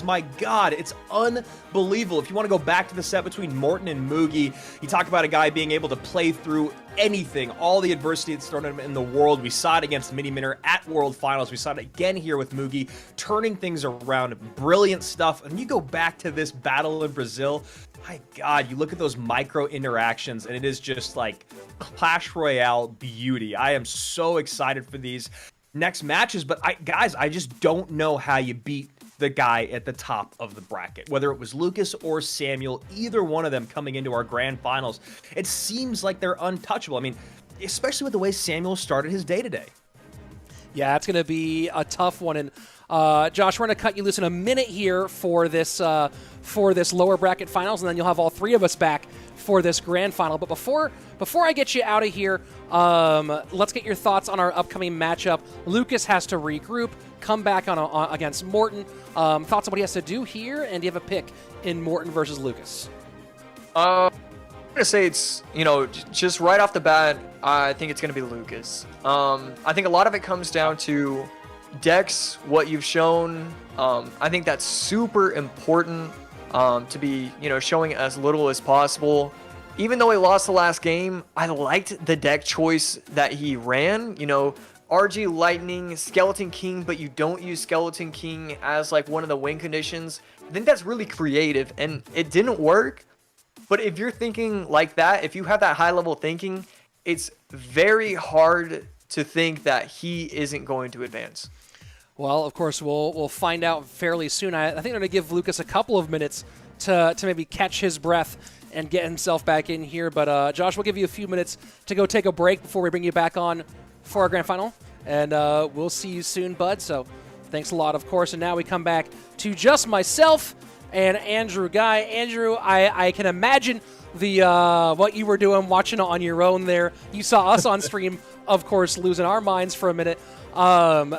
My God, it's unbelievable. If you want to go back to the set between Morton and Mugi, you talk about a guy being able to play through anything, all the adversity that's thrown at him in the world. We saw it against Mini Minner at World Finals. We saw it again here with Mugi, turning things around. Brilliant stuff. And you go back to this battle in Brazil, my God, you look at those micro interactions, and it is just like Clash Royale beauty. I am so excited for these next matches, but guys, I just don't know how you beat the guy at the top of the bracket, whether it was Lucas or Samuel, either one of them coming into our grand finals. It seems like they're untouchable. I mean, especially with the way Samuel started his day today. Yeah, it's going to be a tough one. And Josh, we're going to cut you loose in a minute here for this lower bracket finals, and then you'll have all three of us back for this grand final. But before I get you out of here, let's get your thoughts on our upcoming matchup. Lucas has to regroup, come back on against Morton. Thoughts on what he has to do here, and do you have a pick in Morton versus Lucas? I'm gonna say it's, just right off the bat, I think it's gonna be Lucas. I think a lot of it comes down to Dex, what you've shown. I think that's super important to be, showing as little as possible. Even though he lost the last game, I liked the deck choice that he ran. RG Lightning, Skeleton King, but you don't use Skeleton King as like one of the win conditions. I think that's really creative, and it didn't work. But if you're thinking like that, if you have that high level thinking, it's very hard to think that he isn't going to advance. Well, of course, we'll find out fairly soon. I think I'm going to give Lucas a couple of minutes to maybe catch his breath and get himself back in here. But Josh, we'll give you a few minutes to go take a break before we bring you back on for our grand final. And we'll see you soon, bud. So thanks a lot, of course. And now we come back to just myself and Andrew Guy. Andrew, I can imagine the what you were doing watching on your own there. You saw us on stream, of course, losing our minds for a minute.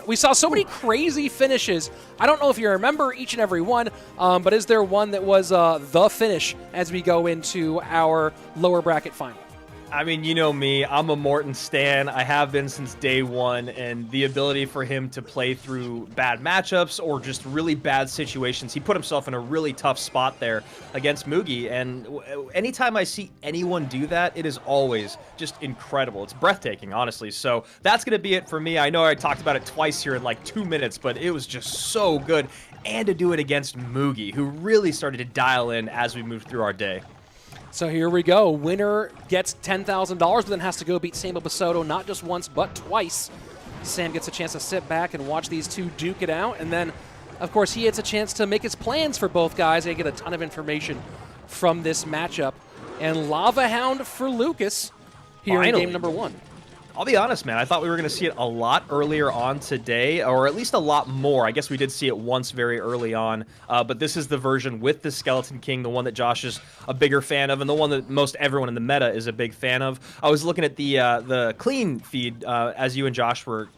We saw so many crazy finishes. I don't know if you remember each and every one, but is there one that was the finish as we go into our lower bracket final? I mean, you know me, I'm a Morton stan. I have been since day one, and the ability for him to play through bad matchups or just really bad situations, he put himself in a really tough spot there against Mugi, and anytime I see anyone do that, it is always just incredible. It's breathtaking, honestly. So that's going to be it for me. I know I talked about it twice here in like 2 minutes, but it was just so good, and to do it against Mugi, who really started to dial in as we moved through our day. So here we go. Winner gets $10,000, but then has to go beat Sam Bassotto not just once, but twice. Sam gets a chance to sit back and watch these two duke it out. And then, of course, he gets a chance to make his plans for both guys and get a ton of information from this matchup. And Lava Hound for Lucas here in game number one. I'll be honest, man. I thought we were going to see it a lot earlier on today, or at least a lot more. I guess we did see it once very early on, but this is the version with the Skeleton King, the one that Josh is a bigger fan of, and the one that most everyone in the meta is a big fan of. I was looking at the clean feed as you and Josh were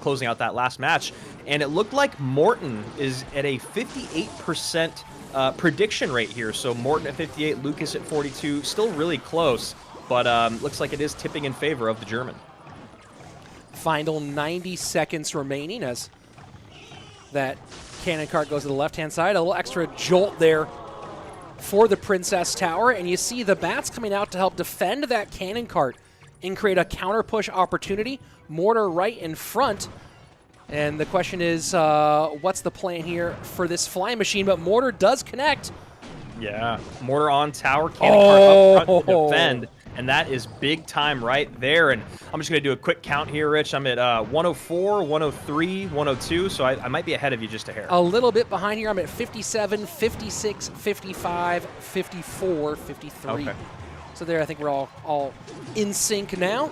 closing out that last match, and it looked like Morton is at a 58% prediction rate here. So Morton at 58, Lucas at 42, still really close, but looks like it is tipping in favor of the German. Final 90 seconds remaining as that cannon cart goes to the left-hand side. A little extra jolt there for the Princess Tower, and you see the bats coming out to help defend that cannon cart and create a counter push opportunity. Mortar right in front, and the question is, what's the plan here for this flying machine? But Mortar does connect. Yeah, Mortar on tower, cannon cart up front to defend. And that is big time right there. And I'm just going to do a quick count here, Rich. I'm at 104, 103, 102, so I might be ahead of you just a hair. A little bit behind here. I'm at 57, 56, 55, 54, 53. Okay. So there, I think we're all in sync now.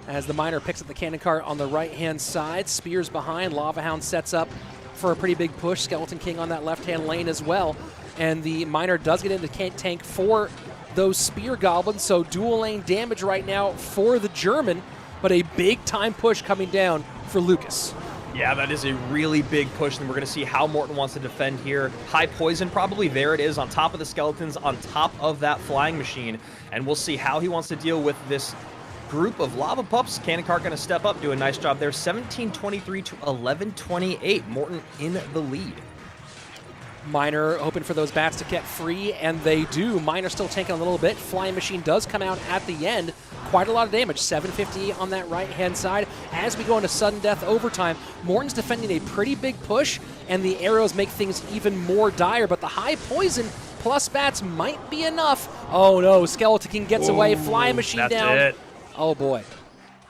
As the miner picks up the cannon cart on the right-hand side. Spears behind. Lava Hound sets up for a pretty big push. Skeleton King on that left-hand lane as well. And the miner does get into tank for those spear goblins, so dual lane damage right now for the German, but a big time push coming down for Lucas. Yeah, that is a really big push, and we're going to see how Morton wants to defend here. High poison, probably there it is, on top of the skeletons, on top of that flying machine, and we'll see how he wants to deal with this group of lava pups. Cannon cart going to step up, do a nice job there. 17-23 to 11-28. Morton in the lead. Miner hoping for those bats to get free, and they do. Miner still tanking a little bit. Flying machine does come out at the end. Quite a lot of damage. 750 on that right-hand side. As we go into sudden death overtime, Morton's defending a pretty big push, and the arrows make things even more dire, but the high poison plus bats might be enough. Oh no, Skeleton King gets away. Flying machine down. It. Oh boy.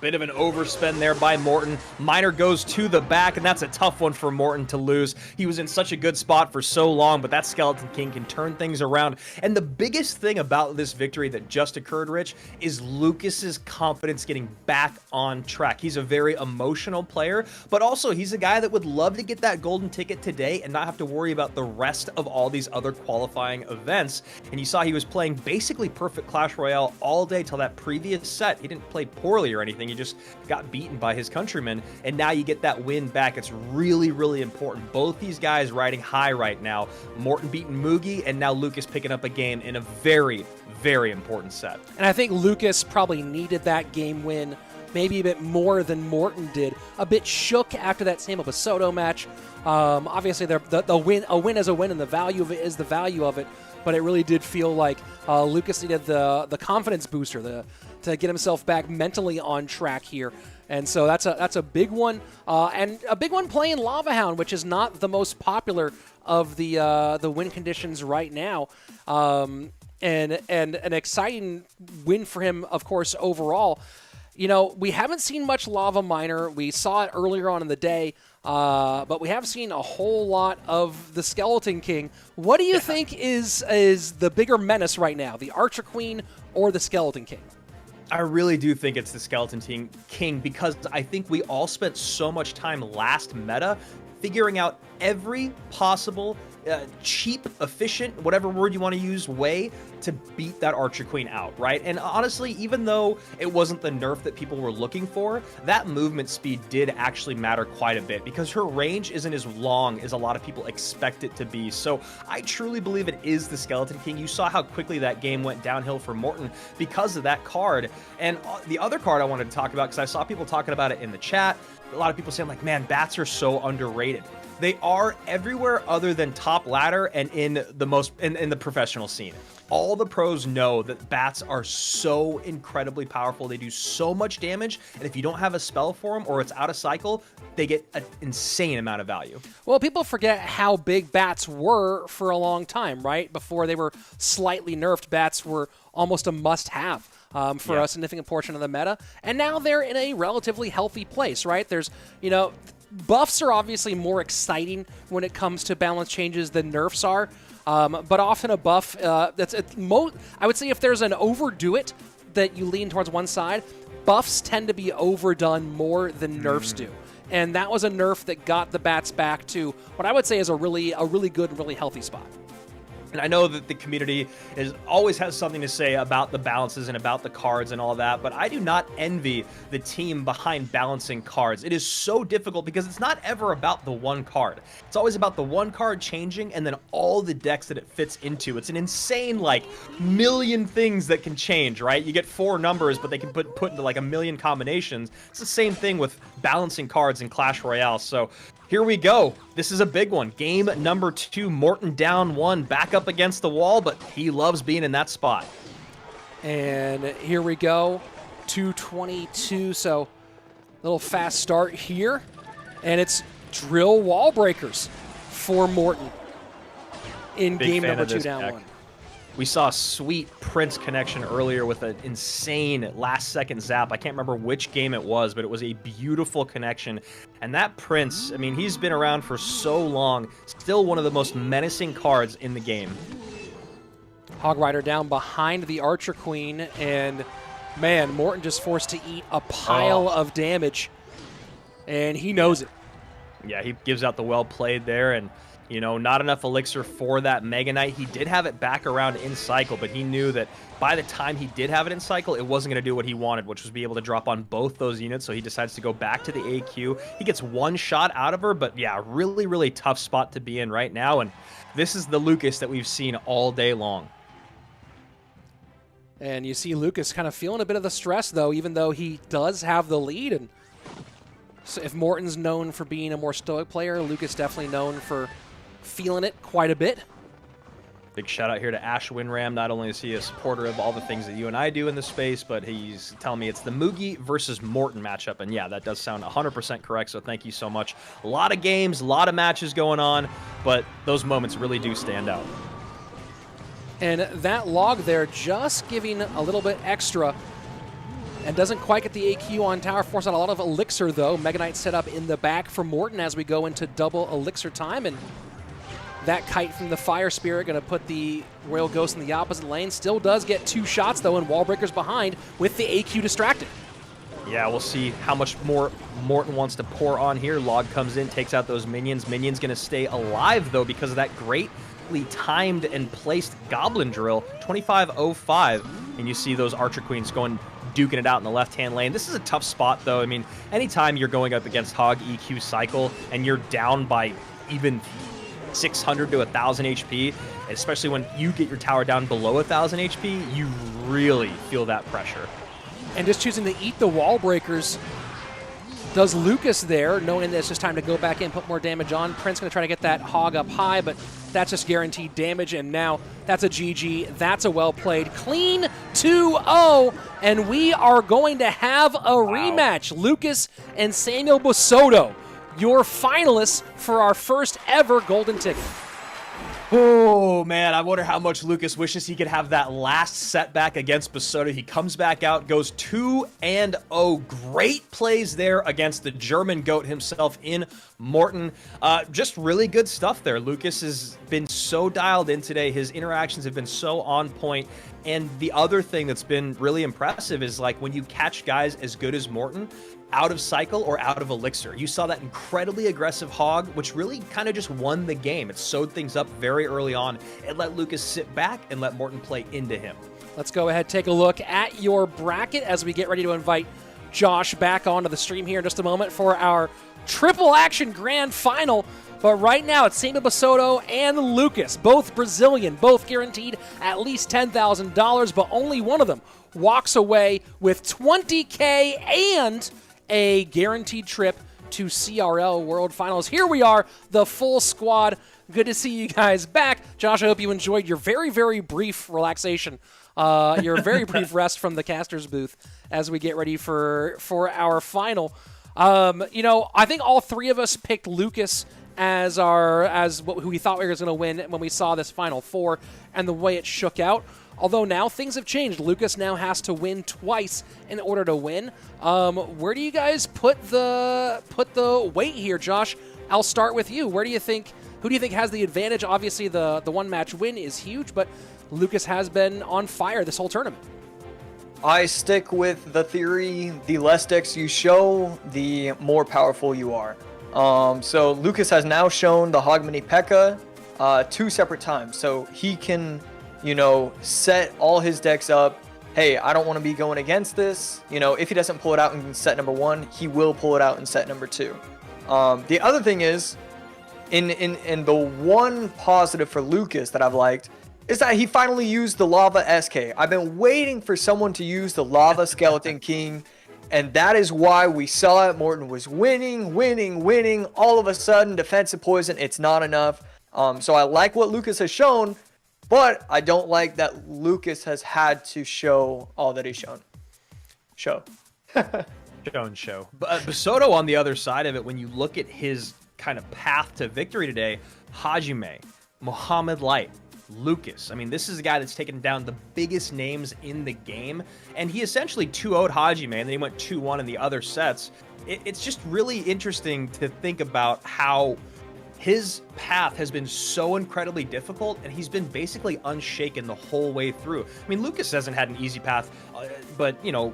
Bit of an overspend there by Morton. Miner goes to the back, and that's a tough one for Morton to lose. He was in such a good spot for so long, but that Skeleton King can turn things around. And the biggest thing about this victory that just occurred, Rich, is Lucas's confidence getting back on track. He's a very emotional player, but also he's a guy that would love to get that golden ticket today and not have to worry about the rest of all these other qualifying events. And you saw he was playing basically perfect Clash Royale all day till that previous set. He didn't play poorly or anything. He just got beaten by his countrymen, and now you get that win back. It's really, really important. Both these guys riding high right now. Morton beating Mugi, and now Lucas picking up a game in a very, very important set. And I think Lucas probably needed that game win maybe a bit more than Morton did. A bit shook after that same Bassotto match. Obviously, a win is a win, and the value of it is the value of it. But it really did feel like Lucas needed the confidence booster to get himself back mentally on track here. And so that's a big one, and a big one playing Lava Hound, which is not the most popular of the win conditions right now. And an exciting win for him, of course, overall. You know, we haven't seen much Lava Miner. We saw it earlier on in the day, but we have seen a whole lot of the Skeleton King. What do you think is the bigger menace right now, the Archer Queen or the Skeleton King? I really do think it's the Skeleton King, because I think we all spent so much time last meta figuring out every possible cheap, efficient, whatever word you want to use, way to beat that Archer Queen out, right? And honestly, even though it wasn't the nerf that people were looking for, that movement speed did actually matter quite a bit, because her range isn't as long as a lot of people expect it to be. So I truly believe it is the Skeleton King. You saw how quickly that game went downhill for Morton because of that card. And the other card I wanted to talk about, because I saw people talking about it in the chat, a lot of people saying like, man, bats are so underrated. They are everywhere other than top ladder and in the professional scene. All the pros know that bats are so incredibly powerful. They do so much damage, and if you don't have a spell for them or it's out of cycle, they get an insane amount of value. Well, people forget how big bats were for a long time, right? Before they were slightly nerfed, bats were almost a must-have for a significant portion of the meta, and now they're in a relatively healthy place, right? There's, you know, buffs are obviously more exciting when it comes to balance changes than nerfs are, but often a buff, I would say if there's an overdo it that you lean towards one side, buffs tend to be overdone more than nerfs do. And that was a nerf that got the bats back to what I would say is a really good and really healthy spot. And I know that the community always has something to say about the balances and about the cards and all that, but I do not envy the team behind balancing cards. It is so difficult because it's not ever about the one card. It's always about the one card changing and then all the decks that it fits into. It's an insane, like, million things that can change, right? You get 4 numbers, but they can put into like a million combinations. It's the same thing with balancing cards in Clash Royale. So here we go. This is a big one. Game number 2, Morton down 1, back up against the wall, but he loves being in that spot. And here we go, 222, so a little fast start here. And it's drill wall breakers for Morton in Big game fan number of 2 this down deck. 1. We saw a sweet Prince connection earlier with an insane last-second zap. I can't remember which game it was, but it was a beautiful connection. And that Prince, I mean, he's been around for so long, still one of the most menacing cards in the game. Hog Rider down behind the Archer Queen, and man, Morton just forced to eat a pile of damage, and he knows it. Yeah, he gives out the well played there, and you know, not enough elixir for that Mega Knight. He did have it back around in cycle, but he knew that by the time he did have it in cycle, it wasn't going to do what he wanted, which was be able to drop on both those units, so he decides to go back to the AQ. He gets one shot out of her, but yeah, really, really tough spot to be in right now, and this is the Lucas that we've seen all day long. And you see Lucas kind of feeling a bit of the stress, though, even though he does have the lead. And so if Morton's known for being a more stoic player, Lucas definitely known for feeling it quite a bit. Big shout out here to Ash Winram. Not only is he a supporter of all the things that you and I do in this space, but he's telling me it's the Mugi versus Morton matchup. And yeah, that does sound 100% correct, so thank you so much. A lot of games, a lot of matches going on, but those moments really do stand out. And that log there just giving a little bit extra and doesn't quite get the AQ on tower. Force out a lot of Elixir, though. Mega Knight set up in the back for Morton as we go into double Elixir time, and that kite from the Fire Spirit going to put the Royal Ghost in the opposite lane. Still does get 2 shots, though, and Wallbreaker's behind with the AQ distracted. Yeah, we'll see how much more Morton wants to pour on here. Log comes in, takes out those minions. Minions going to stay alive, though, because of that greatly timed and placed Goblin Drill. 25:05, and you see those Archer Queens going, duking it out in the left-hand lane. This is a tough spot, though. I mean, anytime you're going up against Hog EQ Cycle and you're down by even 600 to 1,000 HP, especially when you get your tower down below 1,000 HP, you really feel that pressure. And just choosing to eat the wall breakers does Lucas there, knowing that it's just time to go back in, put more damage on. Prince going to try to get that Hog up high, but that's just guaranteed damage, and now that's a GG. That's a well-played. Clean 2-0, and we are going to have a rematch. Lucas and Samuel Bassotto, your finalists for our first ever golden ticket. Oh, man, I wonder how much Lucas wishes he could have that last setback against Bassotto. He comes back out, goes 2-0. Great plays there against the German GOAT himself in Morton. Just really good stuff there. Lucas has been so dialed in today. His interactions have been so on point. And the other thing that's been really impressive is, like, when you catch guys as good as Morton out of cycle or out of elixir. You saw that incredibly aggressive Hog, which really kind of just won the game. It sewed things up very early on. It let Lucas sit back and let Morton play into him. Let's go ahead, take a look at your bracket as we get ready to invite Josh back onto the stream here in just a moment for our triple action grand final. But right now, it's Samuel Bassotto and Lucas, both Brazilian, both guaranteed at least $10,000, but only one of them walks away with $20K and a guaranteed trip to CRL World Finals. Here we are, the full squad. Good to see you guys back. Josh, I hope you enjoyed your very, very brief relaxation, your very brief rest from the caster's booth as we get ready for our final. You know, I think all three of us picked Lucas as who we thought we were going to win when we saw this Final Four and the way it shook out. Although now things have changed. Lucas now has to win twice in order to win. Where do you guys put the weight here, Josh? I'll start with you. Who do you think has the advantage? Obviously, the one match win is huge, but Lucas has been on fire this whole tournament. I stick with the theory: the less decks you show, the more powerful you are. So Lucas has now shown the Hog Mini P.E.K.K.A. 2 separate times, so he can, you know, set all his decks up. Hey, I don't want to be going against this. You know, if he doesn't pull it out in set number 1, he will pull it out in set number 2. The other thing is, in the one positive for Lucas that I've liked, is that he finally used the Lava SK. I've been waiting for someone to use the Lava Skeleton King, and that is why we saw it. Morton was winning. All of a sudden, defensive poison, it's not enough. So I like what Lucas has shown, but I don't like that Lucas has had to show all that he's shown. Show. But Bassotto on the other side of it, when you look at his kind of path to victory today, Hajime, Mohamed Light, Lucas. I mean, this is a guy that's taken down the biggest names in the game, and he essentially 2-0'd Hajime, and then he went 2-1 in the other sets. It's just really interesting to think about how his path has been so incredibly difficult, and he's been basically unshaken the whole way through. I mean, Lucas hasn't had an easy path, but, you know,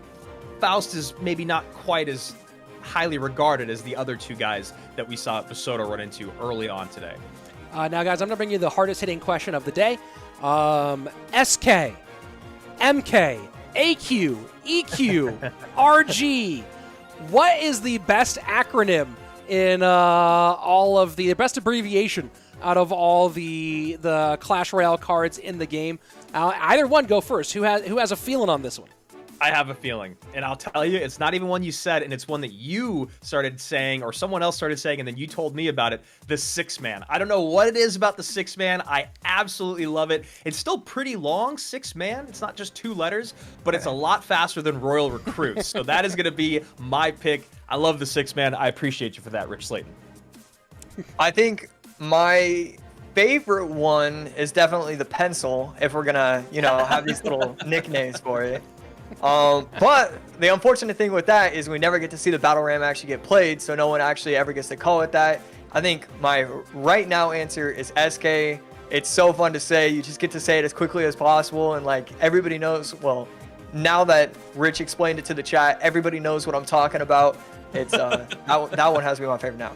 Faust is maybe not quite as highly regarded as the other two guys that we saw Bassotto run into early on today. Now, guys, I'm going to bring you the hardest hitting question of the day. SK, MK, AQ, EQ, RG. What is the best acronym in all of the best abbreviation out of all the Clash Royale cards in the game? Either one, go first. Who has a feeling on this one? I have a feeling, and I'll tell you, it's not even one you said, and it's one that you started saying, or someone else started saying, and then you told me about it, the 6-man. I don't know what it is about the 6-man. I absolutely love it. It's still pretty long, 6-man. It's not just 2 letters, but it's a lot faster than Royal Recruits. So that is going to be my pick. I love the 6-man. I appreciate you for that, Rich Slayton. I think my favorite one is definitely the pencil, if we're going to, you know, have these little nicknames for it. But the unfortunate thing with that is we never get to see the Battle Ram actually get played, so no one actually ever gets to call it that. I think my right now answer is SK. It's so fun to say. You just get to say it as quickly as possible, and like everybody knows. Well, now that Rich explained it to the chat, everybody knows what I'm talking about. It's that one has to be my favorite now.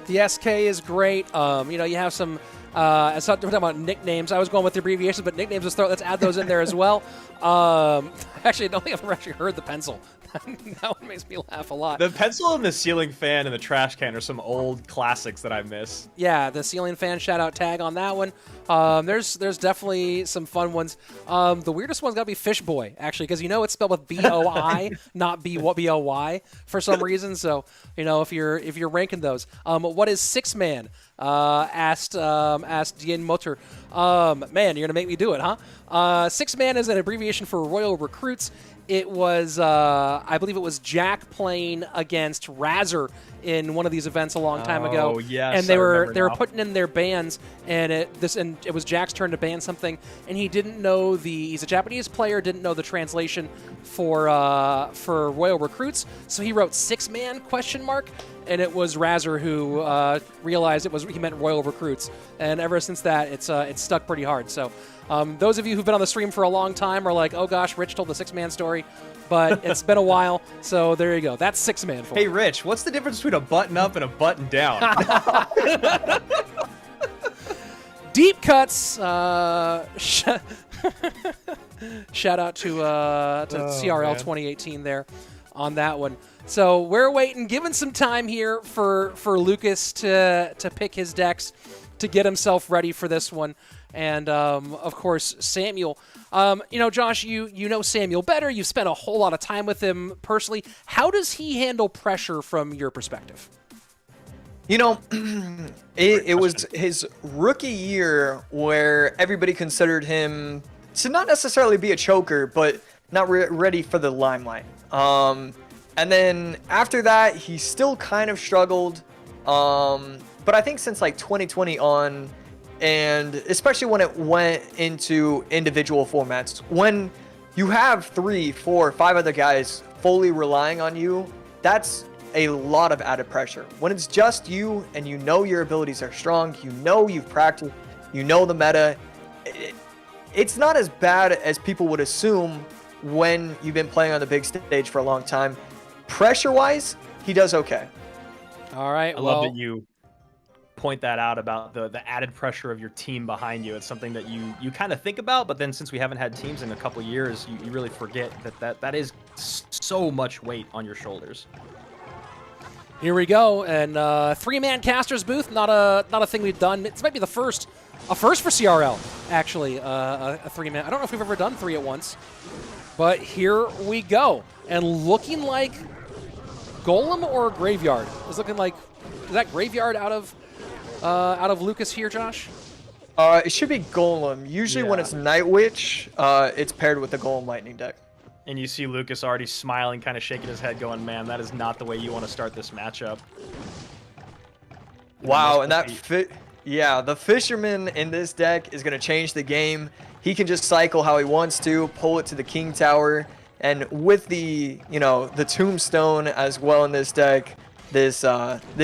The SK is great. You know, you have some. It's not talking about nicknames. I was going with the abbreviations, but nicknames. Let's add those in there as well. Actually, I don't think I've ever actually heard the pencil. That one makes me laugh a lot. The pencil and the ceiling fan and the trash can are some old classics that I miss. Yeah, the ceiling fan shout out tag on that one. There's definitely some fun ones. The weirdest one's got to be Fish Boy, actually, because you know it's spelled with B-O-I, not B-O-Y for some reason. So, you know, if you're ranking those. What is Six Man? Asked Dien Motor. Man, you're going to make me do it, huh? Six Man is an abbreviation for Royal Recruits. It was, I believe it was Jack playing against Razzer in one of these events a long time ago. Oh yes, and they were putting in their bans, and it was Jack's turn to ban something, and he didn't know he's a Japanese player, didn't know the translation for Royal Recruits, so he wrote Six Man ? And it was Razzer who realized he meant Royal Recruits, and ever since that, it's stuck pretty hard. So, those of you who've been on the stream for a long time are like, oh gosh, Rich told the Six Man story, but it's been a while. So there you go. That's Six Man for Hey, you. Rich, what's the difference between a button up and a button down? Deep cuts. Shout out to CRL 2018 there on that one. So we're waiting, giving some time here for Lucas to pick his decks to get himself ready for this one. And, of course, Samuel. You know, Josh, you know Samuel better. You've spent a whole lot of time with him personally. How does he handle pressure from your perspective? You know, it was his rookie year where everybody considered him to not necessarily be a choker, but not ready for the limelight. And then after that, he still kind of struggled. But I think since like 2020 on, and especially when it went into individual formats, when you have 3, 4, 5 other guys fully relying on you, that's a lot of added pressure. When it's just you and you know your abilities are strong, you know you've practiced, you know the meta, it's not as bad as people would assume when you've been playing on the big stage for a long time. Pressure-wise, he does okay. All right. I love that you point that out about the added pressure of your team behind you. It's something that you kind of think about, but then since we haven't had teams in a couple years, you really forget that is so much weight on your shoulders. Here we go, and 3-man caster's booth. Not a thing we've done. This might be a first for CRL, actually. A 3-man. I don't know if we've ever done 3 at once, but here we go. And looking like Golem or Graveyard. It's looking like, is that Graveyard out of Lucas here, Josh? It should be Golem. Usually when it's Night Witch, it's paired with the Golem Lightning deck. And you see Lucas already smiling, kind of shaking his head, going, man, that is not the way you want to start this matchup. Wow, and the Fisherman in this deck is going to change the game. He can just cycle how he wants to, pull it to the King Tower, and with the, the Tombstone as well in this deck, this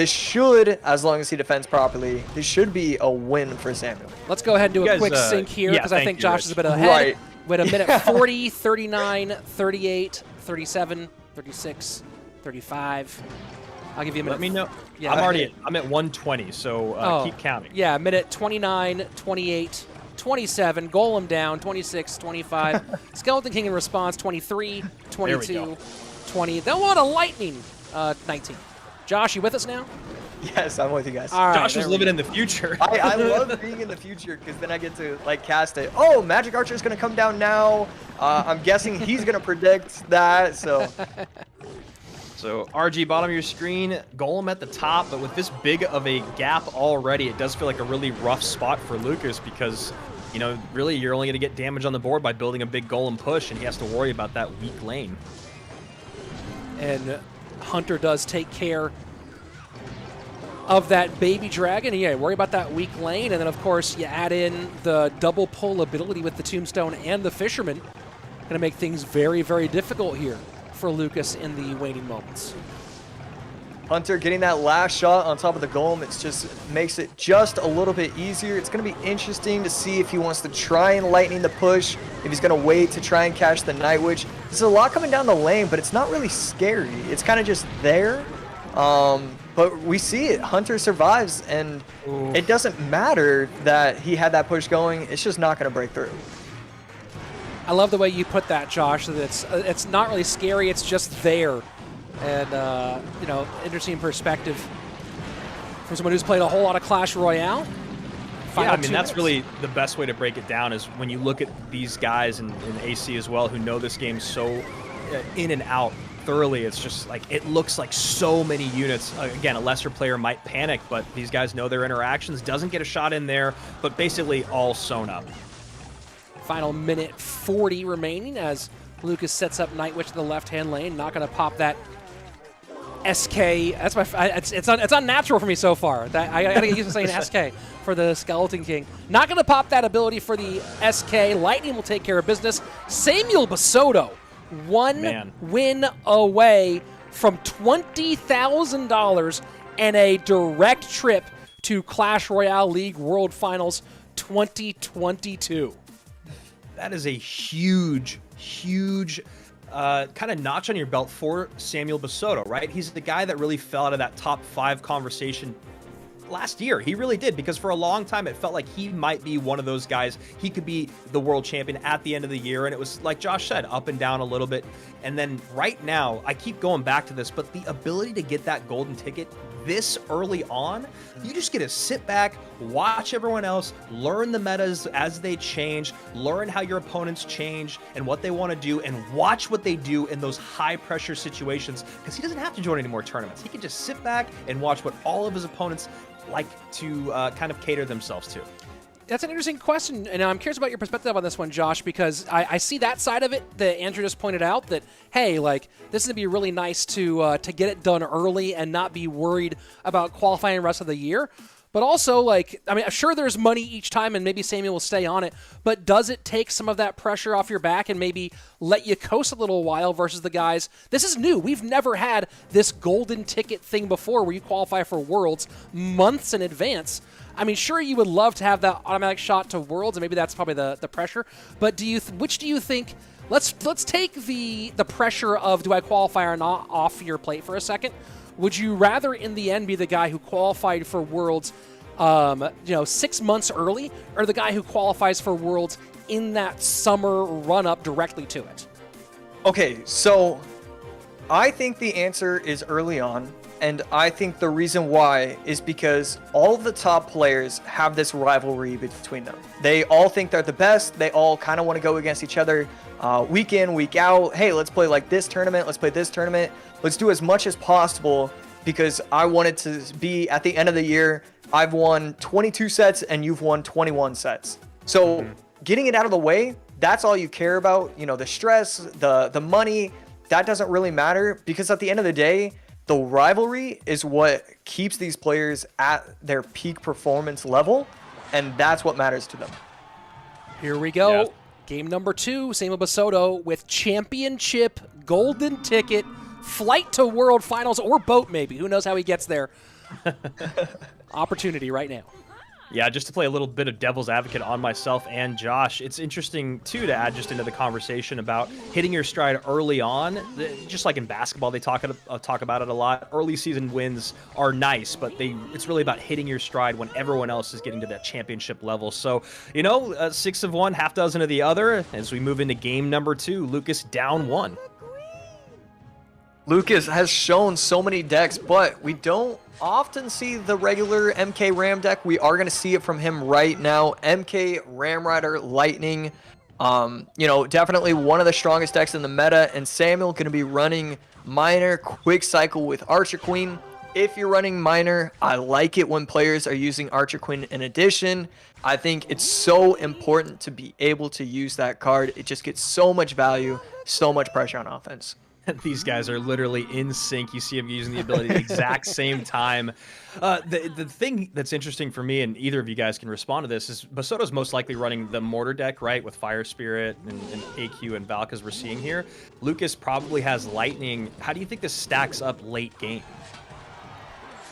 should, as long as he defends properly, this should be a win for Samuel. Let's go ahead and do a quick sync here, because I think Josh is a bit ahead. Right. With a minute 40, 39, 38, 37, 36, 35. I'll give you a minute. Let me know. Yeah, I'm at 120, so keep counting. Yeah, minute 29, 28, 27, Golem down, 26, 25, Skeleton King in response, 23, 22, 20. They want a Lightning, 19. Josh, you with us now? Yes, I'm with you guys. All right, Josh is living in the future. I love being in the future because then I get to cast it. Oh, Magic Archer is going to come down now. I'm guessing he's going to predict that. So RG, bottom of your screen, Golem at the top, but with this big of a gap already, it does feel like a really rough spot for Lucas because, really you're only going to get damage on the board by building a big Golem push, and he has to worry about that weak lane. And Hunter does take care of that baby dragon. Yeah, worry about that weak lane, and then of course you add in the double pull ability with the Tombstone and the Fisherman. to make things very, very difficult here for Lucas in the waning moments. Hunter getting that last shot on top of the golem, it just makes it just a little bit easier. It's going to be interesting to see if he wants to try and lightning the push, if he's going to wait to try and catch the Night Witch. There's a lot coming down the lane, but it's not really scary. It's kind of just there. But we see it. Hunter survives, and it doesn't matter that he had that push going. It's just not going to break through. I love the way you put that, Josh, that it's not really scary. It's just there. And, you know, interesting perspective from someone who's played a whole lot of Clash Royale. Yeah, I mean, that's really the best way to break it down is when you look at these guys and AC as well who know this game so in and out thoroughly. It's just like it looks like so many units. Again, a lesser player might panic, but these guys know their interactions. Doesn't get a shot in there, but basically all sewn up. Final minute 40 remaining as Lucas sets up Night Witch in the left-hand lane. Not going to pop that SK. That's my. It's unnatural for me so far. That I gotta get used to saying SK for the Skeleton King. Not gonna pop that ability for the SK. Lightning will take care of business. Samuel Bassotto, one win away from $20,000 and a direct trip to Clash Royale League World Finals 2022. That is a huge kind of notch on your belt for Samuel Bassotto, right? He's the guy that really fell out of that top 5 conversation last year. He really did, because for a long time it felt like he might be one of those guys. He could be the world champion at the end of the year, and it was like Josh said, up and down a little bit. And then right now, I keep going back to this, but the ability to get that golden ticket this early on, you just get to sit back, watch everyone else, learn the metas as they change, learn how your opponents change and what they want to do, and watch what they do in those high pressure situations, because he doesn't have to join any more tournaments. He can just sit back and watch what all of his opponents like to kind of cater themselves to. That's an interesting question, and I'm curious about your perspective on this one, Josh, because I see that side of it that Andrew just pointed out, that, hey, like, this is going to be really nice to get it done early and not be worried about qualifying the rest of the year. But also, like, I mean, sure, there's money each time, and maybe Samuel will stay on it, but does it take some of that pressure off your back and maybe let you coast a little while versus the guys? This is new. We've never had this golden ticket thing before where you qualify for Worlds months in advance. I mean, sure, you would love to have that automatic shot to Worlds, and maybe that's probably the pressure. But which do you think? Let's take the pressure of do I qualify or not off your plate for a second. Would you rather, in the end, be the guy who qualified for Worlds, 6 months early, or the guy who qualifies for Worlds in that summer run-up directly to it? Okay, so I think the answer is early on. And I think the reason why is because all of the top players have this rivalry between them. They all think they're the best. They all kind of want to go against each other week in, week out. Hey, let's play like this tournament. Let's play this tournament. Let's do as much as possible, because I want it to be at the end of the year, I've won 22 sets and you've won 21 sets. So getting it out of the way, that's all you care about. You know, the stress, the money, that doesn't really matter, because at the end of the day, the rivalry is what keeps these players at their peak performance level, and that's what matters to them. Here we go. Yeah. Game number 2, Samuel Bassotto with championship, golden ticket, flight to World Finals, or boat maybe. Who knows how he gets there. Opportunity right now. Yeah, just to play a little bit of devil's advocate on myself and Josh, it's interesting, too, to add just into the conversation about hitting your stride early on. Just like in basketball, they talk about it a lot. Early season wins are nice, but it's really about hitting your stride when everyone else is getting to that championship level. So, 6 of one, half dozen of the other. As we move into game number 2, Lucas down 1. Lucas has shown so many decks, but we don't often see the regular MK Ram deck. We are going to see it from him right now. MK Ram Rider Lightning, definitely one of the strongest decks in the meta, and Samuel going to be running Miner Quick Cycle with Archer Queen. If you're running Miner, I like it when players are using Archer Queen in addition. I think it's so important to be able to use that card. It just gets so much value, so much pressure on offense. These guys are literally in sync. You see them using the ability at the exact same time. The thing that's interesting for me, and either of you guys can respond to this, is Bassotto's most likely running the Mortar deck, right, with Fire Spirit and AQ and Valk as we're seeing here. Lucas probably has Lightning. How do you think this stacks up late game?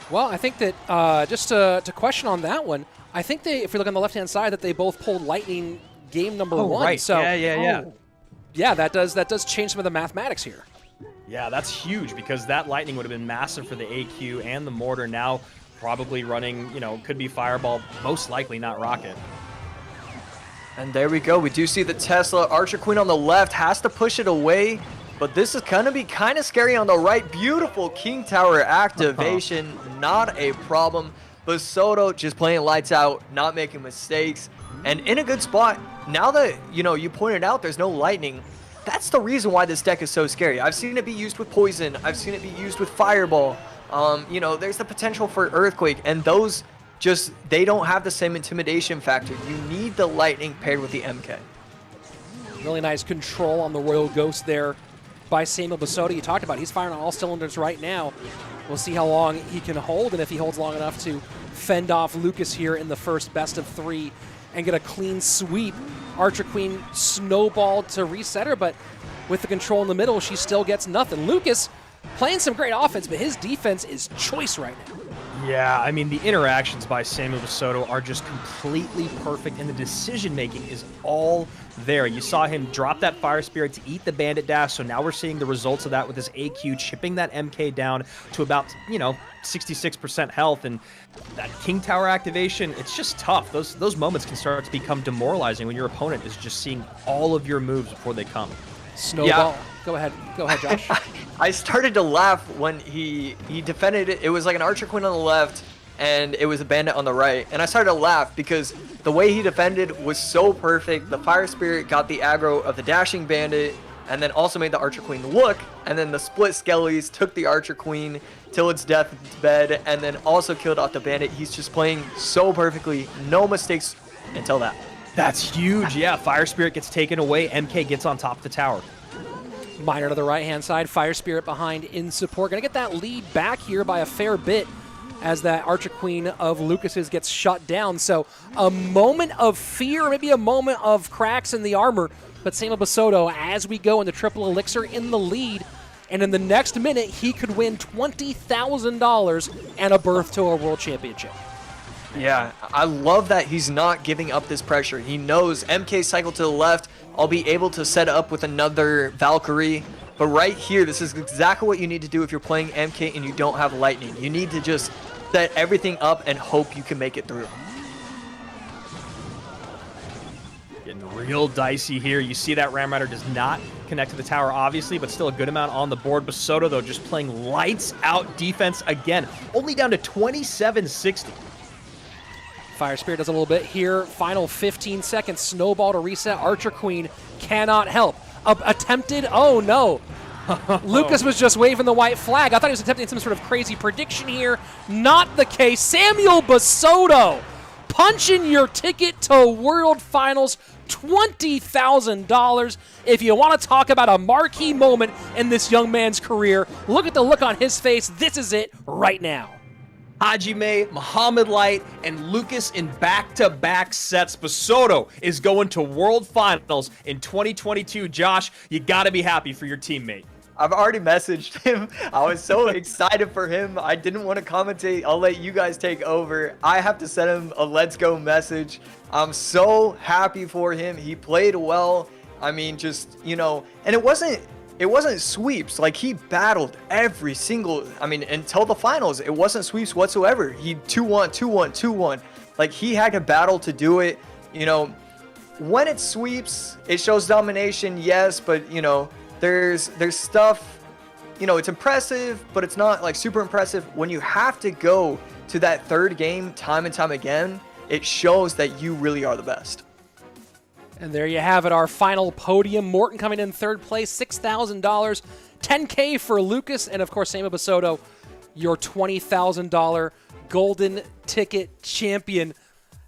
Well, I think that just to question on that one, I think if we look on the left-hand side, that they both pulled Lightning game number one. Right. So Yeah, that does change some of the mathematics here. Yeah, that's huge because that Lightning would have been massive for the AQ and the Mortar. Now probably running, could be Fireball, most likely not Rocket. And there we go. We do see the Tesla. Archer Queen on the left has to push it away, but this is going to be kind of scary on the right. Beautiful King Tower activation, not a problem. Bassotto just playing lights out, not making mistakes, and in a good spot. Now that, you pointed out there's no Lightning, that's the reason why this deck is so scary. I've seen it be used with Poison. I've seen it be used with Fireball. There's the potential for Earthquake, and those they don't have the same intimidation factor. You need the Lightning paired with the MK. Really nice control on the Royal Ghost there by Samuel Bassotto. You talked about it. He's firing on all cylinders right now. We'll see how long he can hold, and if he holds long enough to fend off Lucas here in the first best of 3 and get a clean sweep. Archer Queen snowballed to reset her, but with the control in the middle, she still gets nothing. Lucas playing some great offense, but his defense is choice right now. Yeah, I mean, the interactions by Samuel Bassotto are just completely perfect, and the decision-making is all there. You saw him drop that Fire Spirit to eat the Bandit Dash, so now we're seeing the results of that with his AQ, chipping that MK down to about, 66% health, and that King Tower activation, it's just tough. Those moments can start to become demoralizing when your opponent is just seeing all of your moves before they come. Snowball. Yeah. Go ahead, Josh. I started to laugh when he defended it. It was like an Archer Queen on the left, and it was a Bandit on the right. And I started to laugh because the way he defended was so perfect. The Fire Spirit got the aggro of the dashing Bandit, and then also made the Archer Queen look. And then the split Skellies took the Archer Queen till its deathbed, and then also killed off the Bandit. He's just playing so perfectly, no mistakes until that. That's huge. Yeah, Fire Spirit gets taken away. MK gets on top of the tower. Miner to the right-hand side. Fire Spirit behind in support. Going to get that lead back here by a fair bit as that Archer Queen of Lucas's gets shut down. So a moment of fear, maybe a moment of cracks in the armor. But Samuel Bassotto, as we go into Triple Elixir, in the lead. And in the next minute, he could win $20,000 and a berth to a World Championship. Yeah, I love that he's not giving up this pressure. He knows MK cycle to the left. I'll be able to set up with another Valkyrie. But right here, this is exactly what you need to do if you're playing MK and you don't have Lightning. You need to just set everything up and hope you can make it through. Getting real dicey here. You see that Ram Rider does not connect to the tower, obviously, but still a good amount on the board. Bassotto, though, just playing lights out defense again. Only down to 2760. Fire Spirit does a little bit here. Final 15 seconds. Snowball to reset. Archer Queen cannot help. Attempted. Oh, no. Lucas was just waving the white flag. I thought he was attempting some sort of crazy prediction here. Not the case. Samuel Bassotto punching your ticket to World Finals. $20,000. If you want to talk about a marquee moment in this young man's career, look at the look on his face. This is it right now. Hajime, Mohamed Light, and Lucas in back-to-back sets. Bassotto is going to World Finals in 2022. Josh, you got to be happy for your teammate. I've already messaged him. I was so excited for him. I didn't want to commentate. I'll let you guys take over. I have to send him a let's go message. I'm so happy for him. He played well. I mean, just, and it wasn't sweeps. Like, he battled every single, until the finals, it wasn't sweeps whatsoever. He 2-1, 2-1, 2-1. Like, he had to battle to do it. When it sweeps, it shows domination, yes, but, there's stuff, it's impressive, but it's not, like, super impressive. When you have to go to that third game time and time again, it shows that you really are the best. And there you have it, our final podium. Morton coming in third place, $6,000, $10K for Lucas, and of course, Samuel Bassotto, your $20,000 golden ticket champion.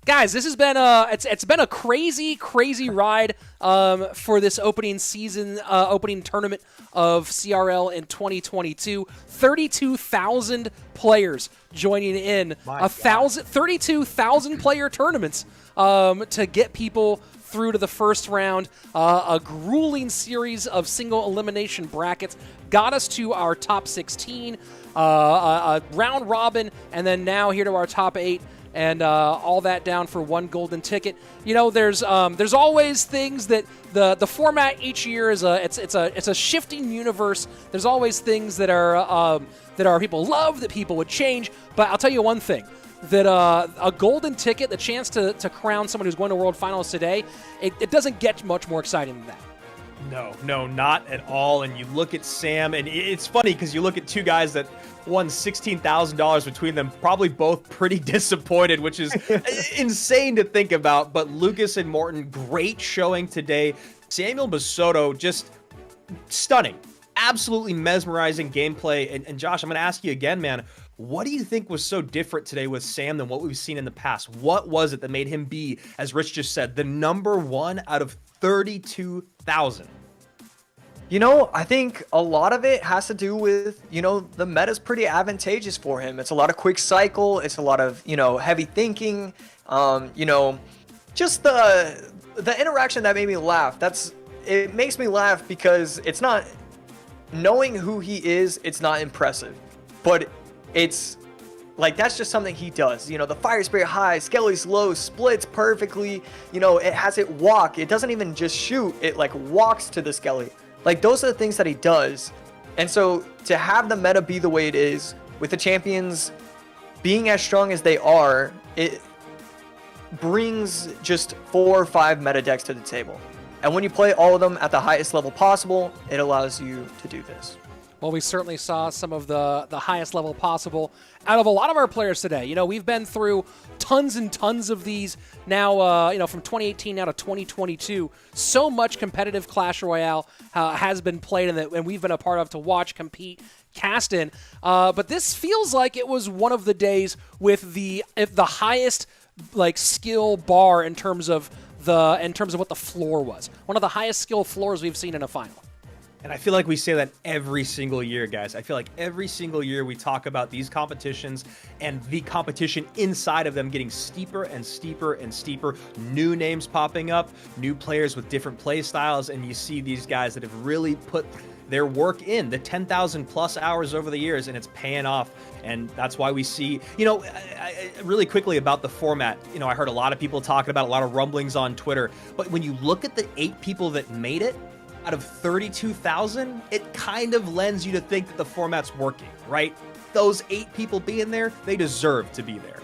Guys, this has been it's been a crazy ride for this opening season, opening tournament of CRL in 2022. 32,000 players joining in 32,000 player tournaments to get people through to the first round. A grueling series of single elimination brackets got us to our top 16, a round robin, and then now here to our top 8. And all that down for one golden ticket. You know, there's always things that the format each year is it's a shifting universe. There's always things that are people love, that people would change. But I'll tell you one thing, that a golden ticket, the chance to crown someone who's going to World Finals today, it doesn't get much more exciting than that. No, not at all. And you look at Sam, and it's funny because you look at two guys that won $16,000 between them, probably both pretty disappointed, which is insane to think about. But Lucas and Morton, great showing today. Samuel Bassotto, just stunning, absolutely mesmerizing gameplay. And Josh, I'm going to ask you again, man, what do you think was so different today with Sam than what we've seen in the past? What was it that made him be, as Rich just said, the #1 out of 32,000? You know, I think a lot of it has to do with, you know, the meta's pretty advantageous for him. It's a lot of quick cycle. It's a lot of, you know, heavy thinking. You know, just the interaction that made me laugh. It makes me laugh because it's not, knowing who he is, it's not impressive. But it's like, that's just something he does. You know, the fire spirit high, Skelly's low, splits perfectly. You know, it has it walk. It doesn't even just shoot. It like walks to the Skelly. Like, those are the things that he does. And so to have the meta be the way it is, with the champions being as strong as they are, it brings just 4 or 5 meta decks to the table. And when you play all of them at the highest level possible, it allows you to do this. Well, we certainly saw some of the highest level possible out of a lot of our players today. You know, we've been through tons and tons of these now, you know, from 2018 now to 2022. So much competitive Clash Royale has been played and we've been a part of to watch, compete, cast in. But this feels like it was one of the days with the highest like skill bar in terms of what the floor was. One of the highest skill floors we've seen in a final. And I feel like we say that every single year, guys. I feel like every single year we talk about these competitions and the competition inside of them getting steeper and steeper and steeper. New names popping up, new players with different play styles, and you see these guys that have really put their work in, the 10,000 plus hours over the years, and it's paying off. And that's why we see, you know, really quickly about the format, you know, I heard a lot of people talking about, a lot of rumblings on Twitter, but when you look at the 8 people that made it, out of 32,000, it kind of lends you to think that the format's working, right? Those 8 people being there, they deserve to be there.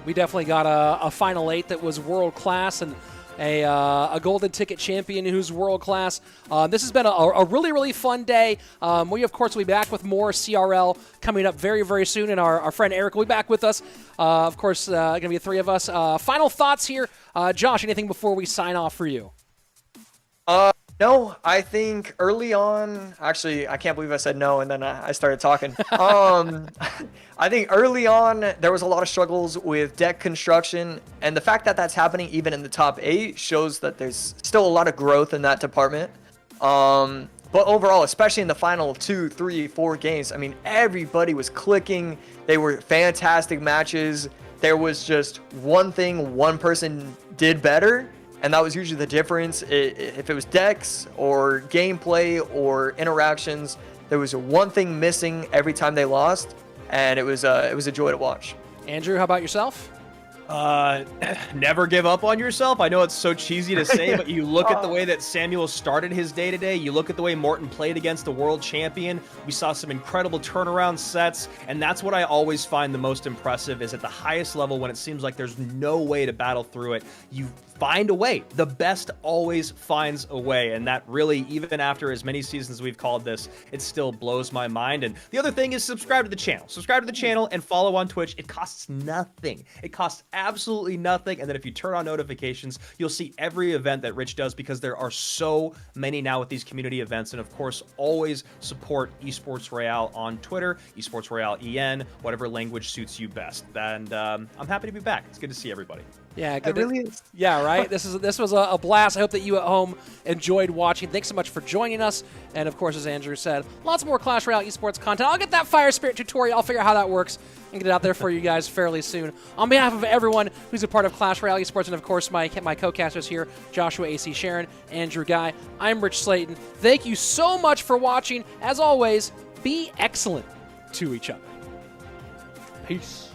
We definitely got a Final 8 that was world-class and a golden ticket champion who's world-class. This has been a really fun day. We, of course, will be back with more CRL coming up very soon, and our friend Eric will be back with us. Of course, going to be the 3 of us. Final thoughts here. Josh, anything before we sign off for you? No, I think early on, actually, I can't believe I said no, and then I started talking. I think early on, there was a lot of struggles with deck construction, and the fact that that's happening even in the top 8 shows that there's still a lot of growth in that department. But overall, especially in the final 2, 3, 4 games, I mean, everybody was clicking. They were fantastic matches. There was just one thing one person did better, and that was usually the difference. If it was decks or gameplay or interactions, there was one thing missing every time they lost, and it was a joy to watch. Andrew, how about yourself? Never give up on yourself. I know it's so cheesy to say, but you look at the way that Samuel started his day today. You look at the way Morton played against the world champion. We saw some incredible turnaround sets, and that's what I always find the most impressive is at the highest level when it seems like there's no way to battle through it. You find a way. The best always finds a way, and that really, even after as many seasons we've called this, it still blows my mind. And the other thing is subscribe to the channel. Subscribe to the channel and follow on Twitch. It costs nothing. It costs absolutely nothing. And then if you turn on notifications, you'll see every event that Rich does, because there are so many now with these community events. And of course, always support Esports Royale on Twitter, Esports Royale EN, whatever language suits you best. And I'm happy to be back. It's good to see everybody. Yeah, good. It really is. Yeah, right. This was a blast. I hope that you at home enjoyed watching. Thanks so much for joining us. And of course, as Andrew said, lots more Clash Royale esports content. I'll get that Fire Spirit tutorial. I'll figure out how that works and get it out there for you guys fairly soon. On behalf of everyone who's a part of Clash Royale esports, and of course my co-casters here, Joshua AC Sharon, Andrew Guy, I'm Rich Slayton. Thank you so much for watching. As always, be excellent to each other. Peace.